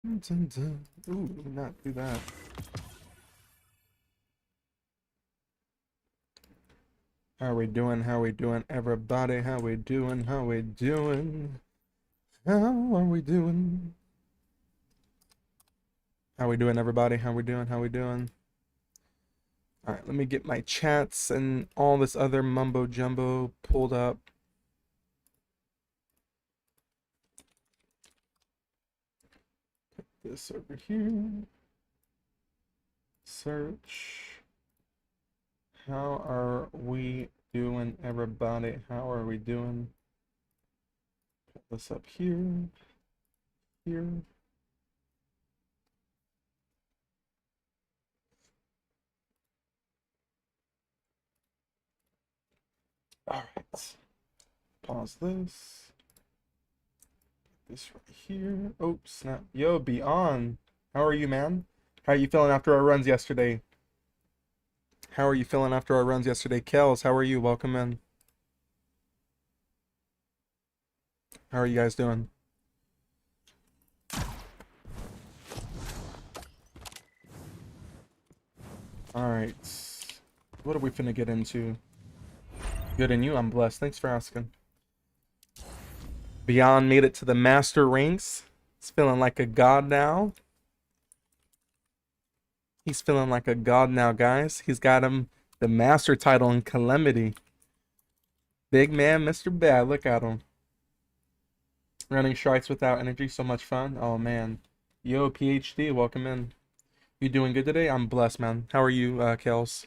Dun, dun. Ooh, let me not do that. How we doing? How we doing, everybody? How we doing? How we doing? How are we doing? How we doing, everybody? How we doing? How we doing? All right, let me get my chats and all this other mumbo jumbo pulled up. Put this over here. Search. How are we doing, everybody? How are we doing? Put this up here. Here. All right. Pause this. This right here. Oh, snap. Yo, Beyond. How are you, man? How are you feeling after our runs yesterday? How are you feeling after our runs yesterday? Kels, how are you? Welcome in. How are you guys doing? Alright. What are we finna get into? Good, and you? I'm blessed. Thanks for asking. Beyond made it to the master ranks. He's feeling like a god now. He's feeling like a god now, guys. He's got him the master title in Calamity. Big man, Mr. Bad. Look at him. Running strikes without energy. So much fun. Oh, man. Yo, PhD. Welcome in. You doing good today? I'm blessed, man. How are you, Kels?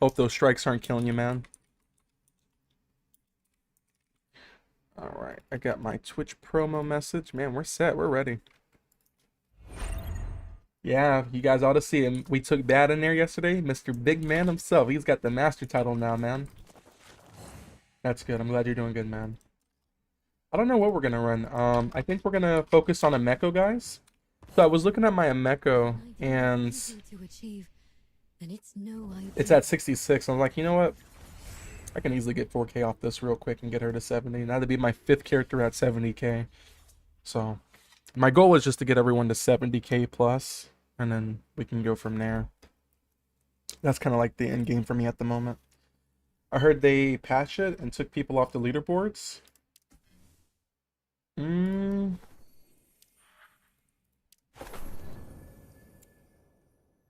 Hope those strikes aren't killing you, man. Alright, I got my Twitch promo message. Man, we're set. We're ready. Yeah, you guys ought to see him. We took Bad in there yesterday. Mr. Big Man himself. He's got the master title now, man. That's good. I'm glad you're doing good, man. I don't know what we're going to run. I think we're going to focus on Ameko, guys. So I was looking at my Ameko, and it's at 66. I'm like, you know what? I can easily get 4K off this real quick and get her to 70. That'd be my 5th character at 70K. So my goal is just to get everyone to 70K plus, and then we can go from there. That's kind of like the end game for me at the moment. I heard they patched it and took people off the leaderboards.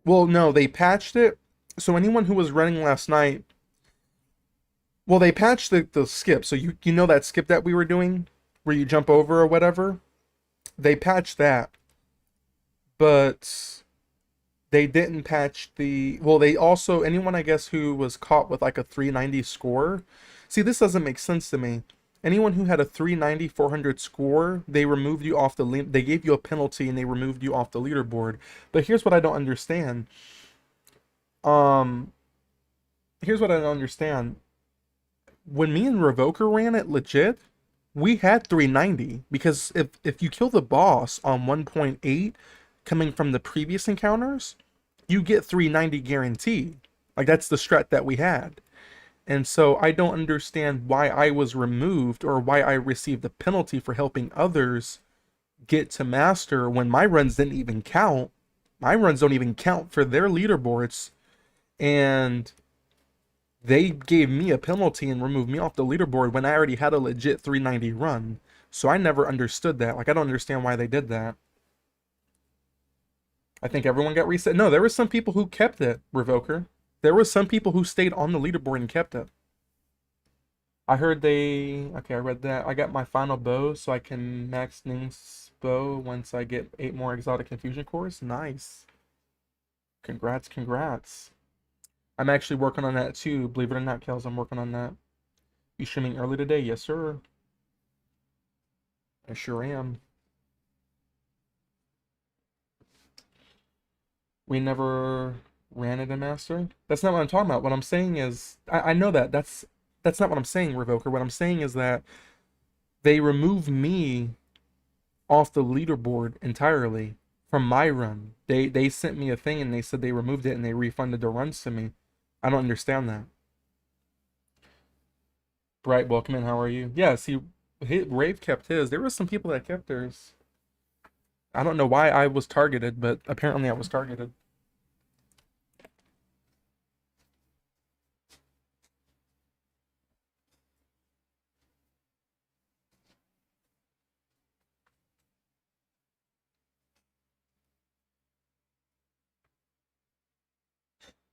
Well, no, they patched it. So anyone who was running last night, well, they patched the skip. So you know that skip that we were doing where you jump over or whatever? They patched that. But they didn't patch the, well, they also, anyone I guess who was caught with like a 390 score. See, this doesn't make sense to me. Anyone who had a 390 400 score, they removed you off the they gave you a penalty and they removed you off the leaderboard. But here's what I don't understand. Here's what I don't understand. When me and Revoker ran it legit, we had 390 because if you kill the boss on 1.8 coming from the previous encounters, you get 390 guaranteed. Like that's the strat that we had. And so I don't understand why I was removed or why I received a penalty for helping others get to master when my runs didn't even count. My runs don't even count for their leaderboards. And they gave me a penalty and removed me off the leaderboard when I already had a legit 390 run. So I never understood that. Like, I don't understand why they did that. I think everyone got reset. No, there were some people who kept it, Revoker. There were some people who stayed on the leaderboard and kept it. I heard they... Okay, I read that. I got my final bow, so I can max Ning's bow once I get 8 more exotic confusion cores. Nice. Congrats, congrats. I'm actually working on that too. Believe it or not, Kels, I'm working on that. You streaming early today? Yes, sir. I sure am. We never ran it in Master. That's not what I'm talking about. What I'm saying is, I know that. That's not what I'm saying, Revoker. What I'm saying is that they removed me off the leaderboard entirely from my run. They sent me a thing and they said they removed it and they refunded the runs to me. I don't understand that. Bright, welcome in. How are you? Yeah, see, Rave kept his. There were some people that kept theirs. I don't know why I was targeted, but apparently I was targeted.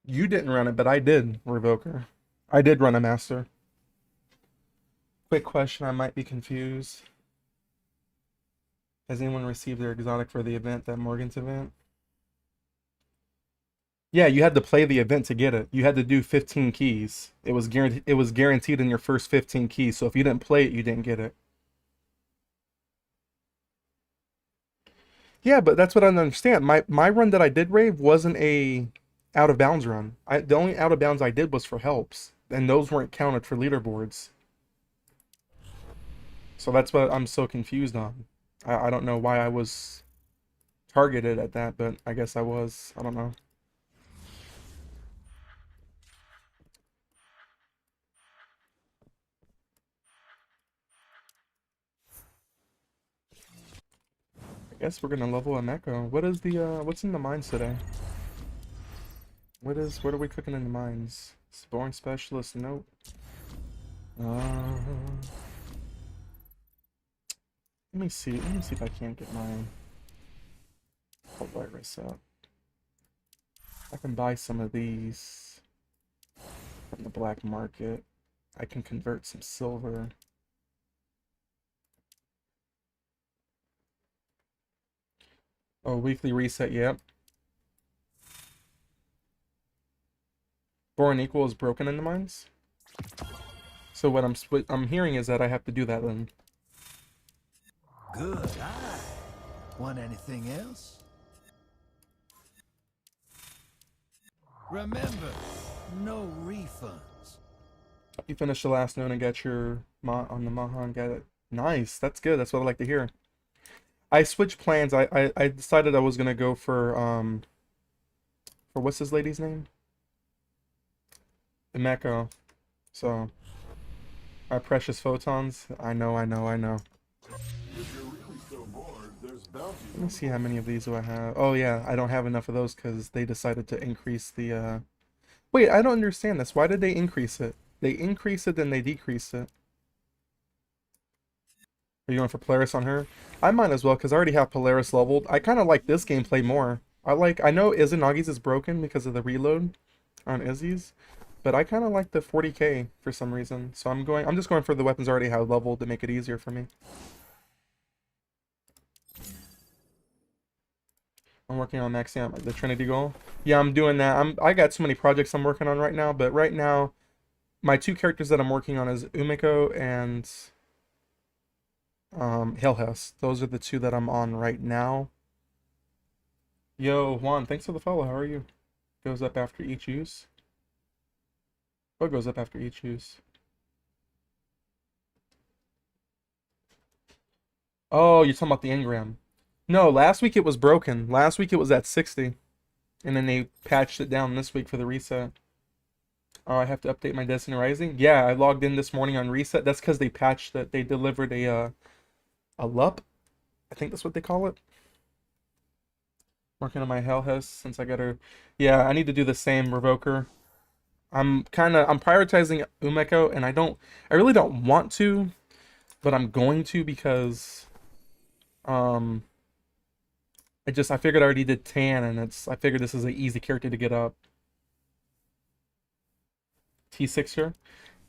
You didn't run it, but I did, Revoker. I did run a master. Quick question, I might be confused. Has anyone received their exotic for the event, that Morgan's event? Yeah, you had to play the event to get it. You had to do 15 keys. It was guaranteed in your first 15 keys, so if you didn't play it, you didn't get it. Yeah, but that's what I don't understand. My run that I did rave wasn't a out of bounds run. The only out of bounds I did was for helps, and those weren't counted for leaderboards. So that's what I'm so confused on. I don't know why I was targeted at that, but I guess I was. I don't know. I guess we're gonna level a Echo. What is the what's in the mines today? What are we cooking in the mines? Sparring specialist, nope. Uh, let me see. Let me see if I can't get my virus up. I can buy some of these from the black market. I can convert some silver. Oh, weekly reset, yep. Boron equal is broken in the mines. So what I'm hearing is that I have to do that then. Good eye. Want anything else? Remember, no refunds. You finished the last node and got your on the Mahan. Got it. Nice. That's good. That's what I like to hear. I switched plans. I decided I was gonna go for what's this lady's name? Emeko. So my precious photons. I know. If you're really so bored, there's bounties. Let me see how many of these do I have. Oh yeah, I don't have enough of those because they decided to increase the Wait, I don't understand this. Why did they increase it? They increase it, then they decrease it. Are you going for Polaris on her? I might as well, because I already have Polaris leveled. I kind of like this gameplay more. I know Izanagi's is broken because of the reload on Izzy's, but I kind of like the 40k for some reason. So I'm just going for the weapons I already have leveled to make it easier for me. I'm working on maxing out the Trinity goal. Yeah, I'm doing that. I got so many projects I'm working on right now, but right now my two characters that I'm working on is Umiko and Hellhouse. Those are the two that I'm on right now. Yo, Juan, thanks for the follow. How are you? Goes up after each use. What goes up after each use? Oh, you're talking about the engram. No, last week it was broken. Last week it was at 60. And then they patched it down this week for the reset. Oh, I have to update my Destiny Rising? Yeah, I logged in this morning on reset. That's because they patched it. They delivered a LUP. I think that's what they call it. Working on my Hellhouse since I got her. Yeah, I need to do the same, Revoker. I'm prioritizing Umeko, and I really don't want to, but I'm going to because um I figured I already did Tan, and I figured this is an easy character to get up. T6er.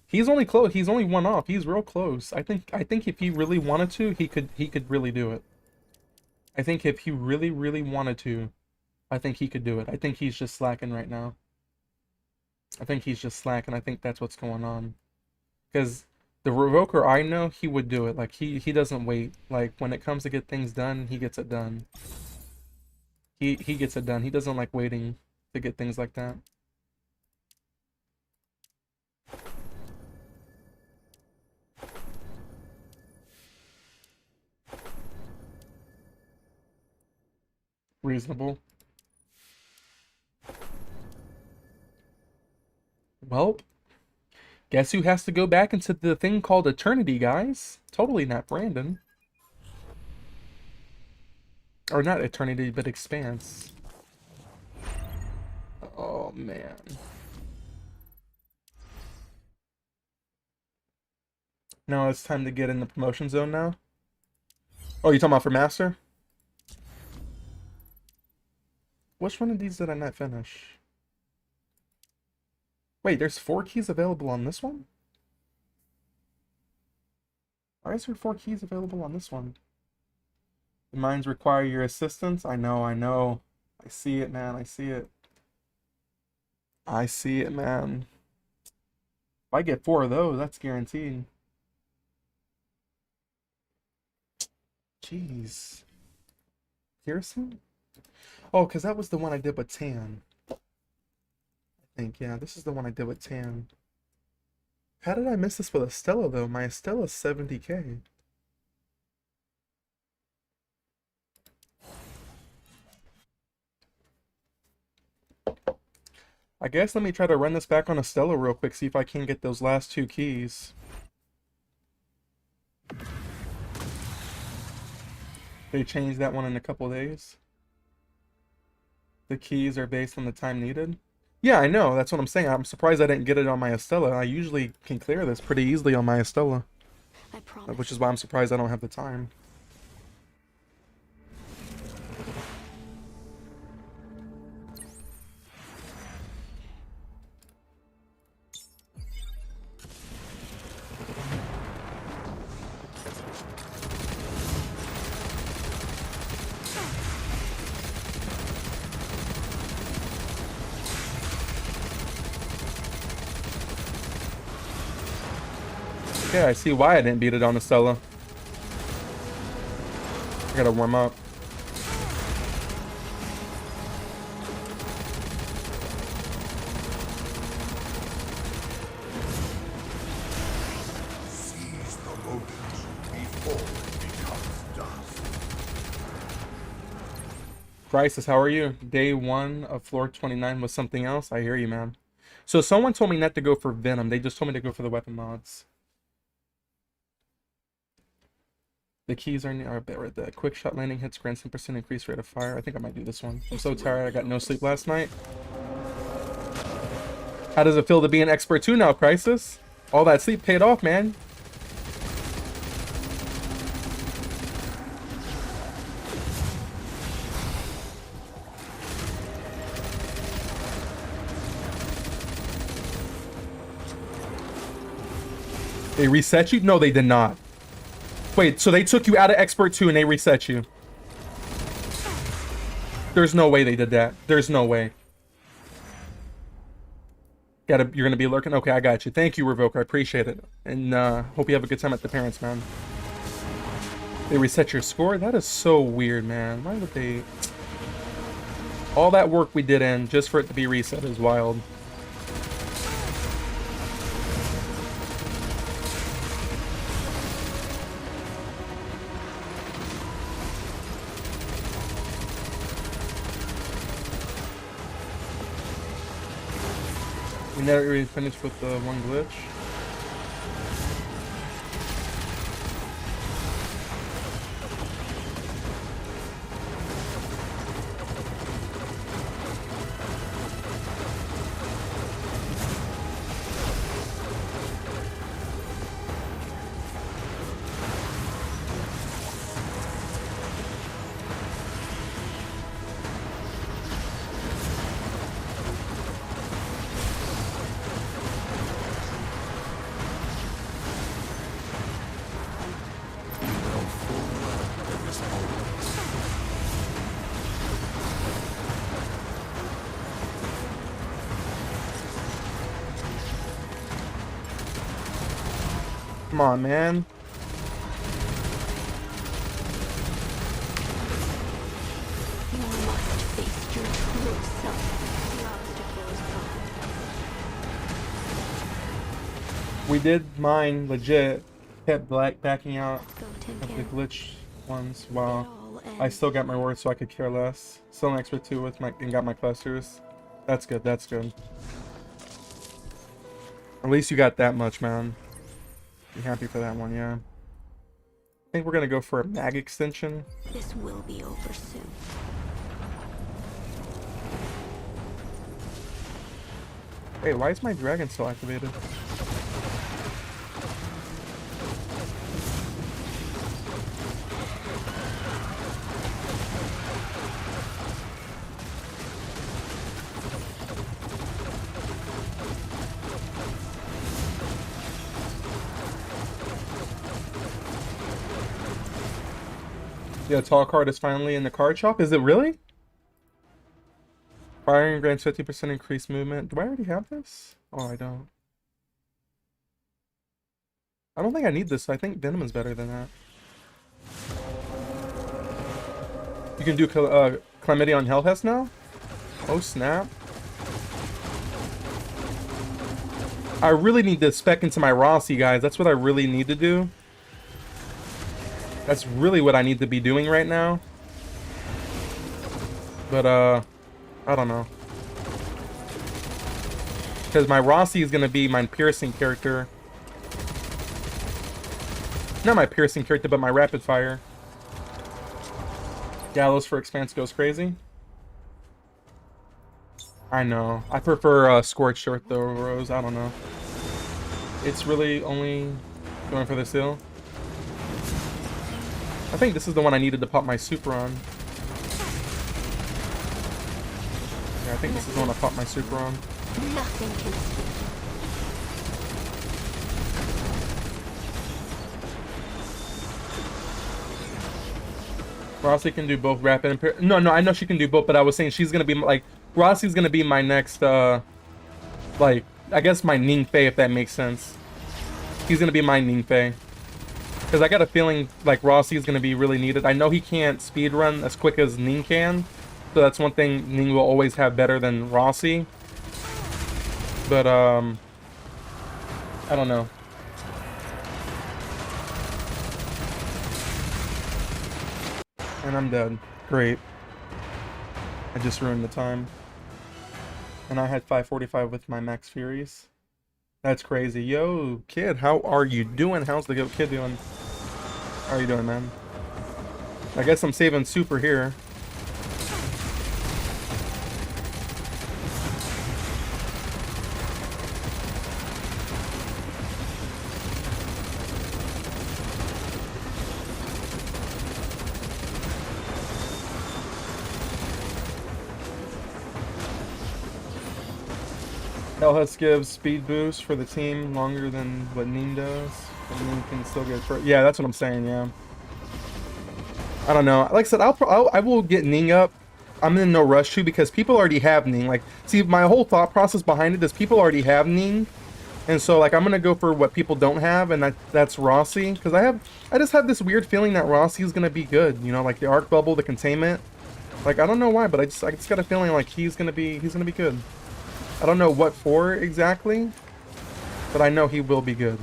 He's only close. He's only one off. He's real close. I think if he really wanted to, he could really do it. I think if he really wanted to, I think he could do it. I think he's just slacking right now. I think he's just slacking. I think that's what's going on. Because the Revoker I know, he would do it. Like he doesn't wait. Like when it comes to get things done, he gets it done. He gets it done. He doesn't like waiting to get things like that. Reasonable. Well, Guess who has to go back into the thing called Eternity, guys? Totally not Brandon. Or not Eternity, but Expanse. Oh, man. Now it's time to get in the promotion zone now? Oh, you talking about for Master? Which one of these did I not finish? Wait, there's 4 keys available on this one? Why is there 4 keys available on this one? The mines require your assistance? I know, I know. I see it, man. I see it. I see it, man. If I get 4 of those, that's guaranteed. Jeez. Pearson? Oh, because that was the one I did with Tan. I think, yeah, this is the one I did with Tan. How did I miss this with Estella, though? My Estella's 70k. I guess let me try to run this back on Estella real quick, see if I can get those last 2 keys. They changed that one in a couple days. The keys are based on the time needed. Yeah, I know. That's what I'm saying. I'm surprised I didn't get it on my Estella. I usually can clear this pretty easily on my Estella. I promise. Which is why I'm surprised I don't have the time. Yeah, I see why I didn't beat it on Estella. I gotta warm up. Seize the moment before it becomes dust. Crisis, how are you? Day 1 of floor 29 was something else? I hear you, man. So someone told me not to go for Venom. They just told me to go for the weapon mods. The keys are the quick shot landing hits grant 10% increased rate of fire. I think I might do this one. I'm so tired. I got no sleep last night. How does it feel to be an expert 2 now, Crisis? All that sleep paid off, man. They reset you? No, they did not. Wait, so they took you out of Expert 2 and they reset you? There's no way they did that. There's no way. You're gonna be lurking? Okay, I got you. Thank you, Revoke. I appreciate it. And hope you have a good time at the parents, man. They reset your score? That is so weird, man. Why would they... All that work we did in just for it to be reset is wild. We never really finished with the one glitch. Come on, man. You must face your true self. The obstacle is gone. We did mine legit. Kept backing out Let's go, Tin of the Can. glitch ones. It Wow. all I ends. still got my words, so I could care less. Still an expert 2 with my and got my clusters. That's good. That's good. At least you got that much, man. Be happy for that one, yeah. I think we're gonna go for a mag extension. This will be over soon. Hey, why is my dragon still activated? Yeah, tall card is finally in the card shop. Is it really? Firing grants 50% increased movement. Do I already have this? Oh, I don't. I don't think I need this. I think Venom is better than that. You can do Calamity on Hellhest now? Oh, snap. I really need to spec into my Rossi, guys. That's what I really need to do. That's really what I need to be doing right now. But, I don't know. Because my Rossi is going to be my piercing character. Not my piercing character, but my rapid fire. Gallows for Expanse goes crazy. I know. I prefer Scorched Earth though, Rose. I don't know. It's really only going for the seal. I think this is the one I needed to pop my super on. Yeah, I think this is the one I popped my super on. Nothing can stop Rossi can do both rapid and no, I know she can do both, but I was saying she's gonna be like Rossi's gonna be my next like I guess my Ning Fei, if that makes sense. He's gonna be my Ning Fei. Because I got a feeling like Rossi is gonna be really needed. I know he can't speed run as quick as Ning can, so that's one thing Ning will always have better than Rossi. But I don't know. And I'm dead. Great. I just ruined the time. And I had 545 with my Max Furies. That's crazy. Yo, kid, how are you doing? How's the kid doing? How are you doing, man? I guess I'm saving super here. Hellhest gives speed boost for the team longer than what Ning does. But Ning can still get first. Yeah, that's what I'm saying, yeah. I don't know. Like I said, I will get Ning up. I'm in no rush to because people already have Ning. Like, see, my whole thought process behind it is people already have Ning. And so, like, I'm going to go for what people don't have, and that's Rossi. Because I just have this weird feeling that Rossi is going to be good. You know, like the Arc Bubble, the Containment. Like, I don't know why, but I just got a feeling like he's going to be good. I don't know what for exactly, but I know he will be good.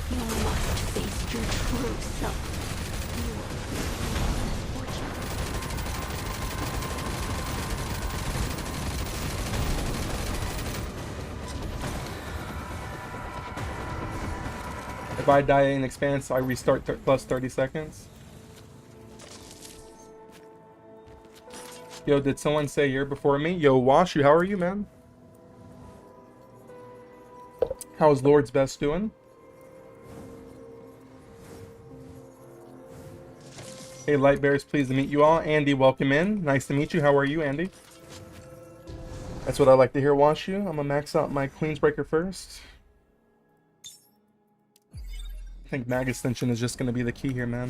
You must face your true self. If I die in Expanse, I restart plus 30 seconds. Yo, did someone say you're before me? Yo, Washu, how are you, man? How's Lord's Best doing? Hey, Light Bears, pleased to meet you all. Andy, welcome in. Nice to meet you. How are you, Andy? That's what I like to hear, Washu. I'm gonna max out my Queensbreaker first. I think Mag Extension is just gonna be the key here, man.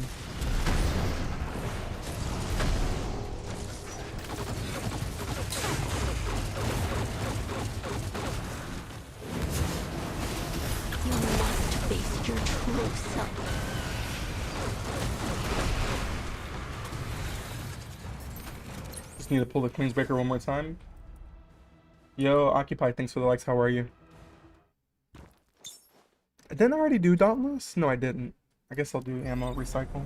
Need to pull the Queensbreaker one more time. Yo, Occupy, thanks for the likes. How are you? Didn't I already do Dauntless? No, I didn't. I guess I'll do ammo recycle.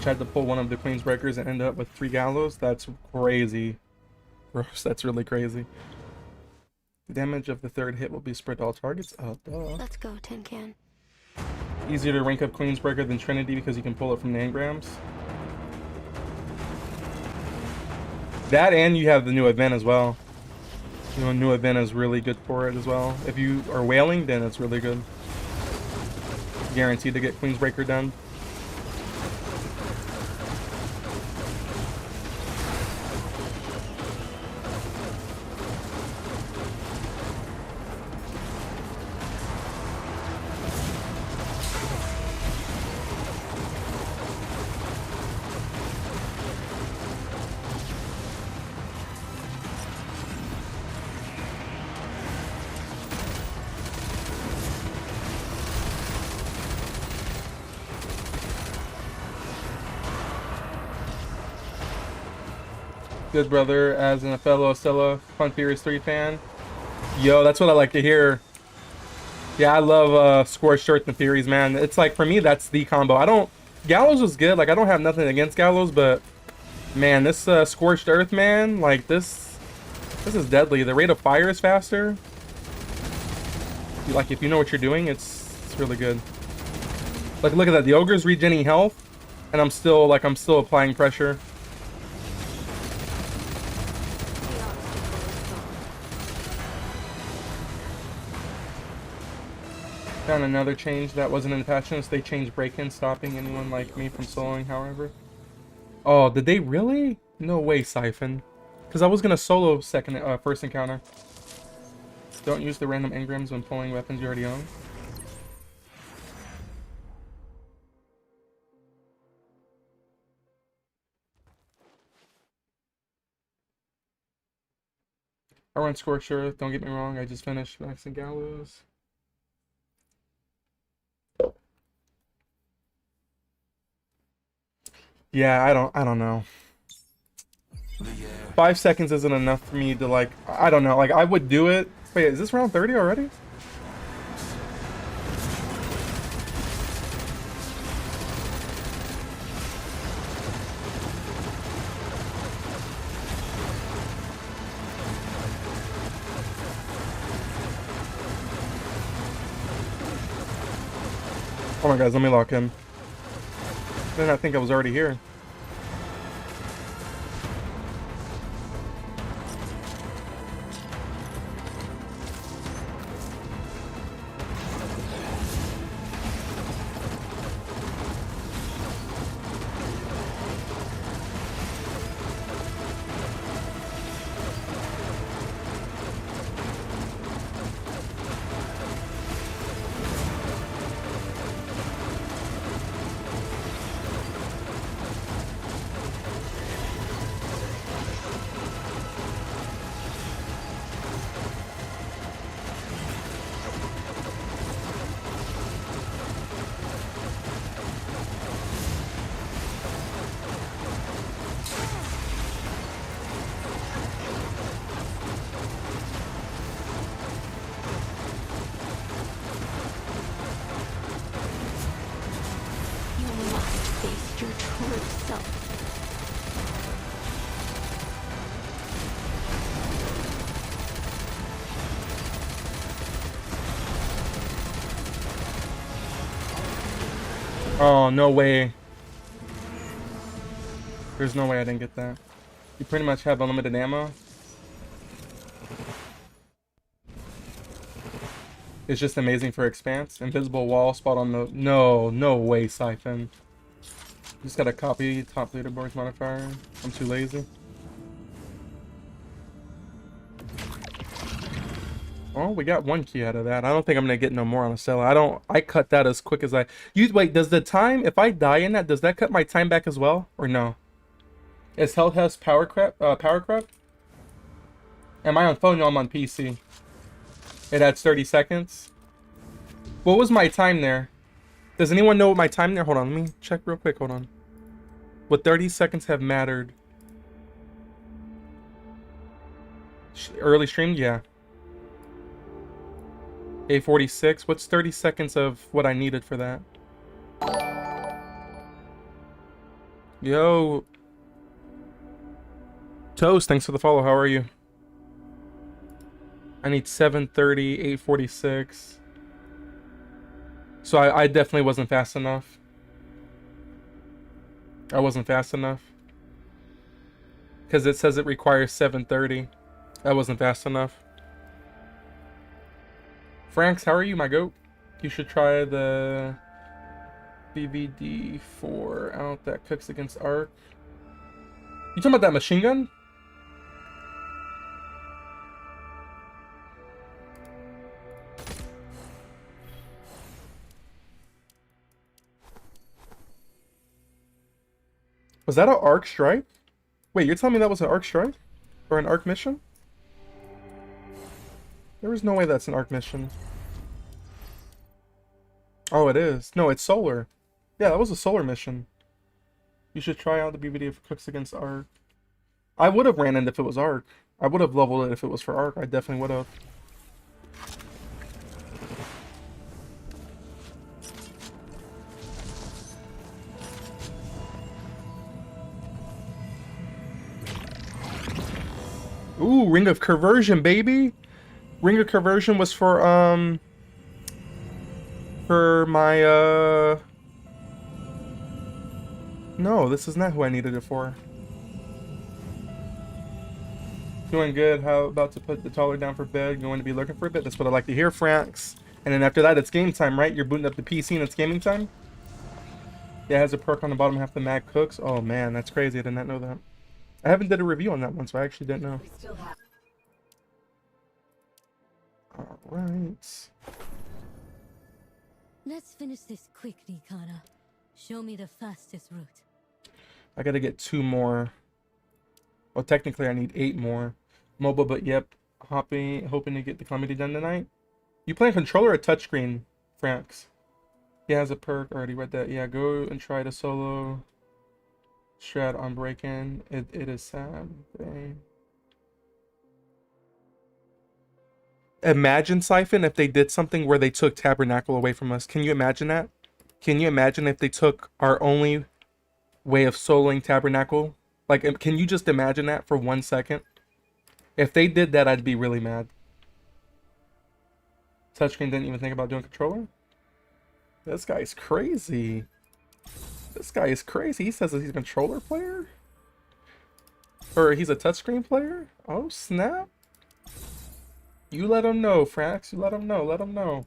tried to pull one of the Queen's Breakers and ended up with 3 Gallows. That's crazy. Gross, that's really crazy. The damage of the 3rd hit will be spread to all targets. Oh, duh. Let's go, Tin Can. Easier to rank up Queen's Breaker than Trinity because you can pull it from the engrams. That, and you have the new event as well. You know, new event is really good for it as well. If you are whaling, then it's really good. Guaranteed to get Queen's Breaker done. Good brother, as a fellow Stella Fun Furious 3 fan. Yo, that's what I like to hear. Yeah, I love Scorched Earth and Furies, man. It's like, for me, that's the combo. I don't... Gallows was good. Like, I don't have nothing against Gallows, but... Man, this Scorched Earth, man, like, this is deadly. The rate of fire is faster. Like, if you know what you're doing, it's really good. Like, look at that. The Ogre's regenerating health, and I'm still applying pressure. Found another change that wasn't in the patch notes. They changed break-in, stopping anyone like me from soloing, however. Oh, did they really? No way, Siphon. Because I was going to solo first encounter. Don't use the random engrams when pulling weapons you already own. I run Scorched Earth, don't get me wrong. I just finished maxing Gallows. Yeah, I don't know. 5 seconds isn't enough for me to, like, I don't know, like, I would do it. Wait, is this round 30 already? Oh my guys, let me lock him. Then I think I was already here. Face your true self. Oh, no way. There's no way I didn't get that. You pretty much have unlimited ammo. It's just amazing for expanse. Invisible wall spot on the... No way, Siphon. Just gotta copy top leaderboards modifier. I'm too lazy. Oh, we got 1 key out of that. I don't think I'm gonna get no more on a Stella. I cut that as quick as wait, does the time, if I die in that, does that cut my time back as well? Or no? Is Health has power crap? Am I on phone? No, I'm on PC. It adds 30 seconds. What was my time there? Does anyone know what my time there? Hold on, let me check real quick. Hold on. Would 30 seconds have mattered? Early stream? Yeah. 8:46. What's 30 seconds of what I needed for that? Yo, Toast, thanks for the follow. How are you? I need 730, 846. So I definitely wasn't fast enough. I wasn't fast enough. Because it says it requires 730. I wasn't fast enough. Franks, how are you, my goat? You should try the BVD4 out that cooks against arc. You talking about that machine gun? Was that an arc strike? Wait, you're telling me that was an arc strike? Or an arc mission? There is no way that's an arc mission. Oh, it is. No, it's solar. Yeah, that was a solar mission. You should try out the BVD if it cooks against arc. I would have ran it if it was arc. I would have leveled it if it was for arc. I definitely would have. Ooh, Ring of Conversion, baby. Ring of Conversion was for my no, this is not who I needed it for. Doing good. How about to put the taller down for bed? Going to be looking for a bit. That's what I like to hear, Franks. And then after that, it's game time, right? You're booting up the PC and it's gaming time? Yeah, it has a perk on the bottom half the mag cooks. Oh man, that's crazy. I did not know that. I haven't did a review on that one, so I actually didn't know. Alright. Let's finish this quickly, Kana. Show me the fastest route. I gotta get 2 more. Well, technically I need 8 more. Mobile, but yep. Hoping to get the CALMITY done tonight. You playing controller or touchscreen, Franks? He has a perk. Already read that. Yeah, go and try the solo strat on break-in. It is sad. Dang. Imagine, Siphon, if they did something where they took Tabernacle away from us. Can you imagine that? Can you imagine if they took our only way of soloing Tabernacle? Like, can you just imagine that for 1 second? If they did that, I'd be really mad. Touchscreen didn't even think about doing controller? This guy's crazy. This guy is crazy. He says that he's a controller player? Or he's a touchscreen player? Oh, snap. You let him know, Frax. You let him know. Let him know.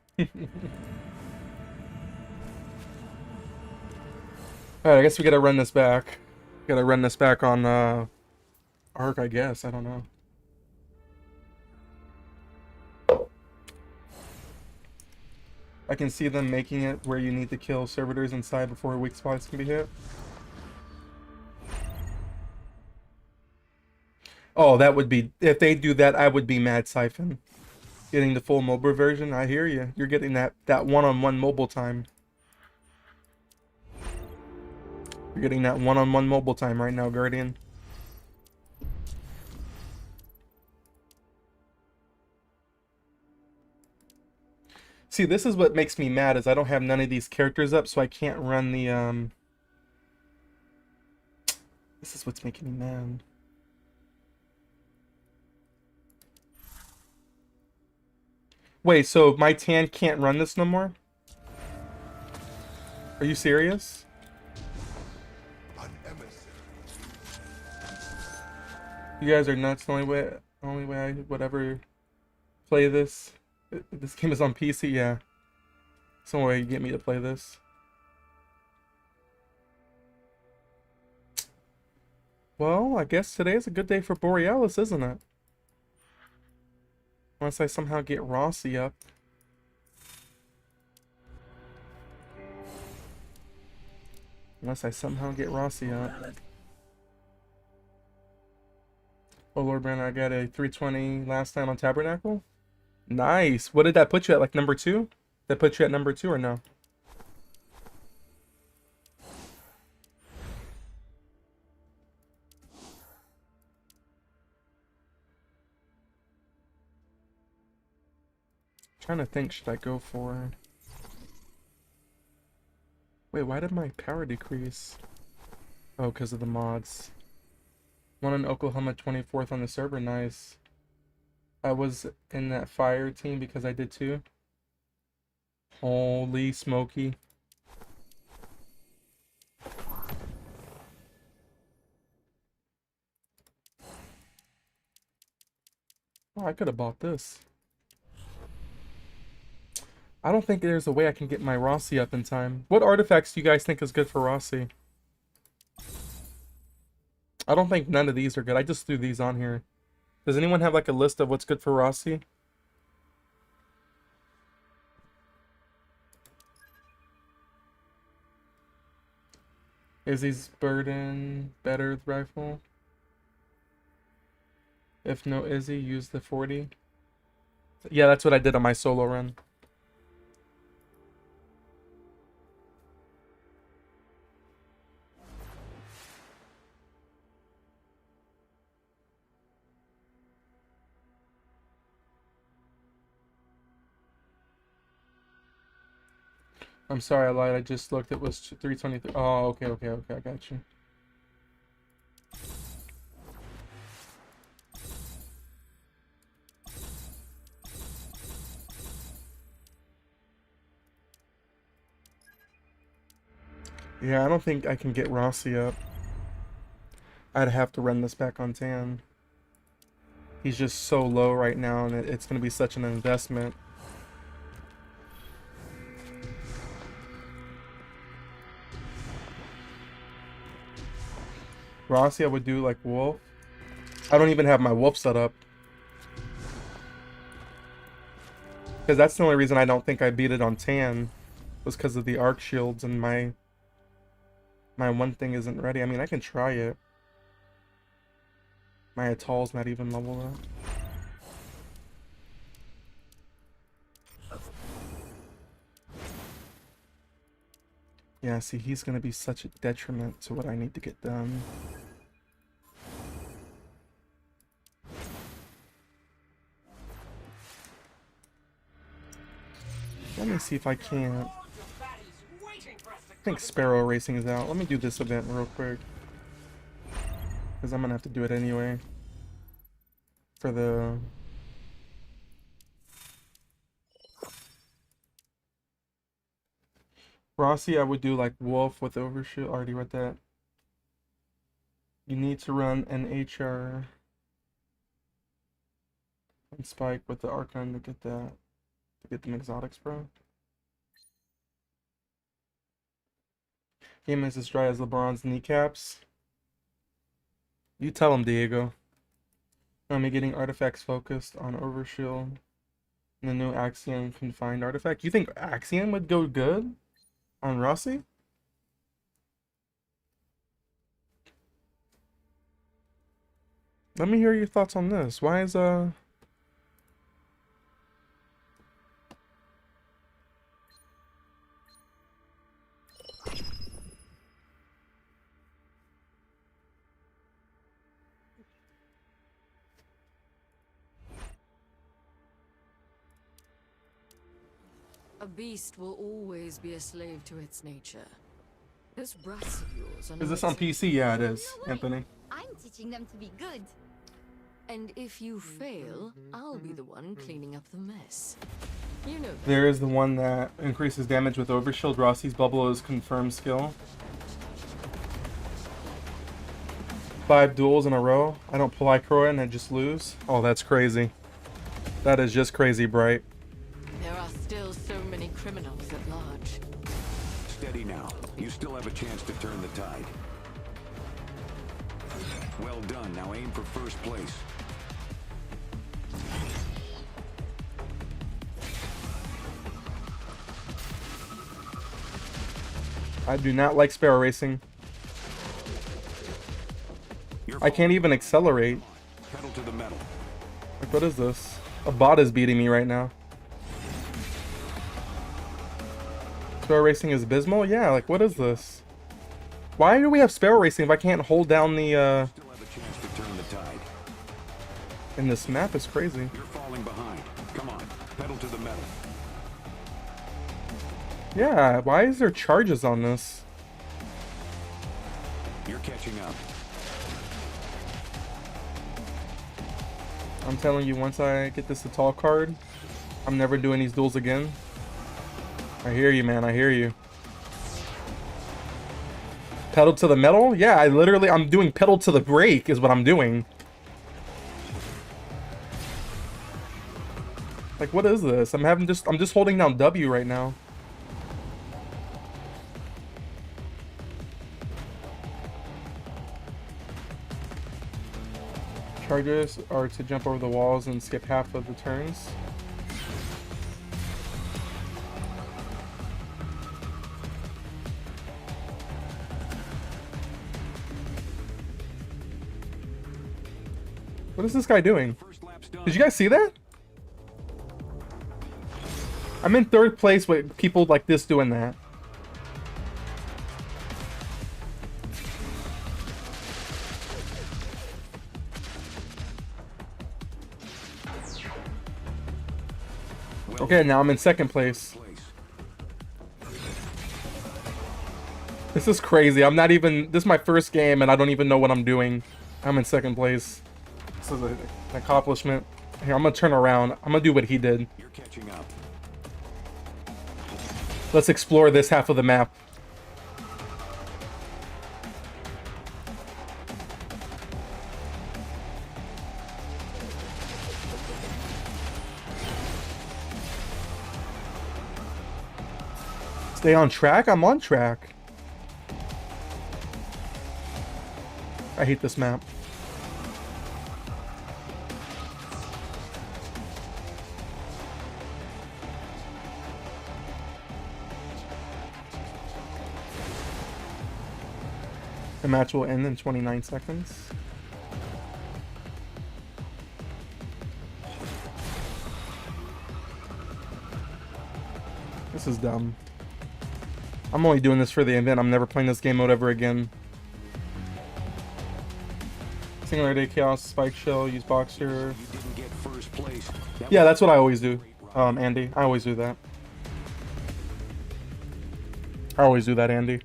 Alright, I guess we gotta run this back. Gotta run this back on Arc, I guess. I don't know. I can see them making it where you need to kill servitors inside before weak spots can be hit. Oh, that would be... If they do that, I would be mad, Siphon. Getting the full mobile version, I hear you. You're getting that one-on-one mobile time. You're getting that one-on-one mobile time right now, Guardian. See, this is what makes me mad, is I don't have none of these characters up, so I can't run the, This is what's making me mad. Wait, so my tan can't run this no more? Are you serious? An emissary. You guys are nuts. The only way I would ever play this. This game is on PC, yeah. It's the only way you get me to play this. Well, I guess today is a good day for Borealis, isn't it? Unless I somehow get Rossi up. Unless I somehow get Rossi up. Oh, Lord Brandon, I got a 320 last time on Tabernacle. Nice. What did that put you at? Like number 2? That put you at number 2 or no? Trying to think, should I go for... Wait, why did my power decrease? Oh, because of the mods. One in Oklahoma, 24th on the server. Nice. I was in that fire team because I did too. Holy smoky. Oh, I could have bought this. I don't think there's a way I can get my Rossi up in time. What artifacts do you guys think is good for Rossi? I don't think none of these are good. I just threw these on here. Does anyone have like a list of what's good for Rossi? Izzy's Burden, better rifle. If no Izzy, use the 40. Yeah, that's what I did on my solo run. I'm sorry, I lied. I just looked. It was 323. Oh, okay, okay, okay. I got you. Yeah, I don't think I can get Rossi up. I'd have to run this back on Tan. He's just so low right now, and it's going to be such an investment. Rossi, I would do like Wolf. I don't even have my Wolf set up. Because that's the only reason I don't think I beat it on Tan. Was because of the arc shields and my one thing isn't ready. I mean, I can try it. My Atoll's not even leveled up. Yeah, see, he's going to be such a detriment to what I need to get done. Let me see if I can't. I think Sparrow Racing is out. Let me do this event real quick. Because I'm going to have to do it anyway. For the... Rossi, I would do like Wolf with Overshield. Already read that. You need to run an HR and Spike with the Archon to get that. To get them exotics, bro. Game is as dry as LeBron's kneecaps. You tell him, Diego. I'm getting artifacts focused on Overshield. And the new Axiom confined artifact. You think Axiom would go good on Rossi? Let me hear your thoughts on this. Why is A beast will always be a slave to its nature. This brass of yours Is this on PC? Yeah, it is, Anthony. I'm teaching them to be good. And if you fail, I'll be the one cleaning up the mess. You know that. There is the one that increases damage with Overshield. Rossi's bubble is confirmed skill. 5 duels in a row. I don't pull Icroa and I just lose. Oh, that's crazy. That is just crazy, Bright. There are still so many criminals at large. Steady now. You still have a chance to turn the tide. Well done. Now aim for first place. I do not like Sparrow Racing. I can't even accelerate. Pedal to the metal. Like, what is this? A bot is beating me right now. Sparrow Racing is abysmal? Yeah, like, what is this? Why do we have Sparrow Racing if I can't hold down the, Still have a chance to turn the tide. And this map is crazy. You're falling behind. Come on. Pedal to the metal. Yeah, why is there charges on this? You're catching up. I'm telling you, once I get this tall card, I'm never doing these duels again. I hear you, man. I hear you. Pedal to the metal? Yeah, I'm doing pedal to the brake is what I'm doing. Like, what is this? I'm just holding down W right now. Charges are to jump over the walls and skip half of the turns. What is this guy doing? Did you guys see that? I'm in 3rd place with people like this doing that. Okay, now I'm in 2nd place. This is crazy. This is my first game and I don't even know what I'm doing. I'm in 2nd place. This is an accomplishment. Here, I'm gonna turn around. I'm gonna do what he did. You're catching up. Let's explore this half of the map. Stay on track? I'm on track. I hate this map. The match will end in 29 seconds. This is dumb. I'm only doing this for the event. I'm never playing this game mode ever again. Singularity, Chaos, Spike Shell, use Boxer. You didn't get first place. Yeah, that's what I always do, Andy. I always do that. I always do that, Andy.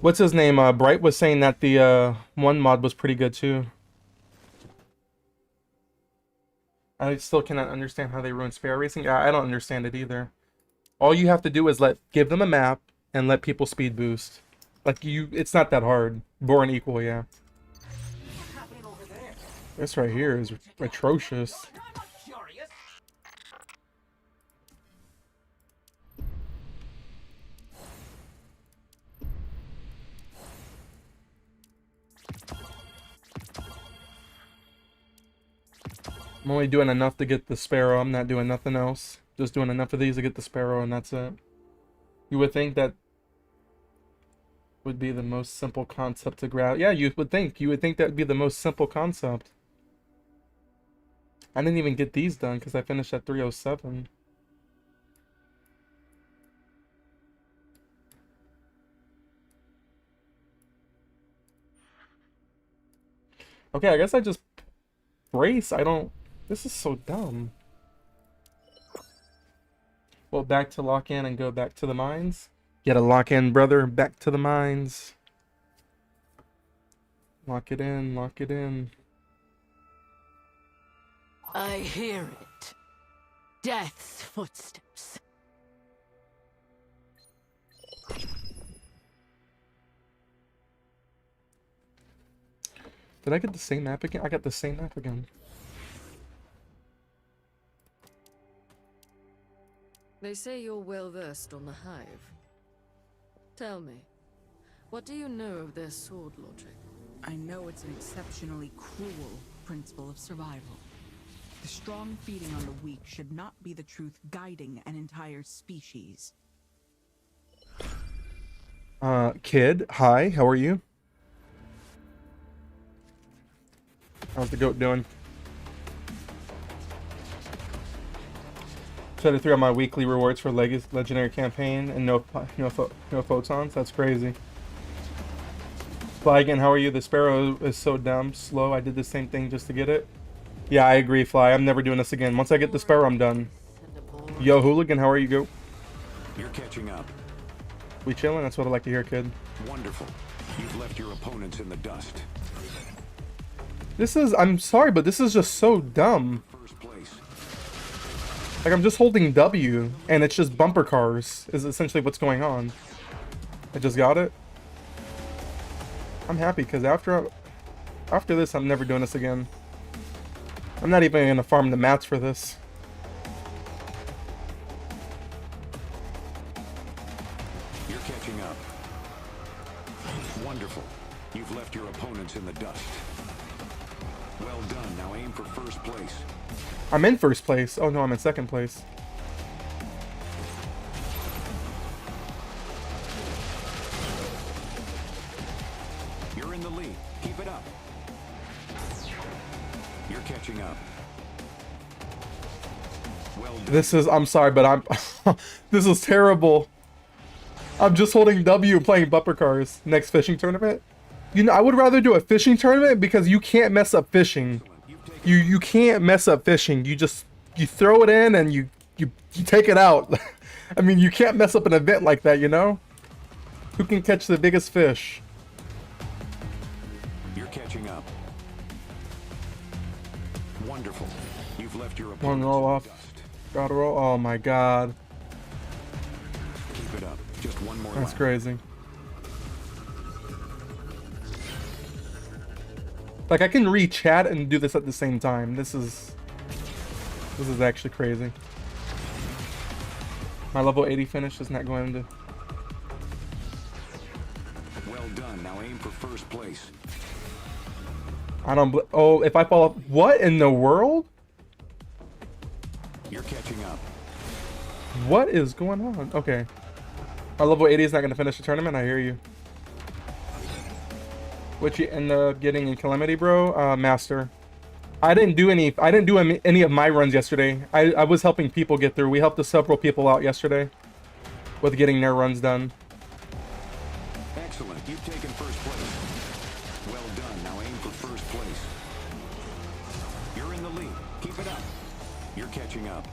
What's his name? Bright was saying that the one mod was pretty good too. I still cannot understand how they ruined Sparrow Racing. Yeah, I don't understand it either. All you have to do is give them a map and let people speed boost. Like it's not that hard. Born equal, yeah. This right here is atrocious. I'm only doing enough to get the Sparrow. I'm not doing nothing else. Just doing enough of these to get the Sparrow, and that's it. You would think that would be the most simple concept to grab. Yeah, you would think. You would think that would be the most simple concept. I didn't even get these done because I finished at 307. Okay, I guess I just brace. This is so dumb. Well, back to lock in and go back to the mines. Get a lock in, brother. Back to the mines. Lock it in, lock it in. I hear it. Death's footsteps. Did I get the same map again? I got the same map again. They say you're well versed on the Hive. Tell me, what do you know of their sword logic? I know it's an exceptionally cruel principle of survival. The strong feeding on the weak should not be the truth guiding an entire species. Kid, hi, how are you? How's the goat doing? Try to throw out my weekly rewards for legendary campaign and no photons. That's crazy. Fly again, how are you? The Sparrow is so dumb, slow. I did the same thing just to get it. Yeah, I agree, Fly. I'm never doing this again. Once I get the Sparrow, I'm done. Yo, Hooligan, how are you, go? You're catching up. We chilling? That's what I like to hear, kid. Wonderful. You've left your opponents in the dust. This is, I'm sorry, but this is just so dumb. First place. Like, I'm just holding W, and it's just bumper cars, is essentially what's going on. I just got it. I'm happy, because after this, I'm never doing this again. I'm not even going to farm the mats for this. You're catching up. Wonderful. You've left your opponents in the dust. Well done. Now aim for first place. I'm in first place. Oh no, I'm in second place. You're in the lead. Keep it up. You're catching up. Well done. This is, I'm sorry, but I'm, this is terrible. I'm just holding W playing bumper cars. Next fishing tournament? You know, I would rather do a fishing tournament because you can't mess up fishing. You can't mess up fishing. You throw it in and you take it out. I mean, you can't mess up an event like that, you know? Who can catch the biggest fish? You're catching up. Wonderful. You've left your One opponents roll in the off. dust. Gotta roll. Oh my god. Keep it up. Just one more That's lap. crazy. Like, I can read chat and do this at the same time. This is actually crazy. My level 80 finish is not going to... Well done. Now aim for first place. I don't... Oh, if I fall off... What in the world? You're catching up. What is going on? Okay. My level 80 is not going to finish the tournament. I hear you. What you end up getting in Calamity, bro? Master. I didn't do any of my runs yesterday. I was helping people get through. We helped several people out yesterday with getting their runs done. Excellent. You've taken first place. Well done. Now aim for first place. You're in the lead. Keep it up. You're catching up.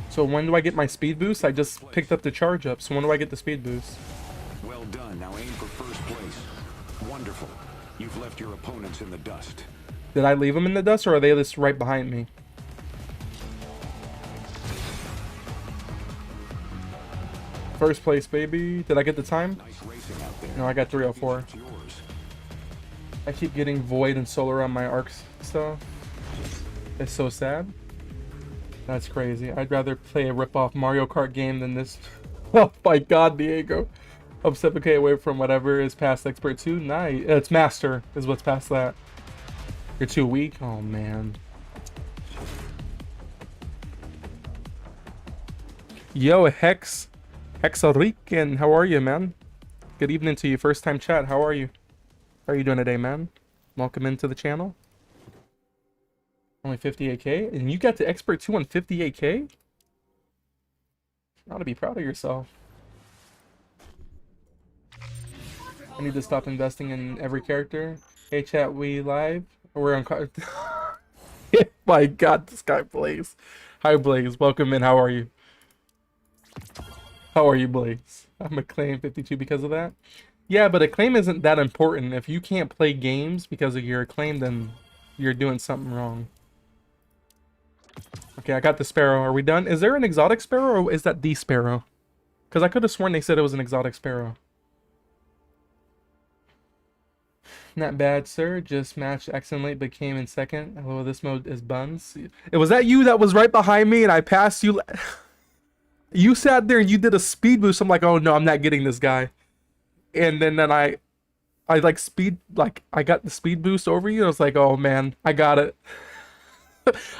So when do I get my speed boost? I just picked up the charge up. So when do I get the speed boost? Well done. Now aim for first place. Wonderful. You've left your opponents in the dust. Did I leave them in the dust, or are they just right behind me? First place, baby. Did I get the time? Nice racing out there. No, I got 304. It's yours. I keep getting void and solar on my arcs stuff. It's so sad. That's crazy. I'd rather play a rip-off Mario Kart game than this. Oh my god, Diego. I'm 7k away from whatever is past Expert 2. Nice. It's Master is what's past that. You're too weak? Oh man. Yo, Hexarican, how are you, man? Good evening to you. First time chat. How are you? How are you doing today, man? Welcome into the channel. Only 58k? And you got to Expert 2 on 58k? You ought to be proud of yourself. I need to stop investing in every character. Hey chat, we live? We're on... My god, this guy Blaze. Hi Blaze, welcome in. How are you? How are you, Blaze? I'm acclaim 52 because of that. Yeah, but acclaim isn't that important. If you can't play games because of your acclaim, then you're doing something wrong. Okay, I got the sparrow. Are we done? Is there an exotic sparrow, or is that the sparrow? Because I could have sworn they said it was an exotic sparrow. Not bad, sir. Just matched excellently, but came in second. Hello, this mode is buns. It was that you that was right behind me, and I passed you. You sat there and you did a speed boost. I'm like, oh no, I'm not getting this guy. And then I like I got the speed boost over you. I was like, oh man, I got it.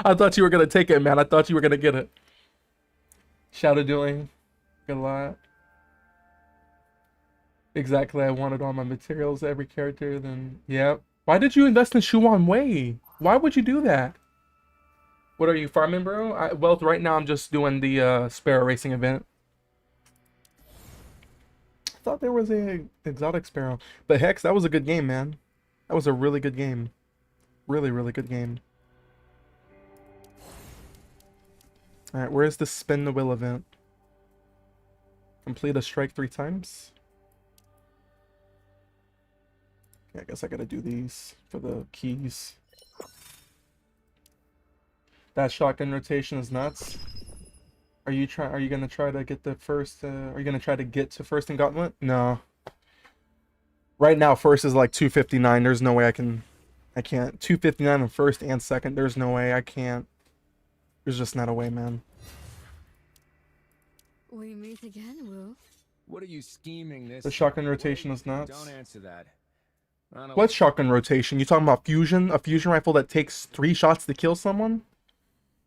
I thought you were gonna take it, man. I thought you were gonna get it. Shadow dueling. Good lot. Exactly. I wanted all my materials, every character. Then yeah. Why did you invest in Shuan Wei? Why would you do that? What are you farming, bro? Well, right now I'm just doing the Sparrow Racing event. thought there was a exotic sparrow. But Hex, that was a good game, man. That was a really good game. Really, really good game. Alright, where's the spin the wheel event? Complete a strike 3 times? Yeah, I guess I gotta do these for the keys. That shotgun rotation is nuts. Are you gonna try to get the first are you gonna try to get to first in Gauntlet? No. Right now first is like 259. There's no way I can't. 259 on first and second. There's no way I can't. There's just not a way, man. We meet again, Wu. What are you scheming this? The shotgun rotation is nuts. Don't answer that. I don't What shotgun rotation? You talking about fusion? A fusion rifle that takes 3 shots to kill someone?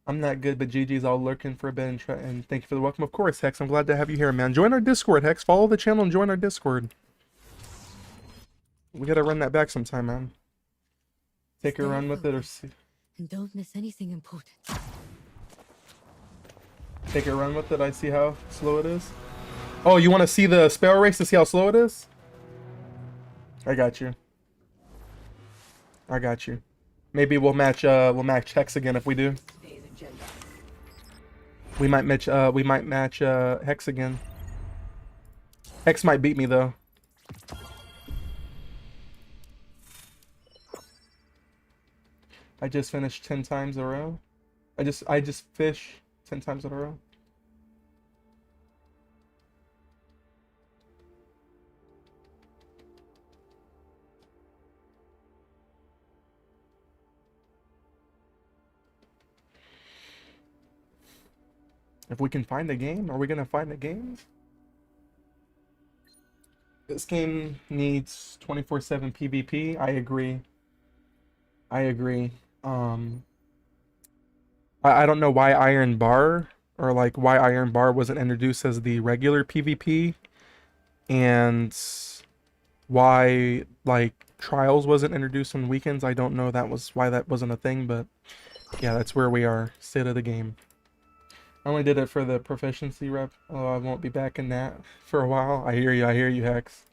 I'm not good, but GG's all lurking for a bit and thank you for the welcome. Of course, Hex. I'm glad to have you here, man. Join our Discord, Hex. Follow the channel and join our Discord. We gotta run that back sometime, man. Take a run with it or see. And don't miss anything important. Take a run with it. I see how slow it is. Oh, you want to see the sparrow race to see how slow it is? I got you. I got you. Maybe we'll match Hex again if we do. We might match Hex again. Hex might beat me though. I just finished 10 times in a row. I just fish 10 times in a row. If we can find a game, are we gonna find a game? This game needs 24/7 PvP. I agree. I agree. I don't know why Iron Bar, or like why Iron Bar wasn't introduced as the regular PvP, and why like Trials wasn't introduced on weekends. I don't know why that wasn't a thing, but yeah, that's where we are. State of the game. I only did it for the proficiency rep. Oh, I won't be back in that for a while. I hear you, Hex.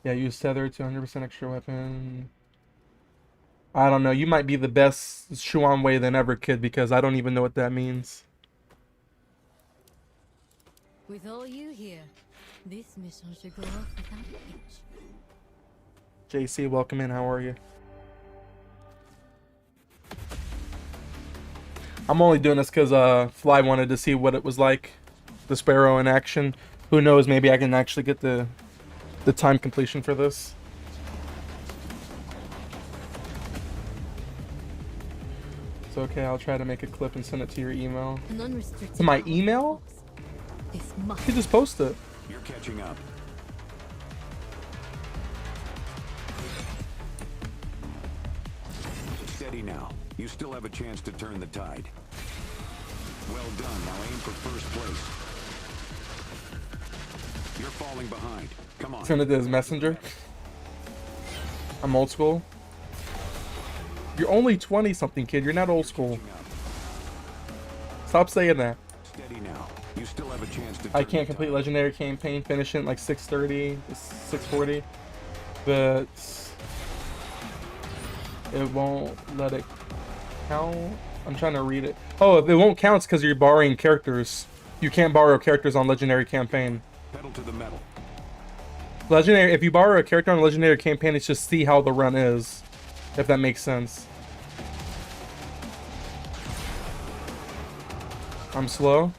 Yeah, use Tether to 100% extra weapon. I don't know. You might be the best Shuan Wei than ever, kid, because I don't even know what that means. With all you here, this mission should go off without a hitch. JC, welcome in. How are you? I'm only doing this because Fly wanted to see what it was like, the Sparrow in action. Who knows? Maybe I can actually get the time completion for this. It's okay. I'll try to make a clip and send it to your email. An unrestricted To my email? This must You just post it. You're catching up. Steady now. You still have a chance to turn the tide. Well done. Now aim for first place. You're falling behind. Come on. Send it to his messenger. I'm old school. You're only 20 something, kid. You're not old school. Stop saying that. Steady now. You still have a chance to I can't complete legendary campaign, finish it in like 6:30, 6:40, but it won't let it count. I'm trying to read it. Oh, if it won't count, it's because you're borrowing characters. You can't borrow characters on legendary campaign. pedal to the metal. Legendary, if you borrow a character on a legendary campaign, it's just see how the run is, if that makes sense. I'm slow.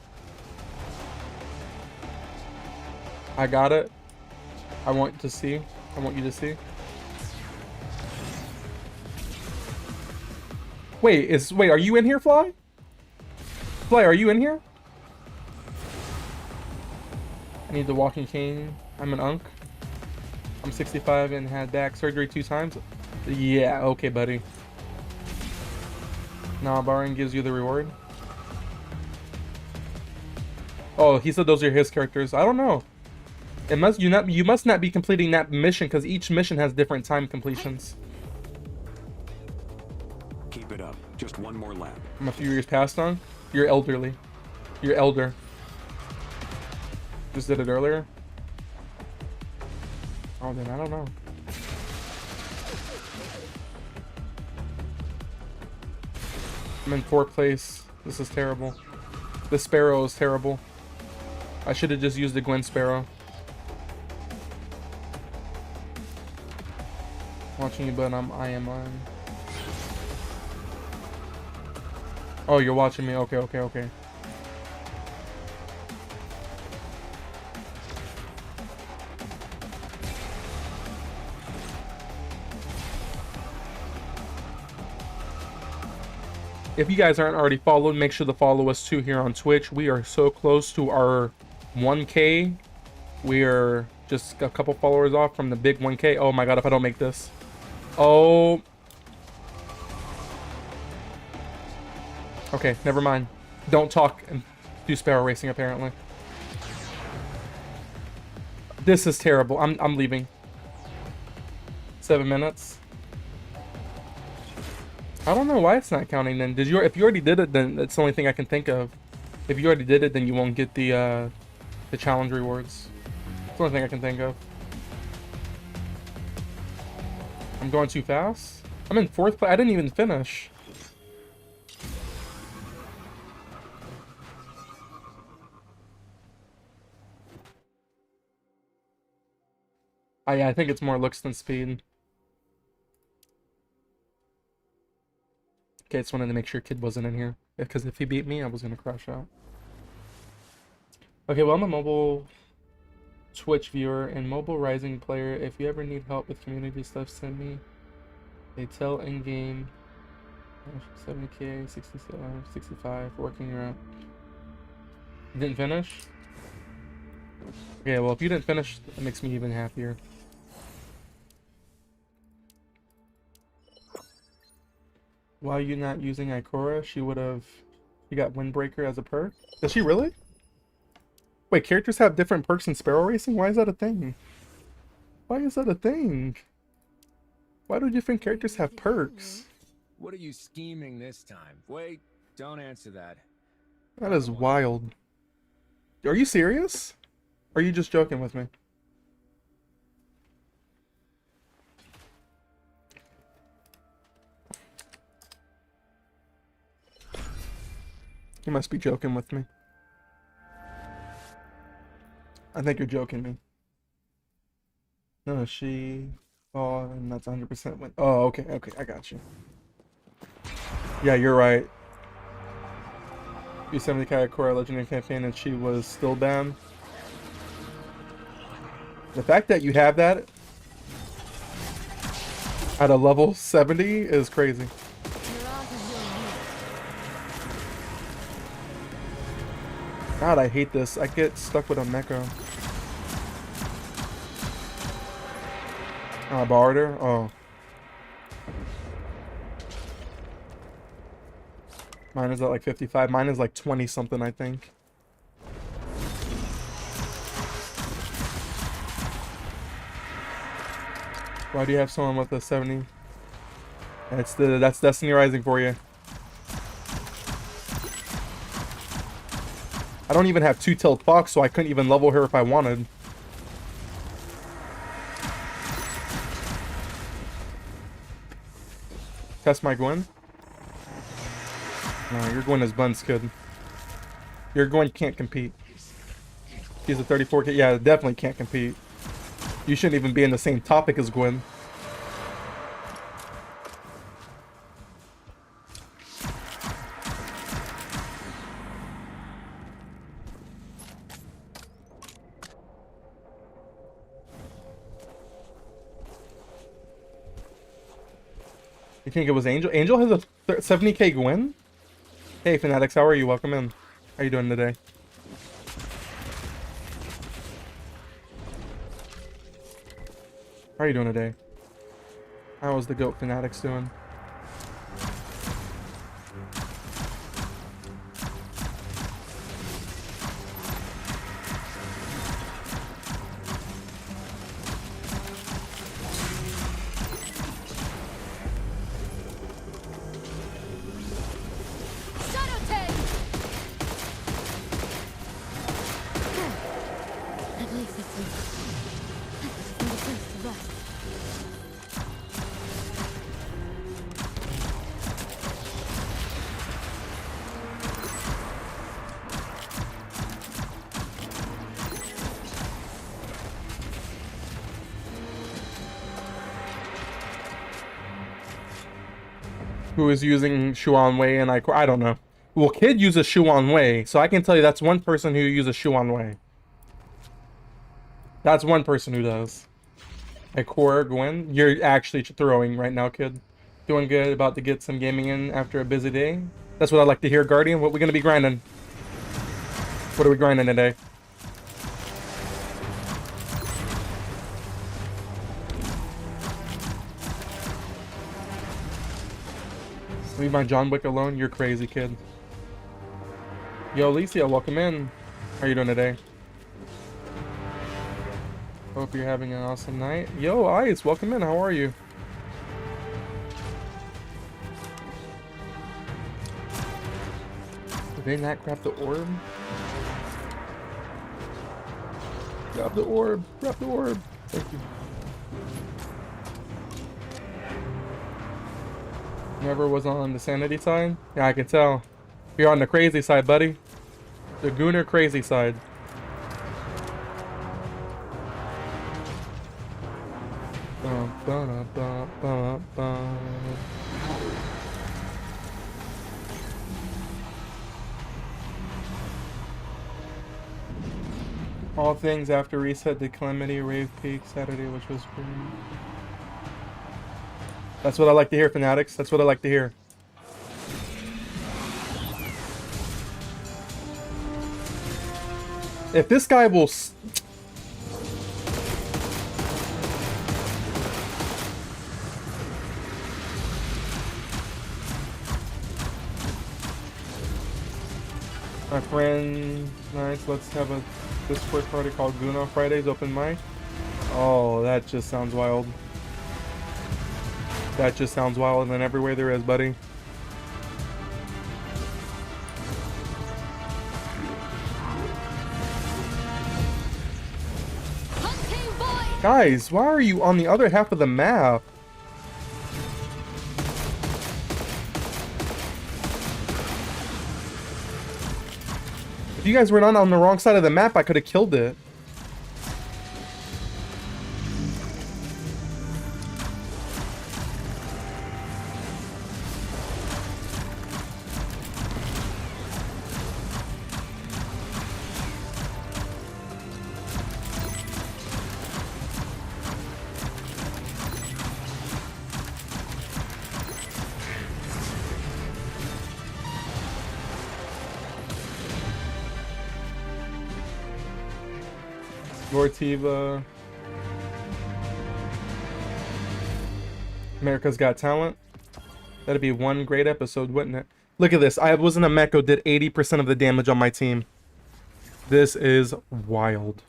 I got it. I want you to see. Wait, are you in here, Fly? Fly, are you in here? I need the walking cane. I'm an unk. I'm 65 and had back surgery 2 times. Yeah, okay, buddy. Nah, borrowing gives you the reward. Oh, he said those are his characters. I don't know. You must not be completing that mission because each mission has different time completions. Keep it up. Just one more lap. I'm a few years past on. You're elderly. You're elder. Just did it earlier. Oh, then I don't know. I'm in 4th place. This is terrible. The Sparrow is terrible. I should have just used the Gwen Sparrow. Watching you, but I am on. Oh, you're watching me. Okay, okay, okay. If you guys aren't already followed, make sure to follow us too here on Twitch. We are so close to our 1K. We are just a couple followers off from the big 1K. Oh my god, if I don't make this. Oh. Okay, never mind. Don't talk and do Sparrow Racing, apparently. This is terrible. I'm leaving. 7 minutes. I don't know why it's not counting then. Did you? If you already did it, then that's the only thing I can think of. If you already did it, then you won't get the challenge rewards. That's the only thing I can think of. I'm going too fast. I'm in 4th place. I didn't even finish. Yeah, I think it's more looks than speed. Okay, I just wanted to make sure Kid wasn't in here. Because if he beat me, I was going to crash out. Okay, well, I'm a mobile Twitch viewer and mobile Rising player. If you ever need help with community stuff, send me. They tell in-game 70k, 67, 65, working around. You didn't finish? Okay, well, if you didn't finish, that makes me even happier. Why are you not using Ikora? She would have... She got Windbreaker as a perk? Does she really? Wait, characters have different perks in Sparrow Racing? Why is that a thing? Why is that a thing? Why do different characters have perks? What are you scheming this time? Wait, don't answer that. That is wild. Are you serious? Or are you just joking with me? You must be joking with me. I think you're joking me. No, she... Oh, and that's 100% win. Oh, okay, okay, I got you. Yeah, you're right. You sent me the Kayakura Legendary campaign and she was still banned. The fact that you have that at a level 70 is crazy. God, I hate this. I get stuck with a mecha. Oh, I borrowed her? Oh. Mine is at like 55. Mine is like 20 something, I think. Why do you have someone with a 70? That's Destiny Rising for you. I don't even have two-tailed fox, so I couldn't even level her if I wanted. Test my Gwen? No, your Gwen is buns, kid. Your Gwen can't compete. She's a 34k. Yeah, definitely can't compete. You shouldn't even be in the same topic as Gwen. You think it was Angel? Angel has a 70k Gwen? Hey Fanatics, how are you? Welcome in. How you doing today? How are you doing today? How is the Goat Fanatics doing? First blood. Who is using Shuan Wei and I don't know. Well, Kid uses Shuan Wei, so I can tell you that's one person who uses Shuan Wei. That's one person who does. Ikora Gwen, you're actually throwing right now, Kid. Doing good, about to get some gaming in after a busy day. That's what I like to hear, Guardian. What we gonna be grinding? What are we grinding today? Leave my John Wick alone. You're crazy, kid. Yo, Alicia, welcome in. How are you doing today? Hope you're having an awesome night. Yo, Ice, welcome in. How are you? Did they not grab the orb? Grab the orb. Grab the orb. Thank you. Never was on the sanity side? Yeah, I can tell. You're on the crazy side, buddy. The Gooner crazy side. All things after reset to Calamity Rave Peak Saturday, which was pretty... That's what I like to hear, fanatics. That's what I like to hear. If this guy will... My friend, nice. Let's have a Discord party called Guna Fridays open mic. Oh, that just sounds wild. That just sounds wild and everywhere there is, buddy. Guys, why are you on the other half of the map? If you guys were not on the wrong side of the map, I could have killed it. Gortiva. America's Got Talent. That'd be one great episode, wouldn't it? Look at this. I was in a Meko, did 80% of the damage on my team. This is wild.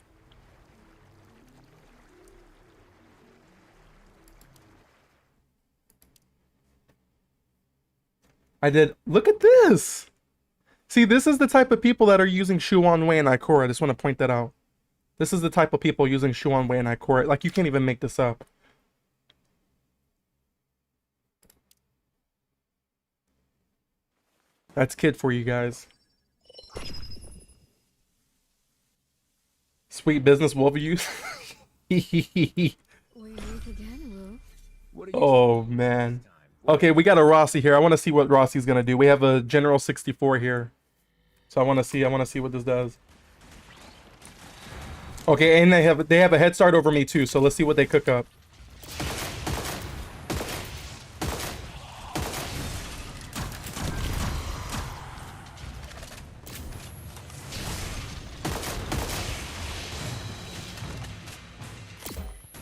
I did. Look at this. See, this is the type of people that are using Shuan Wei and Ikora. I just want to point that out. This is the type of people using Shuan Wei and Ikora. Like, you can't even make this up. That's Kid for you guys. Sweet business wolf use. Oh, man. Okay, we got a Rossi here. I want to see what Rossi's going to do. We have a General 64 here. So I want to see what this does. Okay, and they have a head start over me too, so let's see what they cook up.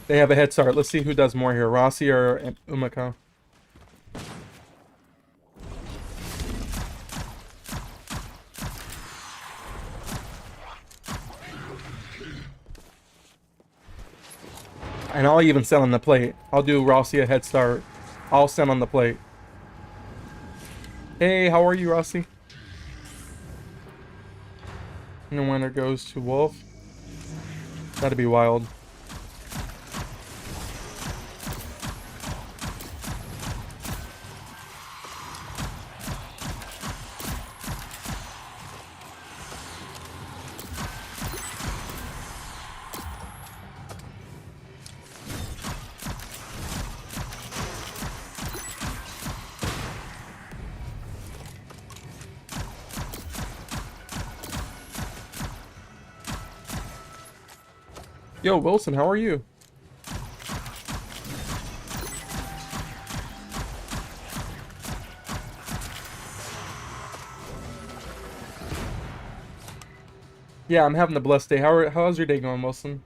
They have a head start. Let's see who does more here, Rossi or Umako. And I'll even send on the plate. I'll do Rossi a head start. I'll send on the plate. Hey, how are you, Rossi? And the winner goes to Wolf. That'd be wild. Yo, Wilson, how are you? Yeah, I'm having a blessed day. How's your day going, Wilson?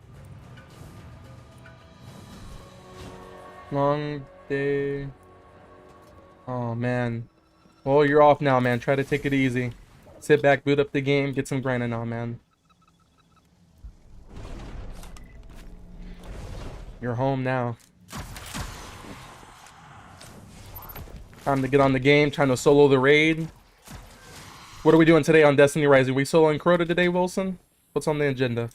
Long day. Oh, man. Well, you're off now, man. Try to take it easy. Sit back, boot up the game, get some grinding on, man. You're home now. Time to get on the game, trying to solo the raid. What are we doing today on Destiny Rising? We soloing Crota today, Wilson? What's on the agenda?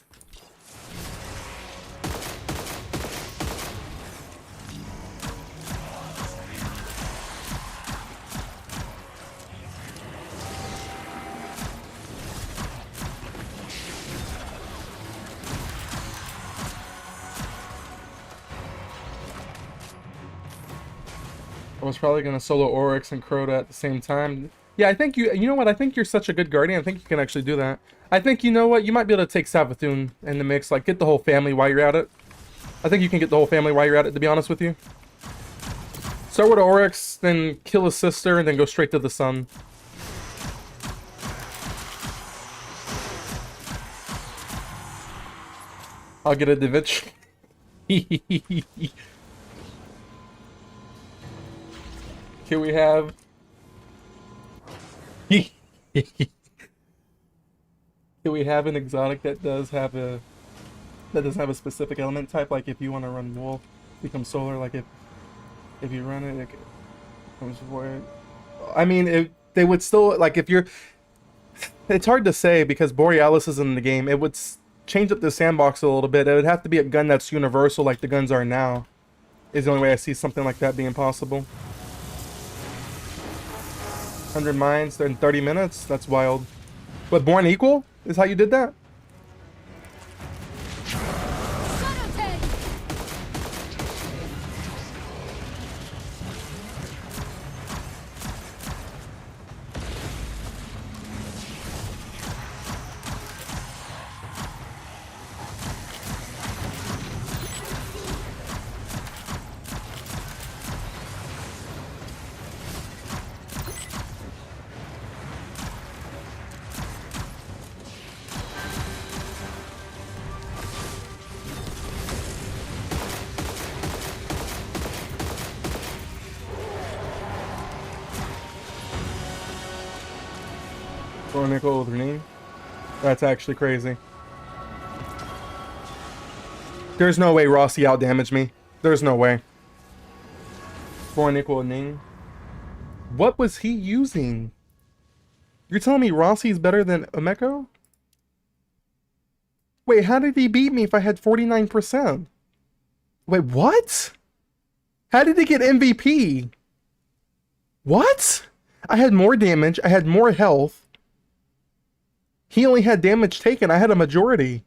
I was probably gonna solo Oryx and Crota at the same time. Yeah, I think you know what? I think you're such a good guardian. I think you can actually do that. I think, you know what? You might be able to take Savathun in the mix. Like, get the whole family while you're at it. I think you can get the whole family while you're at it, to be honest with you. Start with Oryx, then kill his sister, and then go straight to the sun. I'll get a Divich. Here we have... Here we have an exotic that does have a specific element type. Like if you want to run wolf, become solar. Like if you run it comes void. I mean, they would still, like, if you're... It's hard to say because Borealis is in the game. It would change up the sandbox a little bit. It would have to be a gun that's universal like the guns are now. Is the only way I see something like that being possible. 100 mines in 30 minutes? That's wild. But Born Equal is how you did that? Nickel with her name. That's actually crazy. There's no way Rossi outdamaged me. There's no way. Nickel with Ning. What was he using? You're telling me Rossi's better than Umeko? Wait, how did he beat me if I had 49%? Wait, what? How did he get MVP? What? I had more damage. I had more health. He only had damage taken. I had a majority.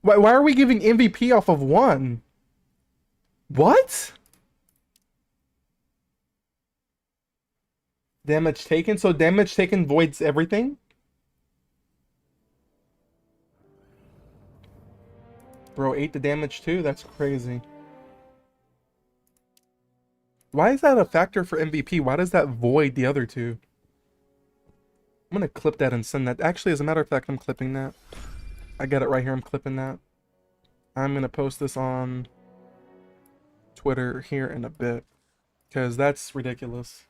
Why are we giving MVP off of 1? What? Damage taken? So damage taken voids everything? Bro, 8 the damage too? That's crazy. Why is that a factor for MVP? Why does that void the other two? I'm gonna clip that and send that. Actually, as a matter of fact, I'm clipping that. I got it right here. I'm clipping that. I'm gonna post this on Twitter here in a bit because that's ridiculous.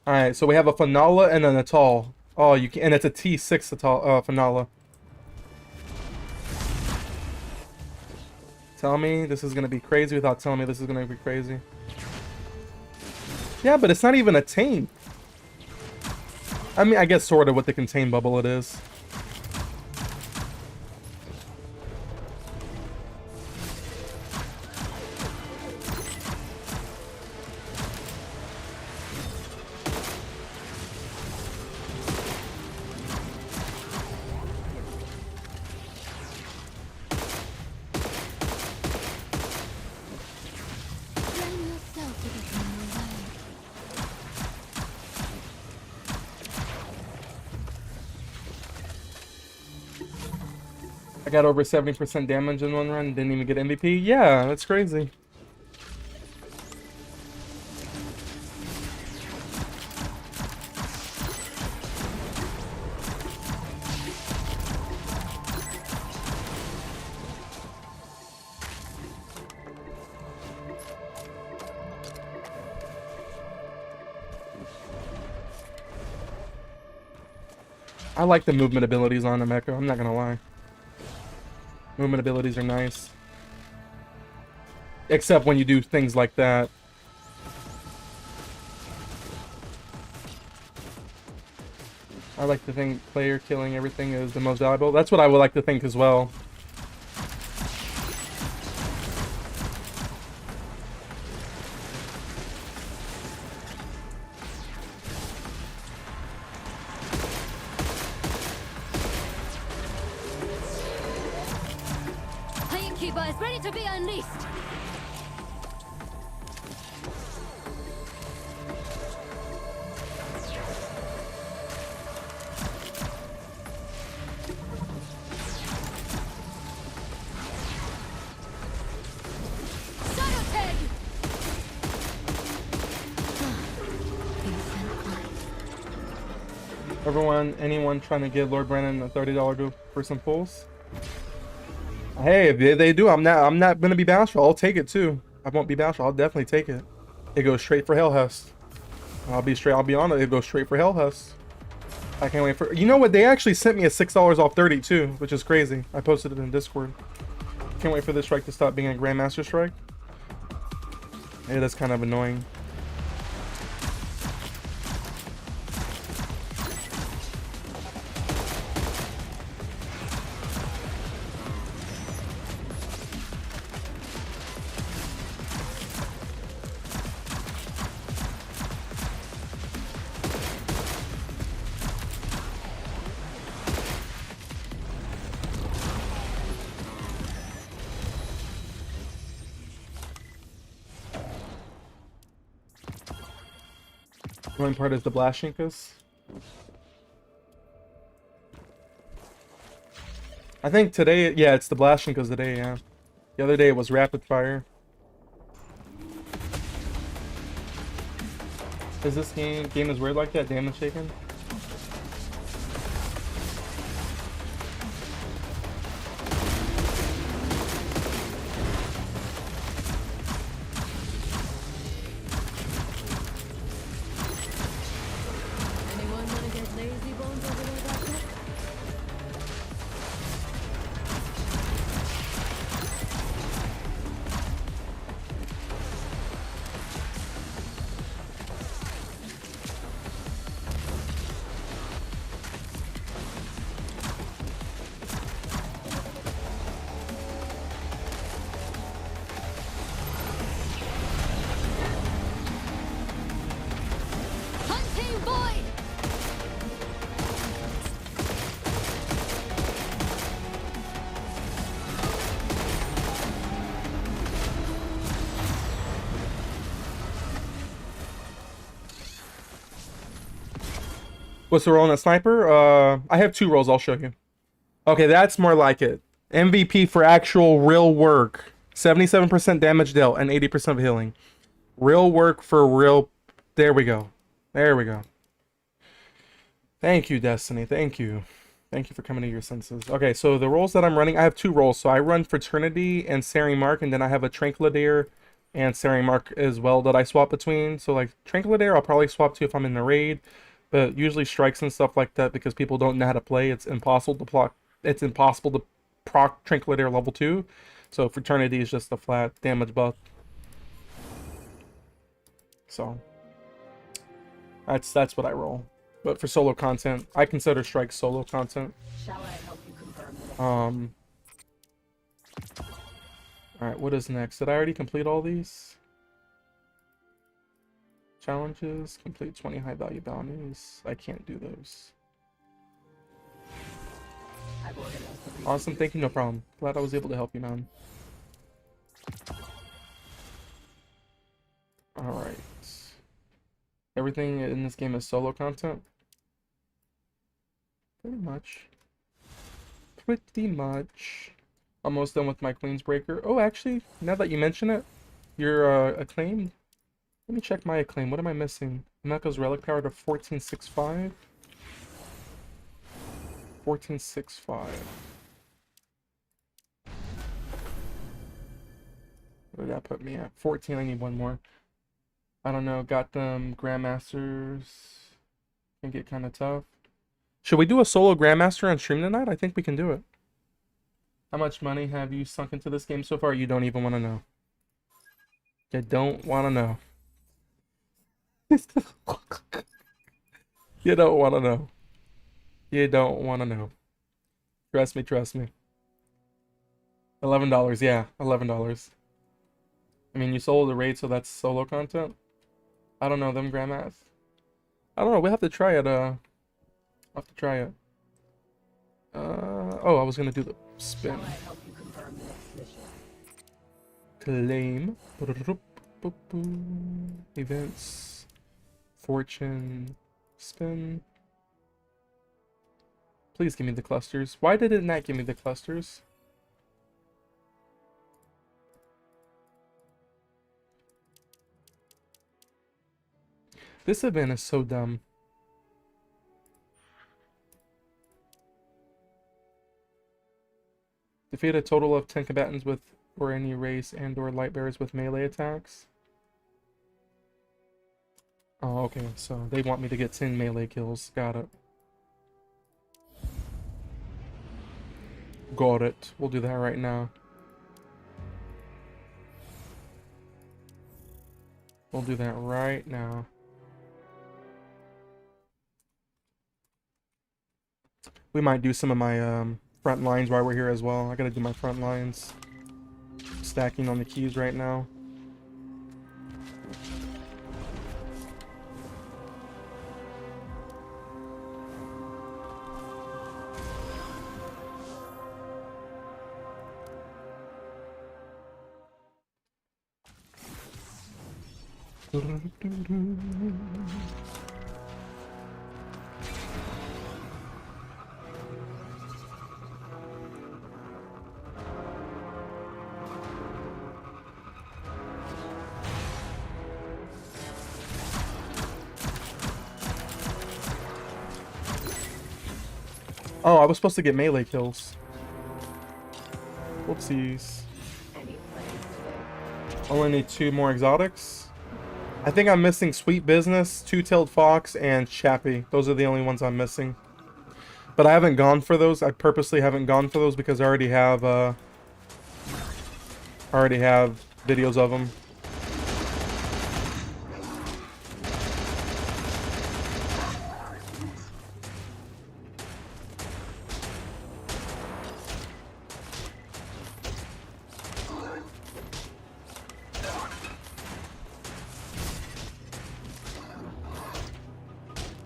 All right, so we have a Fanala and an Atal. Oh, you can, and it's a T6 Atal, Fanala. Tell me this is gonna be crazy without telling me this is gonna be crazy. Yeah, but it's not even a tame. I mean, I guess sort of with the contain bubble it is. got over 70% damage in one run, didn't even get MVP. Yeah, that's crazy. I like the movement abilities on him, Echo. I'm not gonna lie. Movement abilities are nice. Except when you do things like that. I like to think player killing everything is the most valuable. That's what I would like to think as well. Keeper is ready to be unleashed. Everyone, anyone trying to give Lord Brandon a $30 go for some pulls? Hey, if they do, I'm not gonna be bashful. I'll take it too. I won't be bashful. I'll definitely take it. It goes straight for Hellhest. I'll be honest. It goes straight for Hellhest. I can't wait for. You know what? They actually sent me a $6 off 30 too, which is crazy. I posted it in Discord. Can't wait for this strike to stop being a Grandmaster strike. Yeah, that's kind of annoying. The only part is the Blashinkas. I think today, yeah, it's the Blashinkas today, yeah. The other day it was Rapid Fire. Is this game is weird like that? Damage taken? What's the role in a sniper? I have two roles. I'll show you. Okay, that's more like it. MVP for actual real work. 77% damage dealt and 80% of healing. Real work for real. There we go. There we go. Thank you, Destiny. Thank you. Thank you for coming to your senses. Okay, so the roles that I'm running, I have two roles. So I run Fraternity and Searing Mark, and then I have a Tranquilidator and Searing Mark as well that I swap between. So like Tranquilidator, I'll probably swap to if I'm in the raid. But usually strikes and stuff like that, because people don't know how to play, it's impossible to proc Tranquilidator level 2. So Fraternity is just a flat damage buff. So that's what I roll. But for solo content, I consider strikes solo content. Shall I help you confirm? Alright, what is next? Did I already complete all these? Challenges, complete 20 high value bounties. I can't do those. Awesome, thank you, no problem. Glad I was able to help you, man. Alright. Everything in this game is solo content? Pretty much. pretty much almost done with my Queensbreaker. Oh, actually, now that you mention it, your acclaimed. Let me check my acclaim. What am I missing? Mecha's relic power to 1465. 1465. Where did that put me at? 14. I need one more. I don't know. Got them Grandmasters. Can get kind of tough. Should we do a solo Grandmaster on stream tonight? I think we can do it. How much money have you sunk into this game so far? You don't even want to know. You don't want to know. You don't want to know. You don't want to know. Trust me, trust me. $11, yeah, $11. I mean, you sold the raid, so that's solo content. I don't know them grandmas. I don't know. We'll have to try it. I'll have to try it. Oh, I was gonna do the spin. Claim. Events. Fortune. Spin. Please give me the clusters. Why did it not give me the clusters? This event is so dumb. Defeat a total of 10 combatants with or any race and or light bearers with melee attacks. Oh, okay. So they want me to get 10 melee kills. Got it. Got it. We'll do that right now. We'll do that right now. We might do some of my front lines while we're here as well. I gotta do my front lines. Stacking on the keys right now. Oh, I was supposed to get melee kills. Whoopsies. Only need 2 more exotics. I think I'm missing Sweet Business, Two-Tailed Fox, and Chappie. Those are the only ones I'm missing. But I haven't gone for those. I purposely haven't gone for those because I already have videos of them.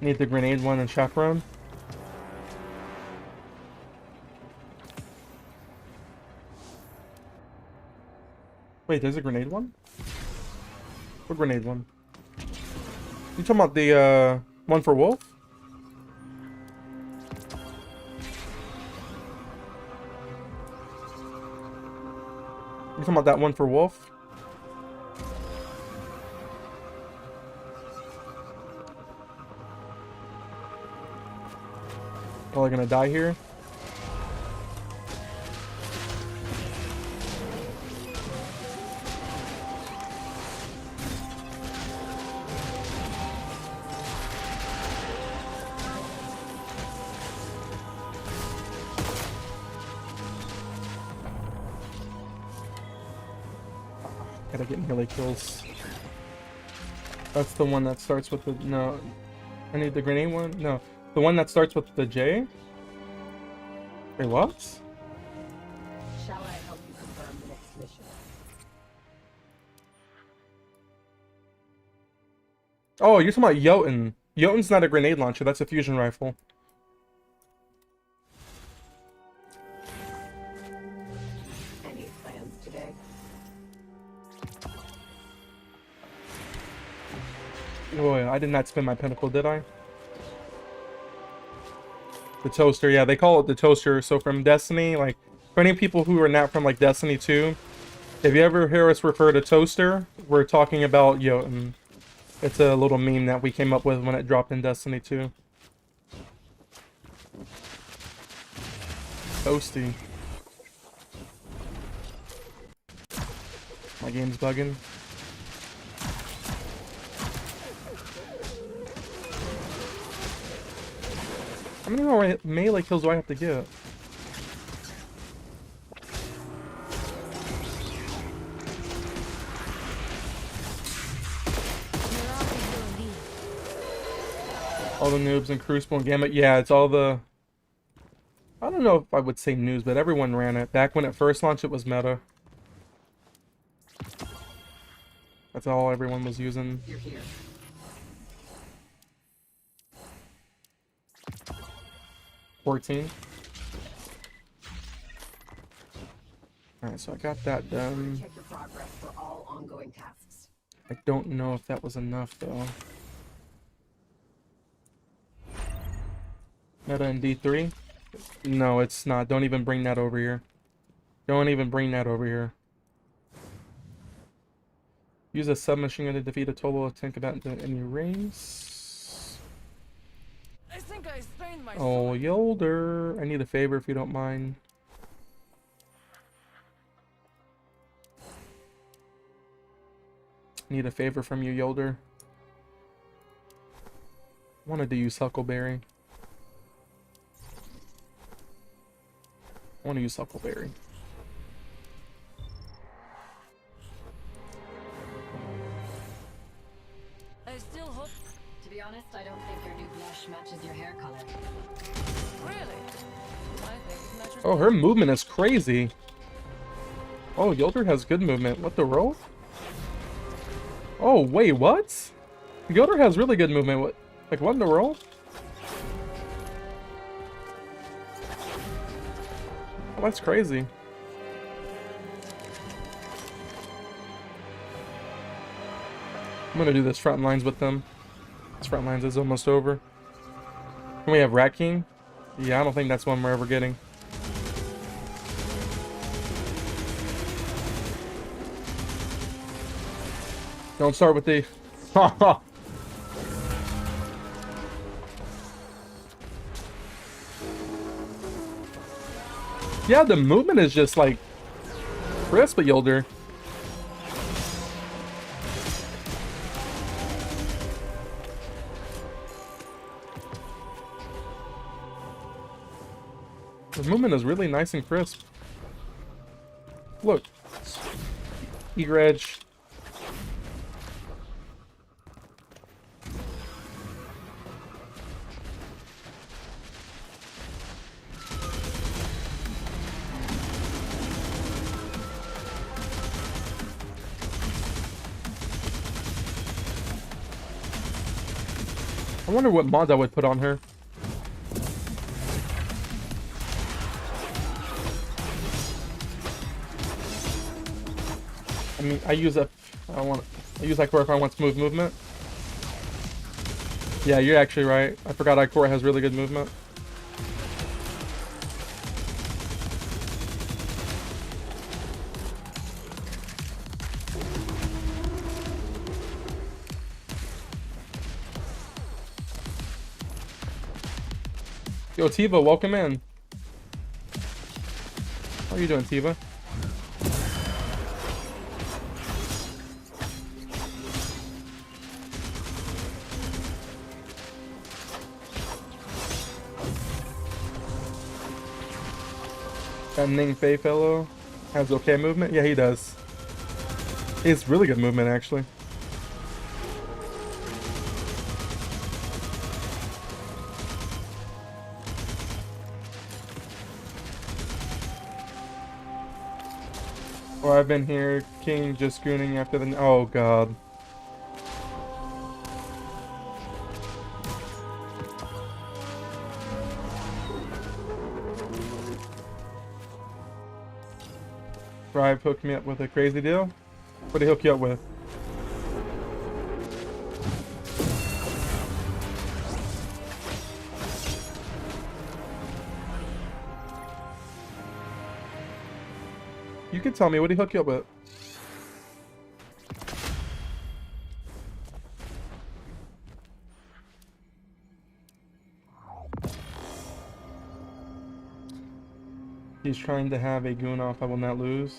Need the grenade one and chaperone. Wait, there's a grenade one? What grenade one? You talking about the one for Wolf? You talking about that one for Wolf? Probably gonna die here. Gotta get melee kills. That's the one that starts with the... No. I need the grenade one? No. The one that starts with the J? Wait, what? Shall I help you confirm the next mission? Oh, you're talking about Jotun. Jotun's not a grenade launcher, that's a fusion rifle. Any plans today? Oh, yeah, I did not spin my pinnacle, did I? The toaster, yeah, they call it the toaster. So from Destiny, like, for any people who are not from, like, Destiny 2, if you ever hear us refer to toaster, we're talking about Jotun. It's a little meme that we came up with when it dropped in Destiny 2. Toasty. My game's bugging. How many more melee kills do I have to get? All the noobs in Crucible and Gambit. Yeah, it's all the... I don't know if I would say news, but everyone ran it. Back when it first launched, it was meta. That's all everyone was using. You're here. 14. Alright, so I got that done. Check your progress for all ongoing tasks. I don't know if that was enough, though. Meta in D3? No, it's not. Don't even bring that over here. Don't even bring that over here. Use a submachine gun to defeat a total of 10 combatants in any rings. I think I strained my Oh, Yolder. I need a favor if you don't mind. Need a favor from you, Yolder. Wanted to use Huckleberry. I want to use Huckleberry. I still hope. To be honest, I don't think your new blush matches your hair color. Really? I think it matches. Oh, her movement is crazy. Oh, Yolder has good movement. What the roll? Oh, wait, what? Yolder has really good movement. What? Like, what in the roll? Oh, that's crazy. I'm gonna do this front lines with them. This front lines is almost over. Can we have Rat King? Yeah, I don't think that's one we're ever getting. Don't start with the... Yeah, the movement is just like crisp at Yolder. The movement is really nice and crisp. Look. Eager edge. I wonder what mods I would put on her. I mean, I use Ikora if I want smooth movement. Yeah, you're actually right. I forgot Ikora has really good movement. Yo, Tiva, welcome in. How are you doing, Tiva? That Ning Fei fellow has okay movement? Yeah, he does. He has really good movement, actually. Or I've been here, King just gooning after the... Oh, God. Thrive hooked me up with a crazy deal. What did he hook you up with? can tell me. What did he hook you up with? He's trying to have a goon off I will not lose.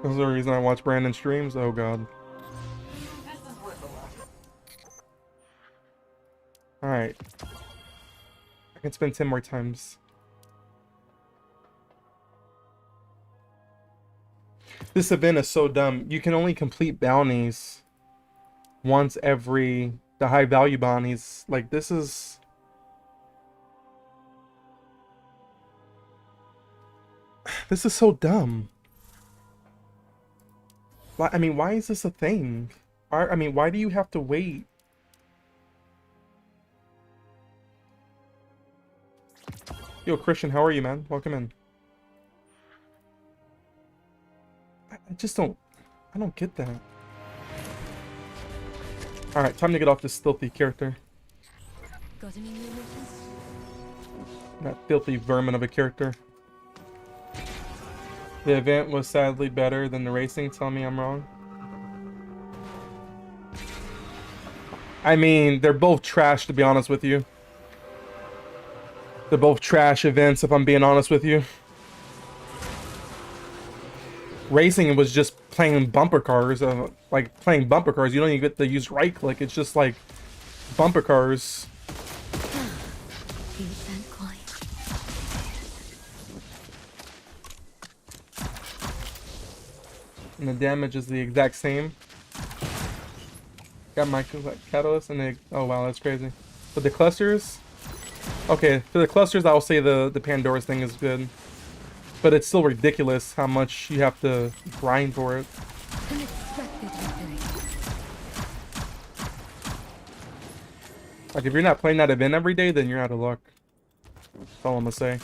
This is the reason I watch Brandon streams. Oh god. Alright. I can spend 10 more times. This event is so dumb. You can only complete bounties once every... the high value bounties. Like, this is... This is so dumb. I mean, why is this a thing? I mean, why do you have to wait? Yo, Christian, how are you, man? Welcome in. I just don't... I don't get that. Alright, time to get off this filthy character. Got any new missions? That filthy vermin of a character. The event was sadly better than the racing. Tell me I'm wrong. I mean, they're both trash, to be honest with you. They're both trash events, if I'm being honest with you. Racing was just playing bumper cars. Like, playing bumper cars. You don't even get to use right click. It's just like bumper cars. Peace and quiet. And the damage is the exact same. Got my catalyst and they... Oh wow, that's crazy. But the clusters... Okay, for the clusters, I'll say the Pandora's thing is good. But it's still ridiculous how much you have to grind for it. Like, if you're not playing that event every day, then you're out of luck. That's all I'm gonna say.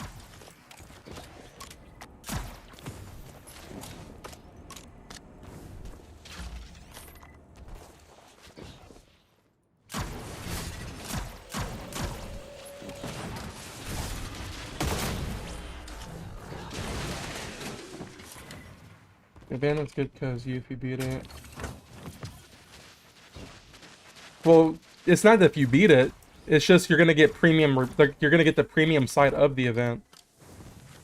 Abandon's good because if you beat it. Well, it's not that if you beat it, it's just you're gonna get premium. You're gonna get the premium side of the event.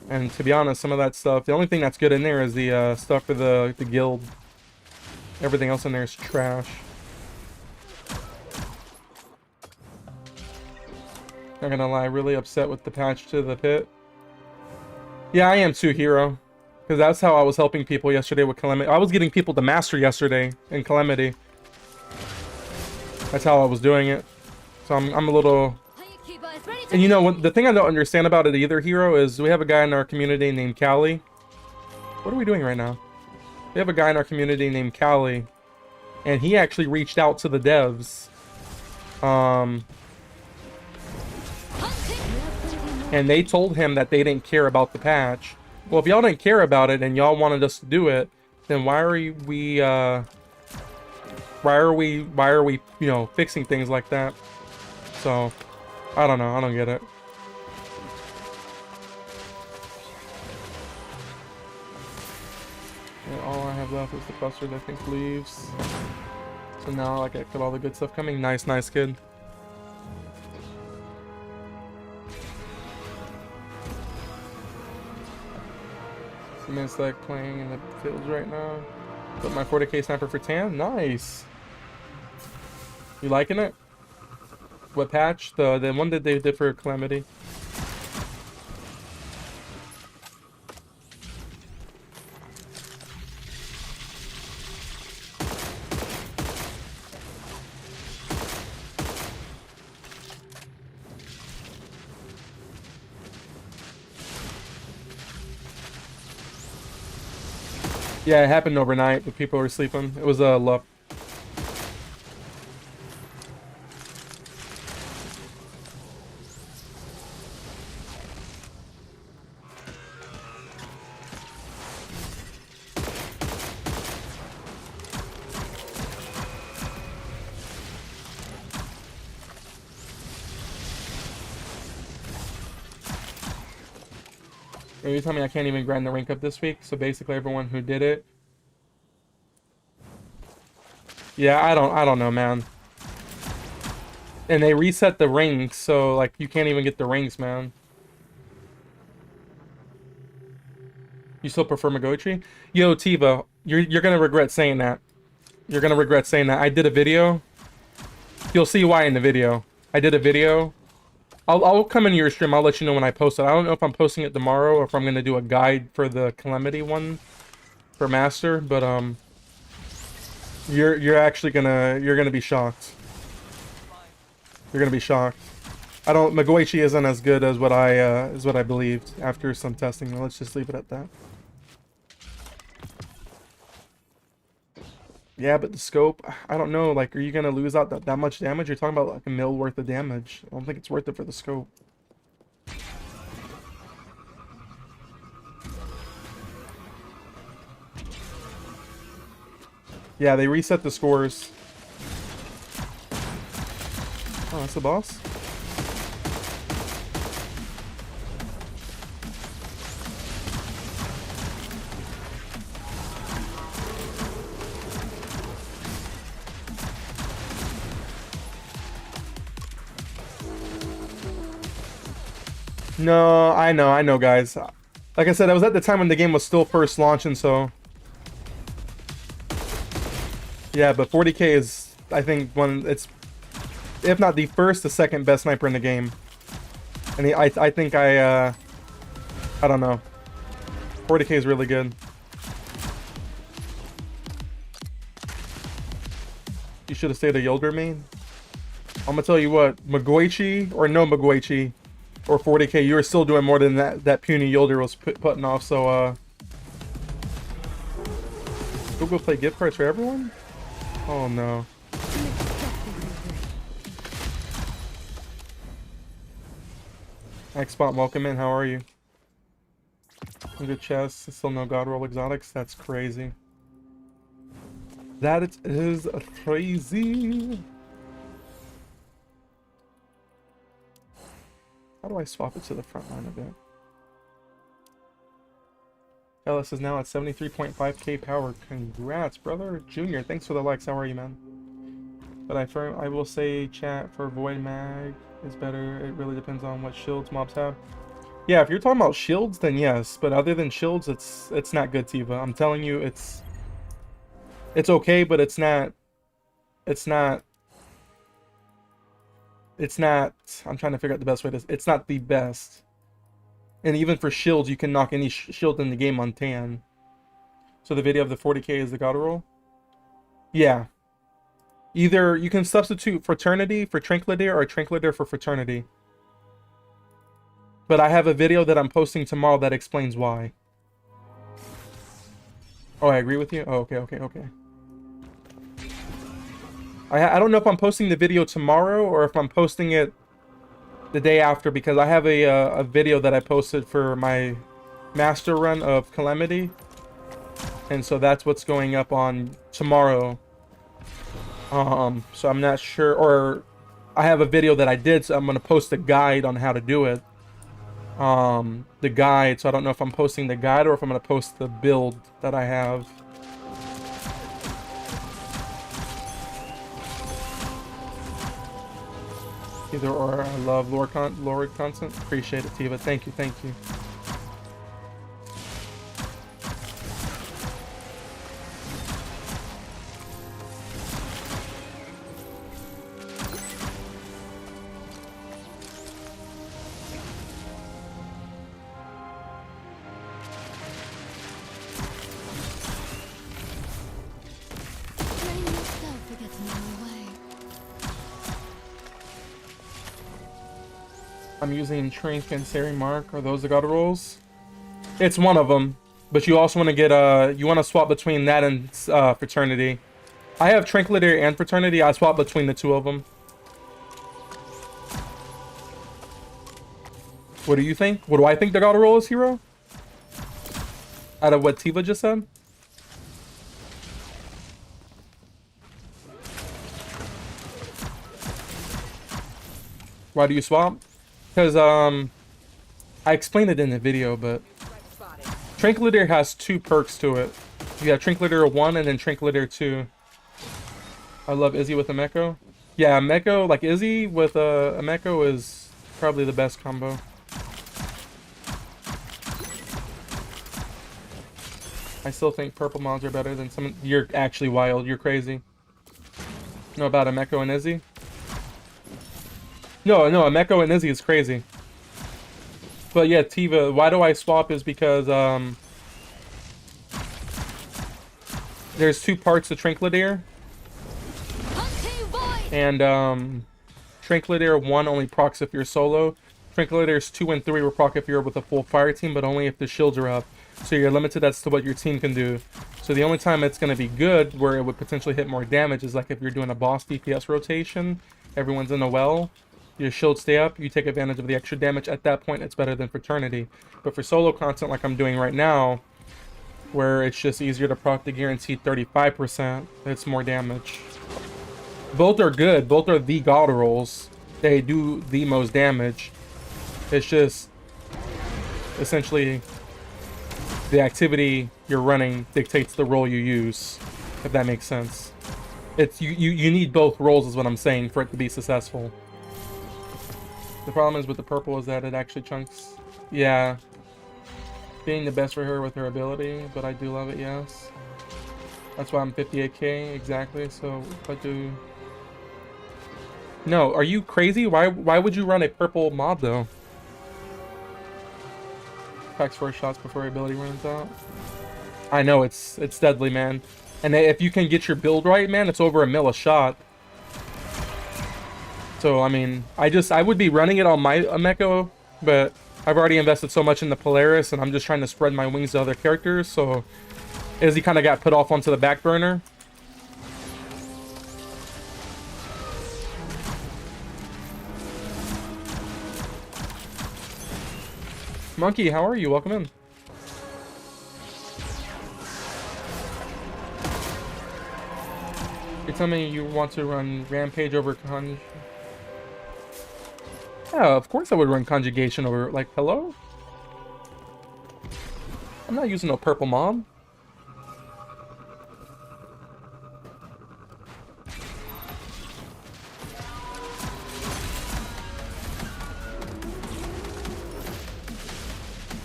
And to be honest, some of that stuff, the only thing that's good in there is the stuff for the guild. Everything else in there is trash. Not gonna lie, really upset with the patch to the pit. Yeah, I am too, Hero. Because that's how I was helping people yesterday with Calamity. I was getting people to master yesterday in Calamity. That's how I was doing it. So I'm a little... And you know, what, the thing I don't understand about it either, Hero, is we have a guy in our community named Callie. What are we doing right now? We have a guy in our community named Callie. And he actually reached out to the devs. And they told him that they didn't care about the patch. Well, if y'all didn't care about it and y'all wanted us to do it, then why are we, you know, fixing things like that? So, I don't know. I don't get it. And all I have left is the cluster that I think leaves. So now, like, I got all the good stuff coming. Nice, nice, kid. It's like playing in the fields right now. Put my 40k sniper for tan. Nice. You liking it? What patch? The one that they did for Calamity. Yeah, it happened overnight, but people were sleeping. It was a luck. You tell me I can't even grind the rank up this week, so basically everyone who did it. Yeah, I don't know, man. And they reset the rings, so like you can't even get the rings, man. You still prefer Magochi? Yo, Tiva, you're gonna regret saying that. You're gonna regret saying that. I did a video. You'll see why in the video. I did a video. I'll come into your stream. I'll let you know when I post it. I don't know if I'm posting it tomorrow or if I'm gonna do a guide for the Calamity one for Master, but you're actually gonna be shocked. You're gonna be shocked. Magoichi isn't as good as what I believed after some testing. Let's just leave it at that. Yeah, but the scope, I don't know, like, are you gonna lose out that much damage? You're talking about like a mil worth of damage. I don't think it's worth it for the scope. Yeah, they reset the scores. Oh, that's the boss? No, I know, guys. Like I said, I was at the time when the game was still first launching, so... Yeah, but 40k is, I think, it's... If not the first, the second best sniper in the game. And I think I don't know. 40k is really good. You should have stayed a Yolder main. I'm gonna tell you what, Magoichi or no Magoichi, or 40k, you were still doing more than that puny Yolder was putting off, so go play gift cards for everyone? Oh no. Xbot, welcome in, how are you? Good chess, still no God Roll exotics, that's crazy. That is crazy. How do I swap it to the front line a bit? Ellis is now at 73.5k power. Congrats, brother. Junior, thanks for the likes. How are you, man? But I will say chat for Void Mag is better. It really depends on what shields mobs have. Yeah, if you're talking about shields, then yes. But other than shields, it's not good, Tiva. I'm telling you, it's okay, but it's not. I'm trying to figure out the best way to... It's not the best. And even for shields, you can knock any shield in the game on tan. So the video of the 40k is the God roll? Yeah. Either you can substitute Fraternity for Trinkladier or Trinkladier for Fraternity. But I have a video that I'm posting tomorrow that explains why. Oh, I agree with you? Oh, okay. I don't know if I'm posting the video tomorrow or if I'm posting it the day after, because I have a video that I posted for my master run of Calamity, and so that's what's going up on tomorrow. So I'm not sure, or I have a video that I did, so I'm gonna post a guide on how to do it. The guide, so I don't know if I'm posting the guide or if I'm gonna post the build that I have. Either or. I love lore content. Appreciate it, Tiva. Thank you. Blame yourself for getting in the way. I'm using Trink and Sari Mark. Are those the God rolls? It's one of them, but you also want to get you want to swap between that and Fraternity. I have Trinkladier and Fraternity. I swap between the two of them. What do you think? What do I think the God roll is, Hero? Out of what Tiva just said? Why do you swap? Because I explained it in the video, but Tranquilizer has 2 perks to it. You got Tranquilizer 1 and then Tranquilizer 2. I love Izzy with a Meko. Yeah, Meko, like Izzy with a Meko is probably the best combo. I still think purple mods are better than some. You're actually wild. You're crazy. Know about a Meko and Izzy? No, a Meko and Izzy is crazy. But yeah, Tiva, why do I swap is because there's 2 parts to Tranquilizer. And Tranquilizer 1 only procs if you're solo. Tranquilizers 2 and 3 will proc if you're with a full fire team, but only if the shields are up. So you're limited as to what your team can do. So the only time it's going to be good, where it would potentially hit more damage, is like if you're doing a boss DPS rotation, everyone's in a well, your shields stay up, you take advantage of the extra damage. At that point, it's better than Fraternity. But for solo content like I'm doing right now, where it's just easier to proc the guaranteed 35%, it's more damage. Both are good. Both are the god rolls. They do the most damage. It's just essentially the activity you're running dictates the role you use, if that makes sense. It's you need both roles is what I'm saying for it to be successful. The problem is with the purple is that it actually chunks. Yeah. Being the best for her with her ability, but I do love it, yes. That's why I'm 58k exactly, so if I do. No, are you crazy? Why would you run a purple mod though? Packs 4 shots before ability runs out. I know it's deadly, man. And if you can get your build right, man, it's over a mil a shot. So I mean, I would be running it on my Meko, but I've already invested so much in the Polaris, and I'm just trying to spread my wings to other characters. So Izzy kind of got put off onto the back burner. Monkey, how are you? Welcome in. You tell me you want to run Rampage over Conj. Yeah, of course I would run Conjugation over, like, hello? I'm not using no purple mod.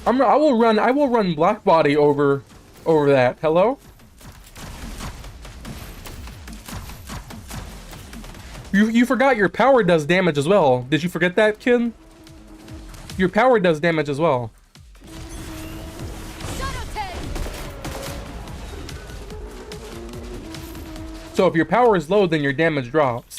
I will run Black Body over that. Hello? You forgot your power does damage as well. Did you forget that, kid? Your power does damage as well. So if your power is low, then your damage drops.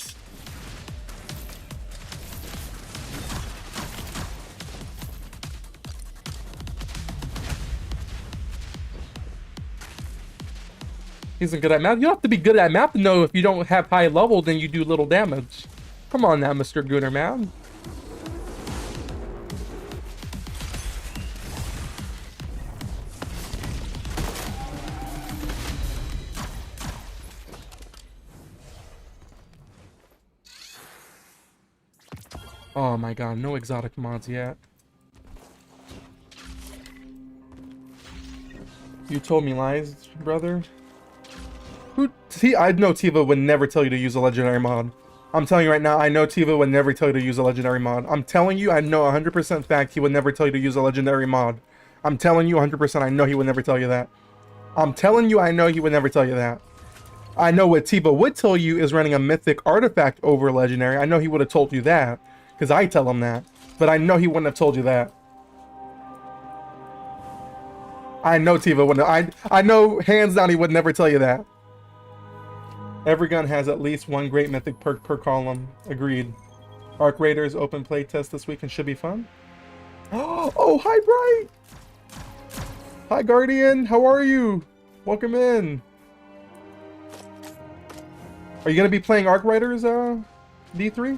He isn't good at math. You don't have to be good at math to know if you don't have high level, then you do little damage. Come on now, Mr. Gooner, man. Oh my god, no exotic mods yet. You told me lies, brother. I know Tiva would never tell you to use a legendary mod. I'm telling you right now, I know Tiva would never tell you to use a legendary mod. I'm telling you, I know 100% fact he would never tell you to use a legendary mod. I'm telling you 100% I know he would never tell you that. I'm telling you I know he would never tell you that. I know what Tiva would tell you is running a mythic artifact over legendary. I know he would have told you that, because I tell him that. But I know he wouldn't have told you that. I know Tiva wouldn't. I know hands down he would never tell you that. Every gun has at least one great mythic perk per column. Agreed. Arc Raiders open playtest this week and should be fun. Oh, hi Bright! Hi Guardian, how are you? Welcome in. Are you gonna be playing Arc Raiders, D3?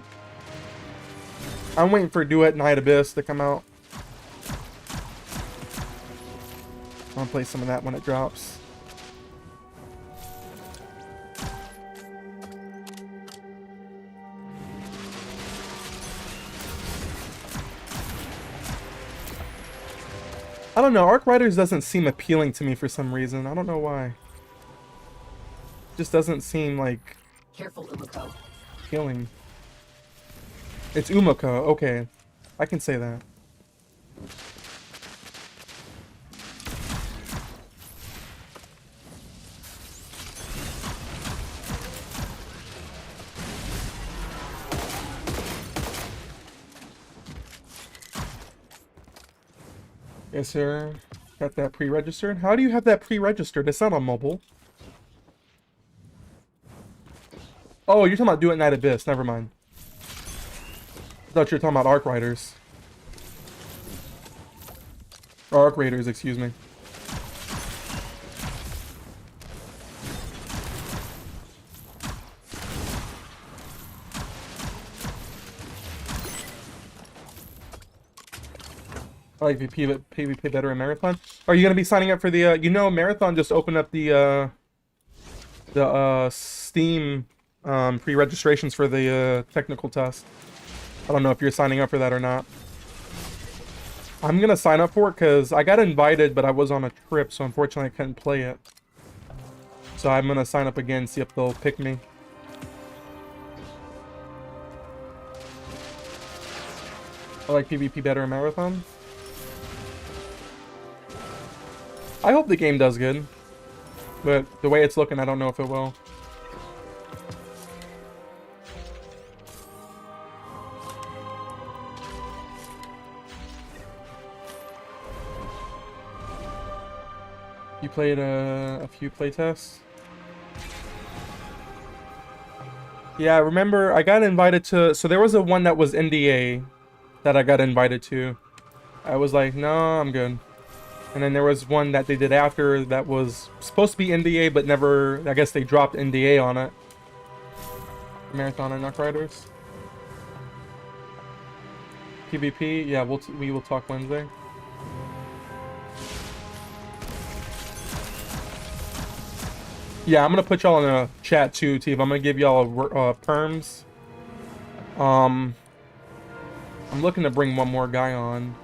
I'm waiting for Duet Night Abyss to come out. I'll play some of that when it drops. I don't know. Arc Riders doesn't seem appealing to me for some reason. I don't know why. Just doesn't seem like Careful, Umako. appealing. It's Umako. Okay, I can say that. Yes, sir. Got that pre-registered. How do you have that pre-registered? It's not on mobile. Oh, you're talking about Do It Night Abyss. Never mind. I thought you were talking about Arc Riders. Or Arc Raiders, excuse me. I like PvP better in Marathon. Are you gonna be signing up for the you know, Marathon just opened up the Steam pre-registrations for the technical test. I don't know if you're signing up for that or not. I'm gonna sign up for it because I got invited, but I was on a trip, so unfortunately I couldn't play it. So I'm gonna sign up again, see if they'll pick me. I like PvP better in Marathon. I hope the game does good, but the way it's looking, I don't know if it will. You played a few playtests? Yeah, I remember I got invited to... So there was a one that was NDA that I got invited to. I was like, no, I'm good. And then there was one that they did after that was supposed to be NDA, but never... I guess they dropped NDA on it. Marathon and Arc Riders. PvP? Yeah, we will talk Wednesday. Yeah, I'm gonna put y'all in a chat too, Steve. I'm gonna give y'all perms. I'm looking to bring one more guy on.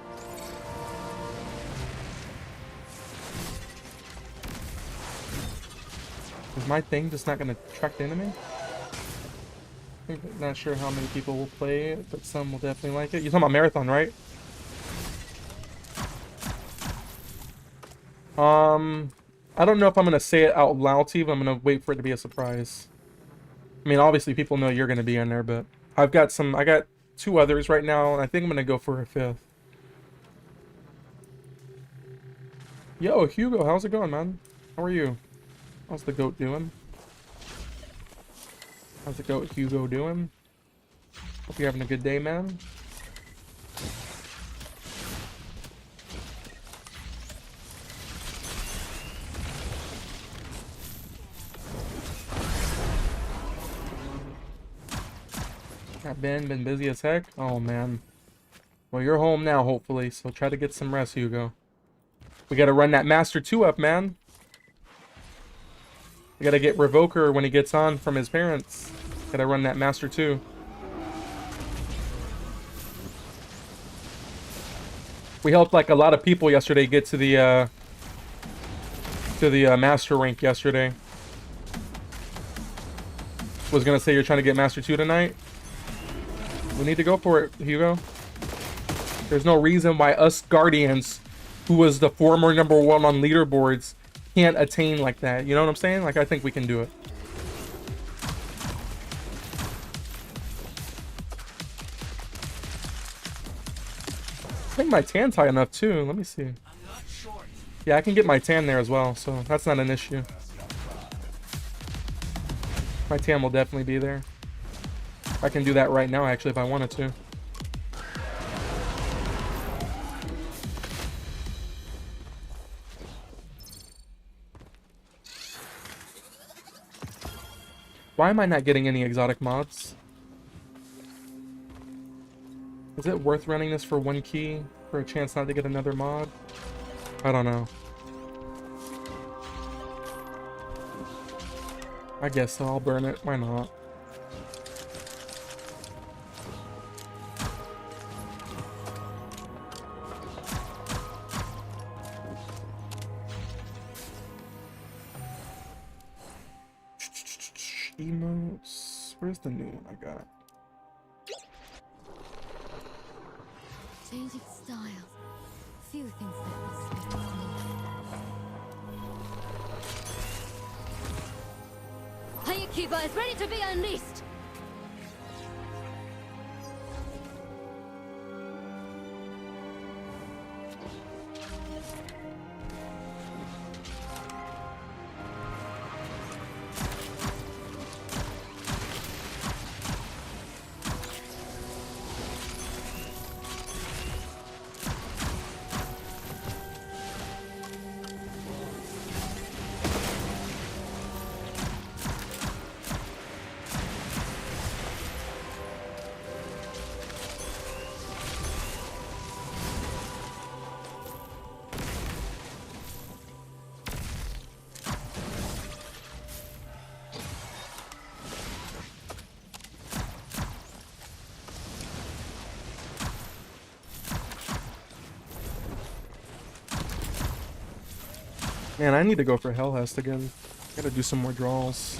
Is my thing just not gonna track the enemy? Not sure how many people will play it, but some will definitely like it. You're talking about Marathon, right? I don't know if I'm gonna say it out loud, Steve. I'm gonna wait for it to be a surprise. I mean, obviously people know you're gonna be in there, but I got 2 others right now, and I think I'm gonna go for a 5th. Yo, Hugo, how's it going, man? How are you? How's the goat doing? How's the goat Hugo doing? Hope you're having a good day, man. Got been busy as heck. Oh man. Well, you're home now, hopefully, so try to get some rest, Hugo. We gotta run that Master 2 up, man. We gotta get Revoker when he gets on from his parents. Gotta run that Master 2. We helped like a lot of people yesterday get to the Master rank yesterday. Was gonna say you're trying to get Master 2 tonight. We need to go for it, Hugo. There's no reason why us Guardians, who was the former #1 on leaderboards, can't attain like that. You know what I'm saying? Like, I think we can do it. I think my tan's high enough too. Let me see. Yeah, I can get my tan there as well, so that's not an issue. My tan will definitely be there. I can do that right now, actually, if I wanted to. Why am I not getting any exotic mods? Is it worth running this for 1 key for a chance not to get another mod? I don't know. I guess so. I'll burn it. Why not? Emotes. Where's the new one I got? Changing styles. Few things like this make me smile. Hayakiba is ready to be unleashed! Man, I need to go for Hellhest again. Gotta do some more draws.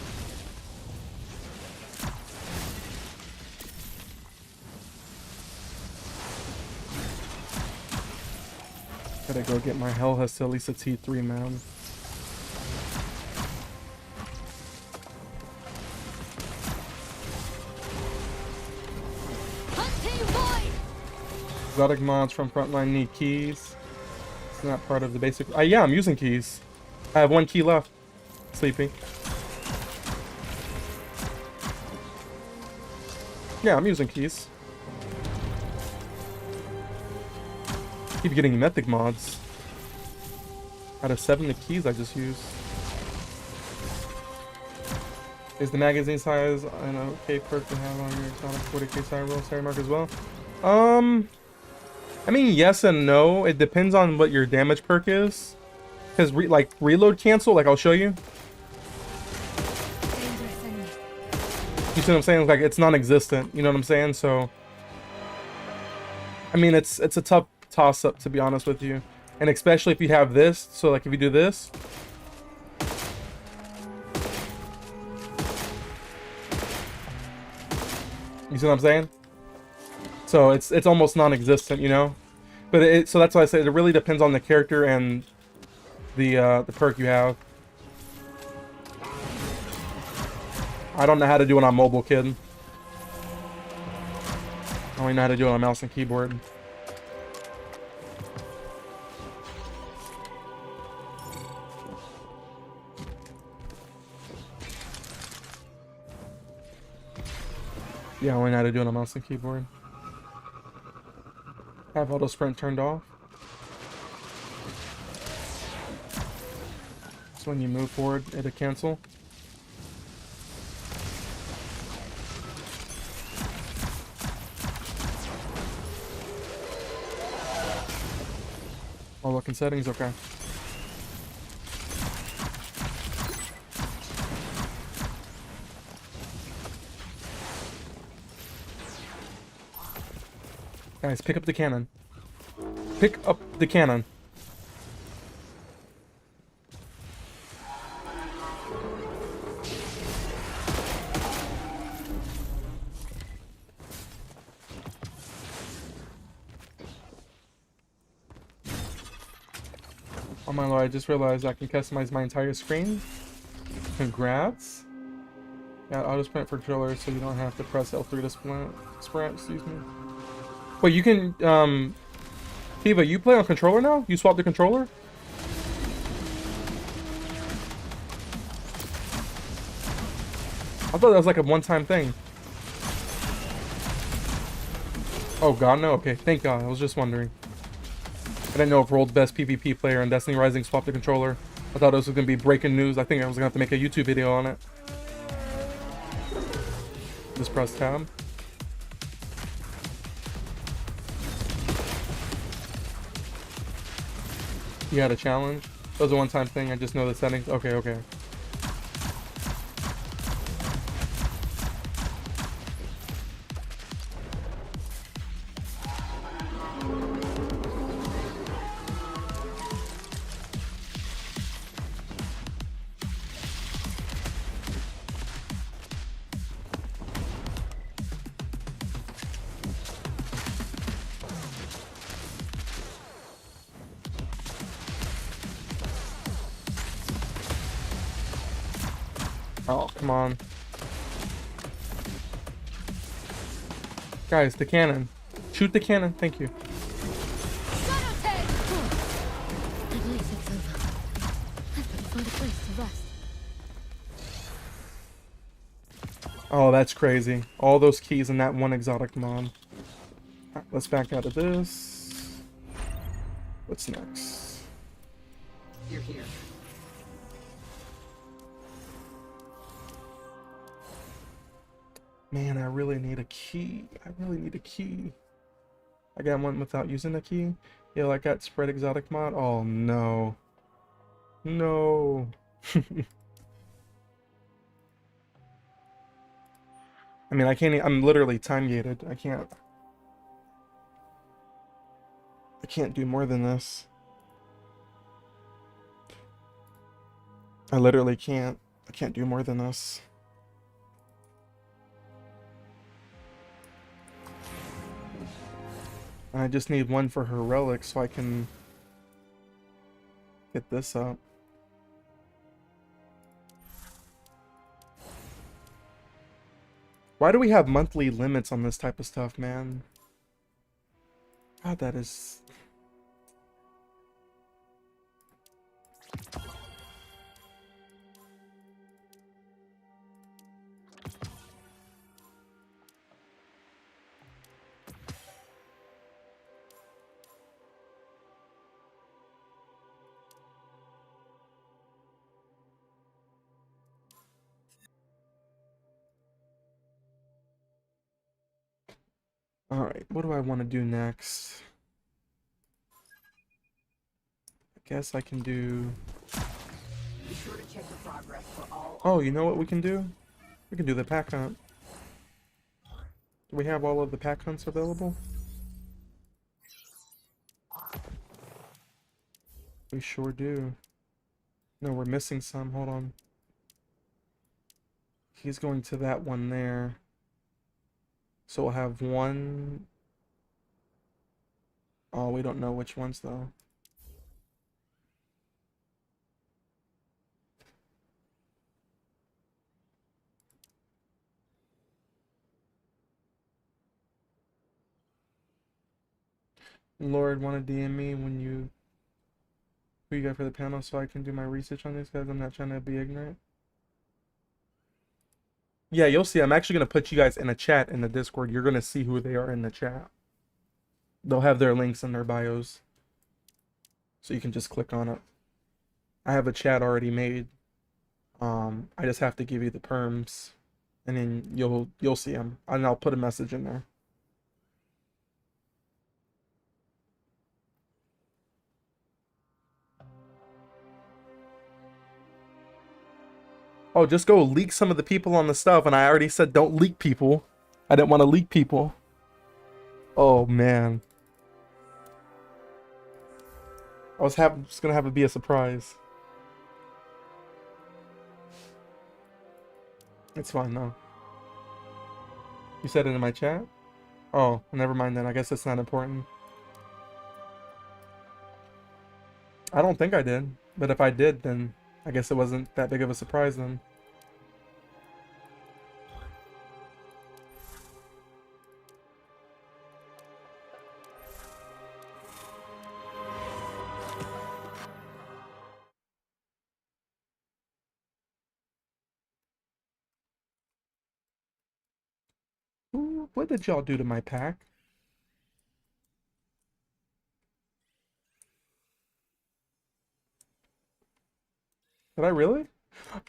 Gotta go get my Hellhest to at least a T3, man. Exotic mods from Frontline need keys. It's not part of the basic. Yeah, I'm using keys. I have 1 key left. Sleepy. Yeah, I'm using keys. Keep getting mythic mods. Out of 7 the keys I just used. Is the magazine size an okay perk to have on your exotic 40k side roll Sarah Mark as well? I mean, yes and no. It depends on what your damage perk is. Because like reload cancel, like I'll show you. You see what I'm saying? Like it's non-existent. You know what I'm saying? So, I mean, it's a tough toss-up to be honest with you, and especially if you have this. So, like if you do this, you see what I'm saying? So it's almost non-existent, you know. But so that's why I say it really depends on the character and the perk you have. I don't know how to do it on mobile, kid. I only know how to do it on mouse and keyboard. Yeah, I only know how to do it on mouse and keyboard. I have auto sprint turned off. So when you move forward, it'll cancel. I'll look in settings, okay. Guys, pick up the cannon. Pick up the cannon. Oh my lord, I just realized I can customize my entire screen. Congrats. Yeah, auto sprint for controllers so you don't have to press L3 to sprint, excuse me. Wait, you can, Kiva, you play on controller now? You swapped the controller? I thought that was like a one-time thing. Oh god, no? Okay, thank god. I was just wondering. I didn't know if World's Best PvP player in Destiny Rising swapped the controller. I thought this was going to be breaking news. I think I was going to have to make a YouTube video on it. Just press tab. You had a challenge? That was a one-time thing. I just know the settings. Okay, okay. Oh, come on. Guys, the cannon. Shoot the cannon. Thank you. At least it's over. I've got to find a place to rest. Oh, that's crazy. All those keys in that one exotic mod. Alright, let's back out of this. What's next? You're here. Man, I really need a key. I really need a key. I got one without using a key. Yeah, I got spread exotic mod. Oh no. No. I mean, I can't. I'm literally time gated. I can't do more than this. I literally can't. I can't do more than this. I just need one for her relic so I can get this up. Why do we have monthly limits on this type of stuff, man? God, that is... Alright, what do I want to do next? I guess I can do... Be sure to check the progress for all. Oh, you know what we can do? We can do the pack hunt. Do we have all of the pack hunts available? We sure do. No, we're missing some. Hold on. He's going to that one there. So we'll have one... Oh, we don't know which ones, though. Lord, want to DM me when you... Who you got for the panel so I can do my research on these guys? I'm not trying to be ignorant. Yeah, you'll see. I'm actually going to put you guys in a chat in the Discord. You're going to see who they are in the chat. They'll have their links in their bios. So you can just click on it. I have a chat already made. I just have to give you the perms. And then you'll see them. And I'll put a message in there. Oh, just go leak some of the people on the stuff. And I already said don't leak people. I didn't want to leak people. Oh, man. I was just going to have it be a surprise. It's fine, though. You said it in my chat? Oh, never mind then. I guess it's not important. I don't think I did. But if I did, then I guess it wasn't that big of a surprise then. Ooh, what did y'all do to my pack? Did I really?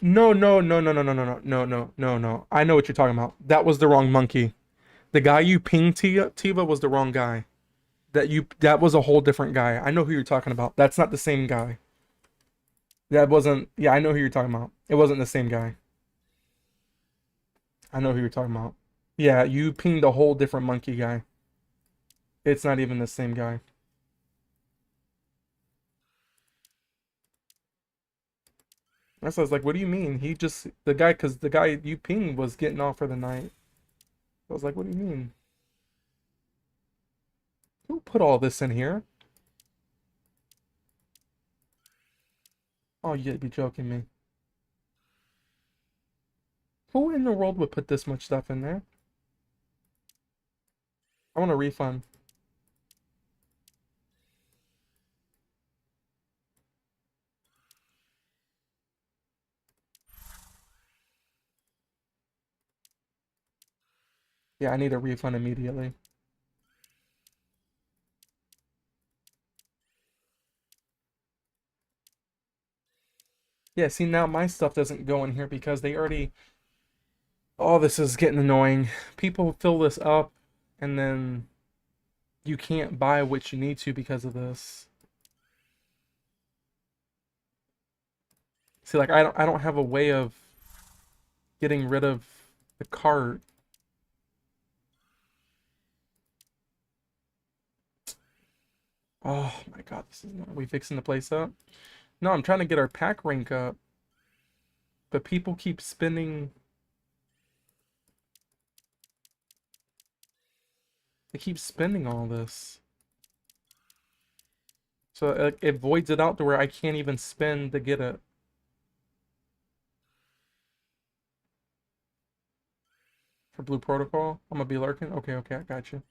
No, no, no, no, no, no, no, no, no, no, no, no. I know what you're talking about. That was the wrong monkey. The guy you pinged, Tiva, was the wrong guy. That was a whole different guy. I know who you're talking about. That's not the same guy. That wasn't... Yeah, I know who you're talking about. It wasn't the same guy. I know who you're talking about. Yeah, you pinged a whole different monkey guy. It's not even the same guy. That's what I was like, what do you mean? He just... Because the guy you pinged was getting off for the night. I was like, what do you mean? Who put all this in here? Oh, you'd be joking me. Who in the world would put this much stuff in there? I want a refund. Yeah, I need a refund immediately. Yeah, see, now my stuff doesn't go in here because they already... Oh, this is getting annoying. People fill this up, and then you can't buy what you need to because of this. See, like, I don't have a way of getting rid of the cart. Oh my god, this is not... Are we fixing the place up? No, I'm trying to get our pack rank up. But people keep spending... They keep spending all this. So it voids it out to where I can't even spend to get it. For Blue Protocol? I'm gonna be lurking? Okay, okay, I got you.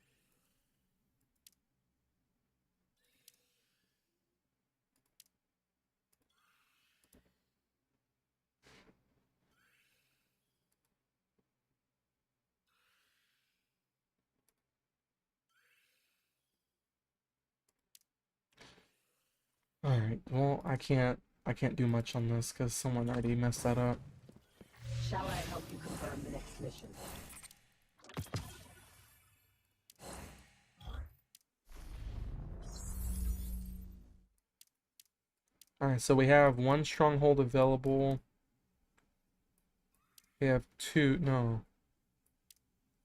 Alright, well, I can't do much on this because someone already messed that up. Shall I help you confirm the next mission? Alright, so we have one stronghold available. We have two, no.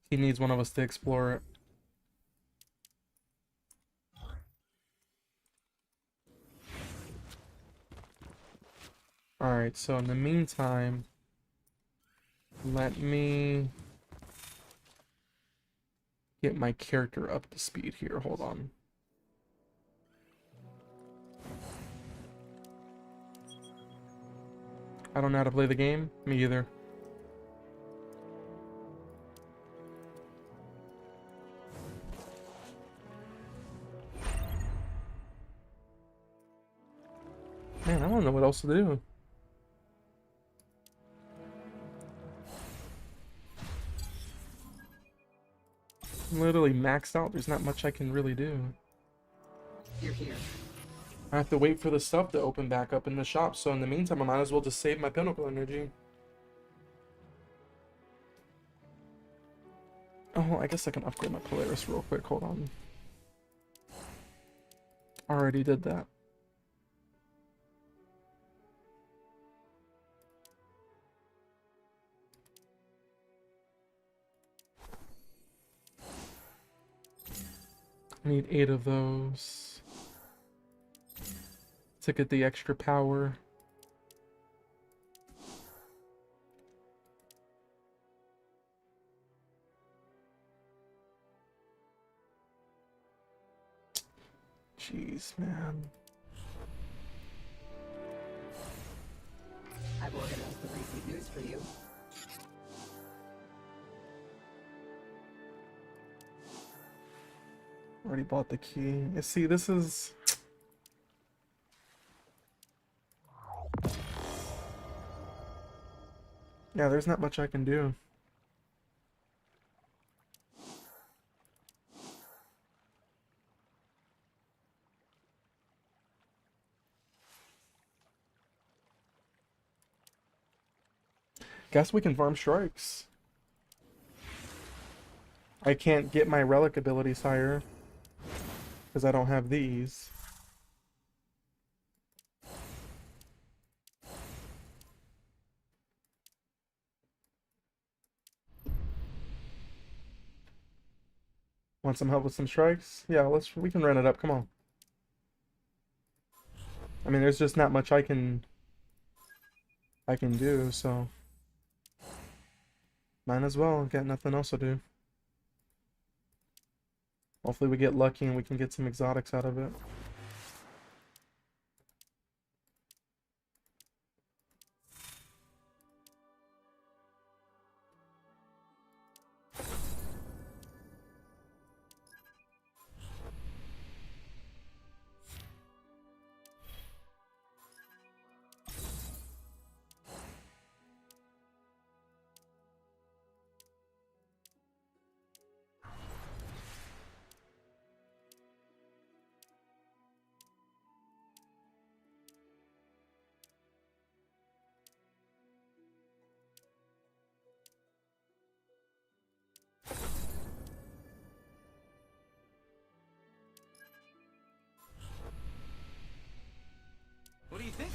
He needs one of us to explore it. Alright, so in the meantime, let me get my character up to speed here. Hold on. I don't know how to play the game. Me either. Man, I don't know what else to do. I'm literally maxed out. There's not much I can really do. You're here. I have to wait for the stuff to open back up in the shop, so in the meantime, I might as well just save my pinnacle energy. Oh, I guess I can upgrade my Polaris real quick. Hold on. Already did that. I need 8 of those to get the extra power. Jeez, man. I've organized the recent news for you. Already bought the key. You see, this is... Yeah, there's not much I can do. Guess we can farm strikes. I can't get my relic abilities higher because I don't have these. Want some help with some strikes? Yeah, we can run it up. Come on. I mean, there's just not much I can do, so might as well. Got nothing else to do. Hopefully we get lucky and we can get some exotics out of it.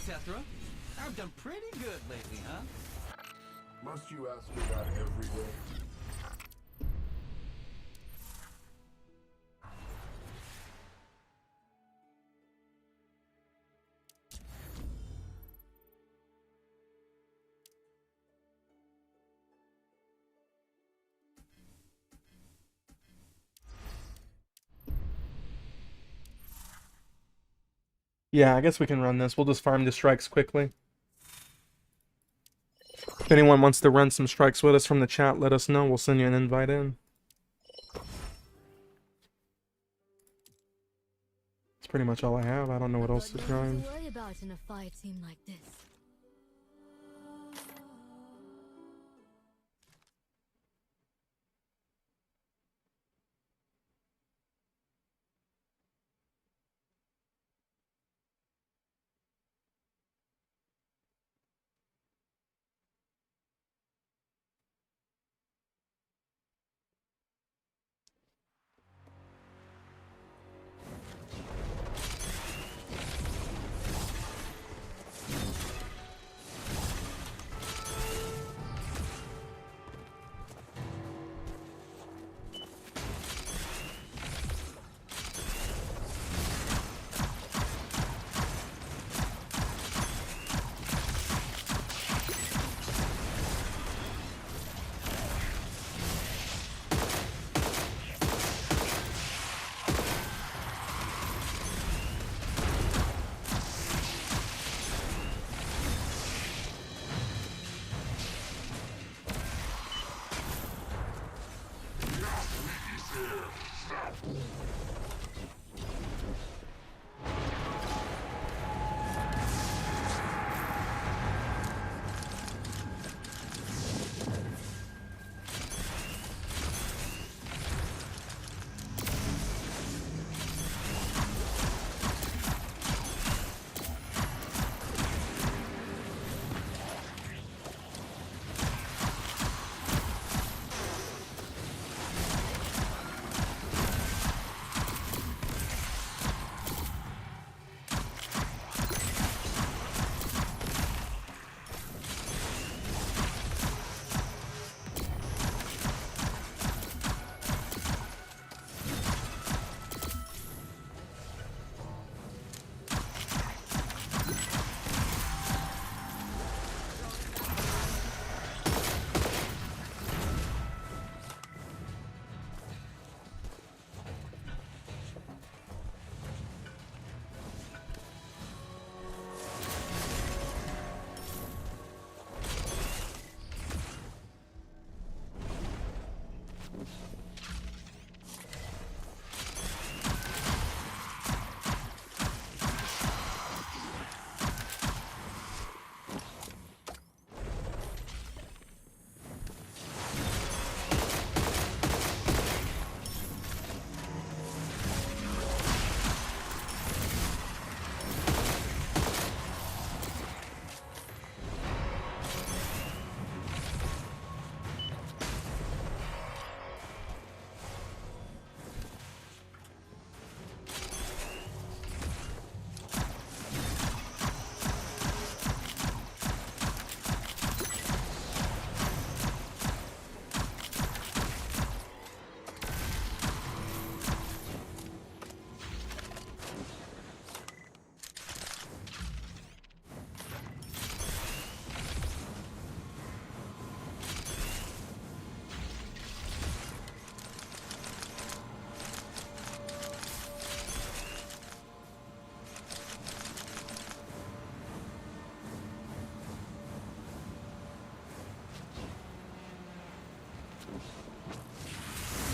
Tethra. I've done pretty good lately, huh? Must you ask me that every day? Yeah, I guess we can run this. We'll just farm the strikes quickly. If anyone wants to run some strikes with us from the chat, let us know. We'll send you an invite in. That's pretty much all I have. I don't know what else to Got grind. nothing to worry about in a fire team like this.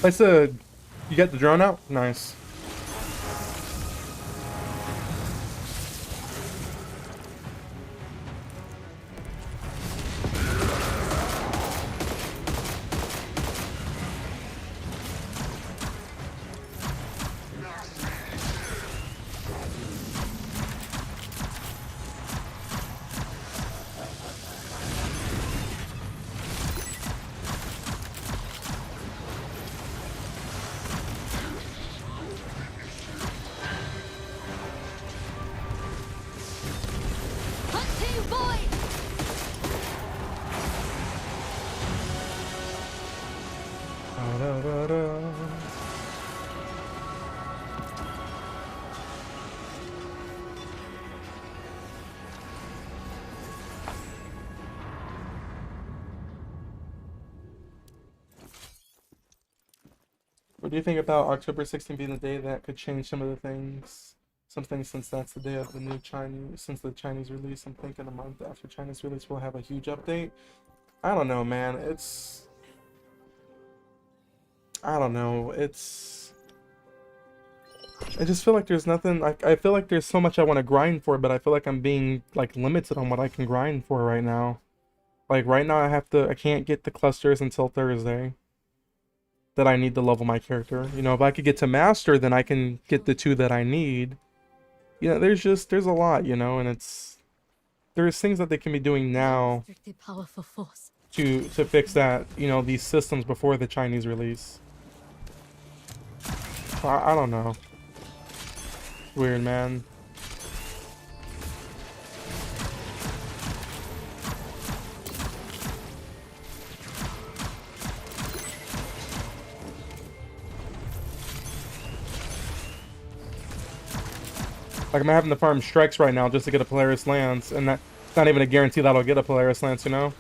I said, you got the drone out? Nice. What do you think about October 16th being the day that could change some of the things? Some things, since that's the day of the new Chinese, since the Chinese release. I'm thinking a month after Chinese release we'll have a huge update. I don't know, man. I don't know. I just feel like there's nothing. I feel like there's so much I want to grind for, but I feel like I'm being like limited on what I can grind for right now. Like right now, I can't get the clusters until Thursday. That I need to level my character. You know, if I could get to master, then I can get the 2 that I need. You know, there's a lot, you know, and there's things that they can be doing now Strictly powerful force. to fix that, you know, these systems before the Chinese release. I don't know. Weird, man. Like, I'm having to farm strikes right now just to get a Polaris Lance, and that's not even a guarantee that I'll get a Polaris Lance, you know?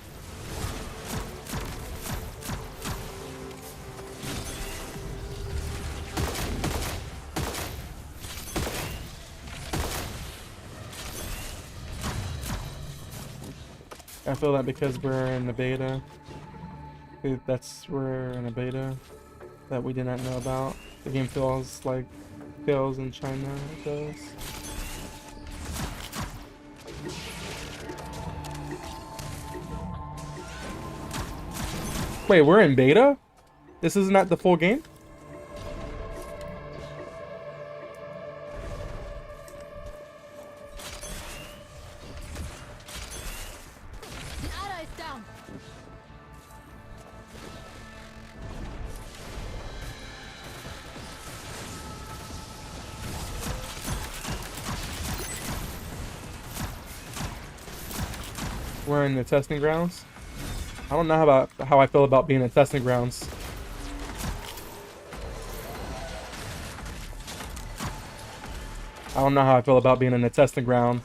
I feel that because we're in the beta. We're in a beta that we did not know about. The game feels like fails in China, it does. Wait, we're in beta? This is not the full game? The ally is down. We're in the testing grounds. I don't know how I feel about being in testing grounds. I don't know how I feel about being in a testing ground.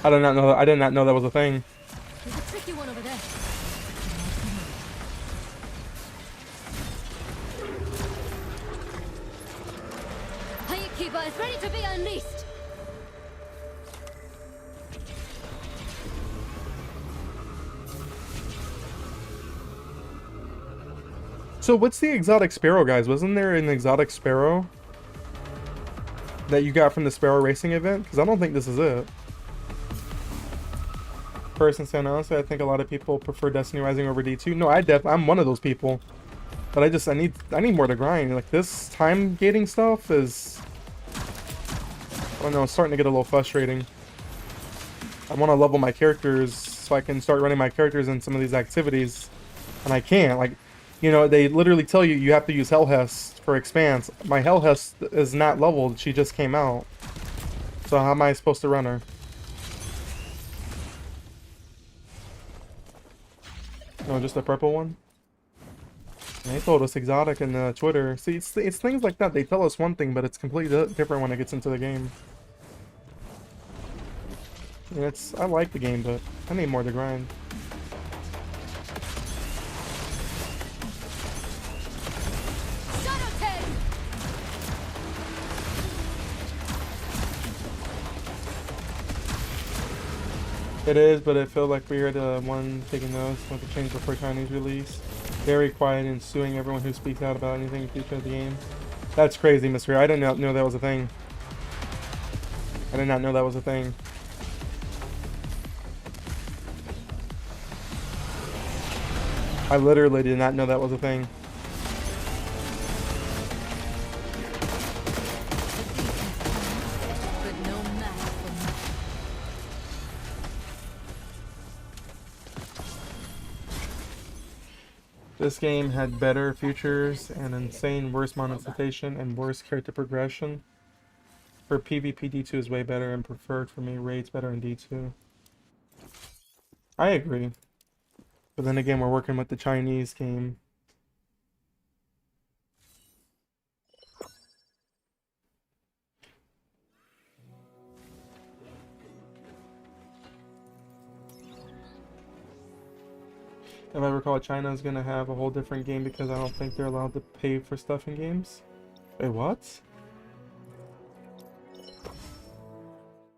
I did not know that was a thing. There's a tricky one over there. Keeper is ready to be unleashed. So what's the exotic sparrow, guys? Wasn't there an exotic sparrow that you got from the sparrow racing event? Because I don't think this is it. Person saying honestly, I think a lot of people prefer Destiny Rising over D2. No, I'm one of those people. But I need more to grind. Like, this time gating stuff is, I don't know, it's starting to get a little frustrating. I want to level my characters so I can start running my characters in some of these activities, and I can't. Like, you know, they literally tell you you have to use Hellhest for Expanse. My Hellhest is not leveled. She just came out. So how am I supposed to run her? No, just a purple one? They told us exotic in Twitter. See, it's things like that. They tell us one thing, but it's completely different when it gets into the game. And I like the game, but I need more to grind. It is, but it felt like we were the one taking notes with the change before Chinese release. Very quiet and suing everyone who speaks out about anything in the future of the game. That's crazy, Mr. I did not know that was a thing. I did not know that was a thing. I literally did not know that was a thing. This game had better features and insane worse monetization and worse character progression. For PvP, D2 is way better and preferred for me. Raid's better in D2. I agree. But then again, we're working with the Chinese game. If I recall, China is gonna have a whole different game because I don't think they're allowed to pay for stuff in games. Wait, what?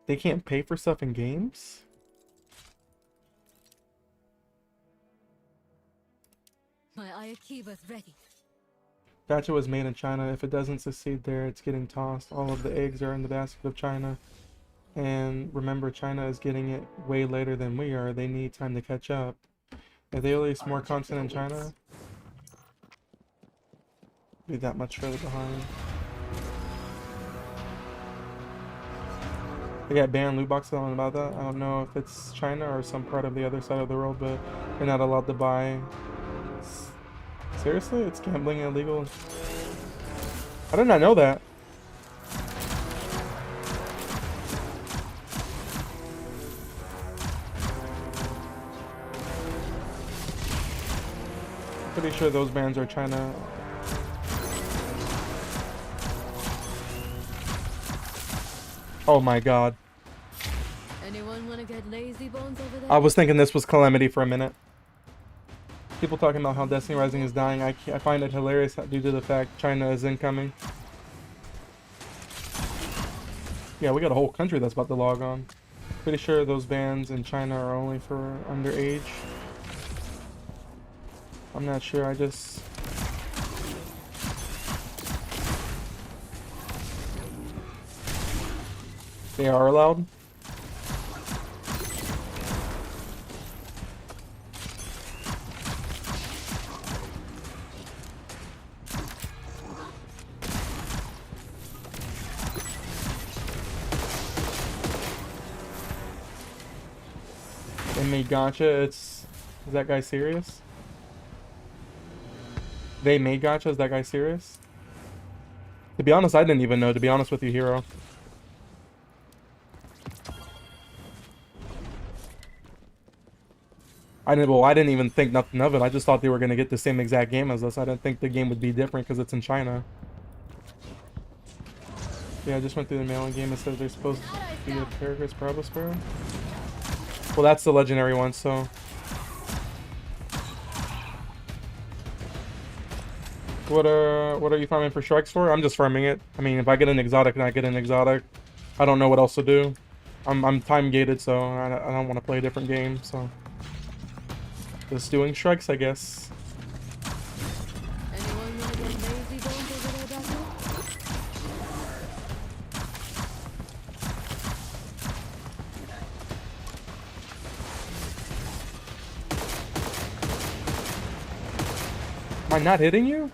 They can't pay for stuff in games? My Ayakiba's ready. Gacha was made in China. If it doesn't succeed there, it's getting tossed. All of the eggs are in the basket of China. And remember, China is getting it way later than we are. They need time to catch up. If they release more content in China, be that much further behind. They got banned loot boxes. I don't know about that. I don't know if it's China or some part of the other side of the world, but they're not allowed to buy. Seriously? It's gambling illegal? I did not know that. Pretty sure those bans are China. Oh my god. Anyone wanna get lazy bones over there? I was thinking this was Calamity for a minute. People talking about how Destiny Rising is dying. I find it hilarious due to the fact China is incoming. Yeah, we got a whole country that's about to log on. Pretty sure those bans in China are only for underage. I'm not sure, I just... They are allowed? They made gacha, is that guy serious? They made gacha, is that guy serious? To be honest, I didn't even know, to be honest with you, Hero. I didn't even think nothing of it. I just thought they were going to get the same exact game as us. I didn't think the game would be different because it's in China. Yeah, I just went through the mailing game. It says they're supposed to be a Paragraphs Bravo Sparrow. Well, that's the legendary one, so... What are you farming for strikes for? I'm just farming it. I mean, if I get an exotic, then I get an exotic. I don't know what else to do. I'm time gated, so I don't want to play a different game, so... Just doing strikes, I guess. Anyone wanna get lazy bones over there, Doctor? Am I not hitting you?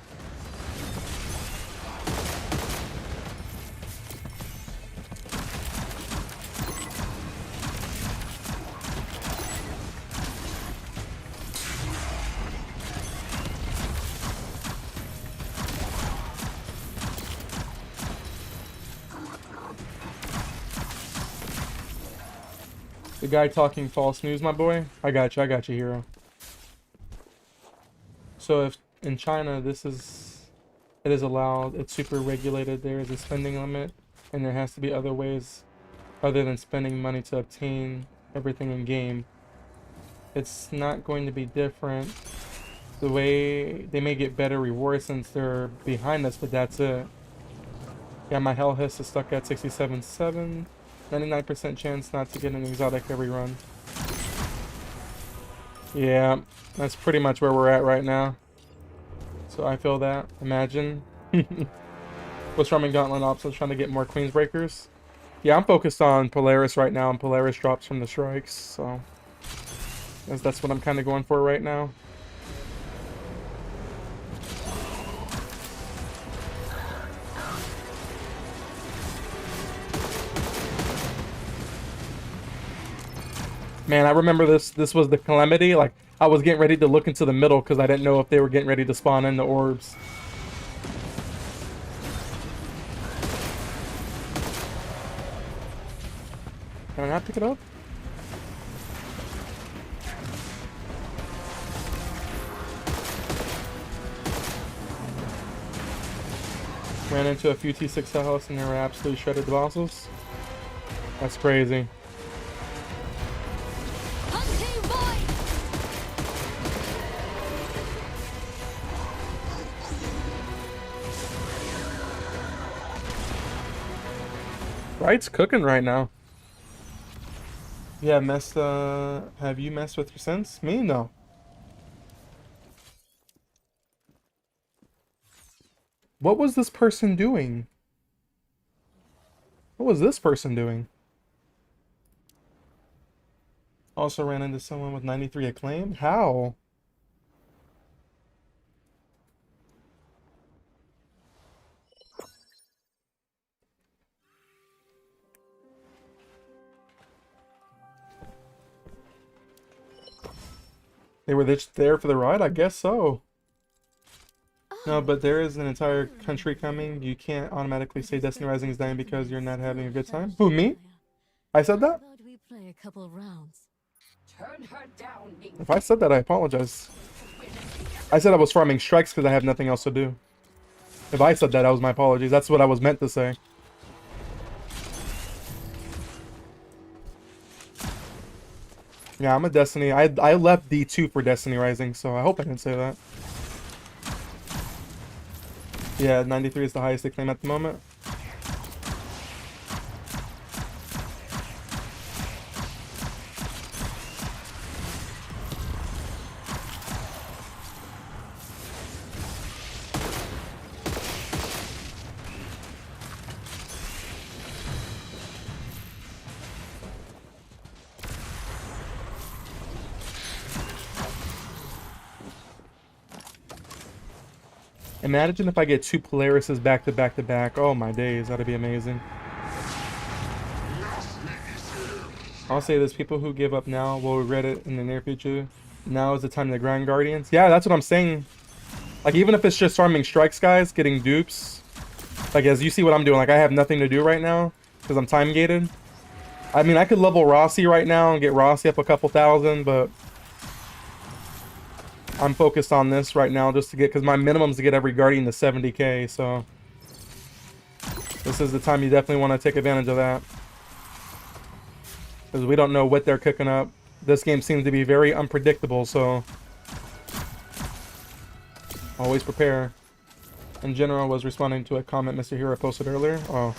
The guy talking false news, my boy. I got you, Hero. So if in China it is allowed, it's super regulated, there is a spending limit, and there has to be other ways other than spending money to obtain everything in game. It's not going to be different. The way they may get better rewards since they're behind us, but that's it. Yeah, my hell hiss is stuck at 67.7. 99% chance not to get an exotic every run. Yeah, that's pretty much where we're at right now. So I feel that. Imagine. Was farming Gauntlet Ops. I was trying to get more Queens Breakers. Yeah, I'm focused on Polaris right now, and Polaris drops from the strikes, so... that's what I'm kind of going for right now. Man, I remember this was the Calamity. Like, I was getting ready to look into the middle because I didn't know if they were getting ready to spawn in the orbs. Can I not pick it up? Ran into a few T6 house and they were absolutely shredded bosses. That's crazy. Sprite's cooking right now. Yeah, have you messed with her since? Me? No. What was this person doing? What was this person doing? Also ran into someone with 93 acclaim? How? They were just there for the ride? I guess so. No, but there is an entire country coming. You can't automatically say Destiny Rising is dying because you're not having a good time. Who, me? I said that? Thought we play a couple of rounds. Turn her down, Ning. If I said that, I apologize. I said I was farming strikes because I have nothing else to do. If I said that, that was my apologies. That's what I was meant to say. Yeah, I'm a Destiny. I left D2 for Destiny Rising, so I hope I didn't say that. Yeah, 93 is the highest acclaim at the moment. Imagine if I get 2 Polarises back to back to back. Oh my days, that'd be amazing. I'll say this, people who give up now will regret it in the near future. Now is the time to grind Guardians. Yeah, that's what I'm saying. Like, even if it's just farming strikes, guys, getting dupes. Like, as you see what I'm doing, like, I have nothing to do right now because I'm time gated. I mean, I could level Rossi right now and get Rossi up a couple thousand, but I'm focused on this right now just to get, because my minimum is to get every Guardian to 70k, so this is the time you definitely want to take advantage of that. Because we don't know what they're cooking up. This game seems to be very unpredictable, so always prepare. In general, I was responding to a comment Mr. Hero posted earlier. Oh.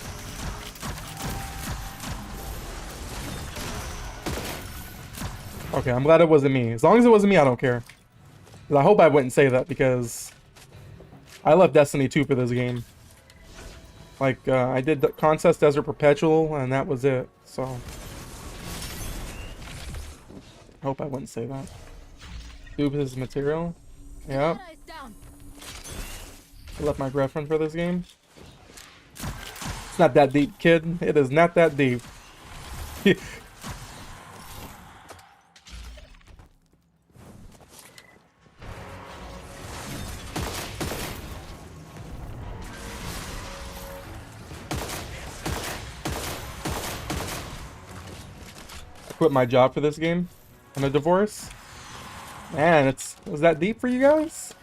Okay, I'm glad it wasn't me. As long as it wasn't me, I don't care. I hope I wouldn't say that because I left Destiny 2 for this game. Like, I did the Contest Desert Perpetual, and that was it, so I hope I wouldn't say that. Dupe is material. Yep. I left my girlfriend for this game. It's not that deep, kid. It is not that deep. Quit my job for this game and a divorce. Man, was that deep for you guys?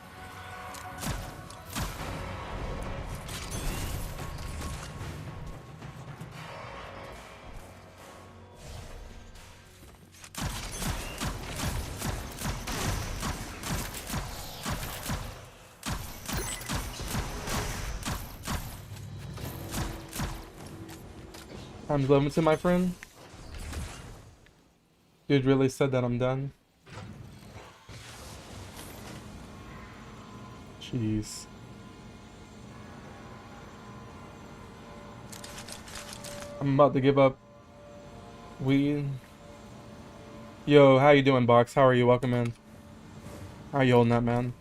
Time's limited, my friend. Dude really said that I'm done. Jeez. I'm about to give up weed. Yo, how you doing, Box? How are you? Welcome in. How you holding that, man?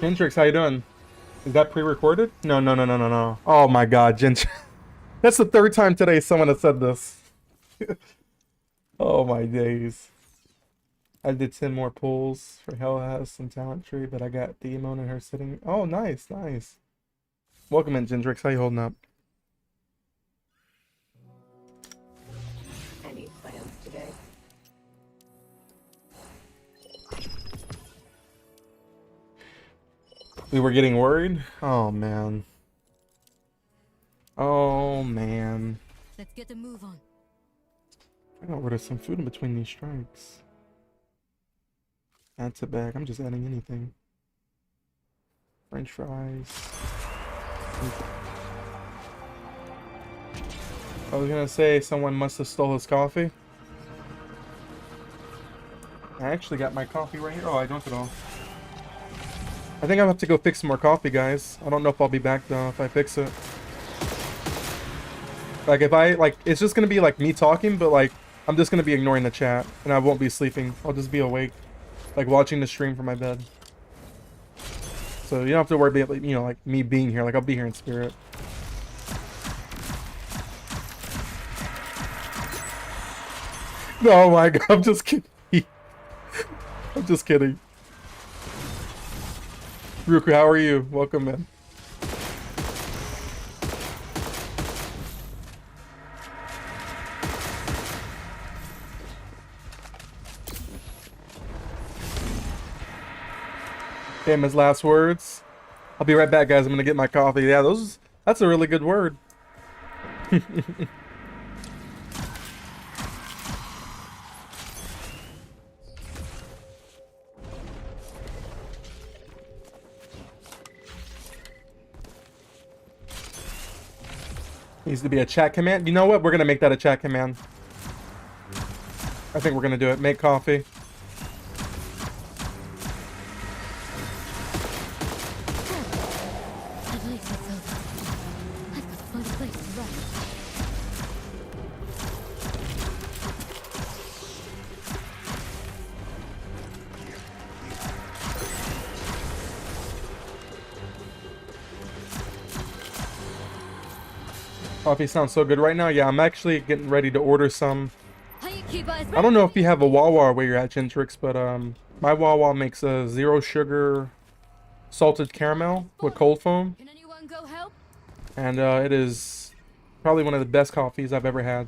Gendrix, how you doing? Is that pre-recorded? No, no, no, no, no, no. Oh my god, Gendrix. That's the third time today someone has said this. Oh my days. I did 10 more pulls for Hell has some talent tree, but I got Demon and her sitting. Oh, nice, nice. Welcome in, Gendrix. How you holding up? Any plans today? We were getting worried? Oh man. Oh man. Let's get a move on. I gotta order some food in between these strikes. Add to bag. I'm just adding anything. French fries. I was gonna say someone must have stole his coffee. I actually got my coffee right here. Oh, I don't at all. I think I'll have to go fix some more coffee, guys. I don't know if I'll be back though if I fix it. Like if I it's just gonna be like me talking, but like I'm just gonna be ignoring the chat and I won't be sleeping. I'll just be awake, like watching the stream from my bed. So you don't have to worry about, you know, like me being here. Like I'll be here in spirit. Oh my god, I'm just kidding. I'm just kidding. Ruku, how are you? Welcome in. Famous last words. I'll be right back, guys. I'm gonna get my coffee. Yeah, that's a really good word. Needs to be a chat command. You know what? We're gonna make that a chat command. I think we're gonna do it. Make coffee. At least it's over. I've got to find a place to rest. Coffee sounds so good right now. Yeah, I'm actually getting ready to order some. How you keep eyes I don't know if you have a Wawa where you're at, Gentrix, but my Wawa makes a 0 sugar salted caramel with cold foam, Can anyone go help? and it is probably one of the best coffees I've ever had.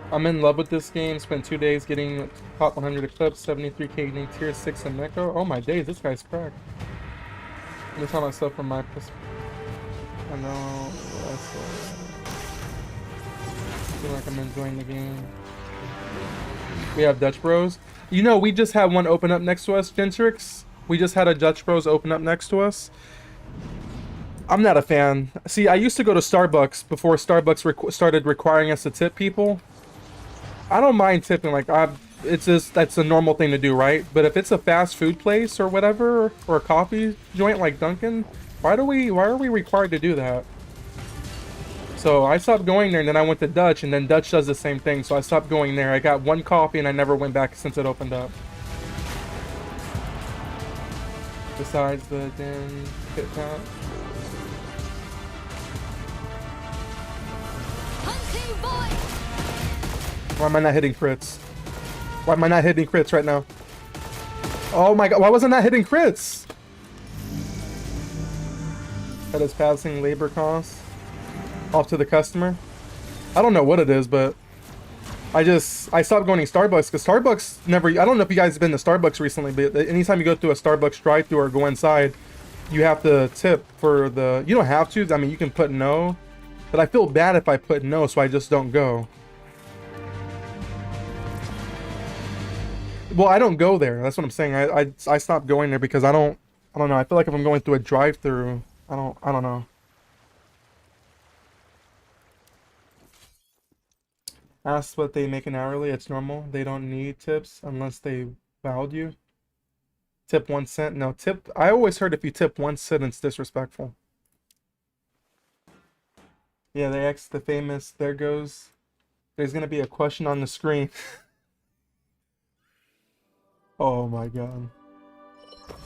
I'm in love with this game. Spent 2 days getting top 100 Eclipse, 73k in tier 6 and Mecha. Oh my days, this guy's cracked. Let me tell myself from my perspective. I know. I feel like I'm enjoying the game. We have Dutch Bros. You know, we just had one open up next to us, Gentrix. We just had a Dutch Bros open up next to us. I'm not a fan. See, I used to go to Starbucks before Starbucks started requiring us to tip people. I don't mind tipping, like it's just that's a normal thing to do, right? But if it's a fast food place or whatever, or a coffee joint like Dunkin', why are we required to do that? So I stopped going there, and then I went to Dutch, and then Dutch does the same thing. So I stopped going there. I got one coffee, and I never went back since it opened up. Besides the damn Kit Kat. Hunting boy! Why am I not hitting crits? Why am I not hitting crits right now? Oh my god, why was I not hitting crits? That is passing labor costs off to the customer. I don't know what it is, but I stopped going to Starbucks because Starbucks never, I don't know if you guys have been to Starbucks recently, but anytime you go through a Starbucks drive-thru or go inside, you have to tip for the, you don't have to, I mean, you can put no, but I feel bad if I put no, so I just don't go. Well, I don't go there. That's what I'm saying. I stopped going there because I don't know. I feel like if I'm going through a drive-through, I don't know. Ask what they make an hourly. It's normal. They don't need tips unless they value. Tip 1 cent? No, tip. I always heard if you tip 1 cent, it's disrespectful. Yeah, they asked the famous. There goes. There's gonna be a question on the screen. Oh my god.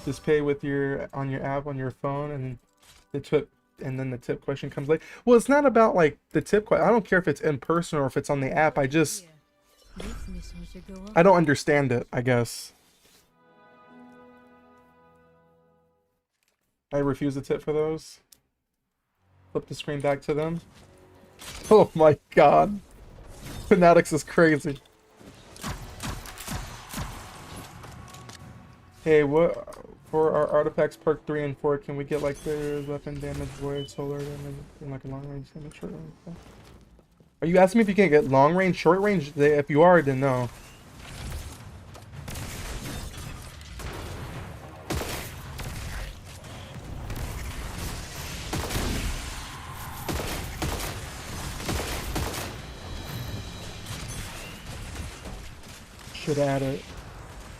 Just pay with your app on your phone, and the tip, and then the tip question comes late. Well, it's not about like the tip question. I don't care if it's in person or if it's on the app. I just This mission should go off. I don't understand it, I guess. I refuse a tip for those. Flip the screen back to them. Oh my god. Fanatics is crazy. Hey, what for our artifacts perk 3 and 4, can we get like the weapon damage, void, solar damage, and like a long range damage, short range? Are you asking me if you can get long range, short range? If you are, then no. Should add it.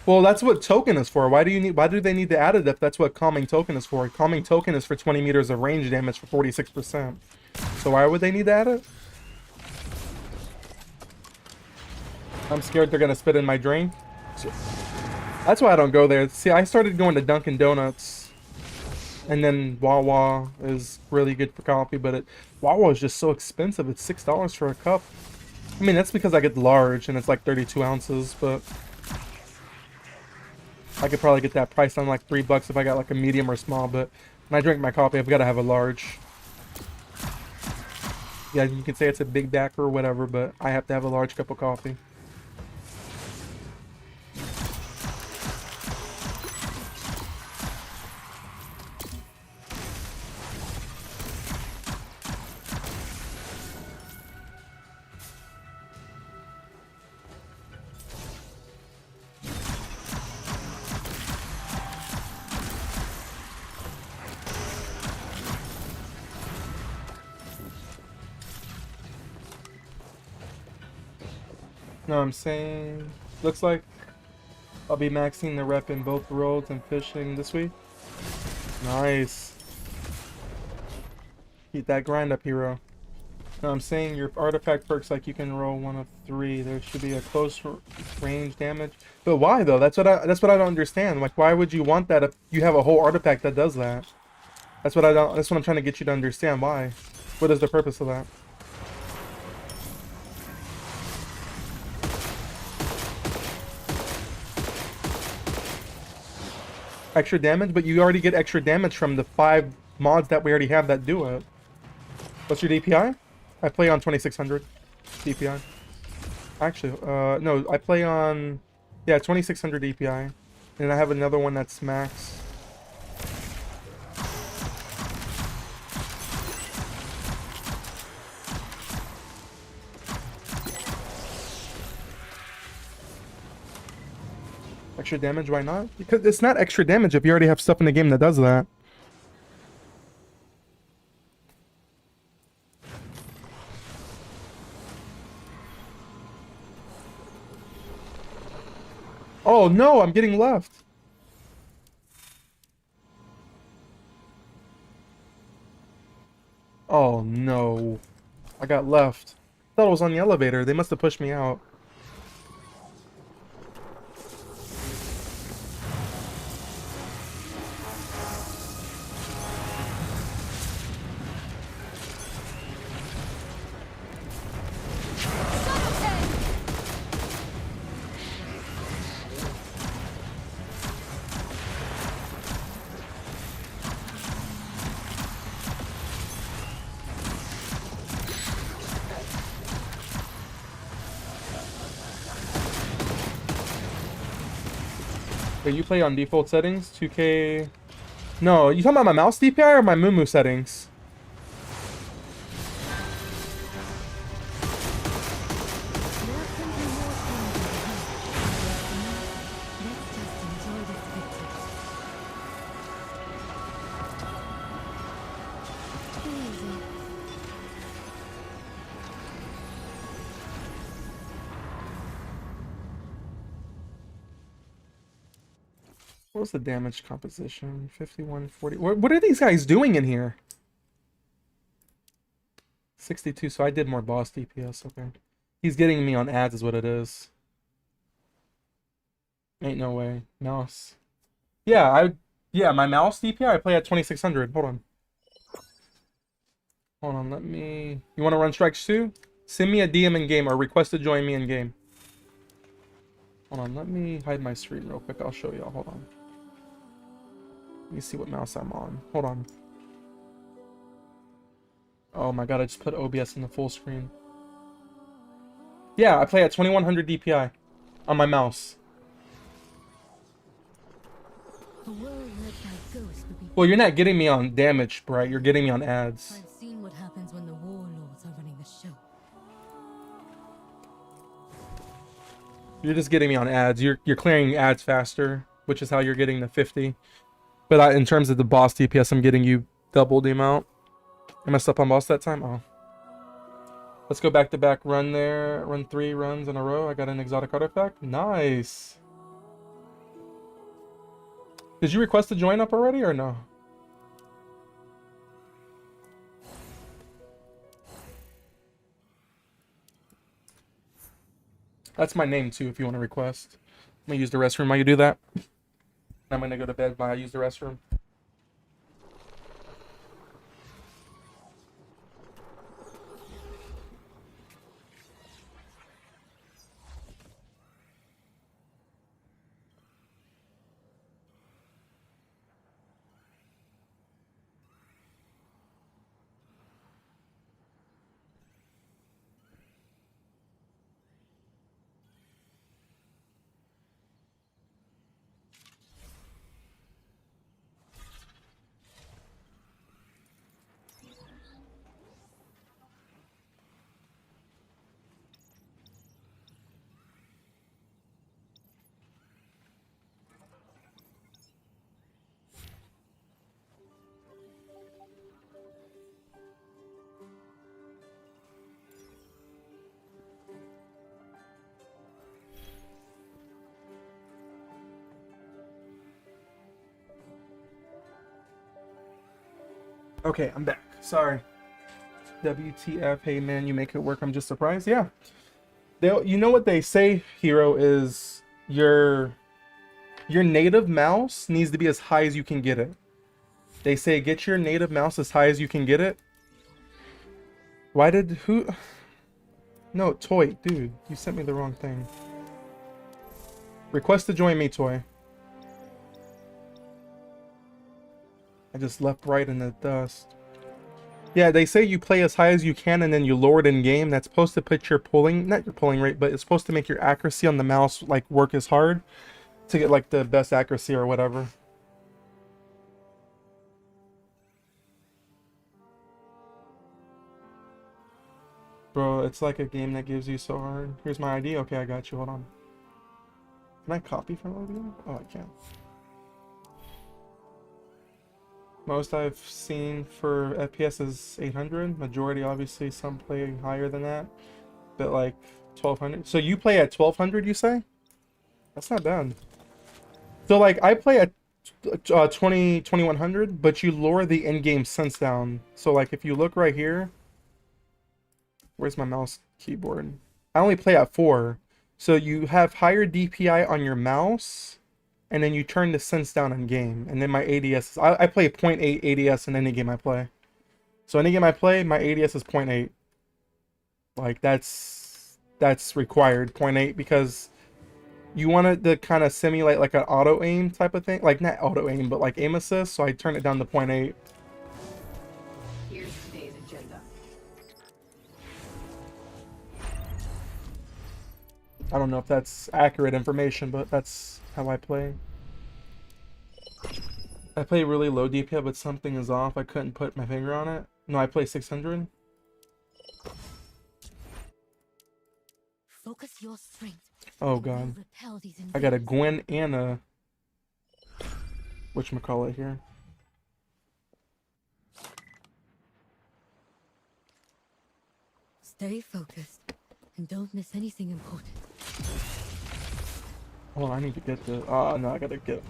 Well, that's what token is for. Why do they need to add it if that's what calming token is for? Calming token is for 20 meters of range damage for 46%. So why would they need to add it? I'm scared they're gonna spit in my drink. So, that's why I don't go there. See, I started going to Dunkin' Donuts, and then Wawa is really good for coffee, but Wawa is just so expensive. It's $6 for a cup. I mean, that's because I get large and it's like 32 ounces, but I could probably get that price on like $3 if I got like a medium or small. But when I drink my coffee, I've got to have a large. Yeah, you can say it's a big back or whatever, but I have to have a large cup of coffee. No, I'm saying, looks like I'll be maxing the rep in both worlds and fishing this week. Nice. Keep that grind up, hero. No, I'm saying your artifact perks like you can roll 1 of 3. There should be a close range damage. But why though? That's what I don't understand. Like, why would you want that if you have a whole artifact that does that? That's what I'm trying to get you to understand. Why? What is the purpose of that? Extra damage, but you already get extra damage from the 5 mods that we already have that do it. What's your DPI? I play on 2600 DPI. Actually, no, I play on, yeah, 2600 DPI. And I have another one that's max. Extra damage, why not? Because it's not extra damage if you already have stuff in the game that does that. Oh no, I'm getting left. Oh no. I got left. I thought it was on the elevator. They must have pushed me out. Wait, you play on default settings? 2K... No, you talking about my mouse DPI or my Mumu settings? What was the damage composition? 51, 40. What are these guys doing in here? 62, so I did more boss DPS, okay. He's getting me on ads is what it is. Ain't no way. Mouse. Yeah, my mouse DPI I play at 2600. Hold on, let me... You want to run strikes too? Send me a DM in game or request to join me in game. Hold on, let me hide my screen real quick. I'll show y'all. Hold on. Let me see what mouse I'm on. Hold on. Oh my god, I just put OBS in the full screen. Yeah, I play at 2100 DPI on my mouse. A world led by ghosts would be. Well, you're not getting me on damage, right? You're getting me on ads. I've seen what happens when the warlords are running the show. You're just getting me on ads. You're clearing ads faster, which is how you're getting the 50. But in terms of the boss DPS, I'm getting you double the amount. I messed up on boss that time. Oh. Let's go back to back run there. Run 3 runs in a row. I got an exotic artifact. Nice. Did you request to join up already or no? That's my name too if you want to request. I'm gonna use the restroom while you do that. I'm gonna go to bed while I use the restroom. Okay, I'm back. Sorry. WTF, hey man, you make it work. I'm just surprised. Yeah. You know what they say, Hero, is your native mouse needs to be as high as you can get it. They say get your native mouse as high as you can get it. Why did who? No, Toy, dude, you sent me the wrong thing. Request to join me, Toy. I just left right in the dust. Yeah, they say you play as high as you can and then you lower it in game. That's supposed to put your pulling, not your pulling rate, but it's supposed to make your accuracy on the mouse like work as hard to get like the best accuracy or whatever. Bro, it's like a game that gives you so hard. Here's my ID. Okay, I got you. Hold on. Can I copy from OBS? Oh, I can. Most I've seen for FPS is 800. Majority, obviously, some play higher than that. But like 1200. So you play at 1200, you say? That's not bad. So like I play at 2100, but you lower the in-game sense down. So like if you look right here, where's my mouse keyboard? I only play at 4. So you have higher DPI on your mouse, and then you turn the sense down in game. And then my ADS is, I play 0.8 ADS in any game I play. So any game I play, my ADS is 0.8. Like that's required, 0.8, because you want it to kind of simulate like an auto aim type of thing. Like not auto aim, but like aim assist. So I turn it down to 0.8. Here's today's agenda. I don't know if that's accurate information, but that's how I play. I play really low DPI, but something is off. I couldn't put my finger on it. No, I play 600. Focus your strength. Oh god. Repel these I got a Gwen and a whatchamacallit here. Stay focused and don't miss anything important. Hold on, I need to get the... Oh, no, I gotta get...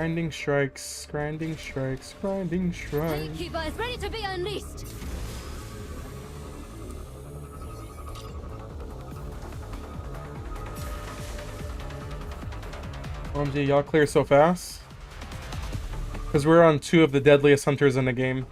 Grinding strikes, grinding strikes, grinding strikes. Gatekeeper is ready to be unleashed. OMG, y'all clear so fast? Because we're on 2 of the deadliest hunters in the game.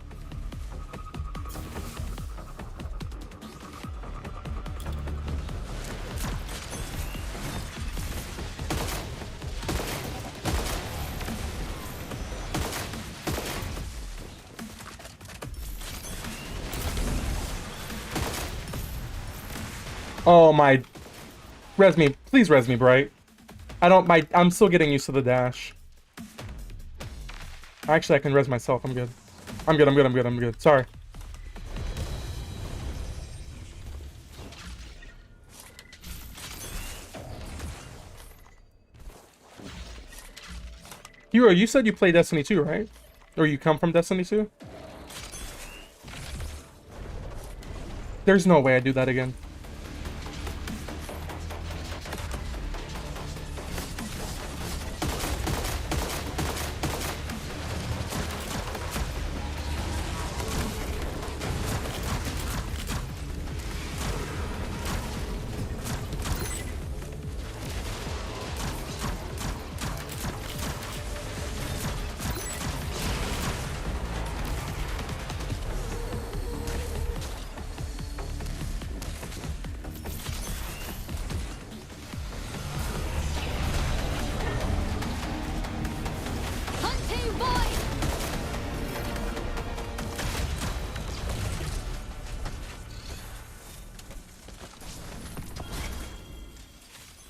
Oh my, res me, please res me, Bright. I'm still getting used to the dash. Actually, I can res myself, I'm good. I'm good. Sorry. Hero, you said you play Destiny 2, right? Or you come from Destiny 2? There's no way I do that again. Hunting boy!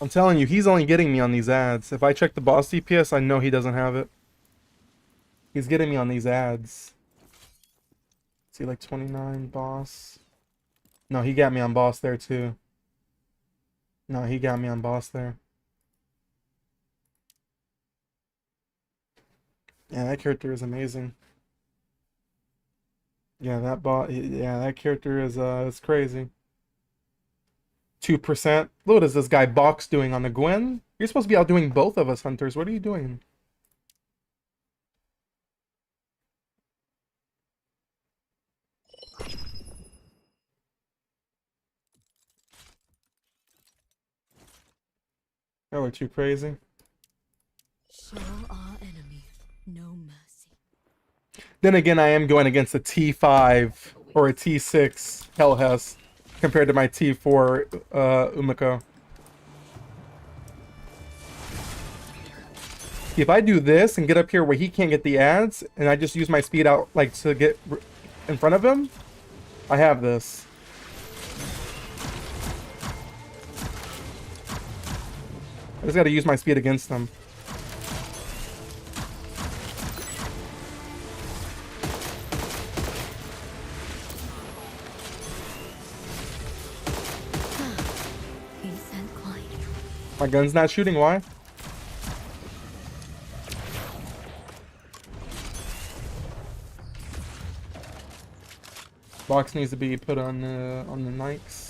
I'm telling you, he's only getting me on these ads. If I check the boss DPS, I know he doesn't have it. He's getting me on these ads. See, like 29 boss. No, he got me on boss there too. No, he got me on boss there. Yeah, that character is amazing. Yeah, that character is crazy. 2%. What is this guy Box doing on the Gwen? You're supposed to be outdoing both of us, Hunters. What are you doing? Y'all are too crazy. Show our enemy no mercy. Then again, I am going against a T5 or a T6 Hellhest compared to my T4 Umiko. If I do this and get up here where he can't get the ads, and I just use my speed out like to get in front of him, I have this. I just gotta use my speed against them. Peace and quiet. My gun's not shooting, why? Box needs to be put on the Nikes.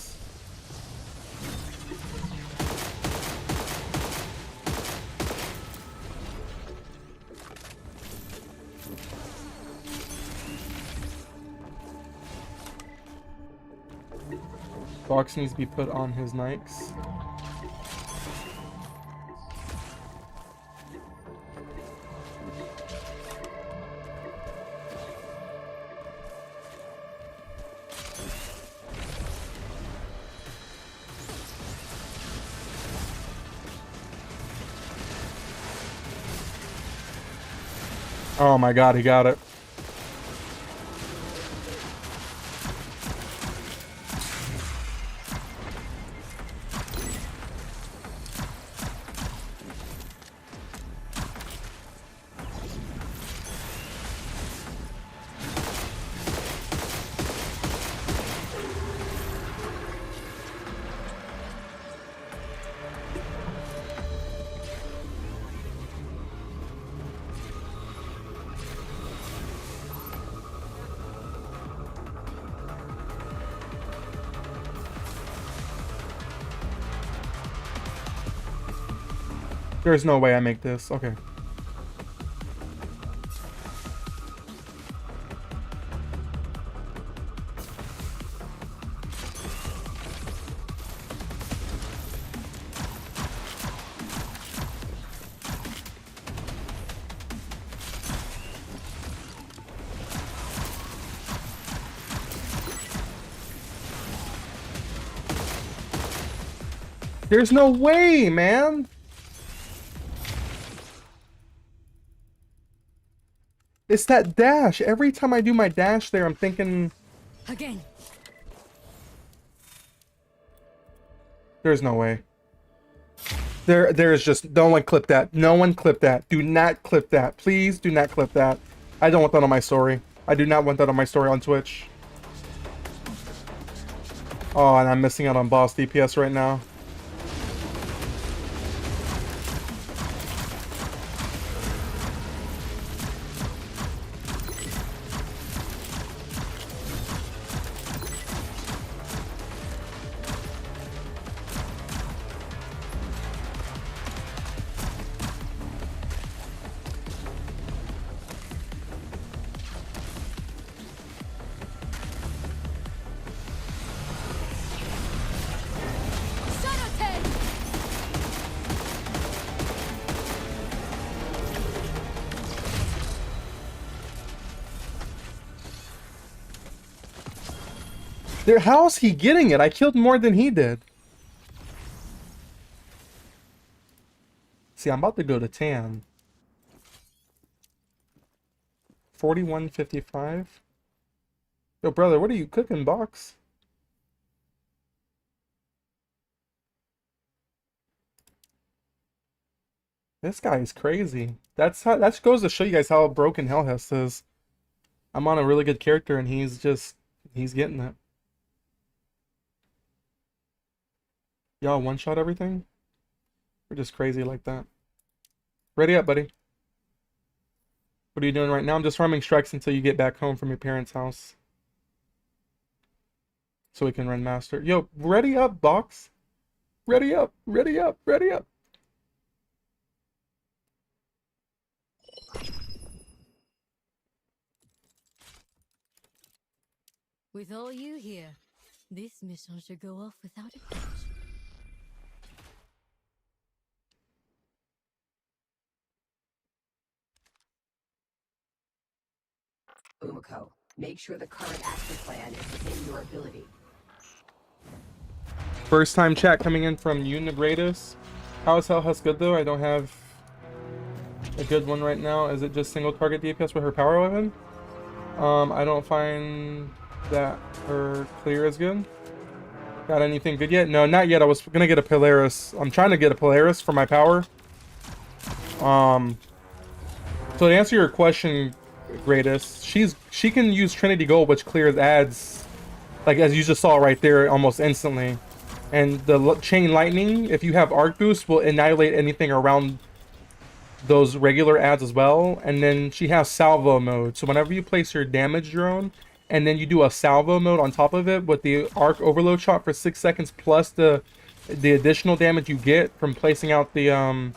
Box needs to be put on his Nikes. Oh my god, he got it. There's no way I make this. Okay. There's no way, man. It's that dash. Every time I do my dash there, I'm thinking... Again. There's no way. There's just... No one clip that. No one clip that. Do not clip that. Please do not clip that. I don't want that on my story. I do not want that on my story on Twitch. Oh, and I'm missing out on boss DPS right now. How's he getting it? I killed more than he did. See, I'm about to go to tan. 41.55. Yo, brother, what are you cooking, box? This guy is crazy. That goes to show you guys how broken Hellhest is. I'm on a really good character and he's getting it. Y'all one-shot everything? We're just crazy like that. Ready up, buddy. What are you doing right now? I'm just farming strikes until you get back home from your parents' house. So we can run master. Yo, ready up, box. Ready up, ready up, ready up. With all you here, this mission should go off without a hitch. Umiko, make sure the current action plan is within your ability. First time chat coming in from Yoon the Greatest. How is Hellhest good though? I don't have a good one right now. Is it just single target DPS with her power weapon? I don't find that her clear is good. Got anything good yet? No, not yet. I was gonna get a Polaris. I'm trying to get a Polaris for my power. So to answer your question, Greatest, she can use Trinity Gold, which clears ads, like as you just saw right there, almost instantly. And the Chain Lightning, if you have Arc Boost, will annihilate anything around those regular ads as well. And then she has Salvo mode, so whenever you place your damage drone and then you do a Salvo mode on top of it with the Arc Overload shot for 6 seconds plus the additional damage you get from placing out the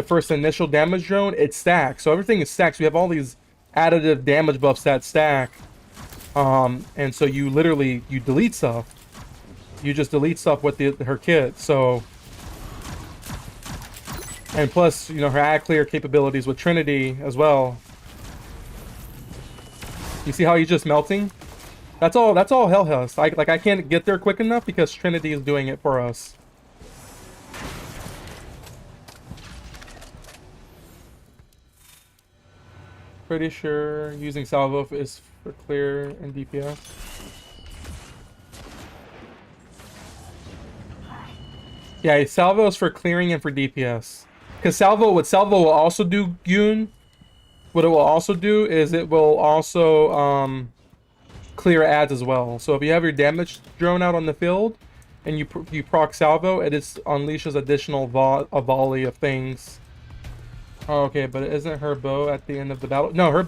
first initial damage drone, it stacks. So everything is stacked. So we have all these additive damage buffs that stack. And so you literally, you delete stuff. You just delete stuff with her kit. So, and plus, you know, her ad clear capabilities with Trinity as well. You see how he's just melting? That's all Hellhest. I can't get there quick enough because Trinity is doing it for us. Pretty sure using Salvo is for clear and DPS. Yeah, Salvo is for clearing and for DPS. Because what Salvo will also do, Yoon, what it will also do is it will also clear ads as well. So if you have your damage drone out on the field and you proc Salvo, it unleashes additional volley of things. Oh, okay, but isn't her bow at the end of the battle? No, her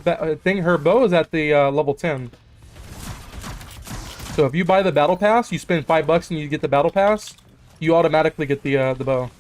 bow is at the level 10. So if you buy the battle pass, you spend $5 and you get the battle pass, you automatically get the bow.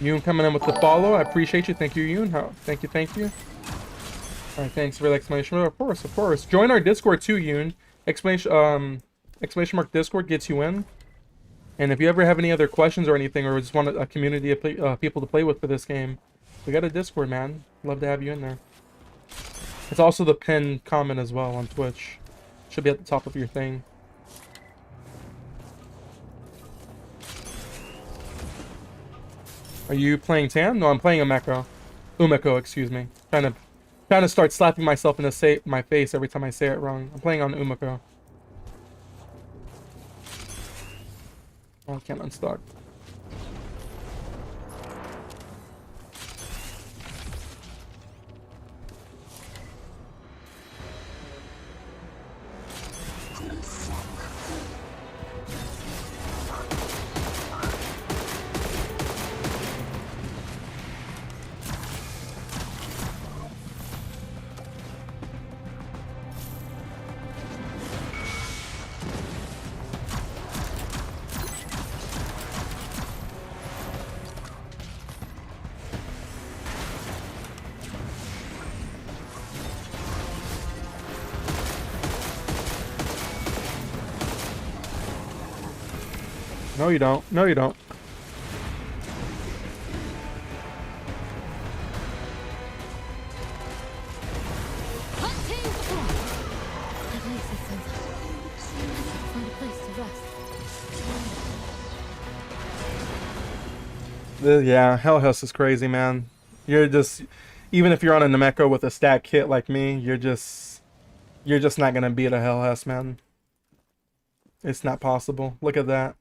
Yoon coming in with the follow. I appreciate you. Thank you, Yoon. Thank you. All right, thanks for the exclamation mark. Of course, of course. Join our Discord too, Yoon. Exclamation mark Discord gets you in. And if you ever have any other questions or anything, or just want a community of people to play with for this game, we got a Discord, man. Love to have you in there. It's also the pinned comment as well on Twitch. Should be at the top of your thing. Are you playing Tam? No, I'm playing Umeko. Umeko, excuse me. Trying to start slapping myself in my face every time I say it wrong. I'm playing on Umeko. Oh, I can't unstock. No, you don't. No, you don't. Hunting! At least it's over. I should find a place to rest. Yeah, Hell House is crazy, man. You're just, even if you're on a Nameco with a stack kit like me, you're just not gonna beat a Hell House, man. It's not possible. Look at that.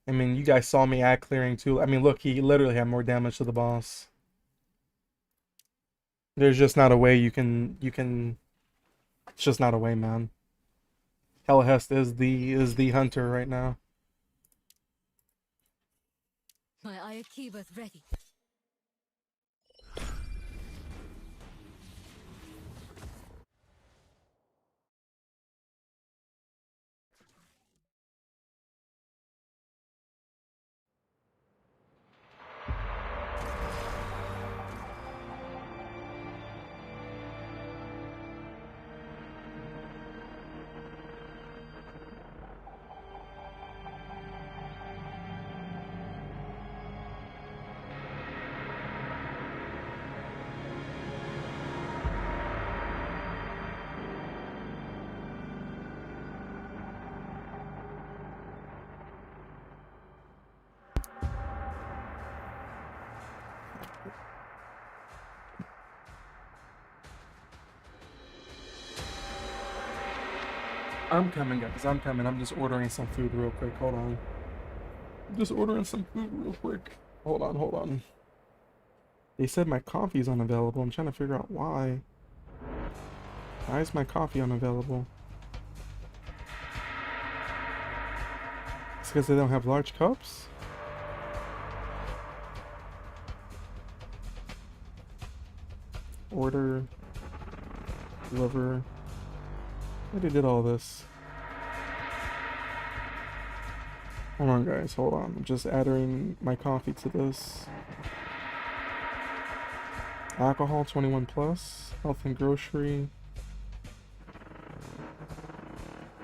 I mean, you guys saw me ad clearing too. I mean, look, he literally had more damage to the boss. There's just not a way you can. It's just not a way, man. Hellhest is the hunter right now. My Ayakiba's ready. I'm coming, guys. I'm coming. I'm just ordering some food real quick. Hold on. I'm just ordering some food real quick. Hold on, hold on. They said my coffee's unavailable. I'm trying to figure out why. Why is my coffee unavailable? It's because they don't have large cups? Order. Deliver. I already did all this. Hold on, guys. Hold on. I'm just adding my coffee to this. Alcohol 21 plus. Health and grocery.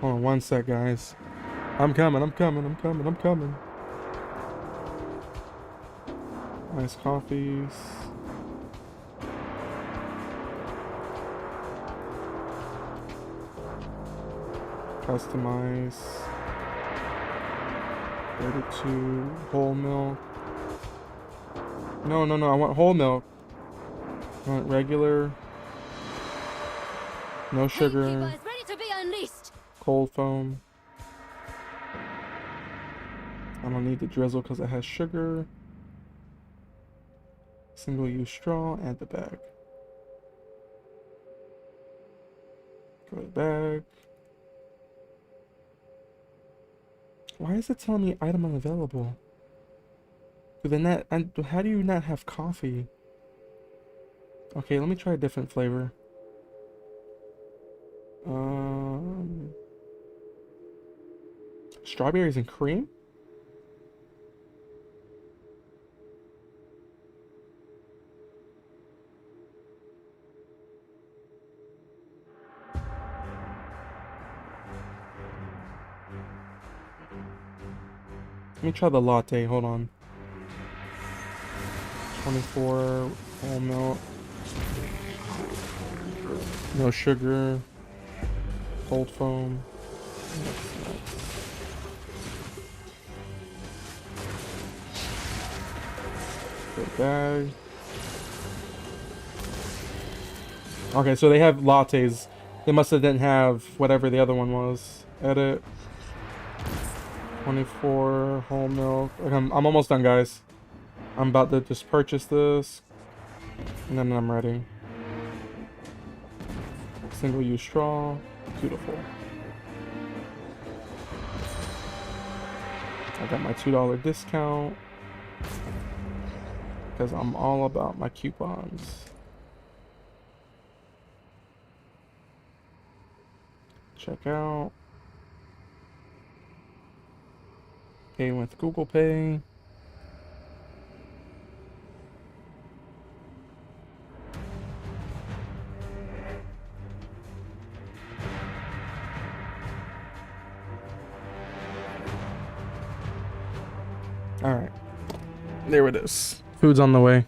Hold on one sec, guys. I'm coming. I'm coming. I'm coming. I'm coming. Nice coffees. Customize. 32 whole milk. No, I want whole milk. I want regular. No sugar. Ayakiba is ready to be unleashed. Cold foam. I don't need the drizzle because it has sugar. Single use straw. Add the bag. Go to the bag. Why is it telling me item unavailable? How do you not have coffee? Okay, let me try a different flavor. Strawberries and cream? me try the latte. Hold on. 24 whole milk. No sugar. Cold foam. Good bag. Okay, so they have lattes. They must have didn't have whatever the other one was. Edit. 24 whole milk. Okay, I'm almost done, guys. I'm about to just purchase this. And then I'm ready. Single use straw. Beautiful. I got my $2 discount. Because I'm all about my coupons. Check out. Pay with Google Pay. Alright. There it is. Food's on the way.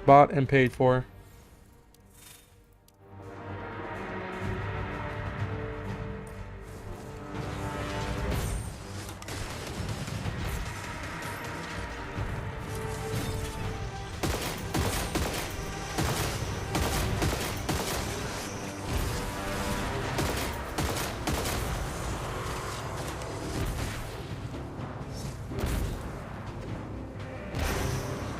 Bought and paid for.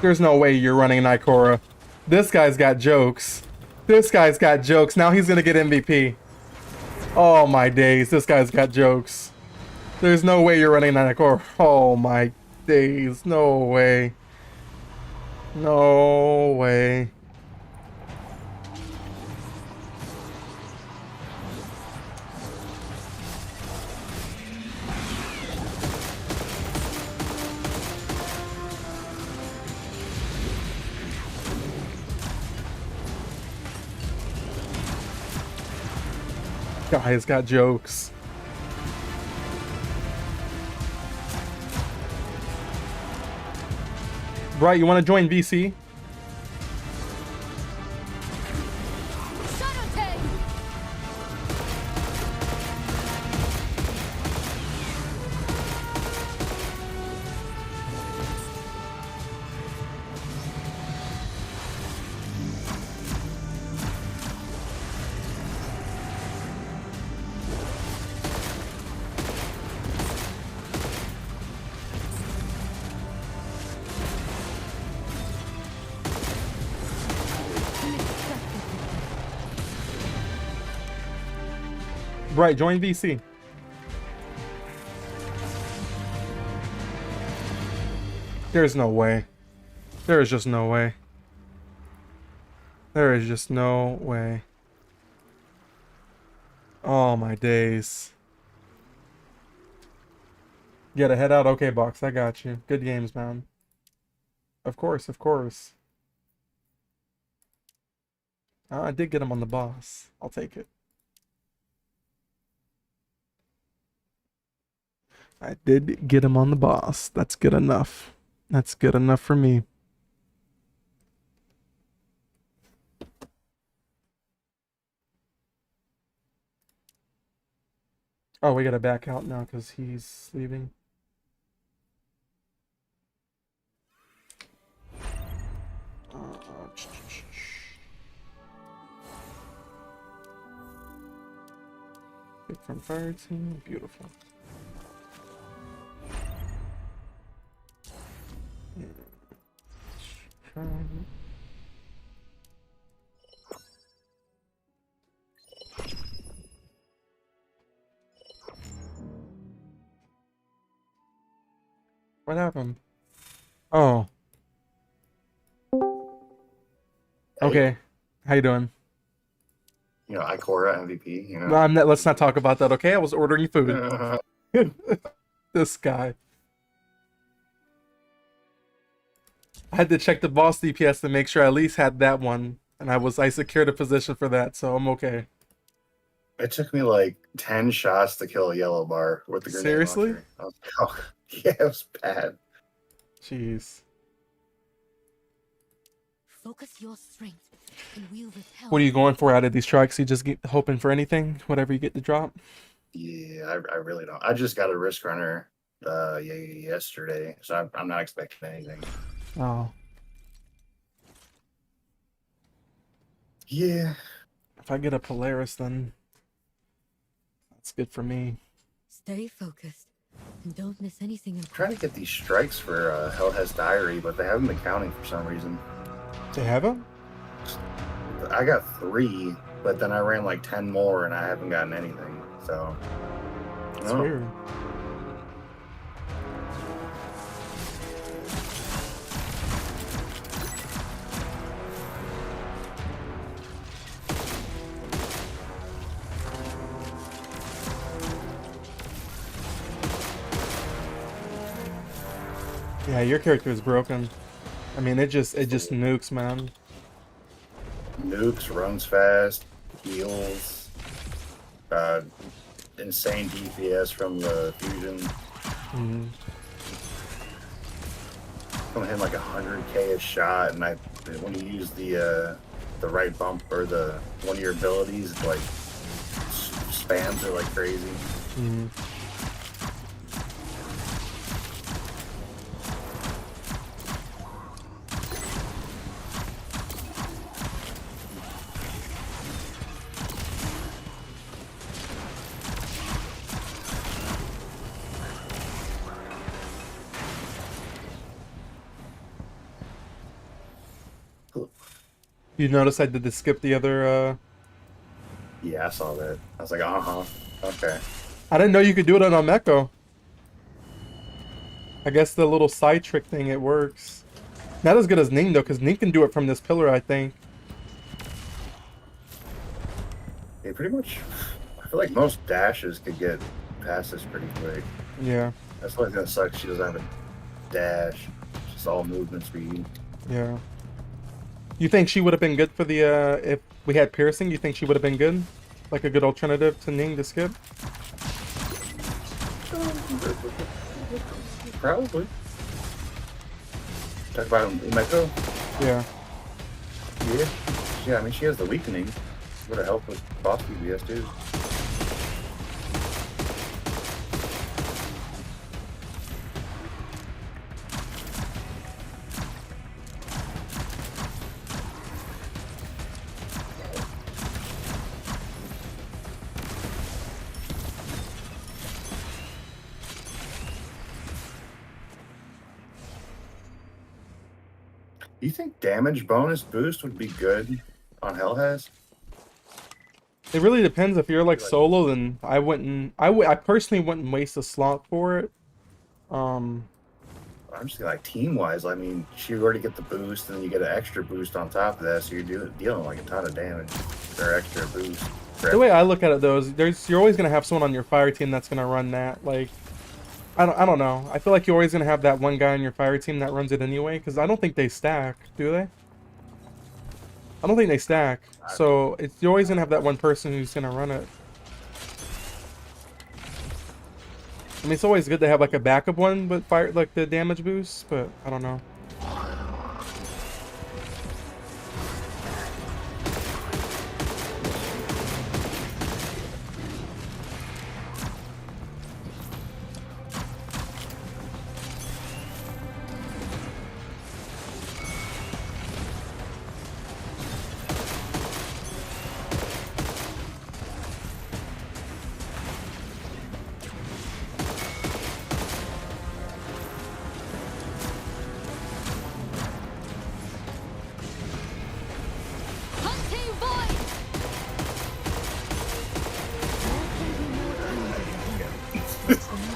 There's no way you're running Nikora. This guy's got jokes. This guy's got jokes. Now he's gonna get MVP. Oh my days. This guy's got jokes. There's no way you're running Nikora. Oh my days. No way. No way. Guy's got jokes. Bright, you want to join VC? Right, join VC. There's no way. There is just no way. There is just no way. Oh my days. Get a head out. Okay, Box, I got you. Good games, man. Of course, of course. I did get him on the boss. I'll take it. I did get him on the boss. That's good enough. That's good enough for me. Oh, we gotta back out now because he's leaving. Pick from fire team. Beautiful. What happened? Oh. Okay. How you doing? You know, Ikora MVP, you know. No, I'm not, let's not talk about that, okay? I was ordering food. This guy. I had to check the boss DPS to make sure I at least had that one. And I secured a position for that, so I'm okay. It took me like 10 shots to kill a yellow bar with the grenade Seriously? launcher. I was like, oh, yeah, it was bad. Jeez. Focus your strength and wield this power. What are you going for out of these strikes? You just get hoping for anything, whatever you get to drop? Yeah, I really don't. I just got a risk runner yesterday, so I'm not expecting anything. Oh. Yeah. If I get a Polaris, then that's good for me. Stay focused and don't miss anything I'm trying to get these strikes for Hellhead's Diary, but they haven't been counting for some reason. They haven't? I got 3, but then I ran like 10 more and I haven't gotten anything. So That's weird. Yeah, your character is broken. I mean, it just nukes, man. Nukes, runs fast, heals, insane DPS from the fusion. Mm-hmm. I'm hitting like 100k a shot, and when you use the right bump or the one of your abilities, it like spams it like crazy. Mm-hmm. You notice I did the skip the other, Yeah, I saw that. I was like, okay. I didn't know you could do it on Almeco. I guess the little side trick thing, it works. Not as good as Ning, though, because Ning can do it from this pillar, I think. Yeah, pretty much. I feel like most dashes could get past this pretty quick. Yeah. That's why it's gonna suck. She doesn't have a dash. It's just all movement speed. Yeah. You think she would have been good for the, if we had piercing, you think she would have been good? Like a good alternative to Ning to skip? Probably. Talk about Umeko? Yeah. Yeah, I mean, she has the weakening. Would have helped with boss PBS too. Do you think damage bonus boost would be good on Hellhaz? It really depends. If you're like solo, then I wouldn't. I personally wouldn't waste a slot for it. I'm just like team wise. I mean, you already get the boost, and then you get an extra boost on top of that, so you're dealing like a ton of damage or extra boost. The way I look at it, though, is you're always gonna have someone on your fire team that's gonna run that. Like, I don't know. I feel like you're always gonna have that one guy on your fire team that runs it anyway, because I don't think they stack, do they? I don't think they stack. So you're always gonna have that one person who's gonna run it. I mean, it's always good to have like a backup one, but fire like the damage boost. But I don't know.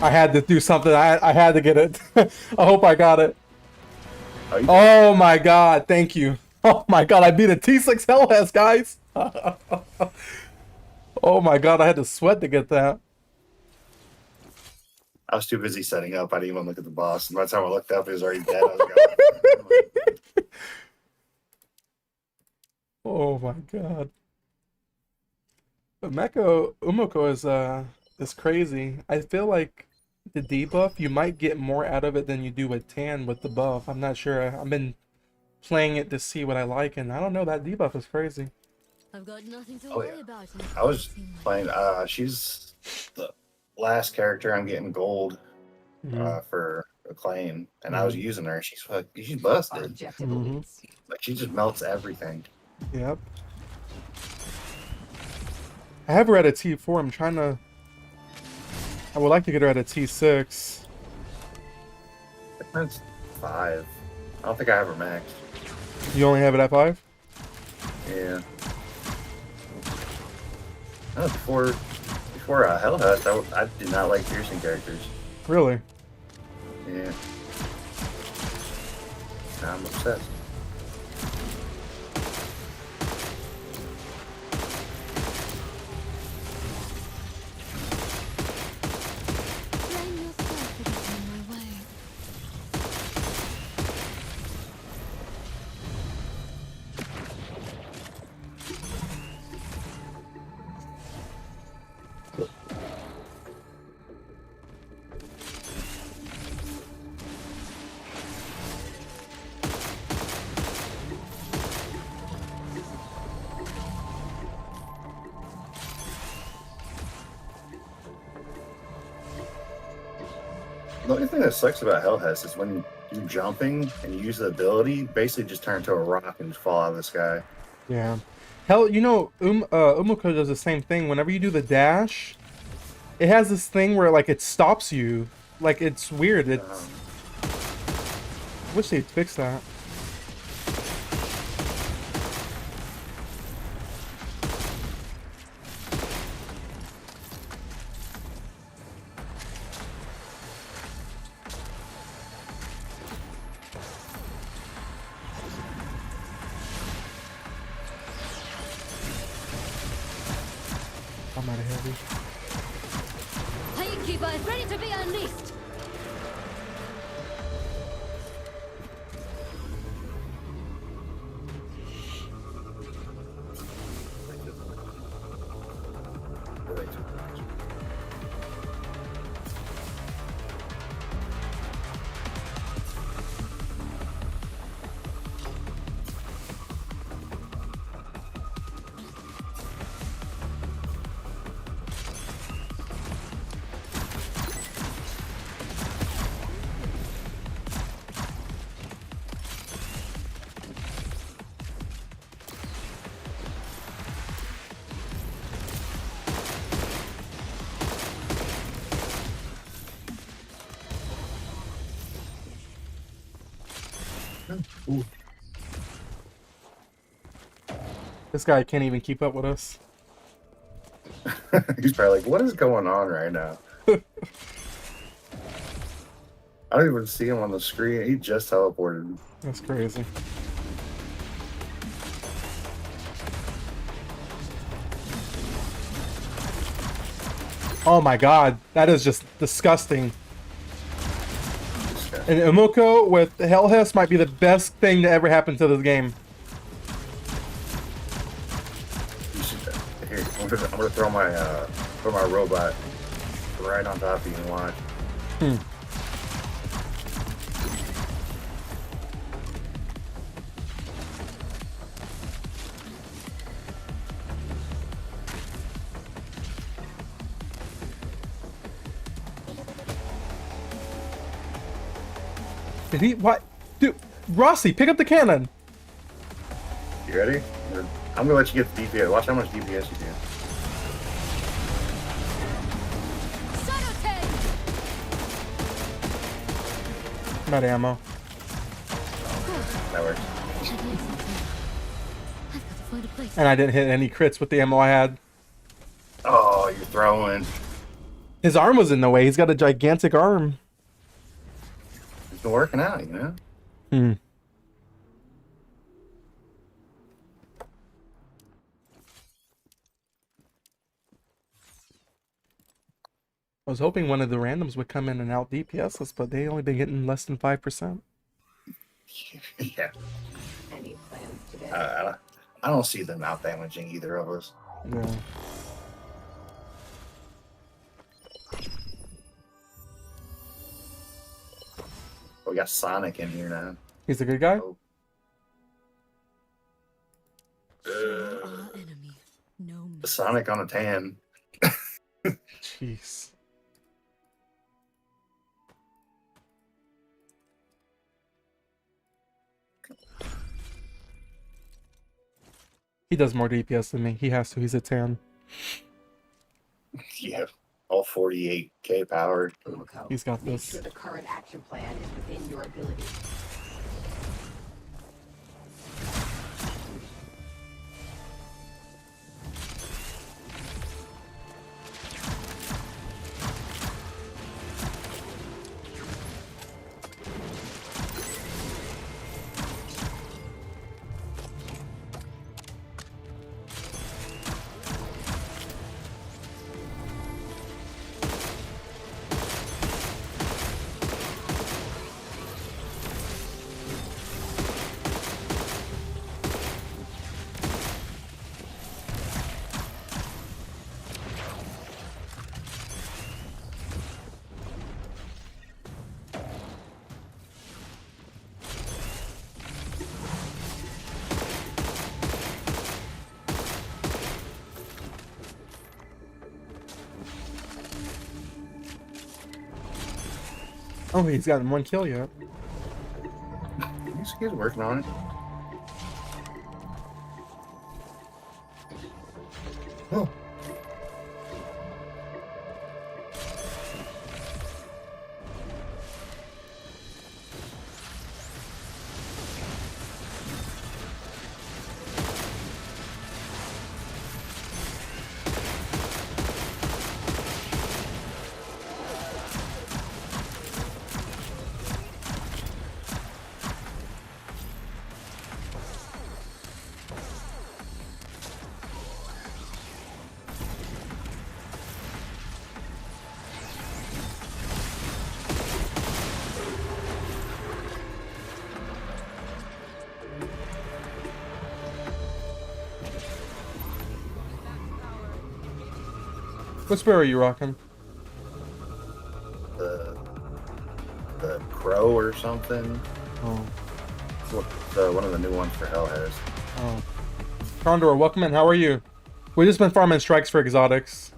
I had to do something. I had to get it. I hope I got it. Oh my god, thank you. Oh my god, I beat a T6 Hellhouse, guys. Oh my god, I had to sweat to get that. I was too busy setting up. I didn't even look at the boss. And by the time I looked up, he was already dead. I was like, oh my god. But Umoko is crazy. I feel like the debuff you might get more out of it than you do with Tan with the buff. I'm not sure. I've been playing it to see what I like, and I don't know. That debuff is crazy. I've got nothing to Oh worry yeah. about. I was playing. She's the last character I'm getting gold for acclaim, and I was using her. She's busted. Objective awaits. Like she just melts everything. Yep. I have her at a T4. I'm trying to. I would like to get her at a T6. That's 5. I don't think I have her maxed. You only have it at 5? Yeah. No, before Hellhut, I did not like piercing characters. Really? Yeah. Now I'm obsessed. Blame yourself for getting in my way. The only thing that sucks about Hellhest is when you're jumping and you use the ability, basically just turn into a rock and just fall out of the sky. Yeah. Hell, you know, Umoko does the same thing. Whenever you do the dash, it has this thing where like it stops you. Like it's weird. It's. I wish they'd fix that. I'm out of heavy. Gatekeeper is ready to be unleashed. Ooh. This guy can't even keep up with us. He's probably like, what is going on right now? I don't even see him on the screen. He just teleported. That's crazy. Oh my god, that is just disgusting. And Umoko with Hellhest might be the best thing to ever happen to this game. Here, I'm gonna throw my robot right on top of you and watch. Did he? What? Dude, Rossi, pick up the cannon. You ready? I'm gonna let you get the DPS. Watch how much DPS you do. I'm out of ammo. That works. And I didn't hit any crits with the ammo I had. Oh, you're throwing. His arm was in the way. He's got a gigantic arm. It's been working out, you know? I was hoping one of the randoms would come in and out DPS us, but they only been getting less than 5%. Yeah. Any plans today? I don't see them out damaging either of us. Yeah. We got Sonic in here now. He's a good guy? Oh. Show our enemy no mercy. Sonic on a tan. Jeez. He does more DPS than me. He has to. He's a 10. Yeah. All 48k power. Umiko, He's got make this. sure the current action plan is within your ability. Oh, he's gotten 1 kill yet. He's working on it. Oh. What spear are you rocking? The Crow or something. Oh. One of the new ones for Hell has. Oh. Condor, welcome in. How are you? We just been farming strikes for exotics.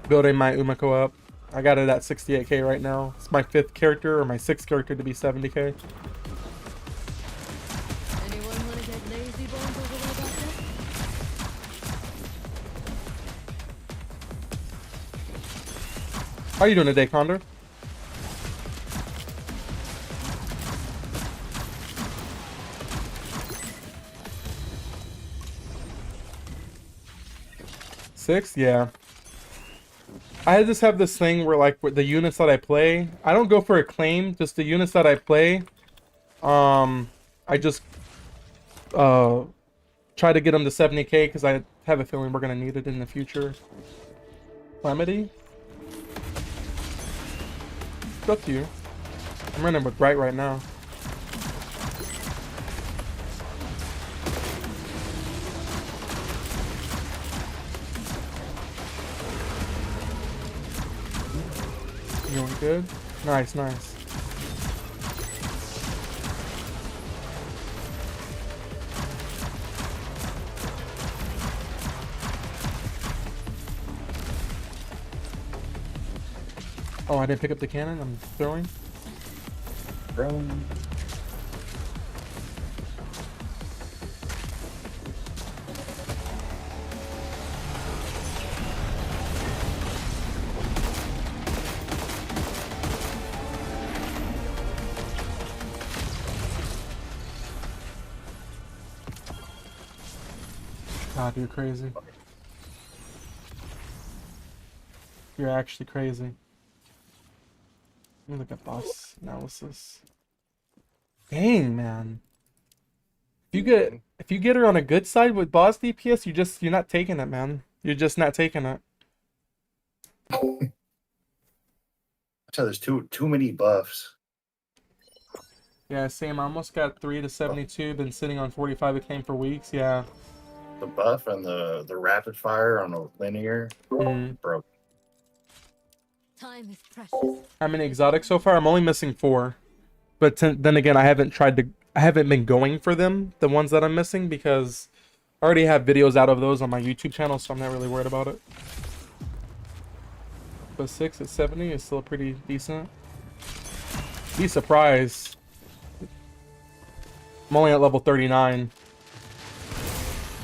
Building my Umiko up. I got it at 68k right now. It's my 5th character, or my 6th character to be 70k. Anyone wanna get lazy bones over there back there? How you doing today, Condor? Six? Yeah. I just have this thing where, like, with the units that I play, I don't go for a claim, just the units that I play, I just, try to get them to 70k, because I have a feeling we're going to need it in the future. Calamity? It's up to you. I'm running with Bright right now. You doing good? Nice, nice. Oh, I didn't pick up the cannon. I'm throwing. Throwing. God, you're crazy. You're actually crazy. Let me look at boss analysis. Dang, man. If you get her on a good side with boss DPS, you're not taking it, man. You're just not taking it. So there's too many buffs. Yeah, same. I almost got 3 to 72. Been sitting on 45 acclaim for weeks. Yeah. The buff and the rapid fire on a linear broke. Time is precious. How many exotics so far? I'm only missing 4. But then again, I haven't been going for them, the ones that I'm missing, because I already have videos out of those on my YouTube channel, so I'm not really worried about it. But 6 at 70 is still pretty decent. Be surprised. I'm only at level 39.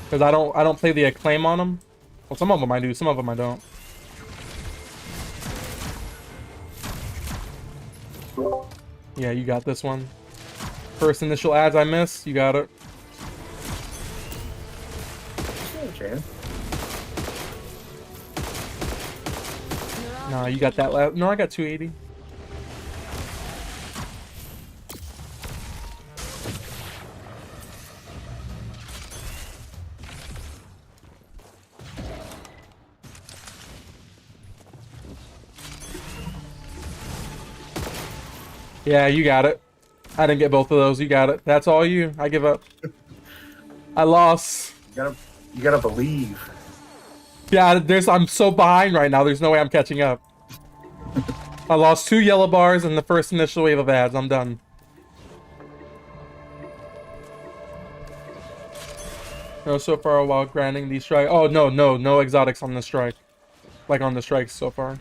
Because I don't play the acclaim on them. Well, some of them I do, some of them I don't. Yeah, you got this one. First initial ads I missed, you got it. Nah, you got that last. No, I got 280. Yeah, you got it. I didn't get both of those. You got it. That's all you. I give up. I lost. You gotta believe. Yeah, I'm so behind right now. There's no way I'm catching up. I lost 2 yellow bars in the first initial wave of ads. I'm done. No, so far while grinding these strike. Oh no exotics on the strike. Like on the strikes so far.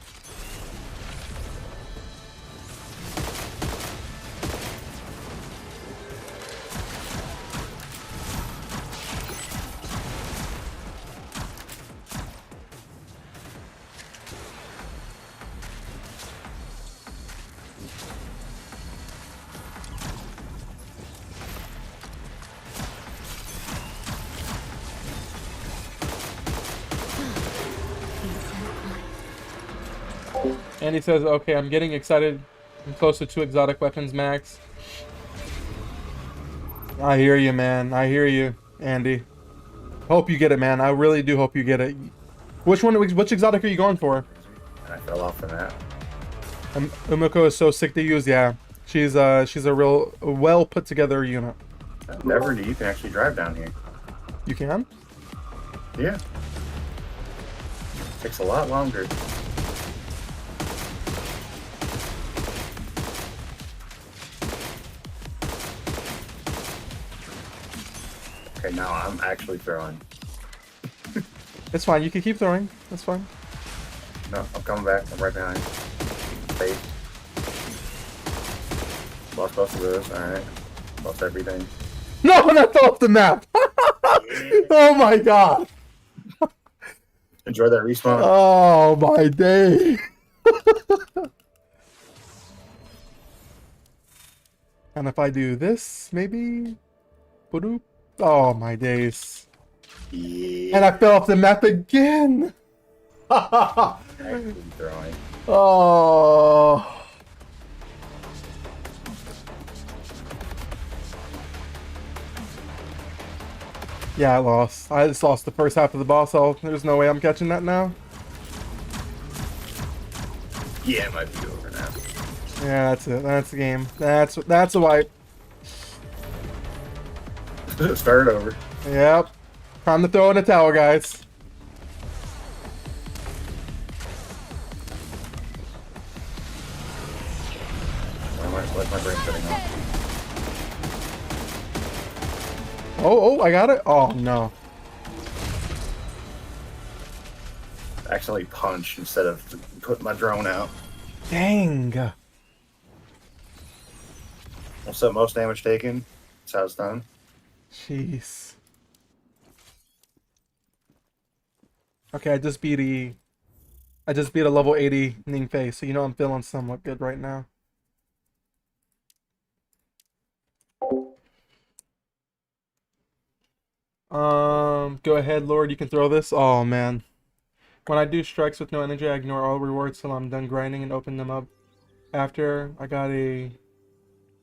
Andy says, okay, I'm getting excited. I'm close to 2 exotic weapons max. I hear you, man. I hear you, Andy. Hope you get it, man. I really do hope you get it. Which exotic are you going for? I fell off the map. Umiko is so sick to use, yeah. She's a real well put together unit. Never knew you can actually drive down here. You can? Yeah. Takes a lot longer. Okay, now I'm actually throwing. It's fine. You can keep throwing. That's fine. No, I'm coming back. I'm right behind. Fade. Lost both of those. Alright. Lost everything. No, that's off the map! Oh my god! Enjoy that respawn. Oh my day! And if I do this, maybe? Boop. Oh my days. Yeah. And I fell off the map again! Actually throwing. Oh. Yeah, I lost. I just lost the first half of the boss, so there's no way I'm catching that now. Yeah, it might be over now. Yeah, that's it. That's the game. That's a wipe. Start over. Yep. Time to throw in a towel, guys. Why's my brain shutting off? Oh, I got it. Oh no. Accidentally punch instead of putting my drone out. Dang. What's up? Most damage taken. That's how it's done. Jeez. Okay, I just beat a level 80 Ning Fei, so you know I'm feeling somewhat good right now. Go ahead, Lord, you can throw this. Oh man. When I do strikes with no energy, I ignore all rewards till I'm done grinding and open them up. After I got a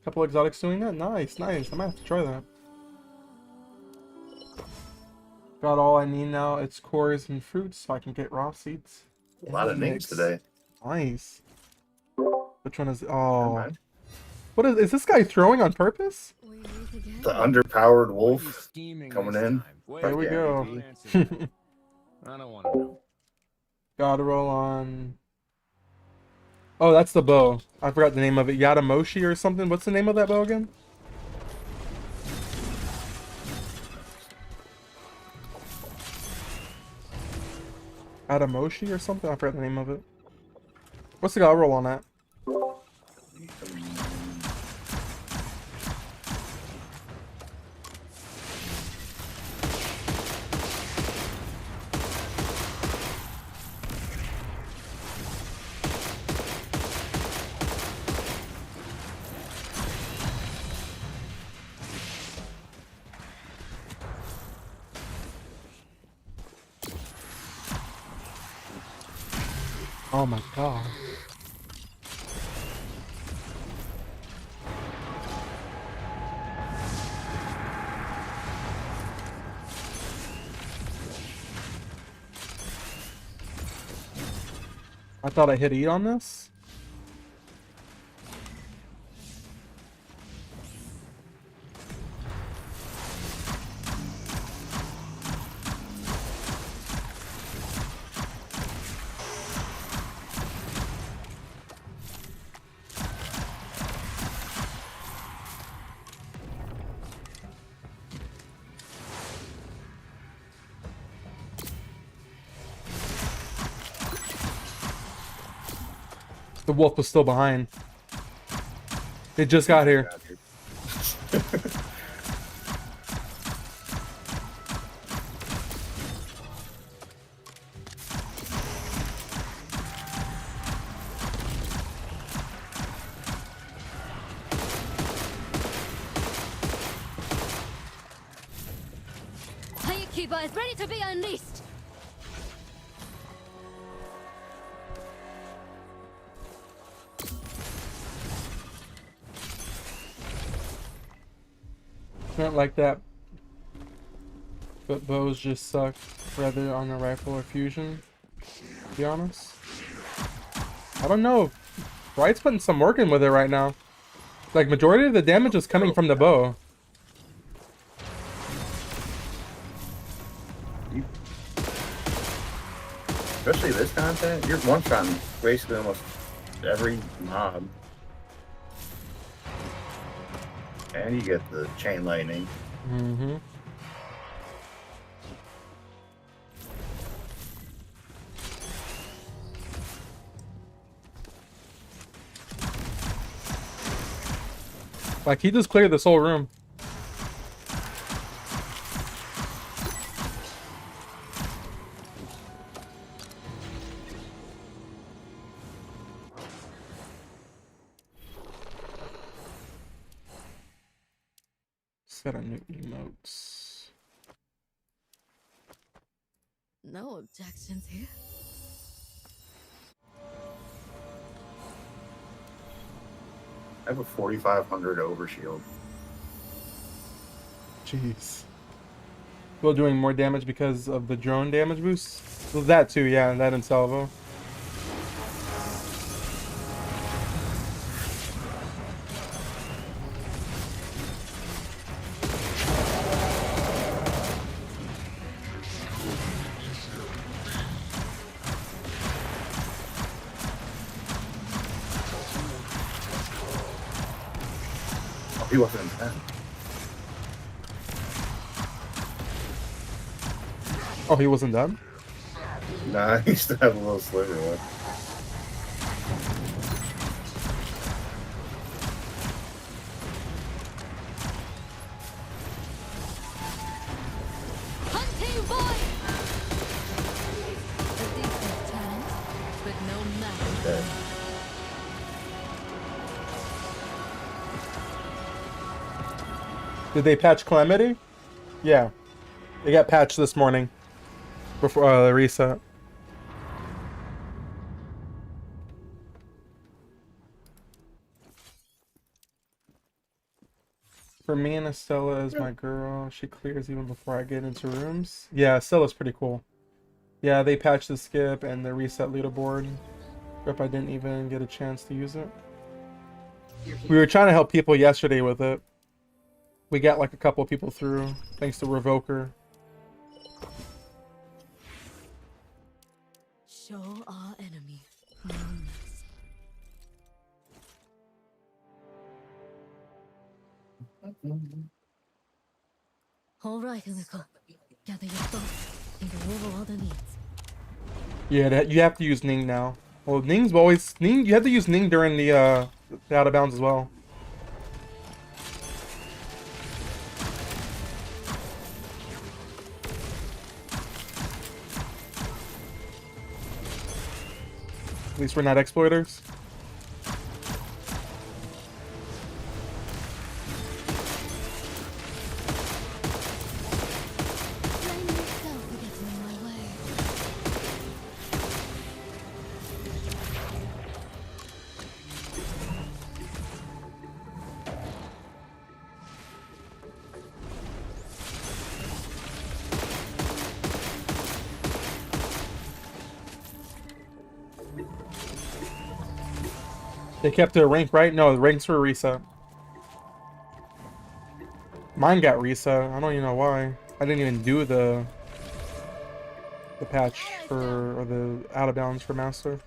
couple exotics doing that. Nice. I might have to try that. Got all I need now. It's cores and fruits, so I can get raw seeds. A lot of names today. Nice. Which one is? Oh, what is this guy throwing on purpose? The underpowered wolf coming in. There we go. I don't want to know. Gotta roll on. Oh, that's the bow. I forgot the name of it. Yadamoshi or something. What's the name of that bow again? Adamoshi or something? I forgot the name of it. What's the guy roll on that? Oh my god. I thought I hit E on this. The wolf was still behind. It just got here. Hayakiba is ready to be unleashed. Not like that. But bows just suck, rather on the rifle or fusion, to be honest. I don't know. Wright's putting some work in with it right now. Like, majority of the damage is coming from the bow. Especially this content, you're one-shotting basically almost every mob. And you get the chain lightning. Mm-hmm. Like, he just cleared this whole room. Set a new emotes. No objections here. I have a 4,500 overshield. Jeez. Well, doing more damage because of the drone damage boost? Well, that too, yeah, that and salvo. Oh, he wasn't in 10. Oh, he wasn't done? Nah, he still have a little sliver left. Hunting boy! A decent talent, but no match. Okay. Did they patch Calamity? Yeah. They got patched this morning. Before the reset. For me and Estella is my girl. She clears even before I get into rooms. Yeah, Stella's pretty cool. Yeah, they patched the skip and the reset leaderboard. Rip, I didn't even get a chance to use it. We were trying to help people yesterday with it. We got like a couple people through, thanks to Revoker. Show our enemy no mercy. All right, Umiko. Gather your thoughts and go over all the needs. Yeah, that you have to use Ning now. Well, Ning's always Ning. You have to use Ning during the out of bounds as well. At least we're not exploiters. Blame yourself for getting in my way. They kept their rank, right? No, the ranks were reset. Mine got reset. I don't even know why. I didn't even do the patch for or the out of bounds for master.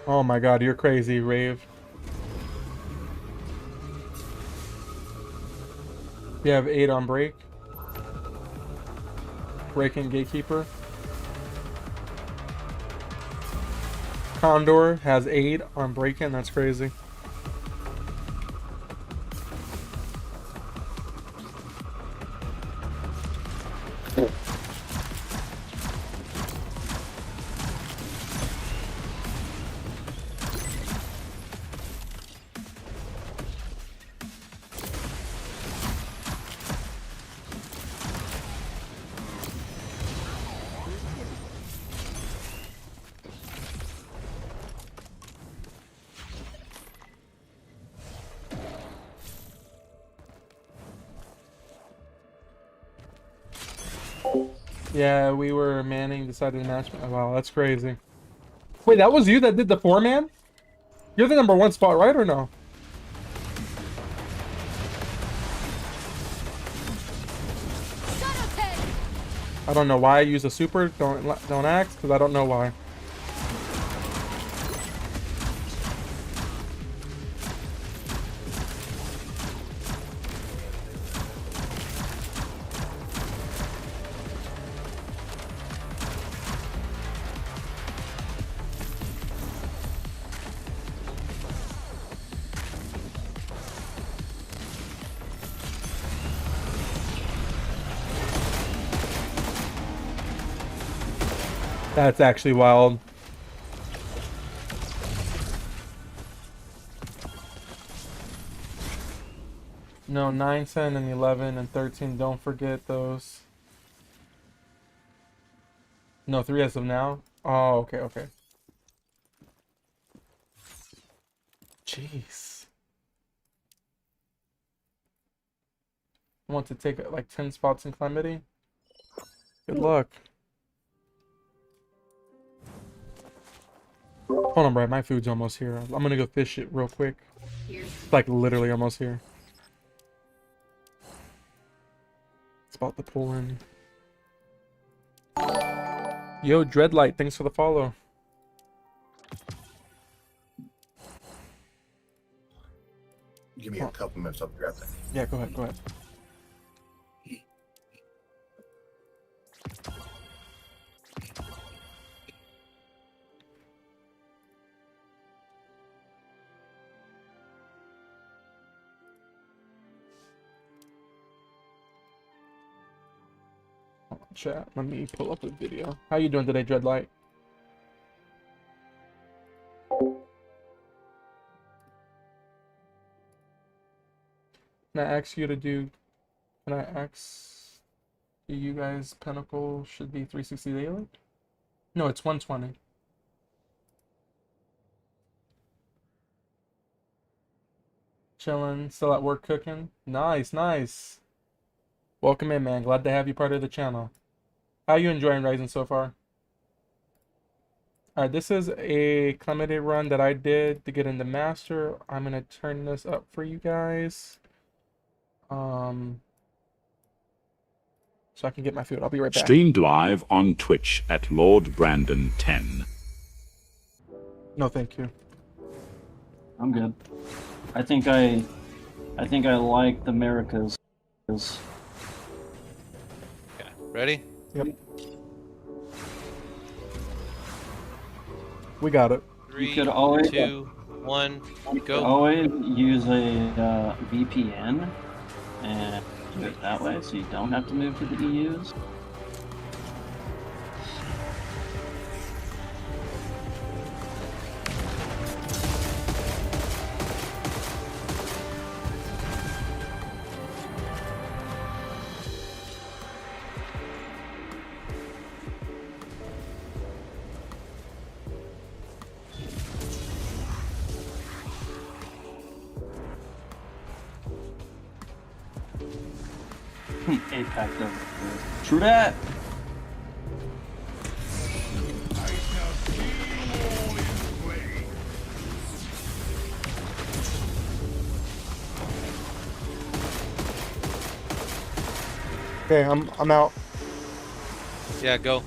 Oh my god, you're crazy, Rave. You have 8 on break. Breaking Gatekeeper. Condor has 8 on breaking, that's crazy. Yeah, we were Manning decided to match. Oh, wow, that's crazy. Wait, that was you that did the 4-man? You're the #1 spot, right, or no? I don't know why I use a super. Don't ask, because I don't know why. That's actually wild. No, 9, 10, and 11, and 13. Don't forget those. No, 3 as of now. Oh, okay, okay. Jeez. I want to take like 10 spots in Calamity. Good luck. Hold on, Brad. My food's almost here. I'm gonna go fish it real quick. It's like literally almost here. It's about to pull in. Yo, Dreadlight, thanks for the follow. Give me a couple minutes, I'll grab that. Yeah, go ahead, go ahead. Chat, let me pull up a video. How you doing today, Dreadlight? Can I ask you to do... Can I ask You guys, Pinnacle should be 360 daily? No, it's 120. Chilling, still at work cooking. Nice, nice. Welcome in, man. Glad to have you part of the channel. How you enjoying Rising so far? Alright, this is a Calamity run that I did to get into Master. I'm gonna turn this up for you guys. So I can get my food. I'll be right back. Streamed live on Twitch at Lord Brandon 10. No, thank you. I'm good. I think I like the Americas. Okay, ready? Yep. We got it. 3, You could always 2, 1, go. always use a VPN and do it that way, so you don't have to move to the EUs. APAC does. True that. Okay, I'm out. Yeah, go.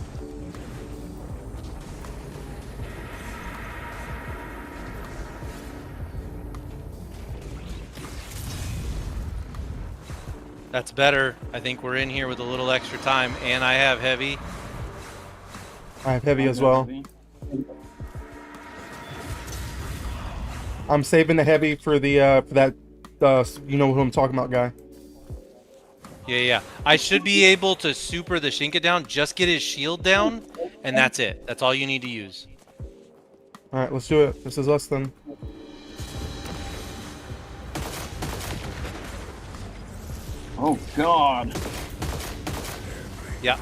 That's better. I think we're in here with a little extra time, and I have heavy. I have heavy as well. I'm saving the heavy for the for that you know who I'm talking about guy. Yeah. I should be able to super the Shinka down, just get his shield down, and that's it. That's all you need to use. Alright, let's do it. This is us then. Oh God. Yeah.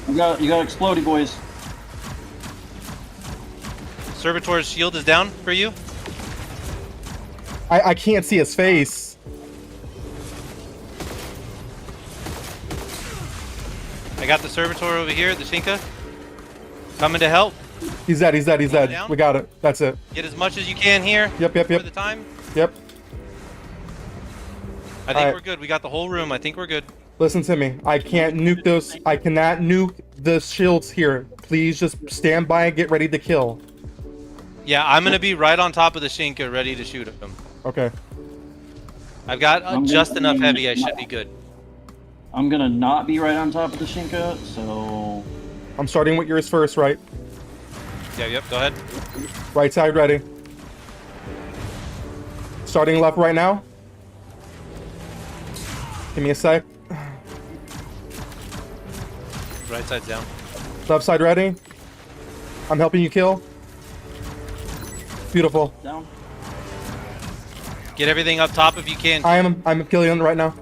You got explodey boys. Servitor's shield is down for you. I can't see his face. I got the Servitor over here, the Shinka. Coming to help. He's dead, he's dead, he's dead. Down. We got it. That's it. Get as much as you can here. Yep. For the time. Yep. I think we're good. We got the whole room. I think we're good. Listen to me. I can't nuke those. I cannot nuke the shields here. Please just stand by and get ready to kill. Yeah, I'm gonna be right on top of the Shinka, ready to shoot him. Okay. I've got just enough heavy. I should be good. I'm gonna not be right on top of the Shinka, so... I'm starting with yours first, right? Yeah, yep, go ahead. Right side ready. Starting left right now. Give me a sec. Right side's down. Left side ready. I'm helping you kill. Beautiful. Down. Get everything up top if you can. I'm killing right now.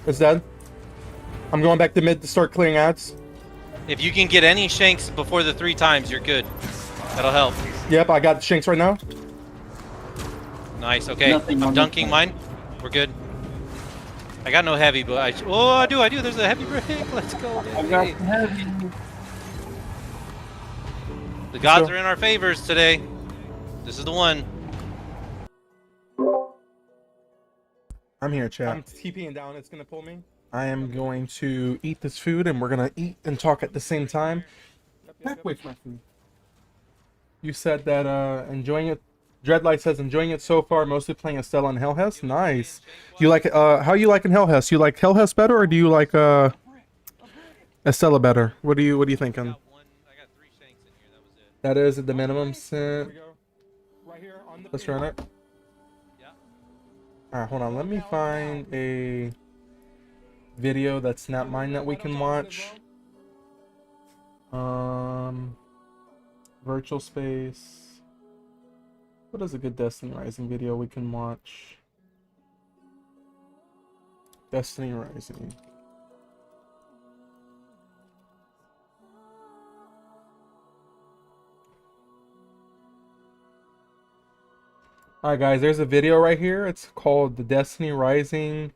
It's dead. I'm going back to mid to start clearing ads. If you can get any shanks before the 3 times, you're good. That'll help. Yep, I got shanks right now. Nice, okay. Nothing I'm dunking mine. We're good. I got no heavy, but I do. There's a heavy break. Let's go. I got heavy. The gods are in our favors today. This is the one. I'm here, chat. I'm TPing down. It's gonna pull me. I am going to eat this food, and we're gonna eat and talk at the same time. Back away from my food. You said that enjoying it. Dreadlight says enjoying it so far, mostly playing Estella and Hellhest. Nice. You like how you liking Hellhest? You like Hellhest better, or do you like Estella better? What are you thinking? That is at the minimum cent. Let's run it. Alright, hold on. Let me find a video that's not mine that we can watch. Virtual space. What is a good Destiny Rising video we can watch? Destiny Rising. Alright guys, there's a video right here. It's called the Destiny Rising.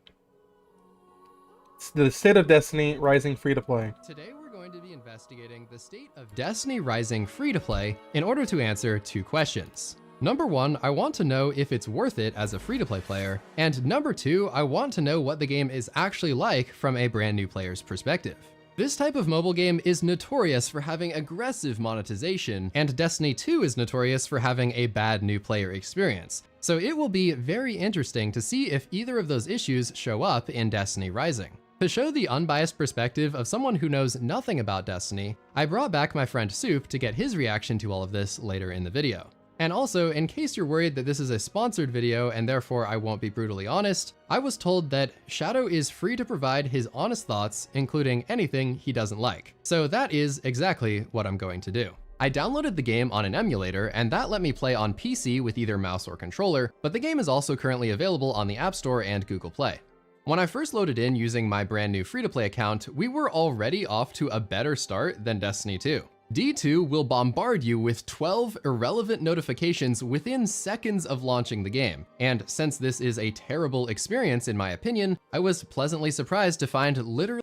It's the State of Destiny Rising Free to Play. Today we're going to be investigating the state of Destiny Rising free to play in order to answer 2 questions. Number 1, I want to know if it's worth it as a free to play player, and number 2, I want to know what the game is actually like from a brand new player's perspective. This type of mobile game is notorious for having aggressive monetization, and Destiny 2 is notorious for having a bad new player experience. So it will be very interesting to see if either of those issues show up in Destiny Rising. To show the unbiased perspective of someone who knows nothing about Destiny, I brought back my friend Soup to get his reaction to all of this later in the video. And also, in case you're worried that this is a sponsored video and therefore I won't be brutally honest, I was told that Shadow is free to provide his honest thoughts, including anything he doesn't like. So that is exactly what I'm going to do. I downloaded the game on an emulator, and that let me play on PC with either mouse or controller, but the game is also currently available on the App Store and Google Play. When I first loaded in using my brand new free-to-play account, we were already off to a better start than Destiny 2. D2 will bombard you with 12 irrelevant notifications within seconds of launching the game, and since this is a terrible experience in my opinion, I was pleasantly surprised to find literally—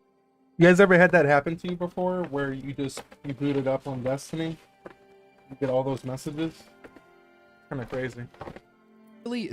You guys ever had that happen to you before, where you booted up on Destiny, you get all those messages? Kind of crazy.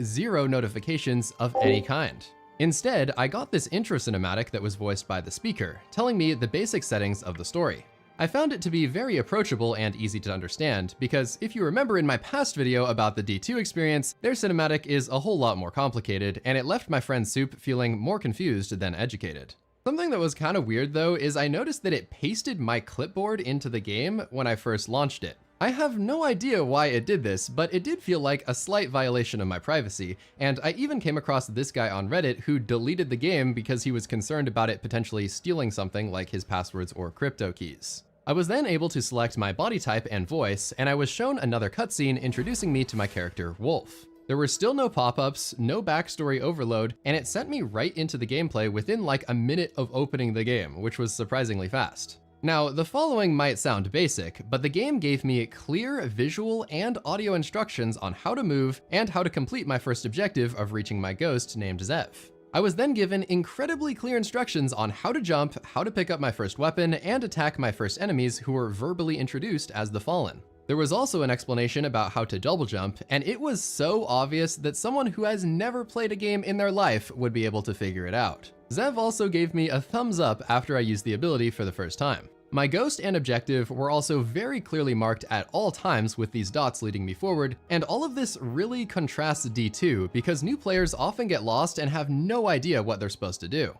Zero notifications of any kind. Instead, I got this intro cinematic that was voiced by the speaker, telling me the basic settings of the story. I found it to be very approachable and easy to understand, because if you remember in my past video about the D2 experience, their cinematic is a whole lot more complicated, and it left my friend Soup feeling more confused than educated. Something that was kind of weird though is I noticed that it pasted my clipboard into the game when I first launched it. I have no idea why it did this, but it did feel like a slight violation of my privacy, and I even came across this guy on Reddit who deleted the game because he was concerned about it potentially stealing something like his passwords or crypto keys. I was then able to select my body type and voice, and I was shown another cutscene introducing me to my character, Wolf. There were still no pop-ups, no backstory overload, and it sent me right into the gameplay within like a minute of opening the game, which was surprisingly fast. Now, the following might sound basic, but the game gave me clear visual and audio instructions on how to move and how to complete my first objective of reaching my ghost named Zev. I was then given incredibly clear instructions on how to jump, how to pick up my first weapon, and attack my first enemies who were verbally introduced as the Fallen. There was also an explanation about how to double jump, and it was so obvious that someone who has never played a game in their life would be able to figure it out. Zev also gave me a thumbs up after I used the ability for the first time. My ghost and objective were also very clearly marked at all times with these dots leading me forward, and all of this really contrasts D2 because new players often get lost and have no idea what they're supposed to do.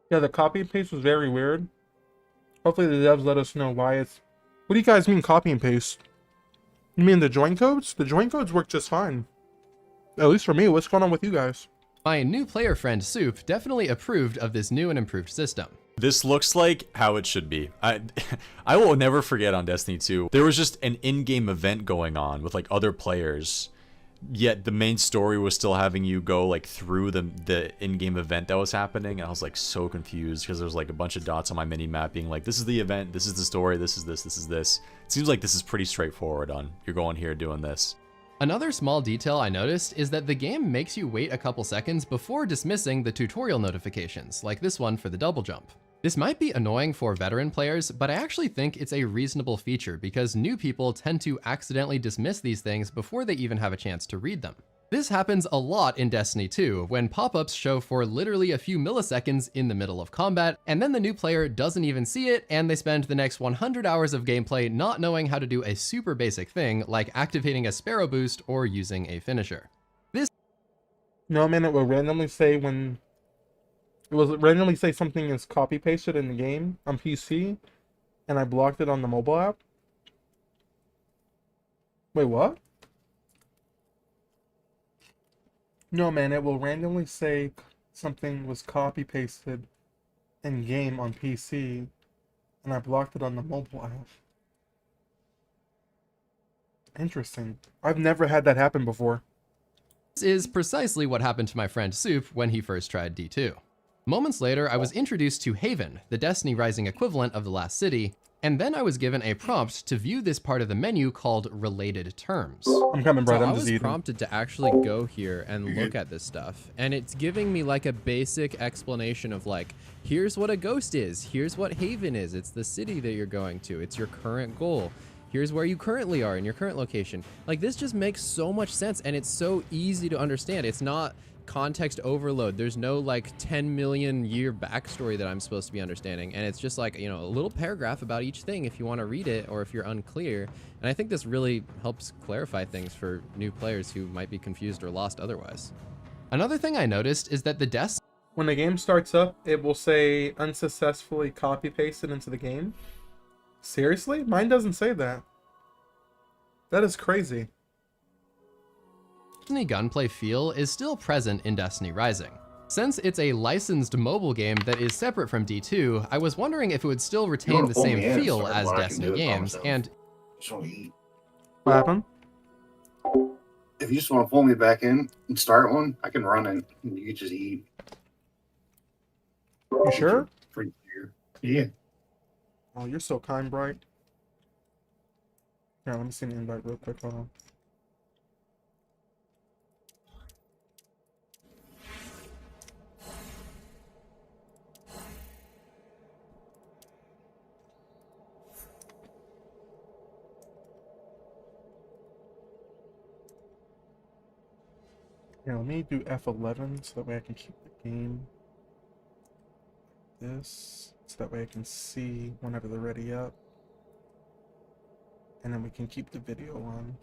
Yeah, the copy and paste was very weird. Hopefully the devs let us know why it's... What do you guys mean copy and paste? You mean the join codes? The join codes work just fine. At least for me. What's going on with you guys? My new player friend Soup definitely approved of this new and improved system. This looks like how it should be. I will never forget on Destiny 2, there was just an in-game event going on with like other players, yet the main story was still having you go like through the in-game event that was happening, and I was like so confused because there was like a bunch of dots on my mini-map being like, this is the event, this is the story, this is this, this is this. It seems like this is pretty straightforward on, you're going here doing this. Another small detail I noticed is that the game makes you wait a couple seconds before dismissing the tutorial notifications, like this one for the double jump. This might be annoying for veteran players, but I actually think it's a reasonable feature because new people tend to accidentally dismiss these things before they even have a chance to read them. This happens a lot in Destiny 2, when pop-ups show for literally a few milliseconds in the middle of combat, and then the new player doesn't even see it, and they spend the next 100 hours of gameplay not knowing how to do a super basic thing like activating a Sparrow boost or using a finisher. No, man, it will randomly say when... It will randomly say something is copy pasted in the game on PC, and I blocked it on the mobile app. Wait, what? No, man, it will randomly say something was copy pasted in game on PC, and I blocked it on the mobile app. Interesting. I've never had that happen before. This is precisely what happened to my friend Soup when he first tried D2. Moments later, I was introduced to Haven, the Destiny Rising equivalent of the last city, and then I was given a prompt to view this part of the menu called Related Terms. I'm coming, bro. So I'm I just was eating. prompted to actually go here and look at this stuff, and it's giving me like a basic explanation of like, here's what a ghost is, here's what Haven is, it's the city that you're going to, it's your current goal, here's where you currently are in your current location. Like, this just makes so much sense, and it's so easy to understand. It's not context overload. There's no like 10 million year backstory that I'm supposed to be understanding, and it's just like, you know, a little paragraph about each thing if you want to read it or if you're unclear. And I think this really helps clarify things for new players who might be confused or lost otherwise. Another thing I noticed is that the deaths When the game starts up, it will say unsuccessfully copy pasted into the game. Seriously? Mine doesn't say that. That is crazy. Destiny gunplay feel is still present in Destiny Rising. Since it's a licensed mobile game that is separate from D2, I was wondering if it would still retain the same feel as Destiny games, and What happened? If you just want to pull me back in and start one, I can run it. And you can just eat. You sure? Pretty clear. Yeah. Oh, you're so kind, Bright. Here, let me see the invite real quick. Hold on. Here, let me do F11 so that way I can keep the game. This, so that way I can see whenever they're ready up. And then we can keep the video on.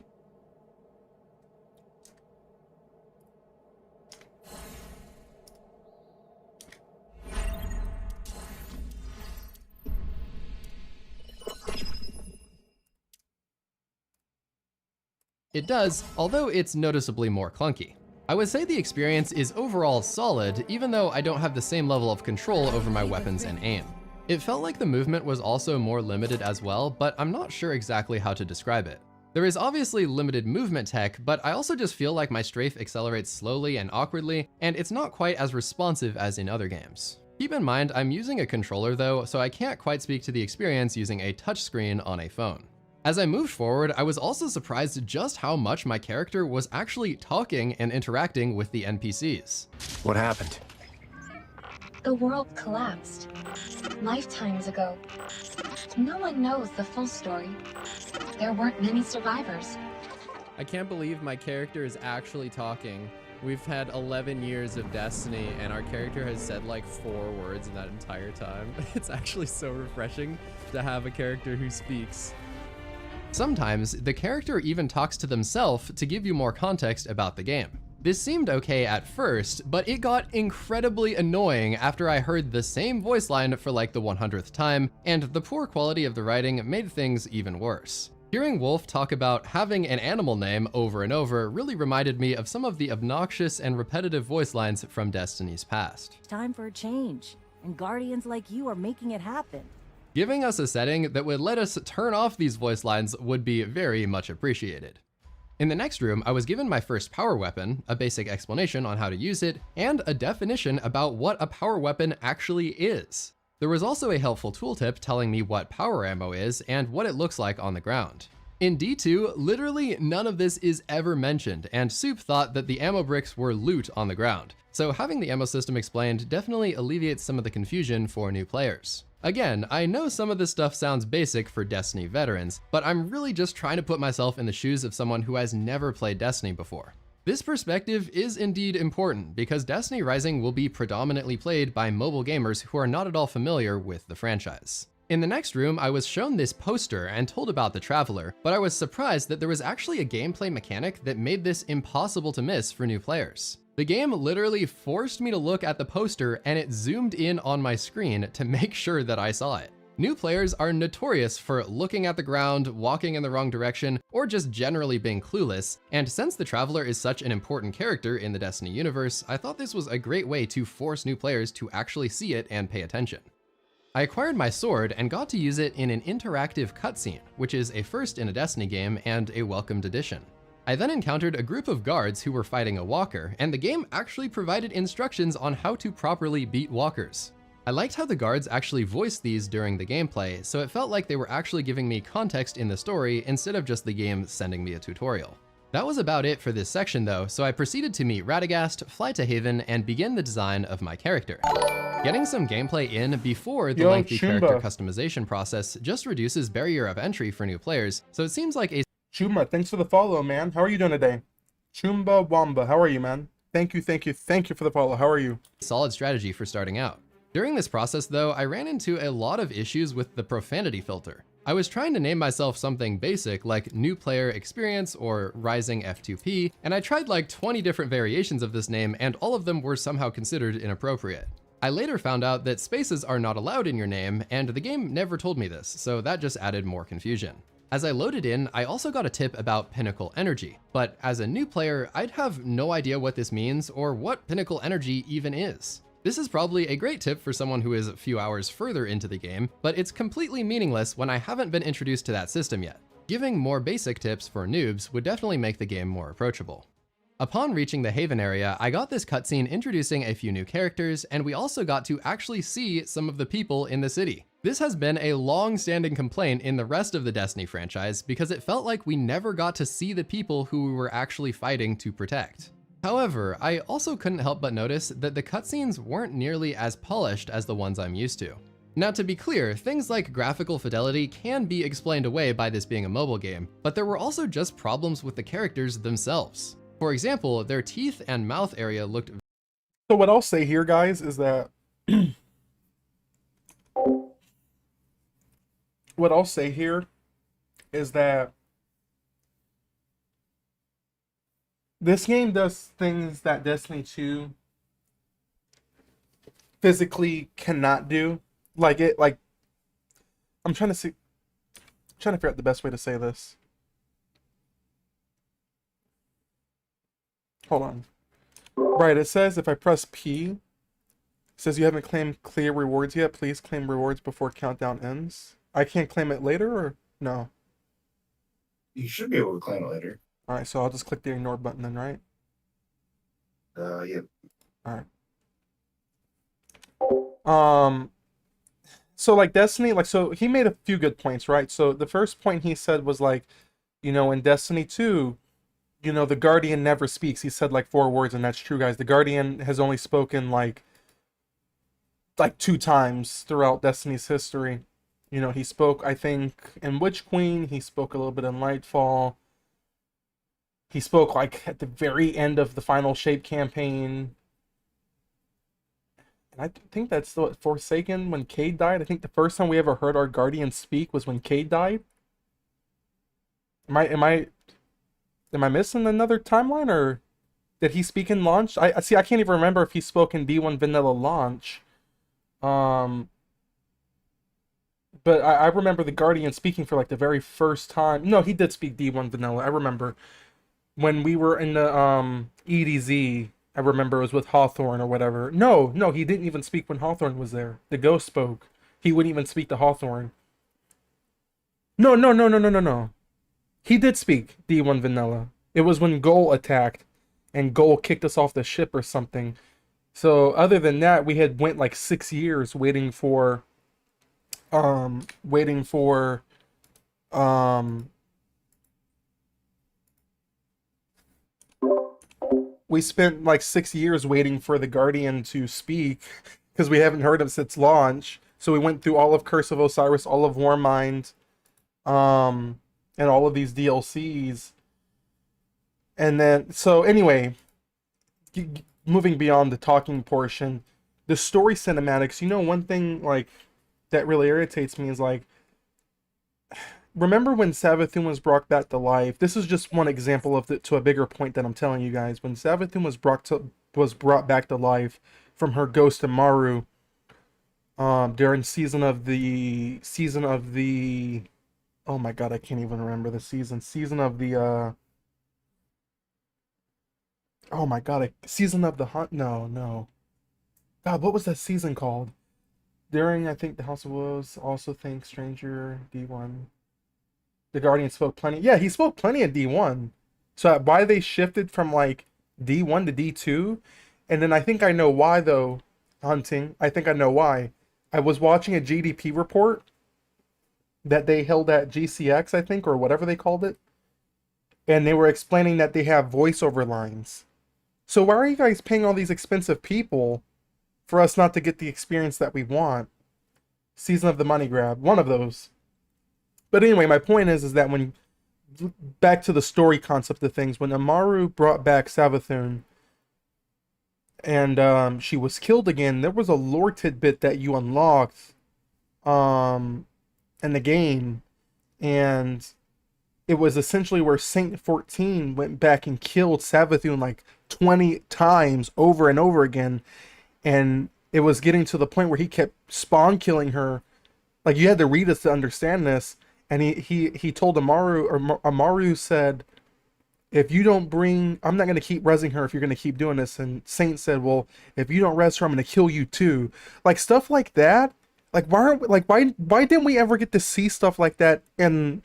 it does, although it's noticeably more clunky. I would say the experience is overall solid, even though I don't have the same level of control over my weapons and aim. It felt like the movement was also more limited as well, but I'm not sure exactly how to describe it. There is obviously limited movement tech, but I also just feel like my strafe accelerates slowly and awkwardly, and it's not quite as responsive as in other games. Keep in mind, I'm using a controller though, so I can't quite speak to the experience using a touchscreen on a phone. As I moved forward, I was also surprised just how much my character was actually talking and interacting with the NPCs. What happened? The world collapsed. Lifetimes ago. No one knows the full story. There weren't many survivors. I can't believe my character is actually talking. We've had 11 years of Destiny, and our character has said like 4 words in that entire time. It's actually so refreshing to have a character who speaks. Sometimes, the character even talks to themselves to give you more context about the game. This seemed okay at first, but it got incredibly annoying after I heard the same voice line for like the 100th time, and the poor quality of the writing made things even worse. Hearing Wolf talk about having an animal name over and over really reminded me of some of the obnoxious and repetitive voice lines from Destiny's past. Time for a change, and Guardians like you are making it happen. Giving us a setting that would let us turn off these voice lines would be very much appreciated. In the next room, I was given my first power weapon, a basic explanation on how to use it, and a definition about what a power weapon actually is. There was also a helpful tooltip telling me what power ammo is and what it looks like on the ground. In D2, literally none of this is ever mentioned, and Soup thought that the ammo bricks were loot on the ground, so having the ammo system explained definitely alleviates some of the confusion for new players. Again, I know some of this stuff sounds basic for Destiny veterans, but I'm really just trying to put myself in the shoes of someone who has never played Destiny before. This perspective is indeed important because Destiny Rising will be predominantly played by mobile gamers who are not at all familiar with the franchise. In the next room, I was shown this poster and told about the Traveler, but I was surprised that there was actually a gameplay mechanic that made this impossible to miss for new players. The game literally forced me to look at the poster and it zoomed in on my screen to make sure that I saw it. New players are notorious for looking at the ground, walking in the wrong direction, or just generally being clueless, and since the Traveler is such an important character in the Destiny universe, I thought this was a great way to force new players to actually see it and pay attention. I acquired my sword and got to use it in an interactive cutscene, which is a first in a Destiny game and a welcomed addition. I then encountered a group of guards who were fighting a walker, and the game actually provided instructions on how to properly beat walkers. I liked how the guards actually voiced these during the gameplay, so it felt like they were actually giving me context in the story instead of just the game sending me a tutorial. That was about it for this section though, so I proceeded to meet Radagast, fly to Haven, and begin the design of my character. Getting some gameplay in before the lengthy character customization process just reduces barrier of entry for new players, so it seems like a Chumba, thanks for the follow, man. How are you doing today? Chumba Wamba, how are you, man? Thank you for the follow. How are you? solid strategy for starting out. During this process though, I ran into a lot of issues with the profanity filter. I was trying to name myself something basic like new player experience or rising F2P, and I tried like 20 different variations of this name and all of them were somehow considered inappropriate. I later found out that spaces are not allowed in your name, and the game never told me this, so that just added more confusion. As I loaded in, I also got a tip about Pinnacle Energy, but as a new player, I'd have no idea what this means or what Pinnacle Energy even is. This is probably a great tip for someone who is a few hours further into the game, but it's completely meaningless when I haven't been introduced to that system yet. Giving more basic tips for noobs would definitely make the game more approachable. Upon reaching the Haven area, I got this cutscene introducing a few new characters, and we also got to actually see some of the people in the city. This has been a long-standing complaint in the rest of the Destiny franchise because it felt like we never got to see the people who we were actually fighting to protect. However, I also couldn't help but notice that the cutscenes weren't nearly as polished as the ones I'm used to. Now to be clear, things like graphical fidelity can be explained away by this being a mobile game, but there were also just problems with the characters themselves. For example, their teeth and mouth area looked... So what I'll say here, guys, is that... what I'll say here is that this game does things that Destiny 2 physically cannot do. I'm trying to figure out the best way to say this. Hold on. Right, it says if I press P, it says you haven't claimed clear rewards yet. Please claim rewards before countdown ends. I can't claim it later, or no? You should be able to claim it later. Alright, so I'll just click the ignore button then, right? Yeah. Alright. So like Destiny, so he made a few good points, right? So the first point he said was like, in Destiny 2, the Guardian never speaks. He said like 4 words, and that's true, guys. The Guardian has only spoken like 2 times throughout Destiny's history. He spoke, I think, in Witch Queen. He spoke a little bit in Lightfall. He spoke like at the very end of the Final Shape campaign. And I think that's what Forsaken when Cade died. I think the first time we ever heard our Guardian speak was when Cade died. Am I missing another timeline, or did he speak in launch? I can't even remember if he spoke in D1 vanilla launch. But I remember the Guardian speaking for like the very first time. No, he did speak D1 vanilla. I remember when we were in the EDZ. I remember it was with Hawthorne or whatever. No, he didn't even speak when Hawthorne was there. The Ghost spoke. He wouldn't even speak to Hawthorne. No. He did speak D1 vanilla. It was when Goal attacked and Goal kicked us off the ship or something. So other than that, we had went like 6 years waiting for we spent like 6 years waiting for the Guardian to speak because we haven't heard him since launch. So we went through all of Curse of Osiris, all of Warmind, and all of these DLCs. And then, so anyway, moving beyond the talking portion, the story cinematics, one thing like that really irritates me is like, remember when Savathun was brought back to life? This is just one example to a bigger point that I'm telling you guys. When Savathun was brought back to life from her ghost to Maru, during season of the oh my god, I can't even remember the season of the oh my god, season of the hunt. No, god, what was that season called? During, I think, the House of Wolves, also think Stranger D1. The Guardian spoke plenty. Yeah, he spoke plenty at D1. So why they shifted from like D1 to D2, and then I think I know why though, Hunting. I think I know why. I was watching a GDP report that they held at GCX, I think, or whatever they called it, and they were explaining that they have voiceover lines. So why are you guys paying all these expensive people for us not to get the experience that we want? Season of the money grab, one of those. But anyway, my point is that when, back to the story concept of things, when Amaru brought back Savathun and she was killed again, there was a lore tidbit that you unlocked in the game, and it was essentially where Saint 14 went back and killed Savathun like 20 times over and over again, and it was getting to the point where he kept spawn killing her. Like, you had to read this to understand this, and he told Amaru, or Amaru said, if you don't bring, I'm not going to keep rezzing her if you're going to keep doing this. And Saint said, well, if you don't res her, I'm going to kill you too. Like, stuff like that. Like, why didn't we ever get to see stuff like that in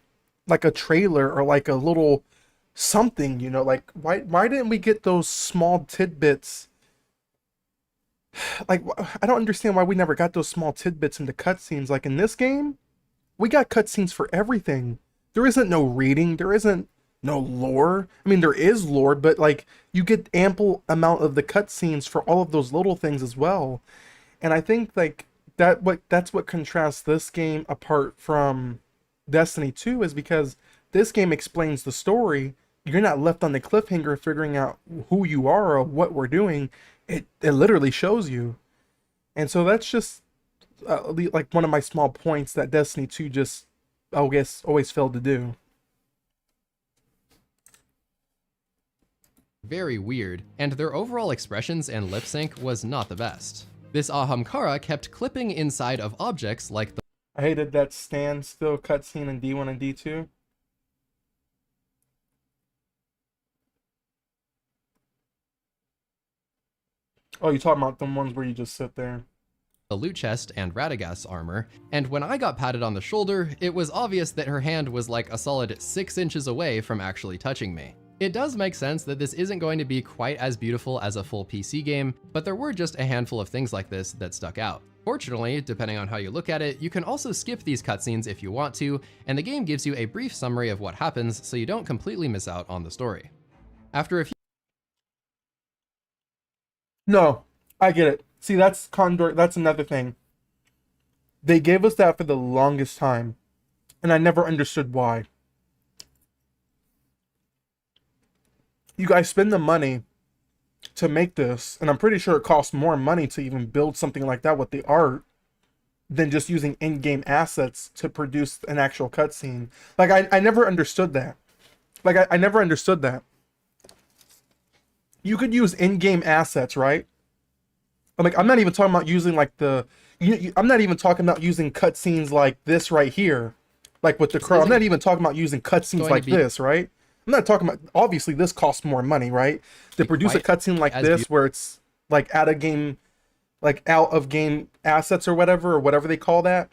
like a trailer or like a little something, you know? Like, why didn't we get those small tidbits? Like, I don't understand why we never got those small tidbits into cutscenes. Like, in this game, we got cutscenes for everything. There isn't no reading. There isn't no lore. I mean, there is lore, but like, you get ample amount of the cutscenes for all of those little things as well. And I think like that's what contrasts this game apart from Destiny 2, is because this game explains the story. You're not left on the cliffhanger figuring out who you are or what we're doing. It literally shows you. And so that's just like one of my small points that Destiny 2 just, I guess, always failed to do. Very weird, and their overall expressions and lip sync was not the best. This Ahamkara kept clipping inside of objects like the— I hated that standstill cutscene in D1 and D2. Oh, you're talking about the ones where you just sit there. The loot chest and Radagast's armor, and when I got patted on the shoulder, it was obvious that her hand was like a solid 6 inches away from actually touching me. It does make sense that this isn't going to be quite as beautiful as a full PC game, but there were just a handful of things like this that stuck out. Fortunately, depending on how you look at it, you can also skip these cutscenes if you want to, and the game gives you a brief summary of what happens so you don't completely miss out on the story. After a few— No, I get it. See, that's Condor, that's another thing. They gave us that for the longest time, and I never understood why. You guys spend the money to make this, and I'm pretty sure it costs more money to even build something like that with the art than just using in-game assets to produce an actual cutscene. Like, I never understood that. Like, I never understood that. You could use in-game assets, right? I'm not even talking about using like I'm not even talking about using cutscenes like this right here, like with the crow. I'm not even talking about using cutscenes like this, right? I'm not talking about, obviously this costs more money, right? To produce a cutscene like this where it's like out of game assets or whatever they call that.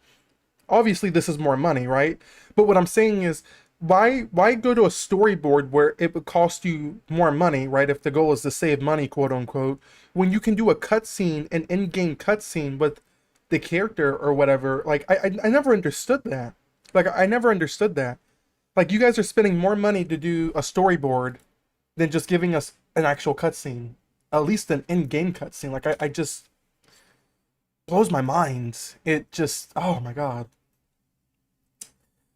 Obviously this is more money, right? But what I'm saying is, why go to a storyboard where it would cost you more money, right? If the goal is to save money, quote unquote, when you can do a cutscene, an in-game cutscene with the character or whatever. Like, I never understood that. Like, I never understood that. Like, you guys are spending more money to do a storyboard than just giving us an actual cutscene. At least an in-game cutscene. Like, I just blows my mind. It just, oh my god.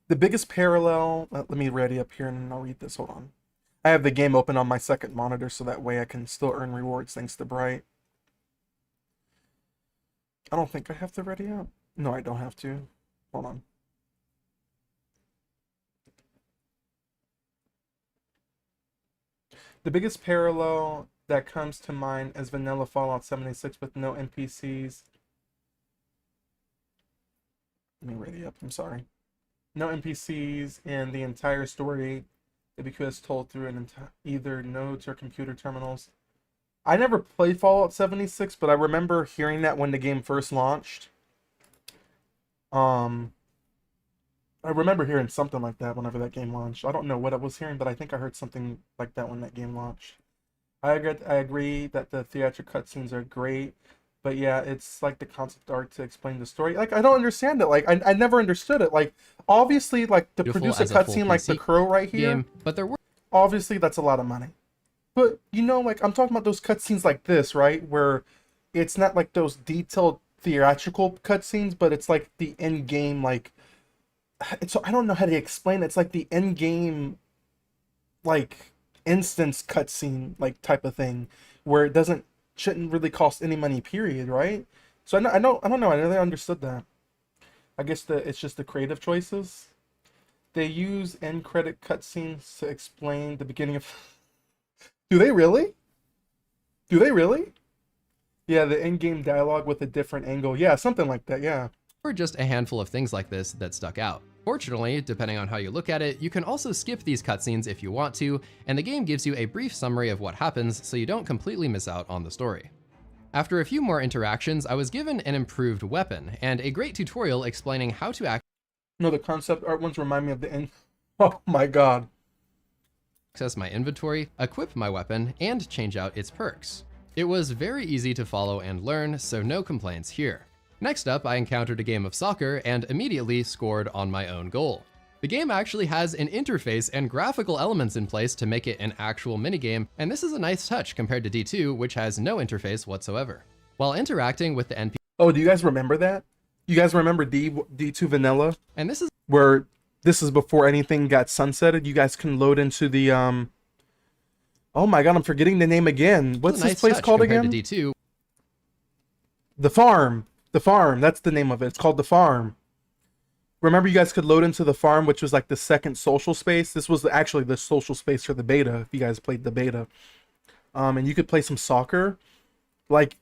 The biggest parallel, let me ready up here and I'll read this, hold on. I have the game open on my second monitor so that way I can still earn rewards thanks to Bright. I don't think I have to ready up. No, I don't have to. Hold on. The biggest parallel that comes to mind is vanilla Fallout 76 with no NPCs. Let me ready up, I'm sorry. No NPCs and the entire story is told through either nodes or computer terminals. I never played Fallout 76, but I remember hearing that when the game first launched. And I remember hearing something like that whenever that game launched. I don't know what I was hearing, but I think I heard something like that when that game launched. I agree that the theatrical cutscenes are great, but yeah, it's like the concept art to explain the story. Like I don't understand it. Like I never understood it. Like obviously, like to Beautiful produce a as a full cutscene like the PC crow right here, game, but there were obviously that's a lot of money. But you know, like I'm talking about those cutscenes like this, right? Where it's not like those detailed theatrical cutscenes, but it's like the end game, like it's I don't know how to explain it. It's like the end game, like instance cutscene, like type of thing, where it doesn't shouldn't really cost any money, period, right? So I don't know. I never understood that. I guess it's just the creative choices. They use end credit cutscenes to explain the beginning of. Do they really? Do they really? Yeah, the in-game dialogue with a different angle. Yeah, something like that. Yeah. were just a handful of things like this that stuck out. Fortunately, depending on how you look at it, you can also skip these cutscenes if you want to, and the game gives you a brief summary of what happens so you don't completely miss out on the story. After a few more interactions, I was given an improved weapon, and a great tutorial explaining how to No, the concept art ones remind me of the end. Oh my god. Access my inventory, equip my weapon, and change out its perks. It was very easy to follow and learn, so no complaints here. Next up, I encountered a game of soccer and immediately scored on my own goal. The game actually has an interface and graphical elements in place to make it an actual minigame, and this is a nice touch compared to D2, which has no interface whatsoever. While interacting with the NPC. Oh, do you guys remember that? You guys remember D2 Vanilla? And this is where this is before anything got sunsetted. You guys can load into the oh my god, I'm forgetting the name again. What's this place called again? To D2. The Farm. The Farm. That's the name of it. It's called The Farm. Remember, you guys could load into the farm, which was like the second social space. This was actually the social space for the beta, if you guys played the beta. And you could play some soccer. Like,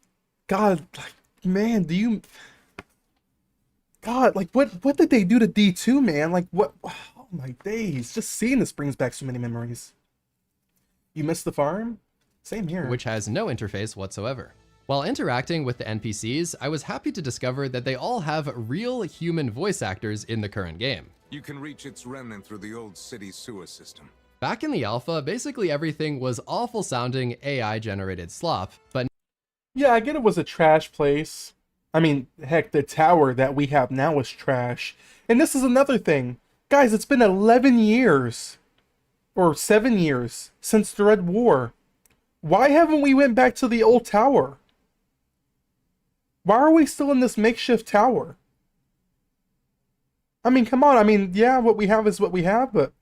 God, like, man, do you... God, like, what did they do to D2, man? Like, what... Oh, my days. Just seeing this brings back so many memories. You missed the farm? Same here. Which has no interface whatsoever. While interacting with the NPCs, I was happy to discover that they all have real human voice actors in the current game. You can reach its remnant through the old city sewer system. Back in the alpha, basically everything was awful sounding AI-generated slop, but yeah, I get it was a trash place. I mean, heck, the tower that we have now is trash. And this is another thing. Guys, it's been 11 years, or 7 years, since the Red War. Why haven't we went back to the old tower? Why are we still in this makeshift tower? I mean, come on. I mean, yeah, what we have is what we have, but...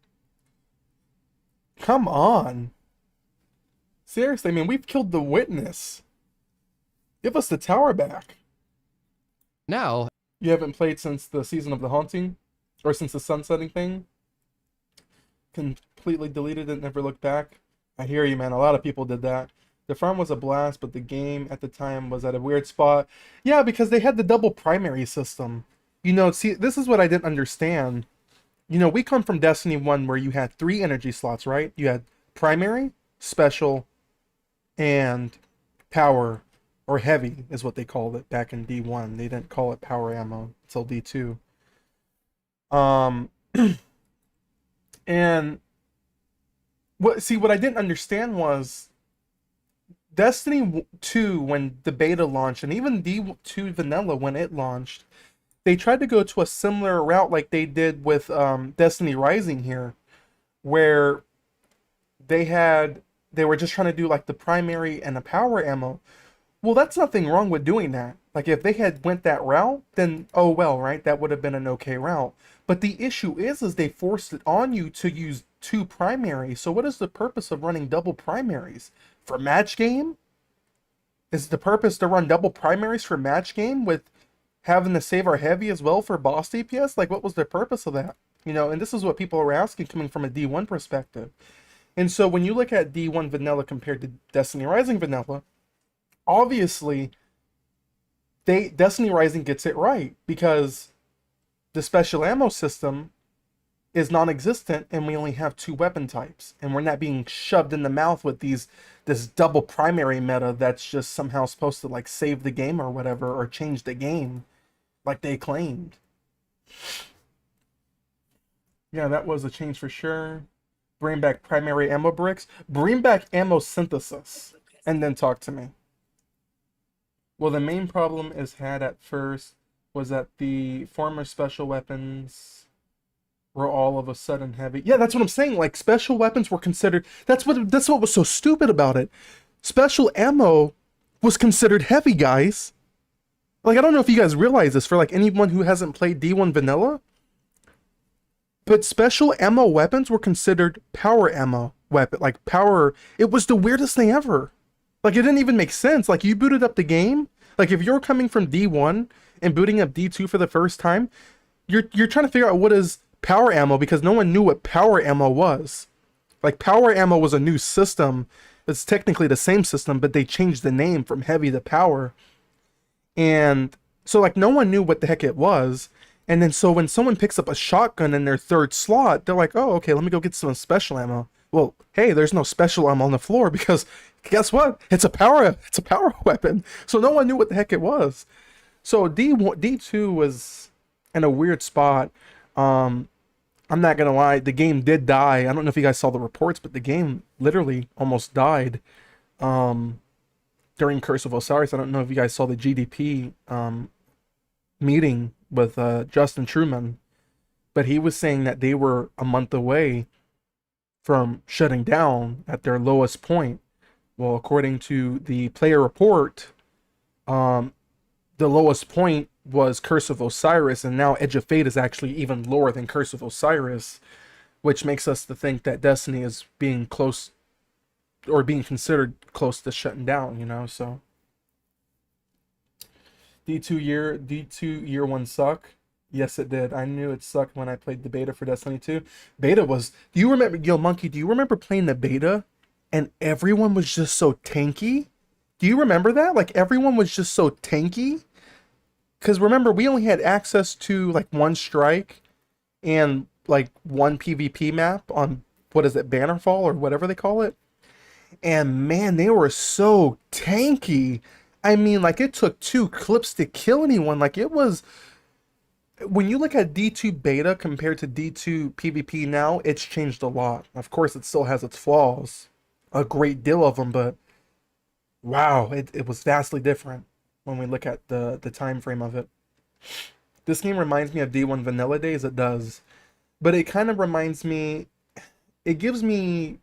Come on. Seriously, I mean, we've killed the witness. Give us the tower back. Now... You haven't played since the Season of the Haunting? Or since the sunsetting thing? Completely deleted it, never looked back? I hear you, man. A lot of people did that. The farm was a blast, but the game at the time was at a weird spot. Yeah, because they had the double primary system. You know, see, this is what I didn't understand. You know, we come from Destiny 1 where you had 3 energy slots, right? You had primary, special, and power, or heavy is what they called it back in D1. They didn't call it power ammo until D2. And what I didn't understand was Destiny 2, when the beta launched, and even D2 Vanilla when it launched, they tried to go to a similar route like they did with Destiny Rising here, where they were just trying to do like the primary and the power ammo. Well, that's nothing wrong with doing that. Like if they had went that route, then oh well, right? That would have been an okay route. But the issue is they forced it on you to use 2 primaries. So what is the purpose of running double primaries? For match game? Is the purpose to run double primaries for match game with having to save our heavy as well for boss DPS? Like, what was the purpose of that? You know, and this is what people are asking coming from a D1 perspective. And so when you look at D1 Vanilla compared to Destiny Rising Vanilla, obviously, Destiny Rising gets it right because the special ammo system is non-existent and we only have 2 weapon types, and we're not being shoved in the mouth with this double primary meta that's just somehow supposed to like save the game or whatever, or change the game like they claimed. Yeah, that was a change for sure. Bring back primary ammo bricks. Bring back ammo synthesis. And then talk to me. Well, the main problem is had at first was that the former special weapons were all of a sudden heavy. Yeah, that's what I'm saying. Like, special weapons were considered... That's what was so stupid about it. Special ammo was considered heavy, guys. Like, I don't know if you guys realize this for, like, anyone who hasn't played D1 Vanilla. But special ammo weapons were considered power ammo weapon. Like, power... It was the weirdest thing ever. Like, it didn't even make sense. Like, you booted up the game. Like, if you're coming from D1 and booting up D2 for the first time, you're trying to figure out what is power ammo because no one knew what power ammo was. Like, power ammo was a new system. It's technically the same system, but they changed the name from heavy to power. And so, like, no one knew what the heck it was. And then so when someone picks up a shotgun in their third slot, they're like, oh, okay, let me go get some special ammo. Well, hey, there's no special ammo on the floor because guess what? It's a power weapon. So no one knew what the heck it was. So D2 was in a weird spot. I'm not gonna lie, the game did die. I don't know if you guys saw the reports, but the game literally almost died during Curse of Osiris. I don't know if you guys saw the GDP meeting with Justin Truman, but he was saying that they were a month away from shutting down at their lowest point. Well, according to the player report, the lowest point was Curse of Osiris, and now Edge of Fate is actually even lower than Curse of Osiris, which makes us to think that Destiny is being close, or being considered close to shutting down, you know, so. D2 year one suck. Yes, it did. I knew it sucked when I played the beta for Destiny 2. Beta was... Do you remember... Yo, Monkey, do you remember playing the beta and everyone was just so tanky? Do you remember that? Like, everyone was just so tanky? Because remember, we only had access to, like, one strike and, like, one PvP map on, what is it, Bannerfall or whatever they call it? And, man, they were so tanky. I mean, like, it took 2 clips to kill anyone. Like, it was... When you look at D2 beta compared to D2 PvP now, it's changed a lot. Of course, it still has its flaws. A great deal of them, but... Wow, it was vastly different when we look at the time frame of it. This game reminds me of D1 Vanilla days, it does. But it kind of reminds me... It gives me...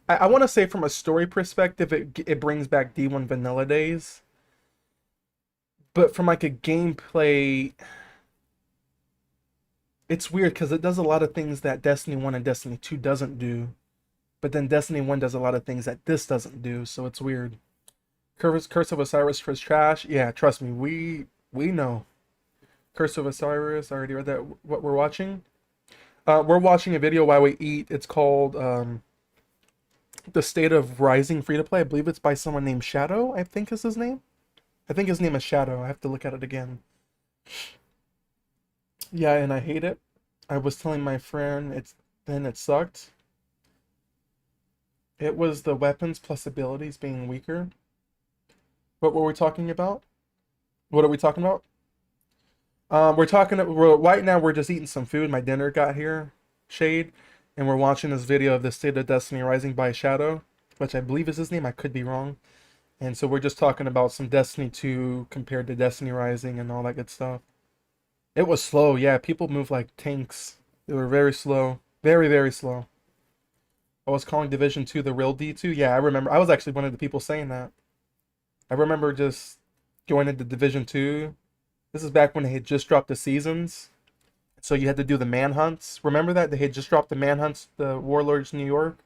I want to say from a story perspective, it brings back D1 Vanilla days. But from like a gameplay, it's weird because it does a lot of things that Destiny 1 and Destiny 2 doesn't do. But then Destiny 1 does a lot of things that this doesn't do, so it's weird. Curse of Osiris was trash. Yeah, trust me, we know. Curse of Osiris, I already read that. What we're watching? We're watching a video while we eat. It's called... The State of Rising free-to-play. I believe it's by someone named Shadow, I think is his name. I think his name is Shadow. I have to look at it again. Yeah, and I hate it. I was telling my friend it sucked. It was the weapons plus abilities being weaker. What were we talking about? What are we talking about? Right now we're just eating some food. My dinner got here. Shade. And we're watching this video of the State of Destiny Rising by Shadow, which I believe is his name. I could be wrong. And so we're just talking about some Destiny 2 compared to Destiny Rising and all that good stuff. It was slow, yeah. People move like tanks. They were very slow. Very, very slow. I was calling Division 2 the real D2. Yeah, I remember. I was actually one of the people saying that. I remember just going into Division 2. This is back when they had just dropped the seasons. So you had to do the manhunts. Remember that? They had just dropped the manhunts, the Warlords New York.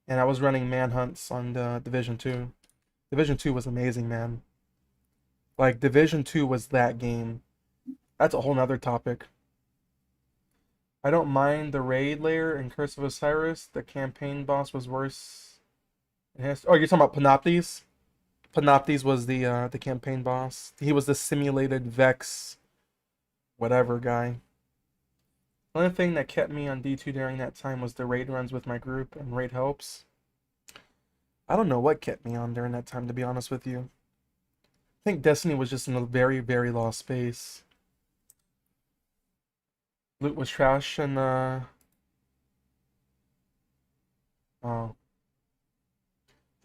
And I was running manhunts on the Division 2. Division 2 was amazing, man. Like, Division 2 was that game. That's a whole nother topic. I don't mind the raid layer in Curse of Osiris. The campaign boss was worse. Oh, you're talking about Panoptes? Panoptes was the campaign boss. He was the simulated Vex whatever guy. The only thing that kept me on D2 during that time was the raid runs with my group and raid helps. I don't know what kept me on during that time, to be honest with you. think Destiny was just in a very, very lost space. Loot was trash and oh. Hold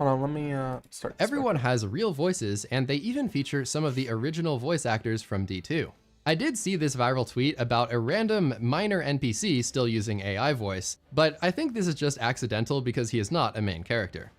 on, let me start. Everyone has real voices, and they even feature some of the original voice actors from D2. I did see this viral tweet about a random minor NPC still using AI voice, but I think this is just accidental because he is not a main character.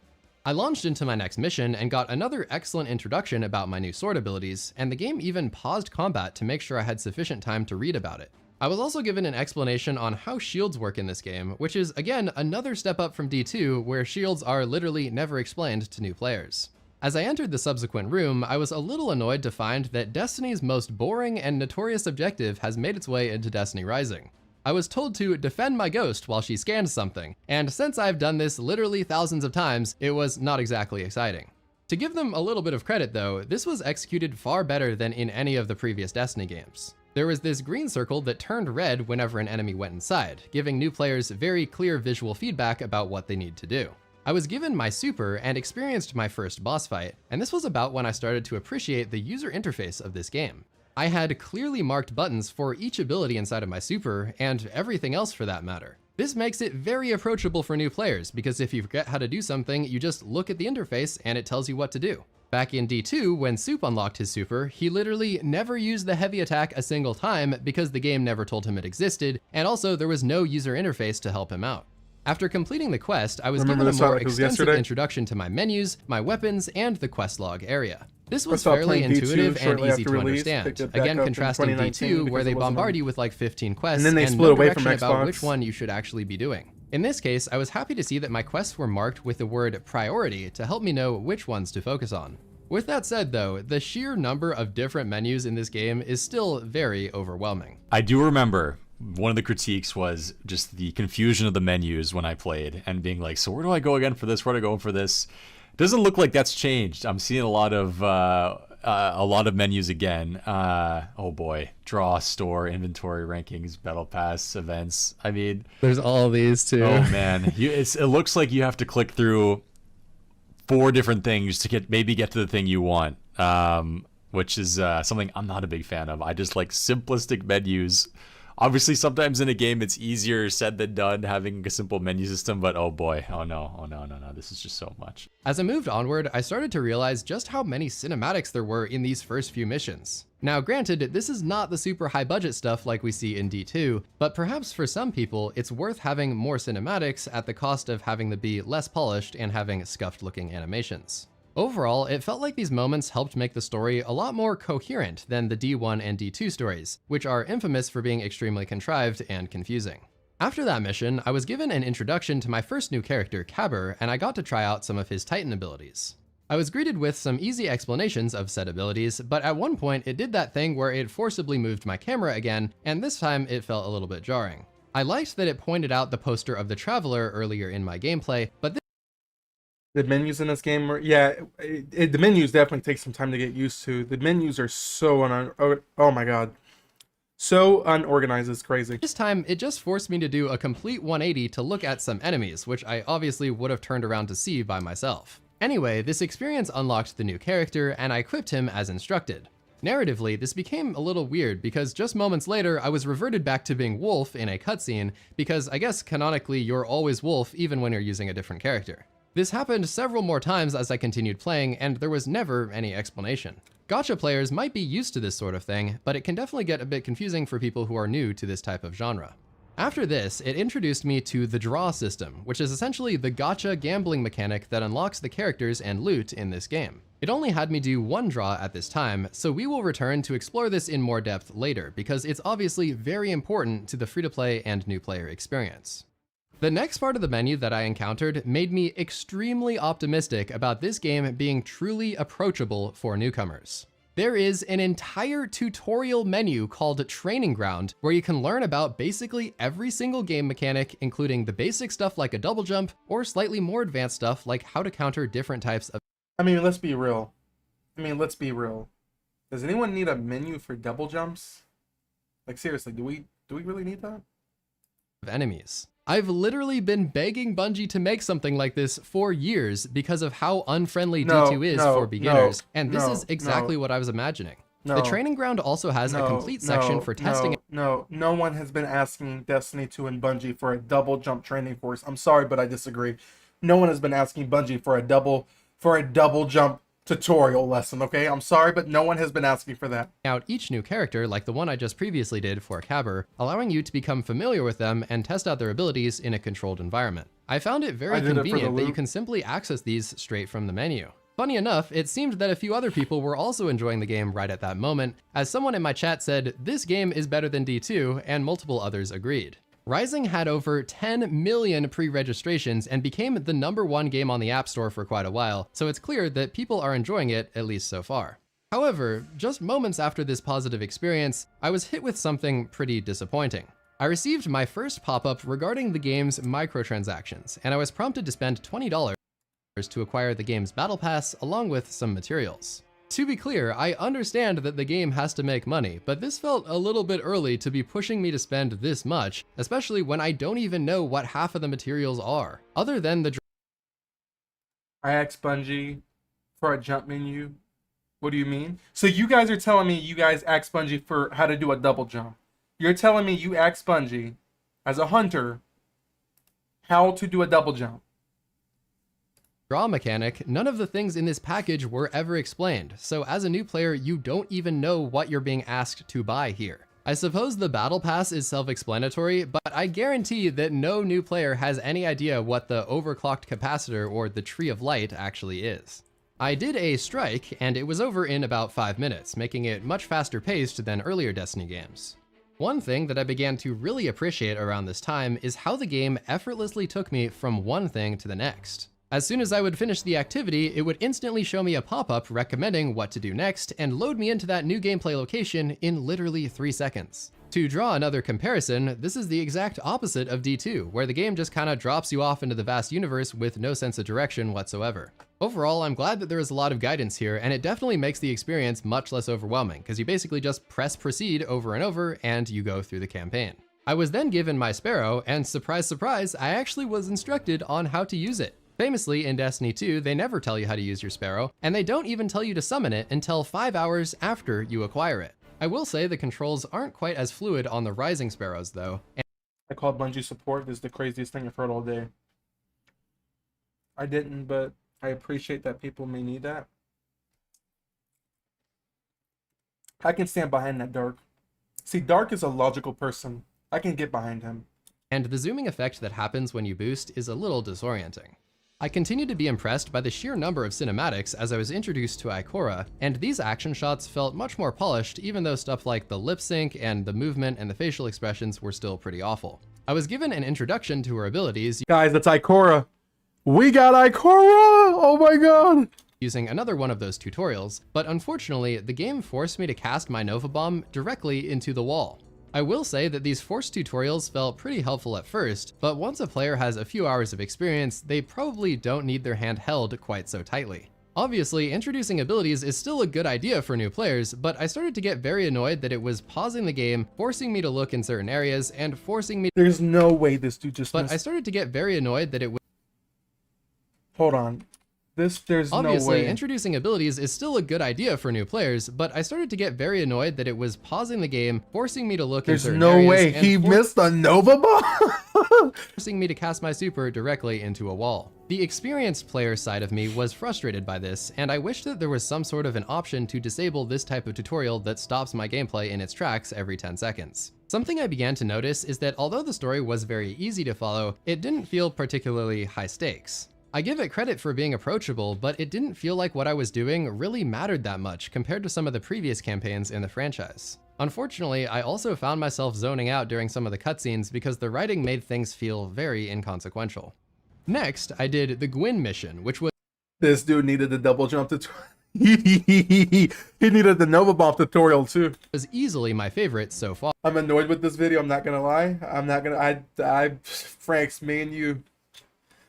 I launched into my next mission and got another excellent introduction about my new sword abilities, and the game even paused combat to make sure I had sufficient time to read about it. I was also given an explanation on how shields work in this game, which is again another step up from D2, where shields are literally never explained to new players. As I entered the subsequent room, I was a little annoyed to find that Destiny's most boring and notorious objective has made its way into Destiny Rising. I was told to defend my ghost while she scanned something, and since I've done this literally thousands of times, it was not exactly exciting. To give them a little bit of credit though, this was executed far better than in any of the previous Destiny games. There was this green circle that turned red whenever an enemy went inside, giving new players very clear visual feedback about what they need to do. I was given my super and experienced my first boss fight, and this was about when I started to appreciate the user interface of this game. I had clearly marked buttons for each ability inside of my super, and everything else for that matter. This makes it very approachable for new players, because if you forget how to do something, you just look at the interface and it tells you what to do. Back in D2, when Soup unlocked his super, he literally never used the heavy attack a single time because the game never told him it existed, and also there was no user interface to help him out. After completing the quest, I was given a more extensive introduction to my menus, my weapons, and the quest log area. This was fairly intuitive and easy to understand, again contrasting D2 where they bombard you with like 15 quests and no direction about which one you should actually be doing. In this case, I was happy to see that my quests were marked with the word priority to help me know which ones to focus on. With that said though, the sheer number of different menus in this game is still very overwhelming. I do remember one of the critiques was just the confusion of the menus when I played and being like, so where do I go again for this? Where do I go for this? Doesn't look like that's changed. I'm seeing a lot of menus again. Oh boy, draw, store, inventory, rankings, battle pass, events. I mean, there's all these too. Oh man, it looks like you have to click through 4 different things to maybe get to the thing you want, which is something I'm not a big fan of. I just like simplistic menus. Obviously, sometimes in a game it's easier said than done having a simple menu system, but oh boy, oh no, this is just so much. As I moved onward, I started to realize just how many cinematics there were in these first few missions. Now granted, this is not the super high budget stuff like we see in D2, but perhaps for some people, it's worth having more cinematics at the cost of having them be less polished and having scuffed looking animations. Overall, it felt like these moments helped make the story a lot more coherent than the D1 and D2 stories, which are infamous for being extremely contrived and confusing. After that mission, I was given an introduction to my first new character, Cabber, and I got to try out some of his Titan abilities. I was greeted with some easy explanations of said abilities, but at one point it did that thing where it forcibly moved my camera again, and this time it felt a little bit jarring. I liked that it pointed out the poster of the Traveler earlier in my gameplay, but the menus in this game are, the menus definitely take some time to get used to. The menus are so oh my god. So unorganized, it's crazy. This time, it just forced me to do a complete 180 to look at some enemies, which I obviously would have turned around to see by myself. Anyway, this experience unlocked the new character, and I equipped him as instructed. Narratively, this became a little weird because just moments later, I was reverted back to being Wolf in a cutscene, because I guess canonically you're always Wolf even when you're using a different character. This happened several more times as I continued playing, and there was never any explanation. Gacha players might be used to this sort of thing, but it can definitely get a bit confusing for people who are new to this type of genre. After this, it introduced me to the draw system, which is essentially the gacha gambling mechanic that unlocks the characters and loot in this game. It only had me do 1 draw at this time, so we will return to explore this in more depth later, because it's obviously very important to the free-to-play and new player experience. The next part of the menu that I encountered made me extremely optimistic about this game being truly approachable for newcomers. There is an entire tutorial menu called Training Ground where you can learn about basically every single game mechanic, including the basic stuff like a double jump or slightly more advanced stuff like how to counter different types of let's be real. Does anyone need a menu for double jumps? Like seriously, do we really need that? enemies. I've literally been begging Bungie to make something like this for years because of how unfriendly D2 is for beginners, and this is exactly what I was imagining. The training ground also has a complete section for testing. No one has been asking Destiny 2 and Bungie for a double jump training course. I'm sorry, but I disagree. No one has been asking Bungie for a double jump tutorial lesson, okay? I'm sorry, but no one has been asking for that. Out each new character, like the one I just previously did for Cabber, allowing you to become familiar with them and test out their abilities in a controlled environment. I found it very convenient that you can simply access these straight from the menu. Funny enough, it seemed that a few other people were also enjoying the game right at that moment, as someone in my chat said, "This game is better than D2," and multiple others agreed. Rising had over 10 million pre-registrations and became the #1 game on the App Store for quite a while, so it's clear that people are enjoying it, at least so far. However, just moments after this positive experience, I was hit with something pretty disappointing. I received my first pop-up regarding the game's microtransactions, and I was prompted to spend $20 to acquire the game's battle pass along with some materials. To be clear, I understand that the game has to make money, but this felt a little bit early to be pushing me to spend this much, especially when I don't even know what half of the materials are, other than the... I asked Bungie for a jump menu. What do you mean? So you guys are telling me you guys asked Bungie for how to do a double jump. You're telling me you asked Bungie, as a hunter, how to do a double jump. Draw mechanic, none of the things in this package were ever explained, so as a new player, you don't even know what you're being asked to buy here. I suppose the battle pass is self-explanatory, but I guarantee that no new player has any idea what the overclocked capacitor or the tree of light actually is. I did a strike, and it was over in about 5 minutes, making it much faster paced than earlier Destiny games. One thing that I began to really appreciate around this time is how the game effortlessly took me from one thing to the next. As soon as I would finish the activity, it would instantly show me a pop-up recommending what to do next and load me into that new gameplay location in literally 3 seconds. To draw another comparison, this is the exact opposite of D2, where the game just kinda drops you off into the vast universe with no sense of direction whatsoever. Overall, I'm glad that there is a lot of guidance here, and it definitely makes the experience much less overwhelming, because you basically just press proceed over and over, and you go through the campaign. I was then given my Sparrow, and surprise surprise, I actually was instructed on how to use it. Famously, in Destiny 2, they never tell you how to use your Sparrow, and they don't even tell you to summon it until 5 hours after you acquire it. I will say the controls aren't quite as fluid on the Rising Sparrows, though. I called Bungie support. This is the craziest thing I've heard all day. I didn't, but I appreciate that people may need that. I can stand behind that Dark. See, Dark is a logical person. I can get behind him. And the zooming effect that happens when you boost is a little disorienting. I continued to be impressed by the sheer number of cinematics as I was introduced to Ikora, and these action shots felt much more polished even though stuff like the lip sync and the movement and the facial expressions were still pretty awful. I was given an introduction to her abilities. Guys, that's Ikora. We got Ikora! Oh my god! Using another one of those tutorials, but unfortunately, the game forced me to cast my Nova Bomb directly into the wall. I will say that these forced tutorials felt pretty helpful at first, but once a player has a few hours of experience, they probably don't need their hand held quite so tightly. Obviously, introducing abilities is still a good idea for new players, but I started to get very annoyed that it was pausing the game, forcing me to look in certain areas, and forcing me— There's no way this dude just But I started to get very annoyed that it would— Hold on. There's Obviously, no way. introducing abilities is still a good idea for new players, but I started to get very annoyed that it was pausing the game, forcing me to look in certain areas. There's no way he missed a Nova Bomb! Forcing me to cast my super directly into a wall. The experienced player side of me was frustrated by this, and I wished that there was some sort of an option to disable this type of tutorial that stops my gameplay in its tracks every 10 seconds. Something I began to notice is that although the story was very easy to follow, it didn't feel particularly high stakes. I give it credit for being approachable, but it didn't feel like what I was doing really mattered that much compared to some of the previous campaigns in the franchise. Unfortunately, I also found myself zoning out during some of the cutscenes because the writing made things feel very inconsequential. Next, I did the Gwyn mission, which was— This dude needed the double jump tutorial. He needed the Nova Bomb tutorial too. Was easily my favorite so far. I'm annoyed with this video, I'm not gonna lie. Franks, me and you.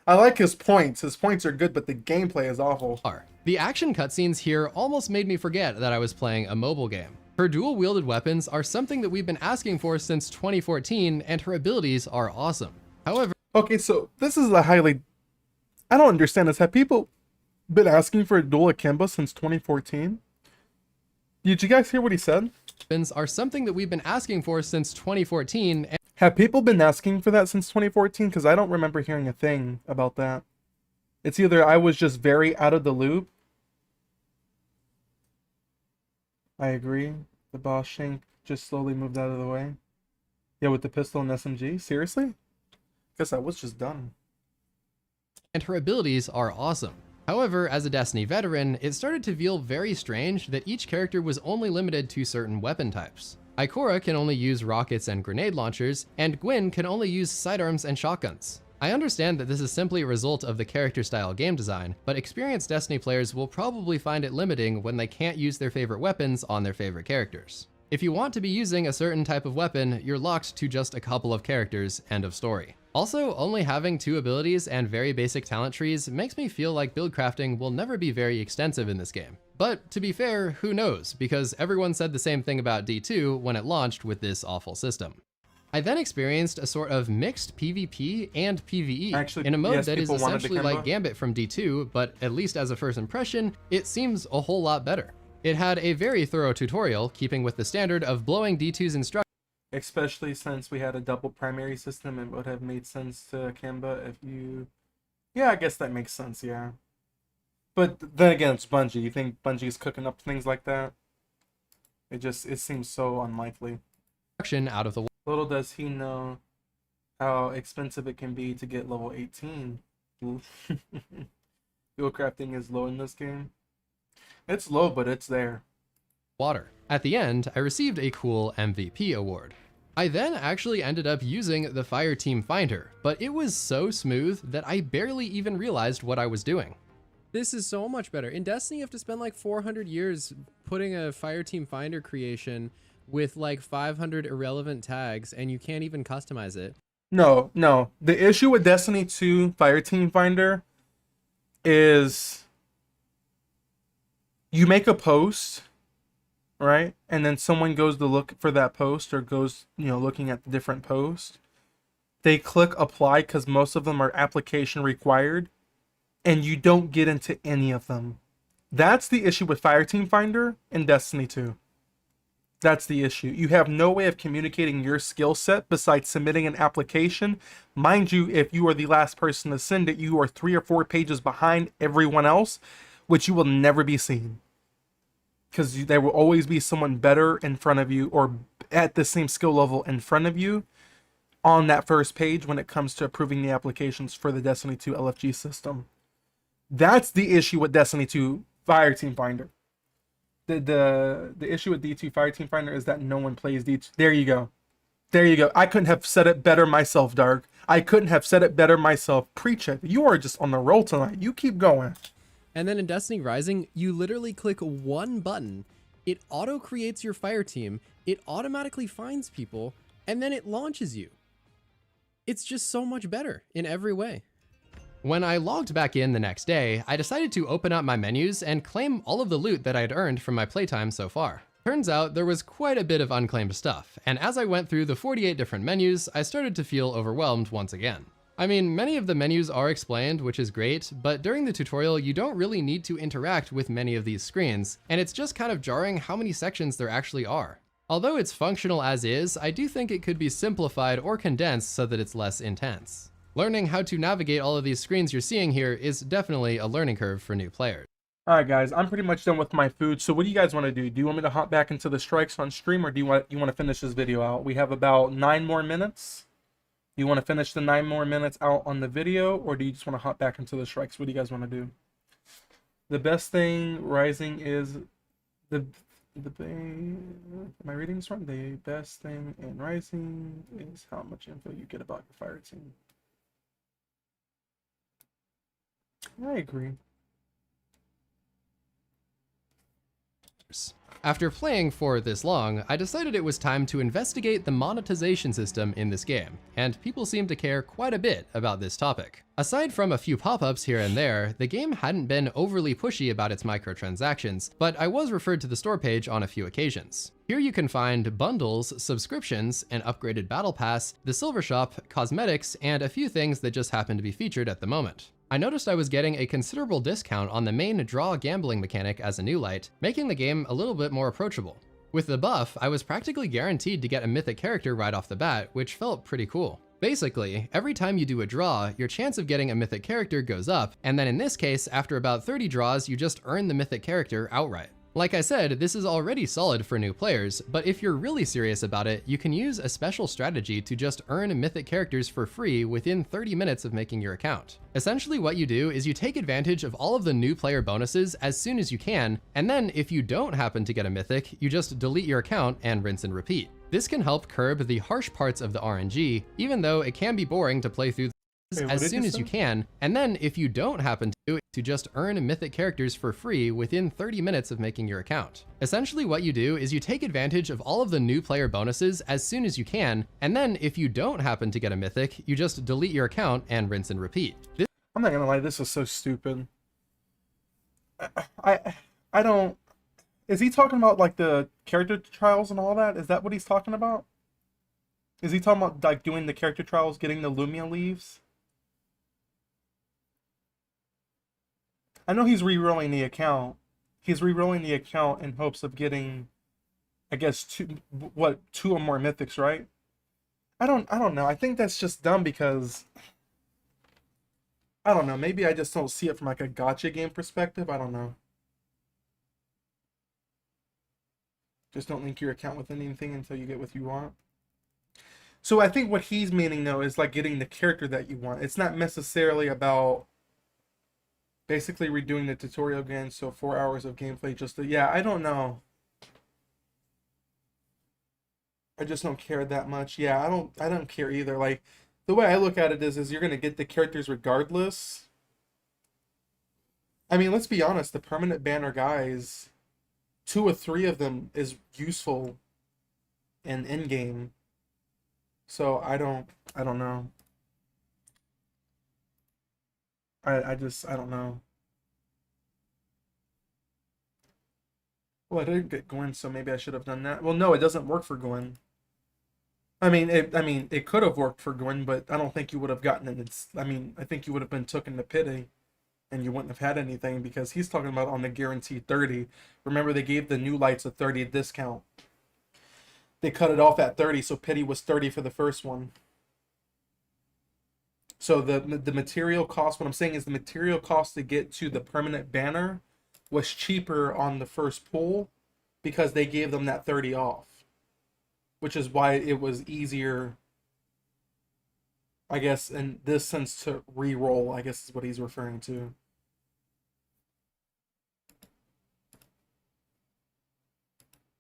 I like his points. His points are good, but the gameplay is awful. The action cutscenes here almost made me forget that I was playing a mobile game. Her dual-wielded weapons are something that we've been asking for since 2014, and her abilities are awesome. However, okay, so this is a highly... I don't understand this. Have people been asking for a dual akimbo since 2014? Did you guys hear what he said? weapons are something that we've been asking for since 2014. And have people been asking for that since 2014? Because I don't remember hearing a thing about that. It's either I was just very out of the loop. I agree. The boss shank just slowly moved out of the way. Yeah, with the pistol and SMG? Seriously? Guess I was just done. And her abilities are awesome. However, as a Destiny veteran, it started to feel very strange that each character was only limited to certain weapon types. Ikora can only use rockets and grenade launchers, and Gwyn can only use sidearms and shotguns. I understand that this is simply a result of the character style game design, but experienced Destiny players will probably find it limiting when they can't use their favorite weapons on their favorite characters. If you want to be using a certain type of weapon, you're locked to just a couple of characters, end of story. Also, only having 2 abilities and very basic talent trees makes me feel like build crafting will never be very extensive in this game. But to be fair, who knows, because everyone said the same thing about D2 when it launched with this awful system. I then experienced a sort of mixed PvP and PVE Actually, in a mode yes, that is people wanted essentially Akimbo. like Gambit from D2, but at least as a first impression, it seems a whole lot better. It had a very thorough tutorial, keeping with the standard of blowing D2's instructions. Especially since we had a double primary system, it would have made sense to Akimbo if you... Yeah, I guess that makes sense, yeah. But then again, it's Bungie. You think Bungie's cooking up things like that? It seems so unlikely. Out of the Little does he know how expensive it can be to get level 18. Fuel crafting is low in this game. It's low, but it's there. Water. At the end, I received a cool MVP award. I then actually ended up using the Fire Team Finder, but it was so smooth that I barely even realized what I was doing. This is so much better. In Destiny, you have to spend like 400 years putting a Fire Team Finder creation with like 500 irrelevant tags, and you can't even customize it. No. The issue with Destiny 2 Fire Team Finder is you make a post, right? And then someone goes to look for that post or goes, looking at the different posts. They click apply because most of them are application required, and you don't get into any of them. That's the issue with Fire Team Finder in Destiny 2. That's the issue. You have no way of communicating your skill set besides submitting an application. Mind you, if you are the last person to send it, you are 3 or 4 pages behind everyone else, which you will never be seen. Because there will always be someone better in front of you or at the same skill level in front of you on that first page when it comes to approving the applications for the Destiny 2 LFG system. That's the issue with Destiny 2 Fire Team Finder. The issue with D2 Fire Team Finder is that no one plays D2. There you go. I couldn't have said it better myself, Dark. I couldn't have said it better myself. Preach it. You are just on the roll tonight. You keep going. And then in Destiny Rising, you literally click one button, it auto creates your fire team, it automatically finds people, and then it launches you. It's just so much better in every way. When I logged back in the next day, I decided to open up my menus and claim all of the loot that I had earned from my playtime so far. Turns out there was quite a bit of unclaimed stuff, and as I went through the 48 different menus, I started to feel overwhelmed once again. I mean, many of the menus are explained, which is great, but during the tutorial you don't really need to interact with many of these screens, and it's just kind of jarring how many sections there actually are. Although it's functional as is, I do think it could be simplified or condensed so that it's less intense. Learning how to navigate all of these screens you're seeing here is definitely a learning curve for new players. Alright guys, I'm pretty much done with my food, so what do you guys want to do? Do you want me to hop back into the strikes on stream, or do you want to finish this video out? We have about 9 more minutes. Do you want to finish the 9 more minutes out on the video, or do you just want to hop back into the strikes? What do you guys want to do? The best thing Rising is am I reading this wrong? The best thing in Rising is how much info you get about your fire team. I agree. After playing for this long, I decided it was time to investigate the monetization system in this game, and people seem to care quite a bit about this topic. Aside from a few pop-ups here and there, the game hadn't been overly pushy about its microtransactions, but I was referred to the store page on a few occasions. Here you can find bundles, subscriptions, an upgraded battle pass, the silver shop, cosmetics, and a few things that just happen to be featured at the moment. I noticed I was getting a considerable discount on the main draw gambling mechanic as a new light, making the game a little bit more approachable. With the buff, I was practically guaranteed to get a mythic character right off the bat, which felt pretty cool. Basically, every time you do a draw, your chance of getting a mythic character goes up, and then in this case, after about 30 draws, you just earn the mythic character outright. Like I said, this is already solid for new players, but if you're really serious about it, you can use a special strategy to just earn mythic characters for free within 30 minutes of making your account. Essentially what you do is you take advantage of all of the new player bonuses as soon as you can, and then if you don't happen to get a mythic, you just delete your account and rinse and repeat. This can help curb the harsh parts of the RNG, even though it can be boring to play through as soon as you can, and then if you don't happen to just earn mythic characters for free within 30 minutes of making your account. Essentially what you do is you take advantage of all of the new player bonuses as soon as you can, and then if you don't happen to get a mythic, you just delete your account and rinse and repeat. I'm not gonna lie, this is so stupid. I don't... Is he talking about like the character trials and all that? Is that what he's talking about? Is he talking about like doing the character trials, getting the Lumia leaves? I know he's re-rolling the account. He's re-rolling the account in hopes of getting, I guess, two or more mythics, right? I don't know. I think that's just dumb because I don't know. Maybe I just don't see it from like a gacha game perspective. I don't know. Just don't link your account with anything until you get what you want. So I think what he's meaning though is like getting the character that you want. It's not necessarily about basically redoing the tutorial again, so 4 hours of gameplay just to, yeah, I don't know. I just don't care that much. Yeah, I don't care either. Like, the way I look at it is you're gonna get the characters regardless. I mean, let's be honest, the permanent banner guys, 2 or 3 of them is useful in in-game. So I don't know. I don't know. Well, I didn't get Gwen, so maybe I should have done that. Well, no, it doesn't work for Gwen. I mean, it could have worked for Gwen, but I don't think you would have gotten it. I think you would have been taken to pity, and you wouldn't have had anything because he's talking about on the guaranteed 30. Remember, they gave the new lights a 30 discount. They cut it off at 30, so pity was 30 for the first one. So the material cost, what I'm saying is the material cost to get to the permanent banner was cheaper on the first pull because they gave them that 30 off. Which is why it was easier, I guess, in this sense to re-roll, I guess is what he's referring to.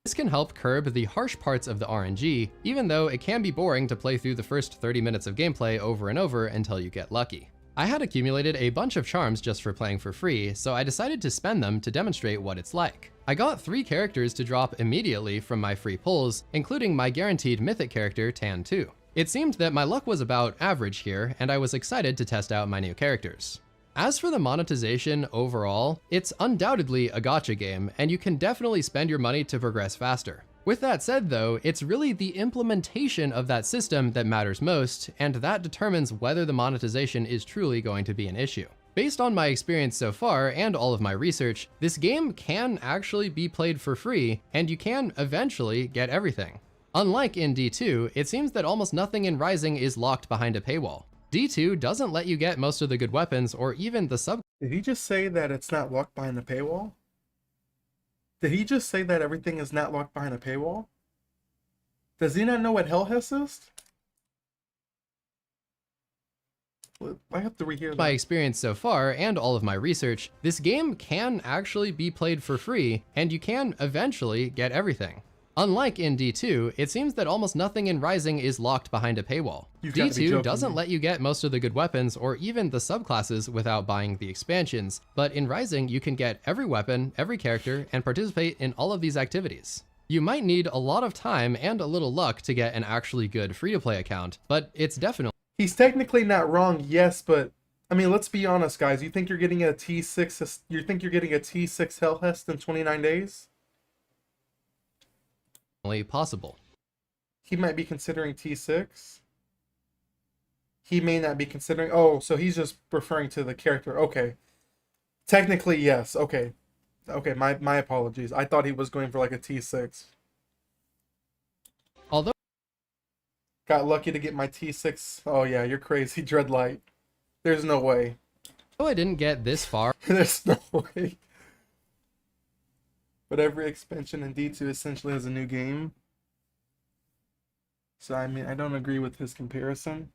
This can help curb the harsh parts of the RNG, even though it can be boring to play through the first 30 minutes of gameplay over and over until you get lucky. I had accumulated a bunch of charms just for playing for free, so I decided to spend them to demonstrate what it's like. I got 3 characters to drop immediately from my free pulls, including my guaranteed mythic character, Tan 2. It seemed that my luck was about average here, and I was excited to test out my new characters. As for the monetization overall, it's undoubtedly a gacha game, and you can definitely spend your money to progress faster. With that said though, it's really the implementation of that system that matters most, and that determines whether the monetization is truly going to be an issue. Based on my experience so far and all of my research, this game can actually be played for free, and you can eventually get everything. Unlike in D2, it seems that almost nothing in Rising is locked behind a paywall. D2 doesn't let you get most of the good weapons or even the sub. Did he just say that it's not locked behind a paywall? Did he just say that everything is not locked behind a paywall? Does he not know what Hellhest is? I have to rehear that. My experience so far and all of my research, this game can actually be played for free, and you can eventually get everything. Unlike in D2, it seems that almost nothing in Rising is locked behind a paywall. You've got to be D2 joking doesn't me. let you get most of the good weapons or even the subclasses without buying the expansions, but in Rising you can get every weapon, every character, and participate in all of these activities. You might need a lot of time and a little luck to get an actually good free-to-play account, but it's definitely He's technically not wrong, yes, but I mean, let's be honest, guys. You think you're getting a T6? You think you're getting a T6 Hellhest in 29 days? possible. He might be considering T6. He may not be considering. Oh, so he's just referring to the character. Okay. Technically, yes. Okay. Okay, my apologies. I thought he was going for like a T6. Although got lucky to get my T6. Oh yeah, you're crazy, Dreadlight. There's no way. I didn't get this far. There's no way. But every expansion in D2 essentially is a new game. So I mean, I don't agree with his comparison.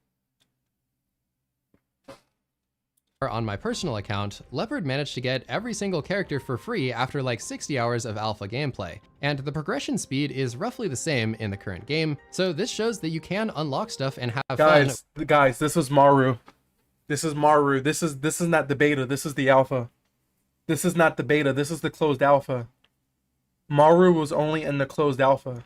On my personal account, Leopard managed to get every single character for free after like 60 hours of alpha gameplay, and the progression speed is roughly the same in the current game, so this shows that you can unlock stuff and have fun. Guys, this is Maru. This is Maru. This is not the beta, this is the alpha. This is not the beta, this is the closed alpha. Maru was only in the closed alpha.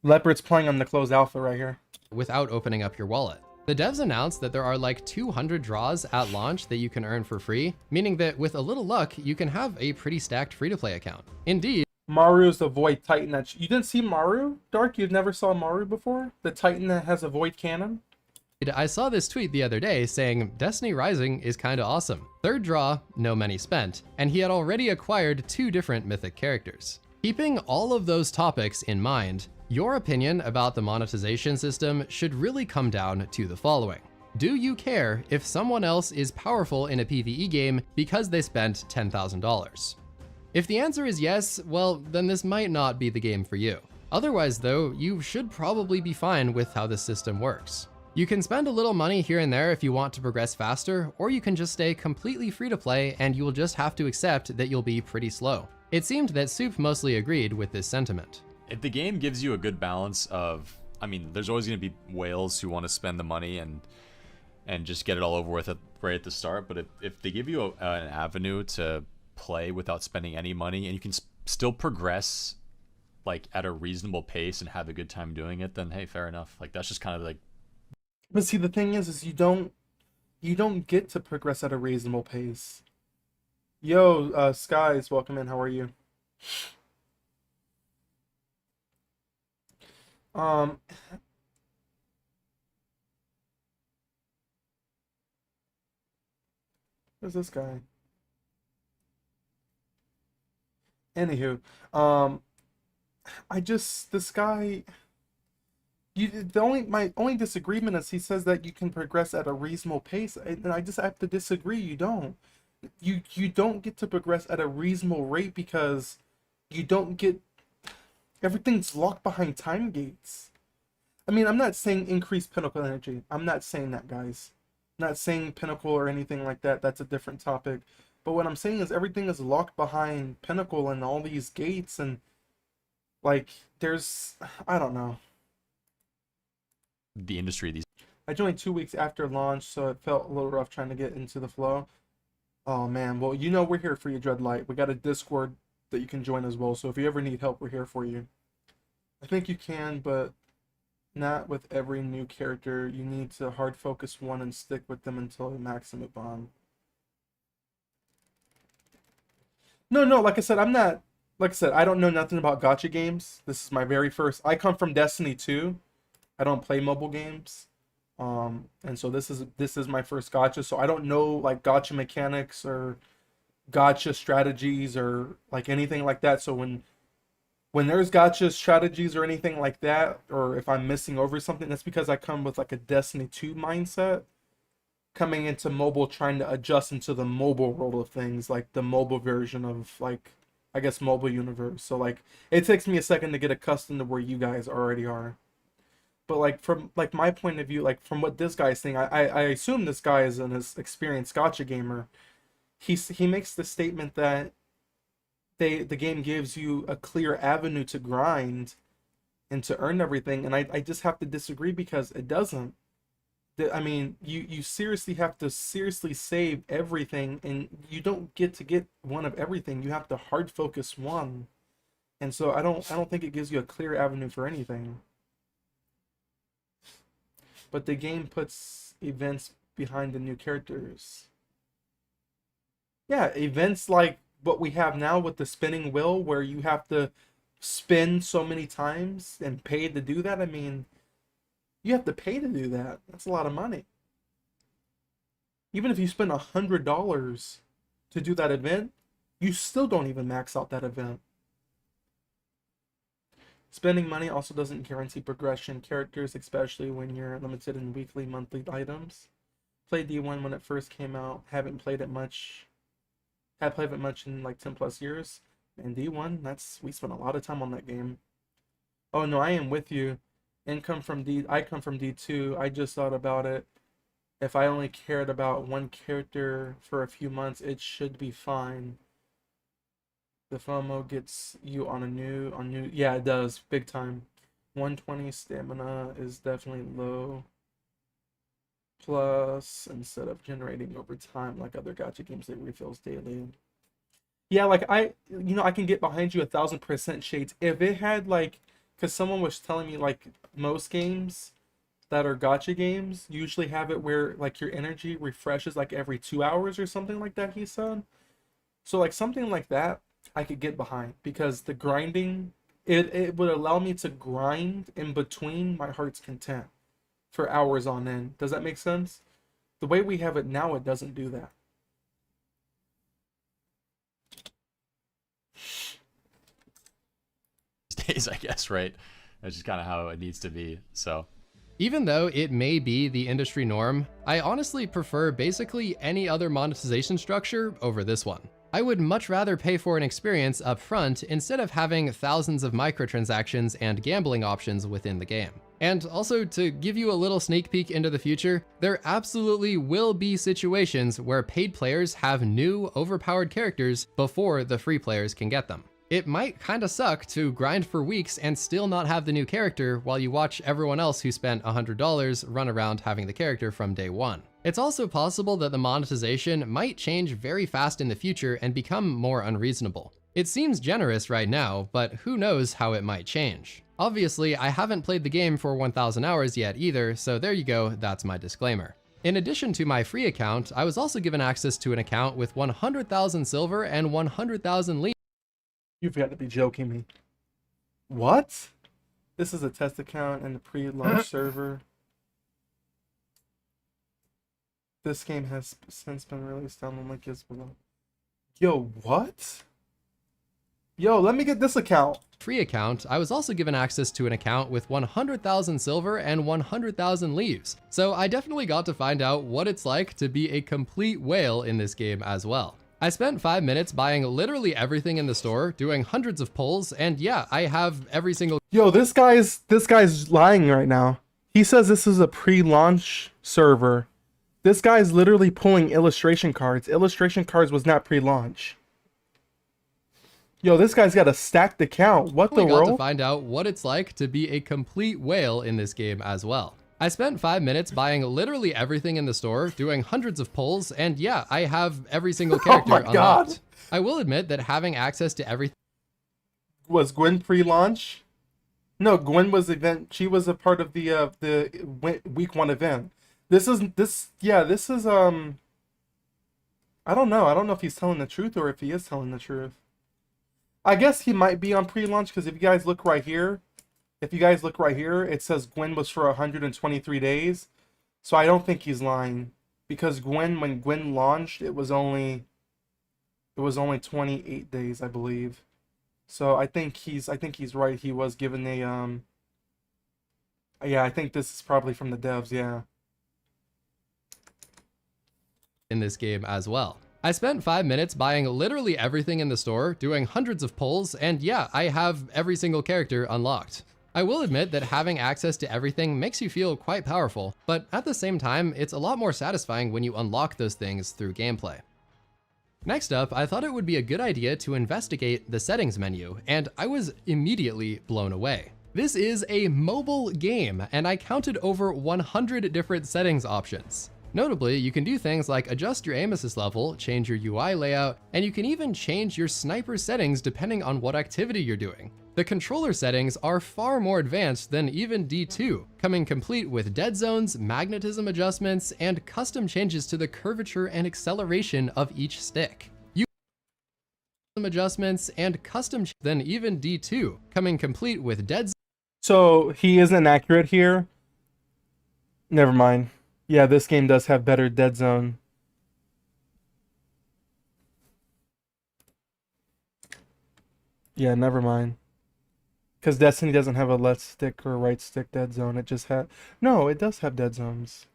Leopard's playing on the closed alpha right here. Without opening up your wallet. The devs announced that there are like 200 draws at launch that you can earn for free, meaning that with a little luck, you can have a pretty stacked free-to-play account. Indeed, Maru is the Void Titan that you didn't see Maru? Dark, you've never saw Maru before? The Titan that has a Void cannon? I saw this tweet the other day saying Destiny Rising is kinda awesome. Third draw, no money spent, and he had already acquired 2 different mythic characters. Keeping all of those topics in mind, your opinion about the monetization system should really come down to the following. Do you care if someone else is powerful in a PvE game because they spent $10,000? If the answer is yes, well, then this might not be the game for you. Otherwise though, you should probably be fine with how this system works. You can spend a little money here and there if you want to progress faster, or you can just stay completely free to play and you will just have to accept that you'll be pretty slow. It seemed that Soup mostly agreed with this sentiment. If the game gives you a good balance of, I mean, there's always going to be whales who want to spend the money and just get it all over with right at the start, but if they give you an avenue to play without spending any money and you can still progress like at a reasonable pace and have a good time doing it, then hey, fair enough. Like that's just kind of like. But see, the thing is you don't get to progress at a reasonable pace. Yo, Skies, welcome in. How are you? Who's this guy? Anywho, this guy. My only disagreement is he says that you can progress at a reasonable pace, and I just have to disagree. You don't. You don't get to progress at a reasonable rate because you don't get. Everything's locked behind time gates. I mean, I'm not saying increase pinnacle energy. I'm not saying that, guys. I'm not saying pinnacle or anything like that. That's a different topic. But what I'm saying is everything is locked behind pinnacle and all these gates, and like there's, I don't know. The industry I joined 2 weeks after launch, so it felt a little rough trying to get into the flow. Oh man, well, you know we're here for you, Dreadlight. We got a Discord that you can join as well, so if you ever need help, we're here for you. I think you can, but not with every new character. You need to hard focus one and stick with them until the maximum bomb. No, like I said, I don't know nothing about gacha games. This is my very first. I come from Destiny 2. I don't play mobile games. And so this is my first gacha, so I don't know like gacha mechanics or gacha strategies or like anything like that. So when there's gacha strategies or anything like that, or if I'm missing over something, that's because I come with like a Destiny 2 mindset, coming into mobile, trying to adjust into the mobile world of things, like the mobile version of like, I guess, mobile universe. So like it takes me a second to get accustomed to where you guys already are. But like from like my point of view, like from what this guy's saying, I assume this guy is an experienced gacha gamer. He makes the statement that the game gives you a clear avenue to grind and to earn everything, and I just have to disagree because it doesn't. I mean, you seriously have to seriously save everything, and you don't get to get one of everything. You have to hard focus one, and so I don't think it gives you a clear avenue for anything. But the game puts events behind the new characters. Yeah, events like what we have now with the spinning wheel, where you have to spin so many times and pay to do that. I mean, you have to pay to do that. That's a lot of money. Even if you spend $100 to do that event, you still don't even max out that event. Spending money also doesn't guarantee progression characters, especially when you're limited in weekly, monthly items. Played D1 when it first came out. Haven't played it much. Had played it much in like 10 plus years. And D1, we spent a lot of time on that game. Oh no, I am with you. I come from D2. I just thought about it. If I only cared about one character for a few months, it should be fine. The FOMO gets you on new. Yeah, it does, big time. 120 stamina is definitely low. Plus, instead of generating over time like other gacha games, it refills daily. Yeah, like I can get behind you 1000% Shades. If it had like, because someone was telling me like most games that are gacha games usually have it where like your energy refreshes like every 2 hours or something like that, he said. So like something like that I could get behind, because the grinding, it would allow me to grind in between my heart's content for hours on end. Does that make sense? The way we have it now, it doesn't do that. Days, I guess, right? That's just kind of how it needs to be. So even though it may be the industry norm, I honestly prefer basically any other monetization structure over this one. I would much rather pay for an experience up front instead of having thousands of microtransactions and gambling options within the game. And also, to give you a little sneak peek into the future, there absolutely will be situations where paid players have new, overpowered characters before the free players can get them. It might kinda suck to grind for weeks and still not have the new character while you watch everyone else who spent $100 run around having the character from day one. It's also possible that the monetization might change very fast in the future and become more unreasonable. It seems generous right now, but who knows how it might change. Obviously, I haven't played the game for 1000 hours yet either, so there you go, that's my disclaimer. In addition to my free account, I was also given access to an account with 100,000 silver and 100,000 leaves. You've got to be joking me. What? This is a test account and the pre-launch server. This game has since been released on the link is below. Yo, what? Yo, let me get this account. Free account, I was also given access to an account with 100,000 silver and 100,000 leaves. So I definitely got to find out what it's like to be a complete whale in this game as well. I spent 5 minutes buying literally everything in the store, doing hundreds of pulls, and yeah, I have every single— Yo, this guy's lying right now. He says this is a pre-launch server. This guy's literally pulling illustration cards. Illustration cards was not pre-launch. Yo, this guy's got a stacked account. What the world? Got to find out what it's like to be a complete whale in this game as well. I spent 5 minutes buying literally everything in the store, doing hundreds of pulls, and yeah, I have every single character unlocked. God. I will admit that having access to everything— Was Gwen pre-launch? No, Gwen was event. She was a part of the week 1 event. This is I don't know. I don't know if he's telling the truth or if he is telling the truth. I guess he might be on pre-launch, because if you guys look right here, it says Gwen was for 123 days. So I don't think he's lying, because when Gwen launched, it was only 28 days, I believe. So I think he's right. He was given a yeah, I think this is probably from the devs, yeah. In this game as well. I spent 5 minutes buying literally everything in the store, doing hundreds of pulls, and yeah, I have every single character unlocked. I will admit that having access to everything makes you feel quite powerful, but at the same time, it's a lot more satisfying when you unlock those things through gameplay. Next up, I thought it would be a good idea to investigate the settings menu, and I was immediately blown away. This is a mobile game, and I counted over 100 different settings options. Notably, you can do things like adjust your aim assist level, change your UI layout, and you can even change your sniper settings depending on what activity you're doing. The controller settings are far more advanced than even D2, coming complete with dead zones, magnetism adjustments, and custom changes to the curvature and acceleration of each stick. Adjustments and custom than even D2, coming complete with dead. So he isn't accurate here. Never mind. Yeah, this game does have better dead zone. Yeah, never mind. Because Destiny doesn't have a left stick or right stick dead zone. It just had no. It does have dead zones.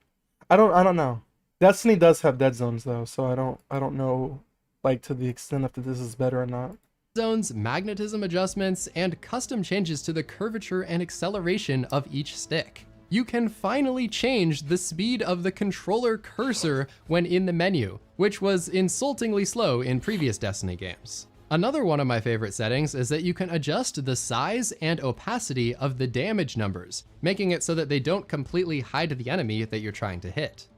I don't know. Destiny does have dead zones though, so I don't know like to the extent of that this is better or not. Zones, magnetism adjustments, and custom changes to the curvature and acceleration of each stick. You can finally change the speed of the controller cursor when in the menu, which was insultingly slow in previous Destiny games. Another one of my favorite settings is that you can adjust the size and opacity of the damage numbers, making it so that they don't completely hide the enemy that you're trying to hit.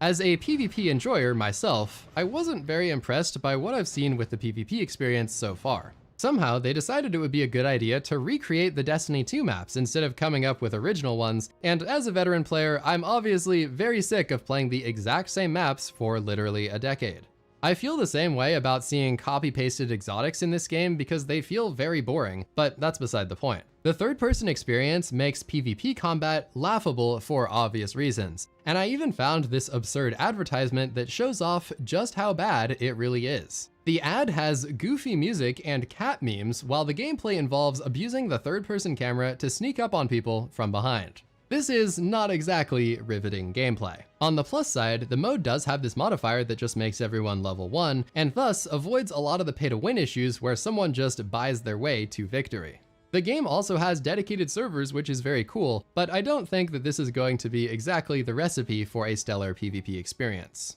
As a PvP enjoyer myself, I wasn't very impressed by what I've seen with the PvP experience so far. Somehow, they decided it would be a good idea to recreate the Destiny 2 maps instead of coming up with original ones, and as a veteran player, I'm obviously very sick of playing the exact same maps for literally a decade. I feel the same way about seeing copy-pasted exotics in this game because they feel very boring, but that's beside the point. The third-person experience makes PvP combat laughable for obvious reasons, and I even found this absurd advertisement that shows off just how bad it really is. The ad has goofy music and cat memes, while the gameplay involves abusing the third-person camera to sneak up on people from behind. This is not exactly riveting gameplay. On the plus side, the mode does have this modifier that just makes everyone level 1, and thus avoids a lot of the pay-to-win issues where someone just buys their way to victory. The game also has dedicated servers, which is very cool, but I don't think that this is going to be exactly the recipe for a stellar PvP experience.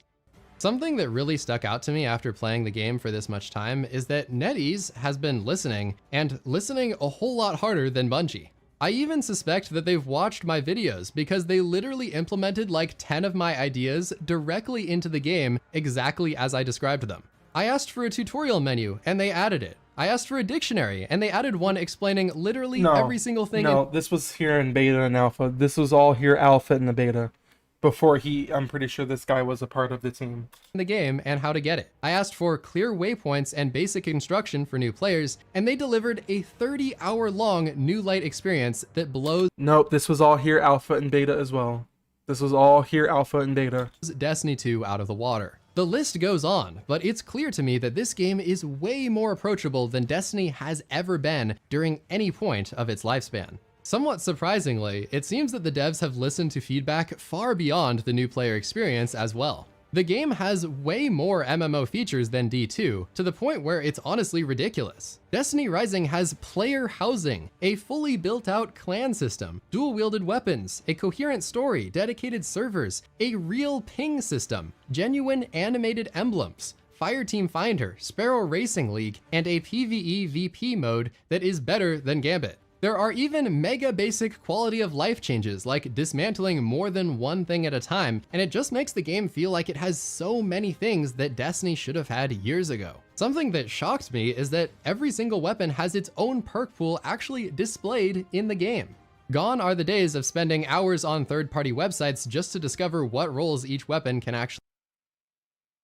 Something that really stuck out to me after playing the game for this much time is that NetEase has been listening, and listening a whole lot harder than Bungie. I even suspect that they've watched my videos because they literally implemented like 10 of my ideas directly into the game exactly as I described them. I asked for a tutorial menu and they added it. I asked for a dictionary and they added one explaining literally every single thing. No, this was here in beta and alpha. This was all here alpha in the beta. Before I'm pretty sure this guy was a part of the team. In the game and how to get it. I asked for clear waypoints and basic instruction for new players, and they delivered a 30-hour-long new light experience that blows. Nope, this was all here alpha and beta as well. This was all here alpha and beta. Destiny 2 out of the water. The list goes on, but it's clear to me that this game is way more approachable than Destiny has ever been during any point of its lifespan. Somewhat surprisingly, it seems that the devs have listened to feedback far beyond the new player experience as well. The game has way more MMO features than D2, to the point where it's honestly ridiculous. Destiny Rising has player housing, a fully built-out clan system, dual-wielded weapons, a coherent story, dedicated servers, a real ping system, genuine animated emblems, Fireteam Finder, Sparrow Racing League, and a PVE VP mode that is better than Gambit. There are even mega basic quality of life changes like dismantling more than one thing at a time, and it just makes the game feel like it has so many things that Destiny should have had years ago. Something that shocked me is that every single weapon has its own perk pool actually displayed in the game. Gone are the days of spending hours on third-party websites just to discover what roles each weapon can actually.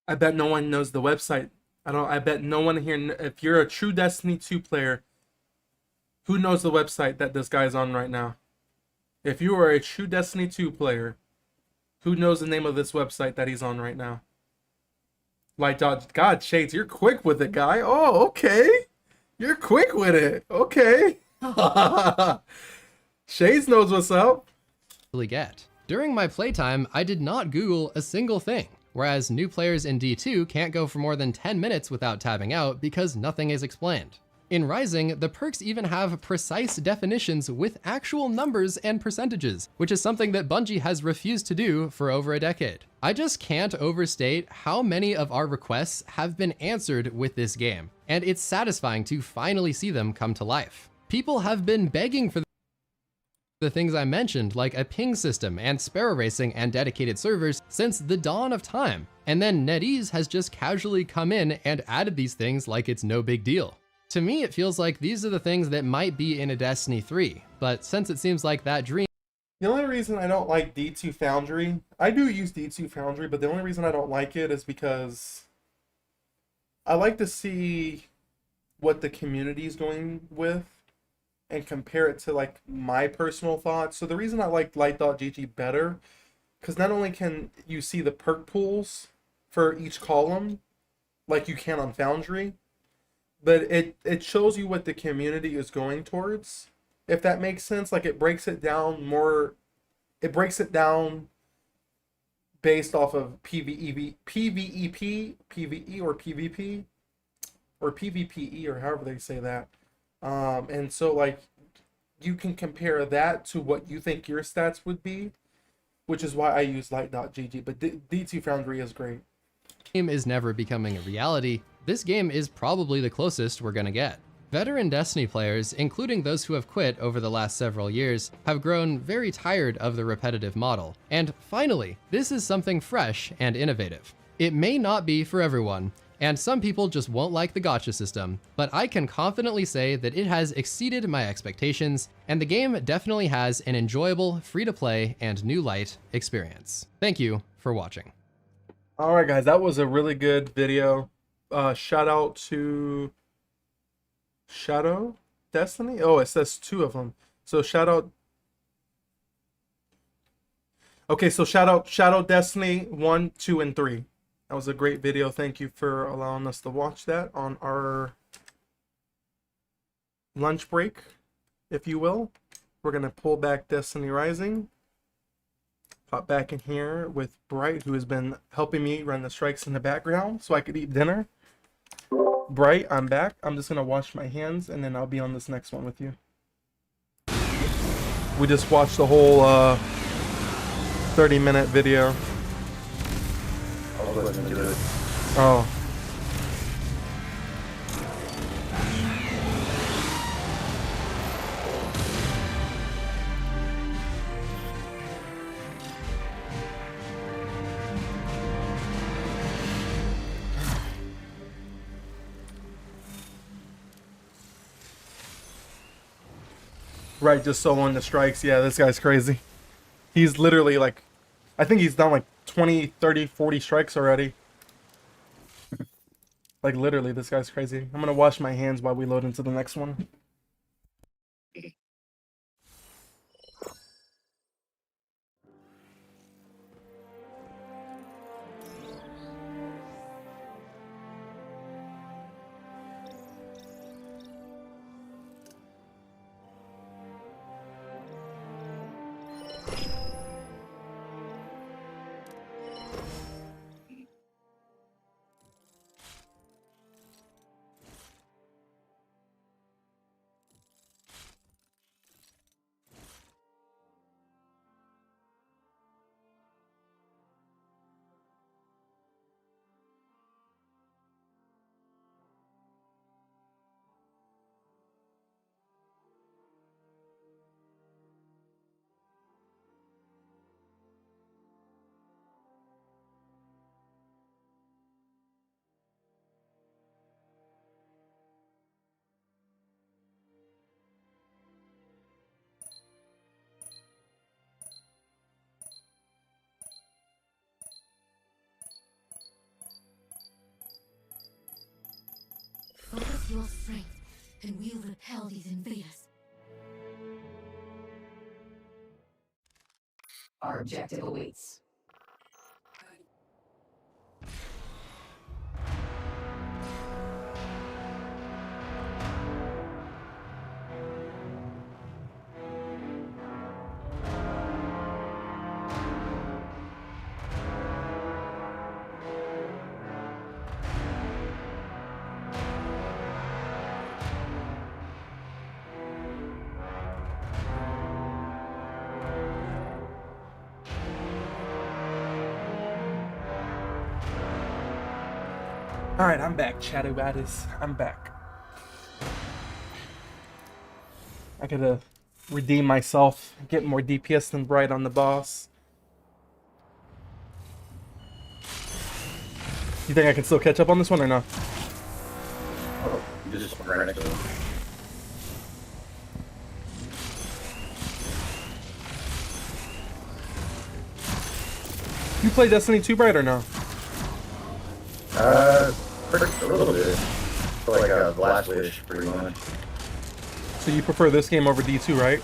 I bet no one knows the website. I bet no one here, if you're a true Destiny 2 player, who knows the website that this guy's on right now? If you are a true Destiny 2 player, who knows the name of this website that he's on right now? Like, God, Shades, you're quick with it, guy. Oh, okay. You're quick with it. Okay. Shades knows what's up. Get. During my playtime, I did not Google a single thing, whereas new players in D2 can't go for more than 10 minutes without tabbing out because nothing is explained. In Rising, the perks even have precise definitions with actual numbers and percentages, which is something that Bungie has refused to do for over a decade. I just can't overstate how many of our requests have been answered with this game, and it's satisfying to finally see them come to life. People have been begging for the things I mentioned, like a ping system and sparrow racing and dedicated servers, since the dawn of time. And then NetEase has just casually come in and added these things like it's no big deal. To me, it feels like these are the things that might be in a Destiny 3, but since it seems like that dream... The only reason I don't like D2 Foundry, I do use D2 Foundry, but the only reason I don't like it is because I like to see what the community is going with and compare it to like my personal thoughts. So the reason I like Light.gg better, because not only can you see the perk pools for each column like you can on Foundry, but it shows you what the community is going towards, if that makes sense. Like it breaks it down more, it breaks it down based off of PVEP, PVE or PvP, or PvPE, or however they say that. And so like you can compare that to what you think your stats would be, which is why I use Light.gg, but D2 Foundry is great. Game is never becoming a reality. This game is probably the closest we're gonna get. Veteran Destiny players, including those who have quit over the last several years, have grown very tired of the repetitive model. And finally, this is something fresh and innovative. It may not be for everyone, and some people just won't like the gacha system, but I can confidently say that it has exceeded my expectations, and the game definitely has an enjoyable, free-to-play, and new light experience. Thank you for watching. Alright guys, that was a really good video. Shout out to Shadow Destiny? Oh, it says 2 of them. So shout out... Okay, so shout out Shadow Destiny 1, 2, and 3. That was a great video. Thank you for allowing us to watch that on our lunch break, if you will. We're going to pull back Destiny Rising. Pop back in here with Bright, who has been helping me run the strikes in the background so I could eat dinner. Bright, I'm back. I'm just going to wash my hands and then I'll be on this next one with you. We just watched the whole 30-minute video. Oh. Right, just soloing the strikes. Yeah, this guy's crazy. He's literally like, I think he's done like 20, 30, 40 strikes already. Like literally, this guy's crazy. I'm gonna wash my hands while we load into the next one. Focus your strength, and we'll repel these invaders. Our objective awaits. Alright, I'm back, Chatty Waddies. I'm back. I gotta redeem myself, get more DPS than Bright on the boss. You think I can still catch up on this one or no? You just ran next to him. You play Destiny 2, Bright, or no? A little bit. Like a Last Wish, pretty much. So you prefer this game over D2, right?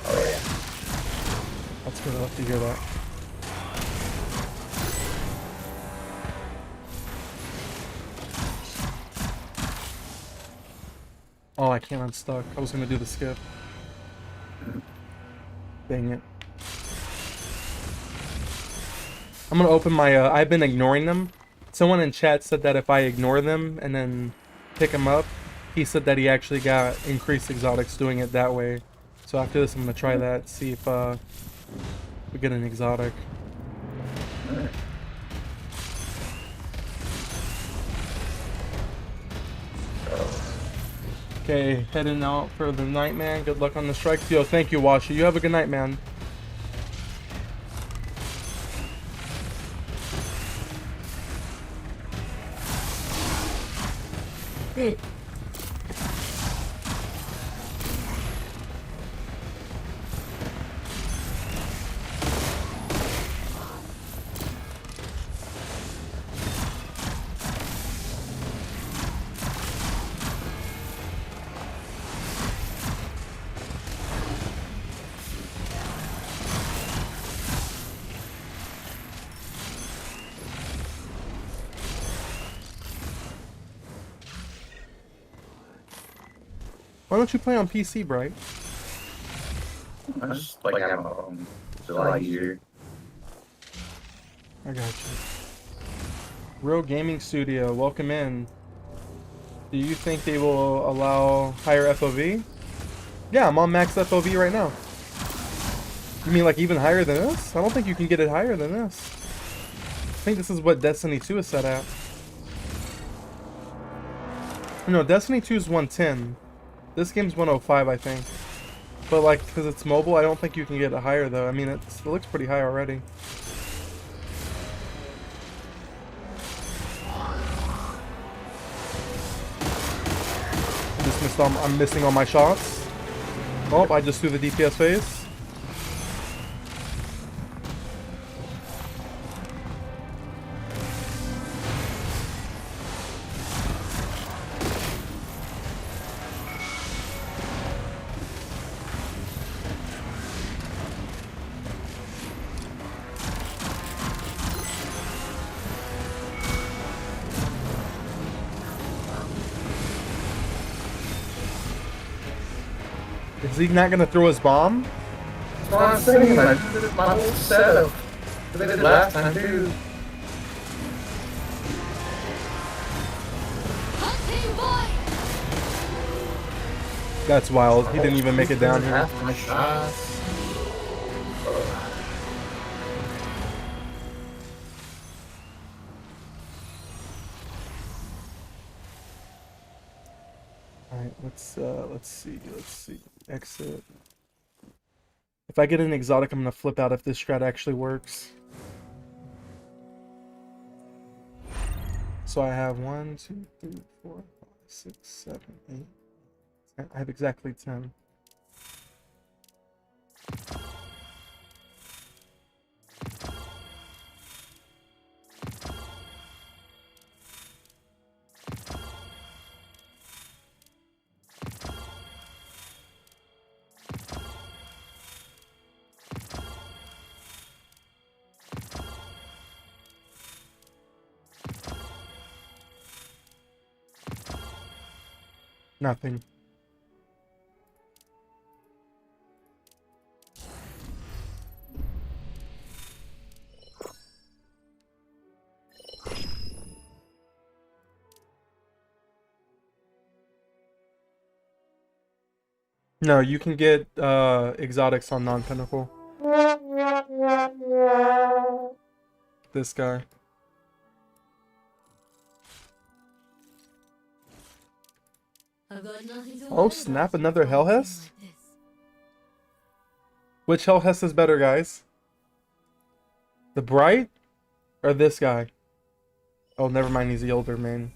Oh yeah. That's good. I love to hear that. Oh, I can't unstuck. I was gonna do the skip. Dang it. I'm gonna open my, I've been ignoring them. Someone in chat said that if I ignore them and then pick them up, he said that he actually got increased exotics doing it that way. So after this, I'm gonna try that, see if we get an exotic. Okay, heading out for the night, man. Good luck on the strikes. Yo, thank you, Washer. You have a good night, man. Why don't you play on PC, Bright? I just like having a phone. It's a lot easier. I got you. Real Gaming Studio, welcome in. Do you think they will allow higher FOV? Yeah, I'm on max FOV right now. You mean like even higher than this? I don't think you can get it higher than this. I think this is what Destiny 2 is set at. No, Destiny 2 is 110. This game's 105, I think. But like, because it's mobile, I don't think you can get it higher though. I mean, it looks pretty high already. I'm missing all my shots. Oh, I just threw the DPS phase. Is he not gonna throw his bomb? That's what I'm saying. I did my whole setup. They did last time too. That's wild. He didn't even make it down here. Half my shots. Alright, let's see. Exit. If I get an exotic, I'm gonna flip out if this strat actually works. So I have 1, 2, 3, 4, 5, 6, 7, 8. I have exactly 10. Nothing. No, you can get exotics on non-pinnacle. This guy. I've got nothing to Oh worry snap! about Another fighting Hellhest. like this. Which Hellhest is better, guys? The Bright or this guy? Oh, never mind. He's the older man.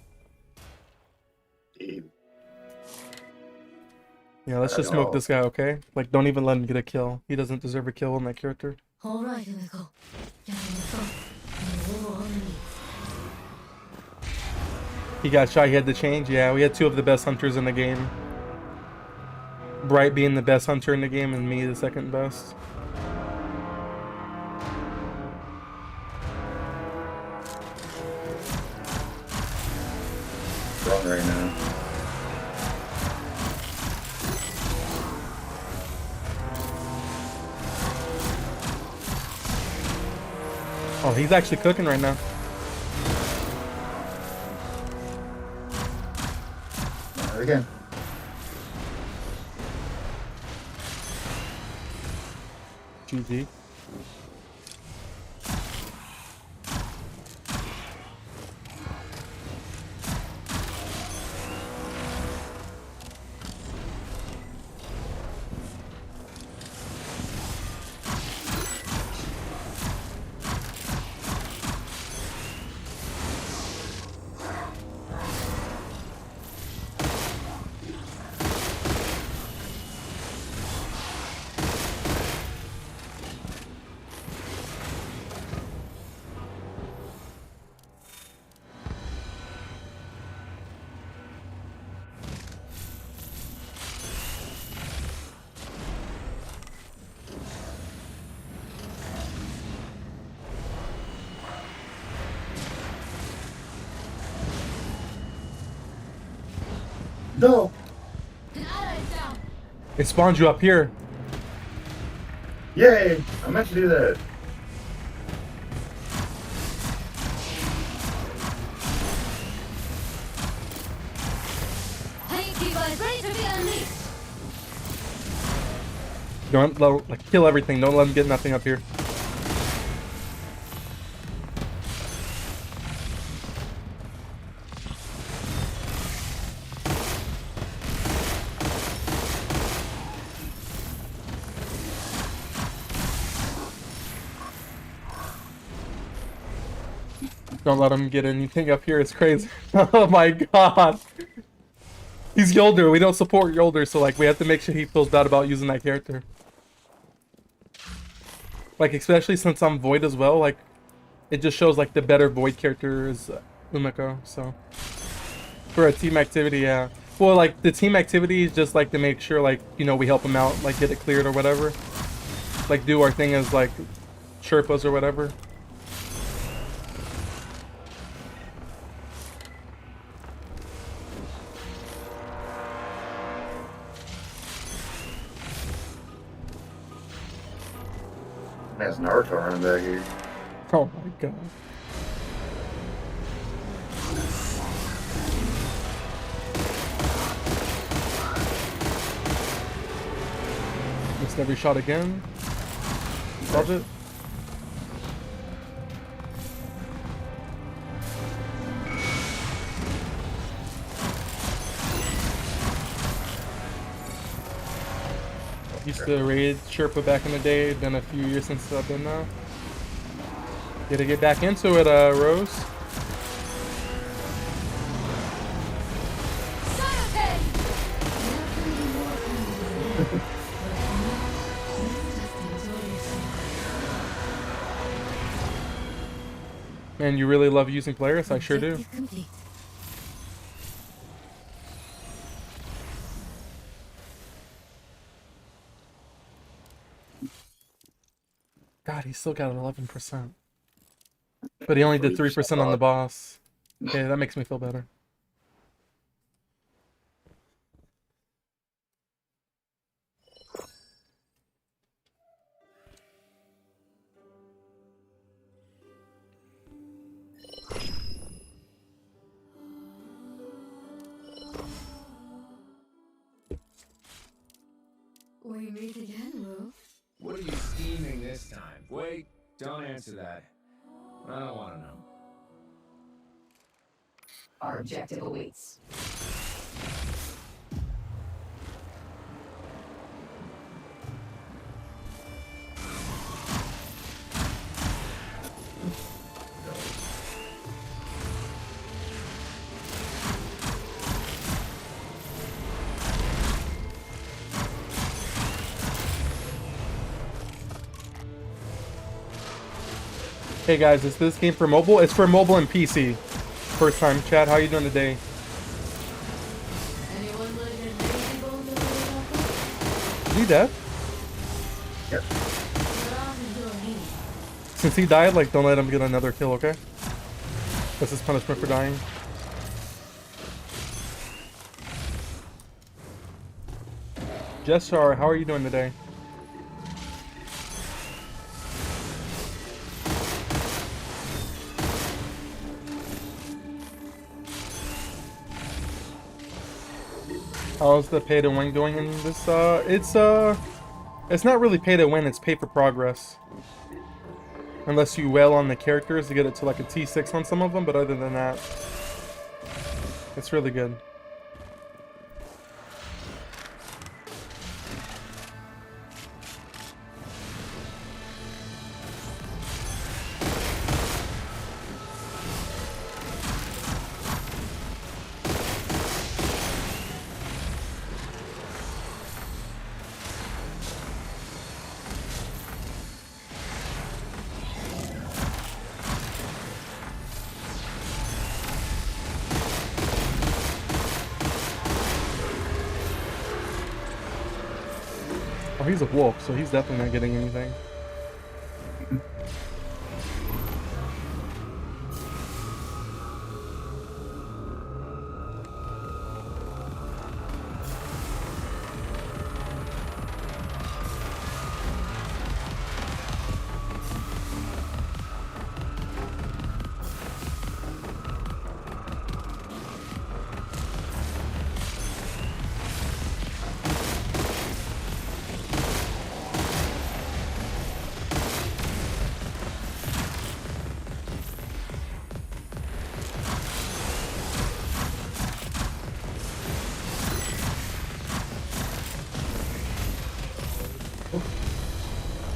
Yeah, let's just smoke this guy, okay? Like, don't even let him get a kill. He doesn't deserve a kill on that character. All right, Umiko. Get on the front. And war on the knees. He got shot. He had to change. Yeah, we had two of the best hunters in the game. Bright being the best hunter in the game and me the second best. Wrong right now. Oh, he's actually cooking right now. Again. GG. No. It spawned you up here. Yay! I meant to do that. Gatekeeper is ready to be unleashed. Don't let, like, kill everything. Don't let him get nothing up here. Don't let him get anything up here. It's crazy. Oh my god. He's Yolder. We don't support Yolder, so like we have to make sure he feels bad about using that character. Like especially since I'm Void as well, like it just shows like the better Void character is Umiko, so for a team activity, yeah. Well, like the team activity is just like to make sure like, you know, we help him out, like get it cleared or whatever. Like do our thing as like Sherpas or whatever. That's Naruto running back here. Oh my god. Missed every shot again. Love it. Used to raid Sherpa back in the day, been a few years since I've been now. Gotta get back into it, Rose. Man, you really love using players? I sure do. God, he still got 11%. But he only did 3% on the boss. Okay, that makes me feel better. We meet again, Wu. What are you scheming this time? Wait, don't answer that. I don't want to know. Our objective awaits. Hey guys, is this game for mobile? It's for mobile and PC. First time, chat. How you doing today? Is he dead? Yep. Since he died, like, don't let him get another kill, okay? That's his punishment for dying. Jessar, how are you doing today? How's the pay to win going in this? It's not really pay to win, it's pay for progress. Unless you wail on the characters to get it to like a T6 on some of them, but other than that, it's really good. Oh, he's a wolf, so he's definitely not getting anything.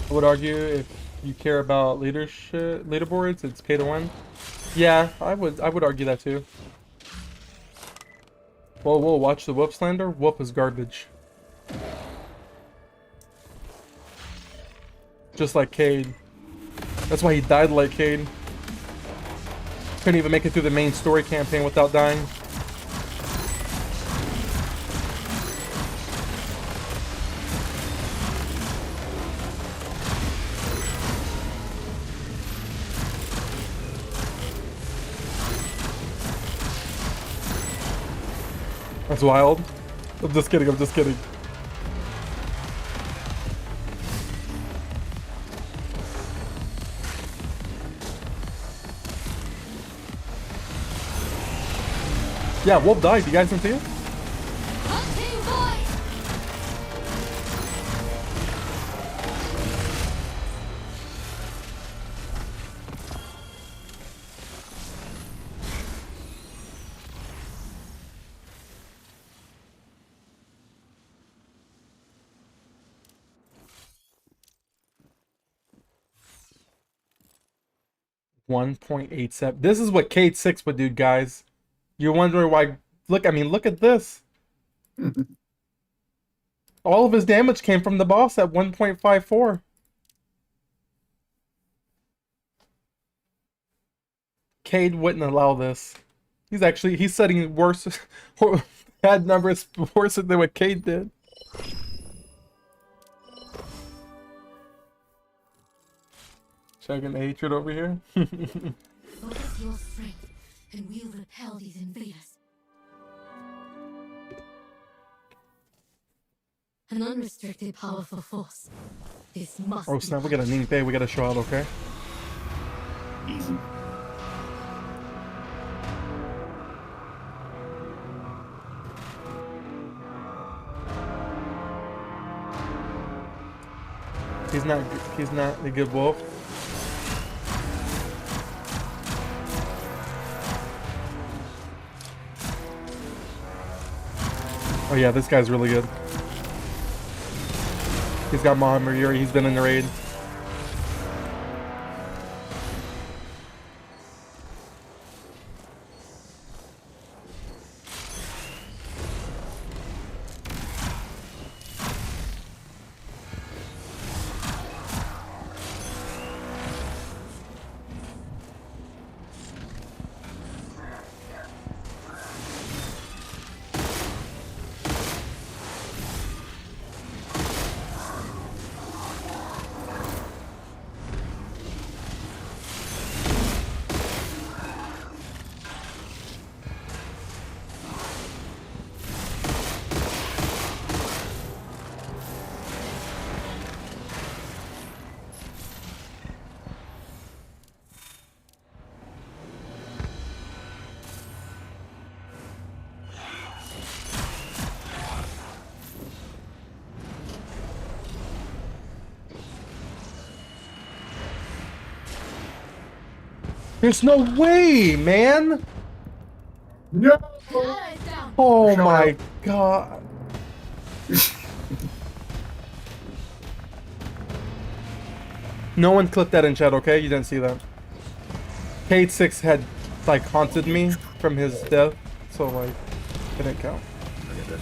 I would argue if you care about leaderboards, it's pay to win. Yeah, I would argue that too. Whoa, watch the Whoop slander. Whoop is garbage. Just like Cade. That's why he died like Cade. Couldn't even make it through the main story campaign without dying. That's wild. I'm just kidding, I'm just kidding. Yeah, Wolf died. You guys didn't see it? .87. This is what Cade 6 would do, guys. You're wondering why. Look, I mean, look at this. All of his damage came from the boss at 1.54. Cade wouldn't allow this. He's setting worse bad numbers worse than what Cade did. Chugging the hatred over here. Focus your strength, and we'll repel these invaders. An unrestricted, powerful force. This must. Oh snap! We got a Ning Bay. We got to show out. Okay. Easy. He's not a good wolf. Oh yeah, this guy's really good. He's got Muhammad Yuri, he's been in the raid. There's no way, man! No! Oh my god. No one clipped that in chat, okay? You didn't see that. Kate 6 had, like, haunted me from his death, so, like, it didn't count. Look at this.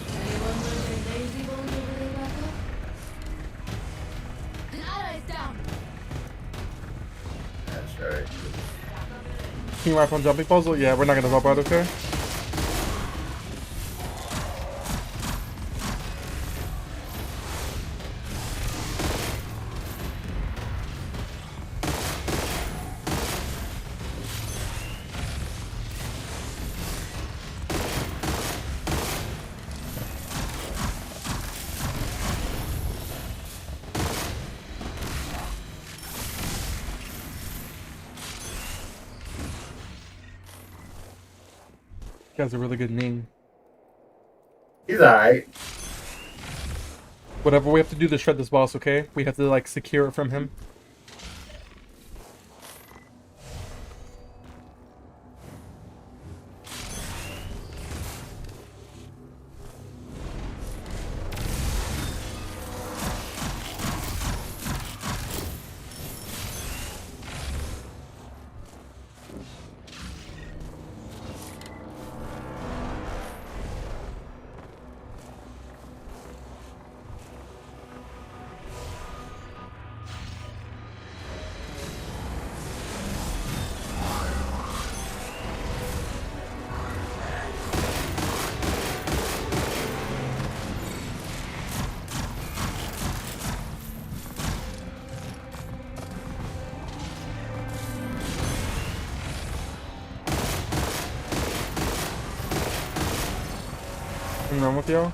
That's right. Team rifle on jumping puzzle? Yeah, we're not gonna help out, okay? He has a really good name. He's alright. Whatever we have to do to shred this boss, okay? We have to, like, secure it from him. What's wrong with y'all?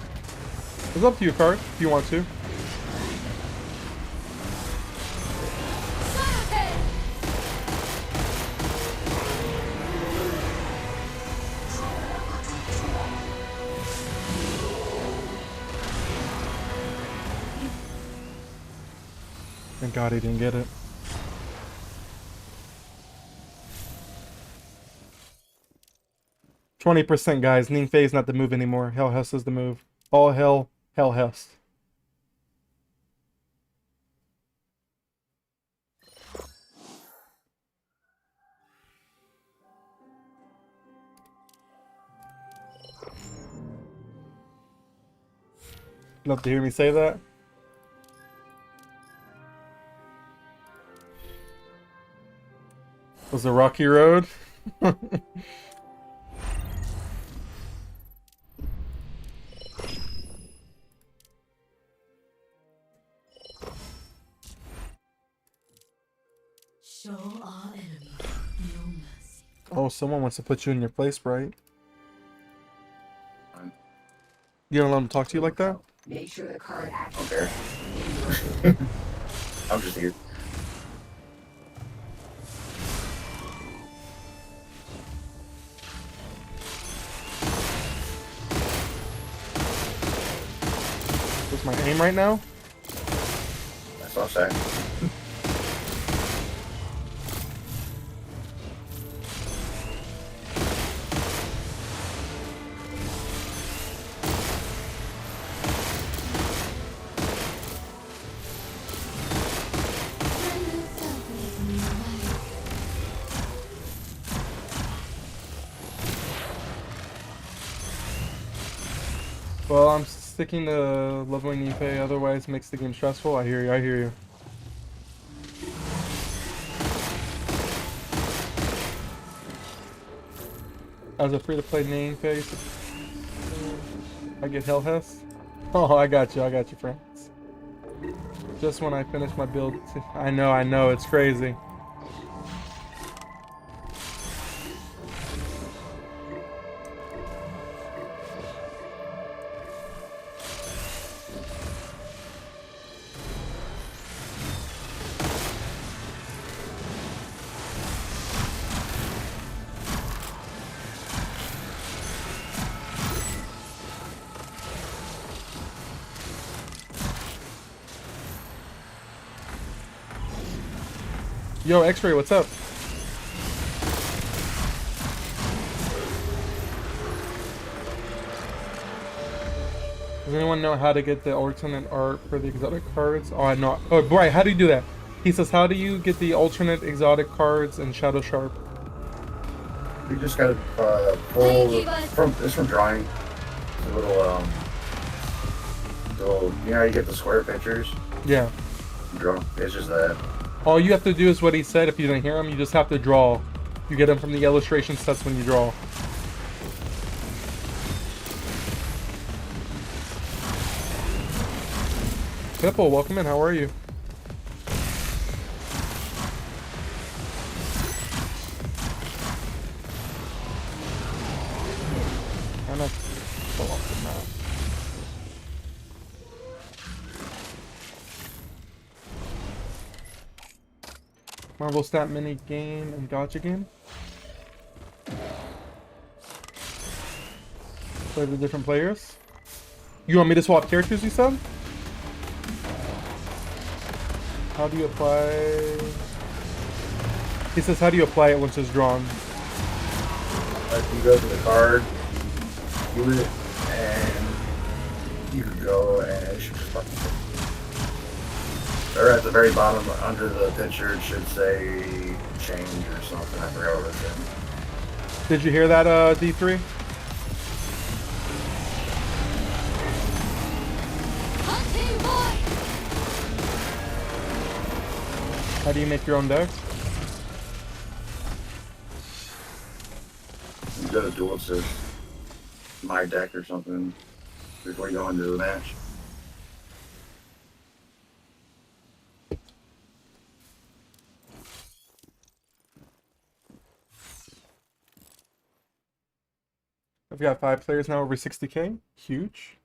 It's up to you, Cart, if you want to. Thank God he didn't get it. %, guys. Ningfei is not the move anymore. Hell Hest is the move. All hell, Hell Hest. Love to hear me say that. Was a rocky road. Show our enemy no mercy. Oh, someone wants to put you in your place, right? You don't let them talk to you like that? Make sure the card acts. Okay. I'm just here. What's my aim right now? That's what I'm saying. Well, I'm sticking to leveling Ningfei, otherwise makes the game stressful. I hear you, I hear you. As a free-to-play Ningfei, I get Hell Hest. Oh, I got you, friends. Just when I finish my build. I know, it's crazy. Yo, X-Ray, what's up? Does anyone know how to get the alternate art for the exotic cards? Oh, I know. Oh, Brian, how do you do that? He says, how do you get the alternate exotic cards in Shadow Sharp? You just gotta pull from this from drawing. The little you know how you get the square pictures? Yeah. Draw. It's just that. All you have to do is what he said. If you didn't hear him, you just have to draw. You get them from the illustration sets when you draw. Pipple, welcome in. How are you? Kind of pull off the map. Marvel Stat Mini Game and Gotcha Game. Play the different players. You want me to swap characters, you said? How do you apply... He says, how do you apply it once it's drawn? You go to the card, do it, and you can go and it should just button. Or at the very bottom, under the picture, it should say change or something. I forgot what it said. Did you hear that, D3? How do you make your own deck? You go to duel to my deck or something before you go into the match. I've got 5 players now over 60k. Huge.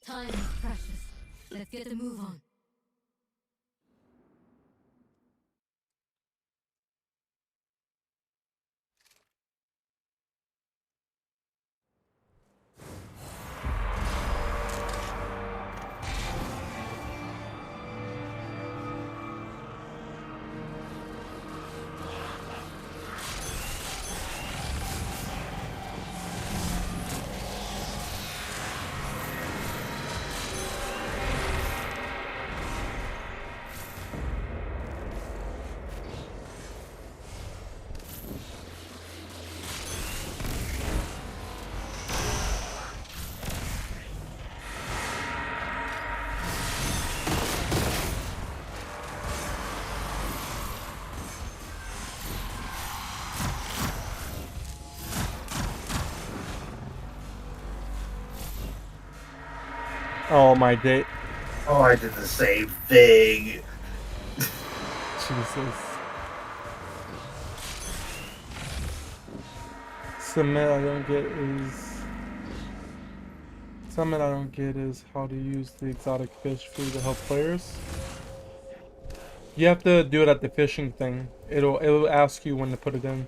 Time is precious. Let's get a move on. Oh my day. Oh, I did the same thing. Jesus. Something I don't get is how to use the exotic fish food to help players. You have to do it at the fishing thing. It'll ask you when to put it in.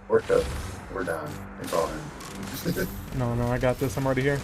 We're good. We're done. It's all in. No, I got this. I'm already here.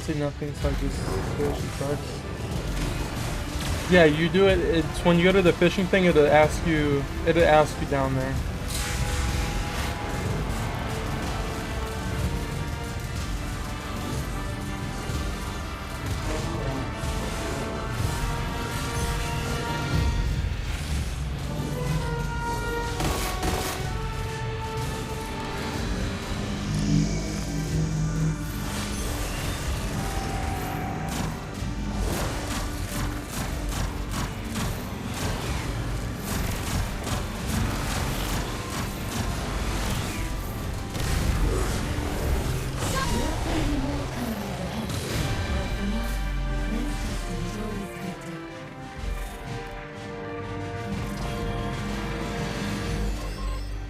honestly nothing, so I just fish and sucks. Yeah, you do it. It's when you go to the fishing thing, it'll ask you down there.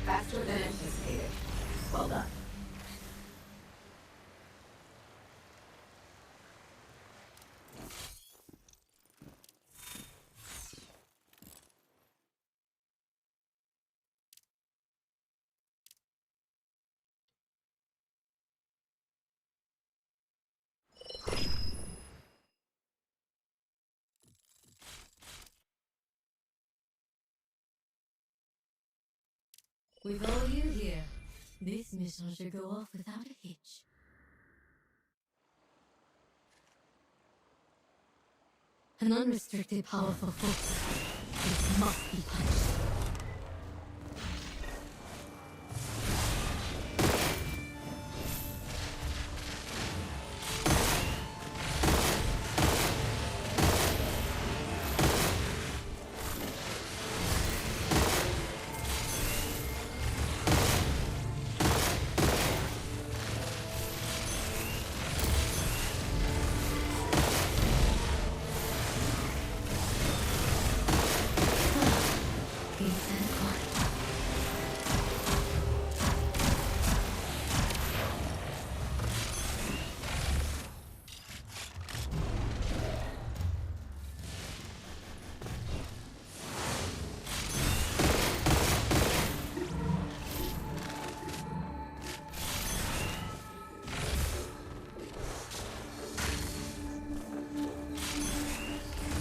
Faster than anticipated. Well done. With all you here, this mission should go off without a hitch. An unrestricted powerful force. This must be punished.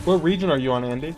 What region are you on, Andy?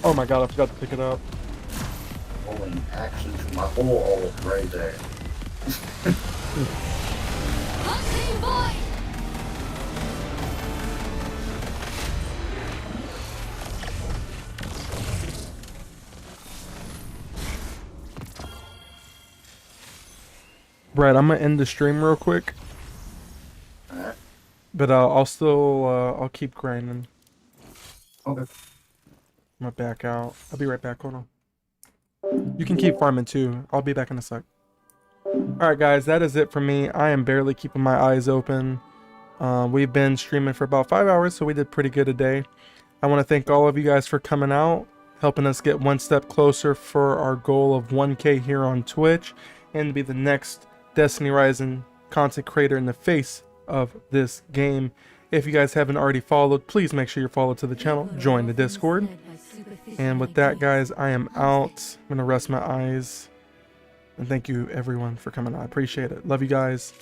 Oh my god, I forgot to pick it up. Rolling action to my whole right there. Brad, I'm gonna end the stream real quick. Alright. But I'll still I'll keep grinding. Okay. I'm gonna back out. I'll be right back. Hold on. You can keep farming too. I'll be back in a sec. Alright guys, that is it for me. I am barely keeping my eyes open. We've been streaming for about 5 hours, so we did pretty good today. I want to thank all of you guys for coming out, helping us get one step closer for our goal of 1K here on Twitch, and to be the next Destiny Rising content creator in the face of this game. If you guys haven't already followed, please make sure you're followed to the channel, join the Discord. And with that, guys, I am out. I'm gonna rest my eyes. And thank you everyone for coming on. I appreciate it. Love you guys.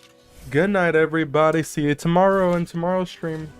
Good night, everybody. See you tomorrow in tomorrow's stream.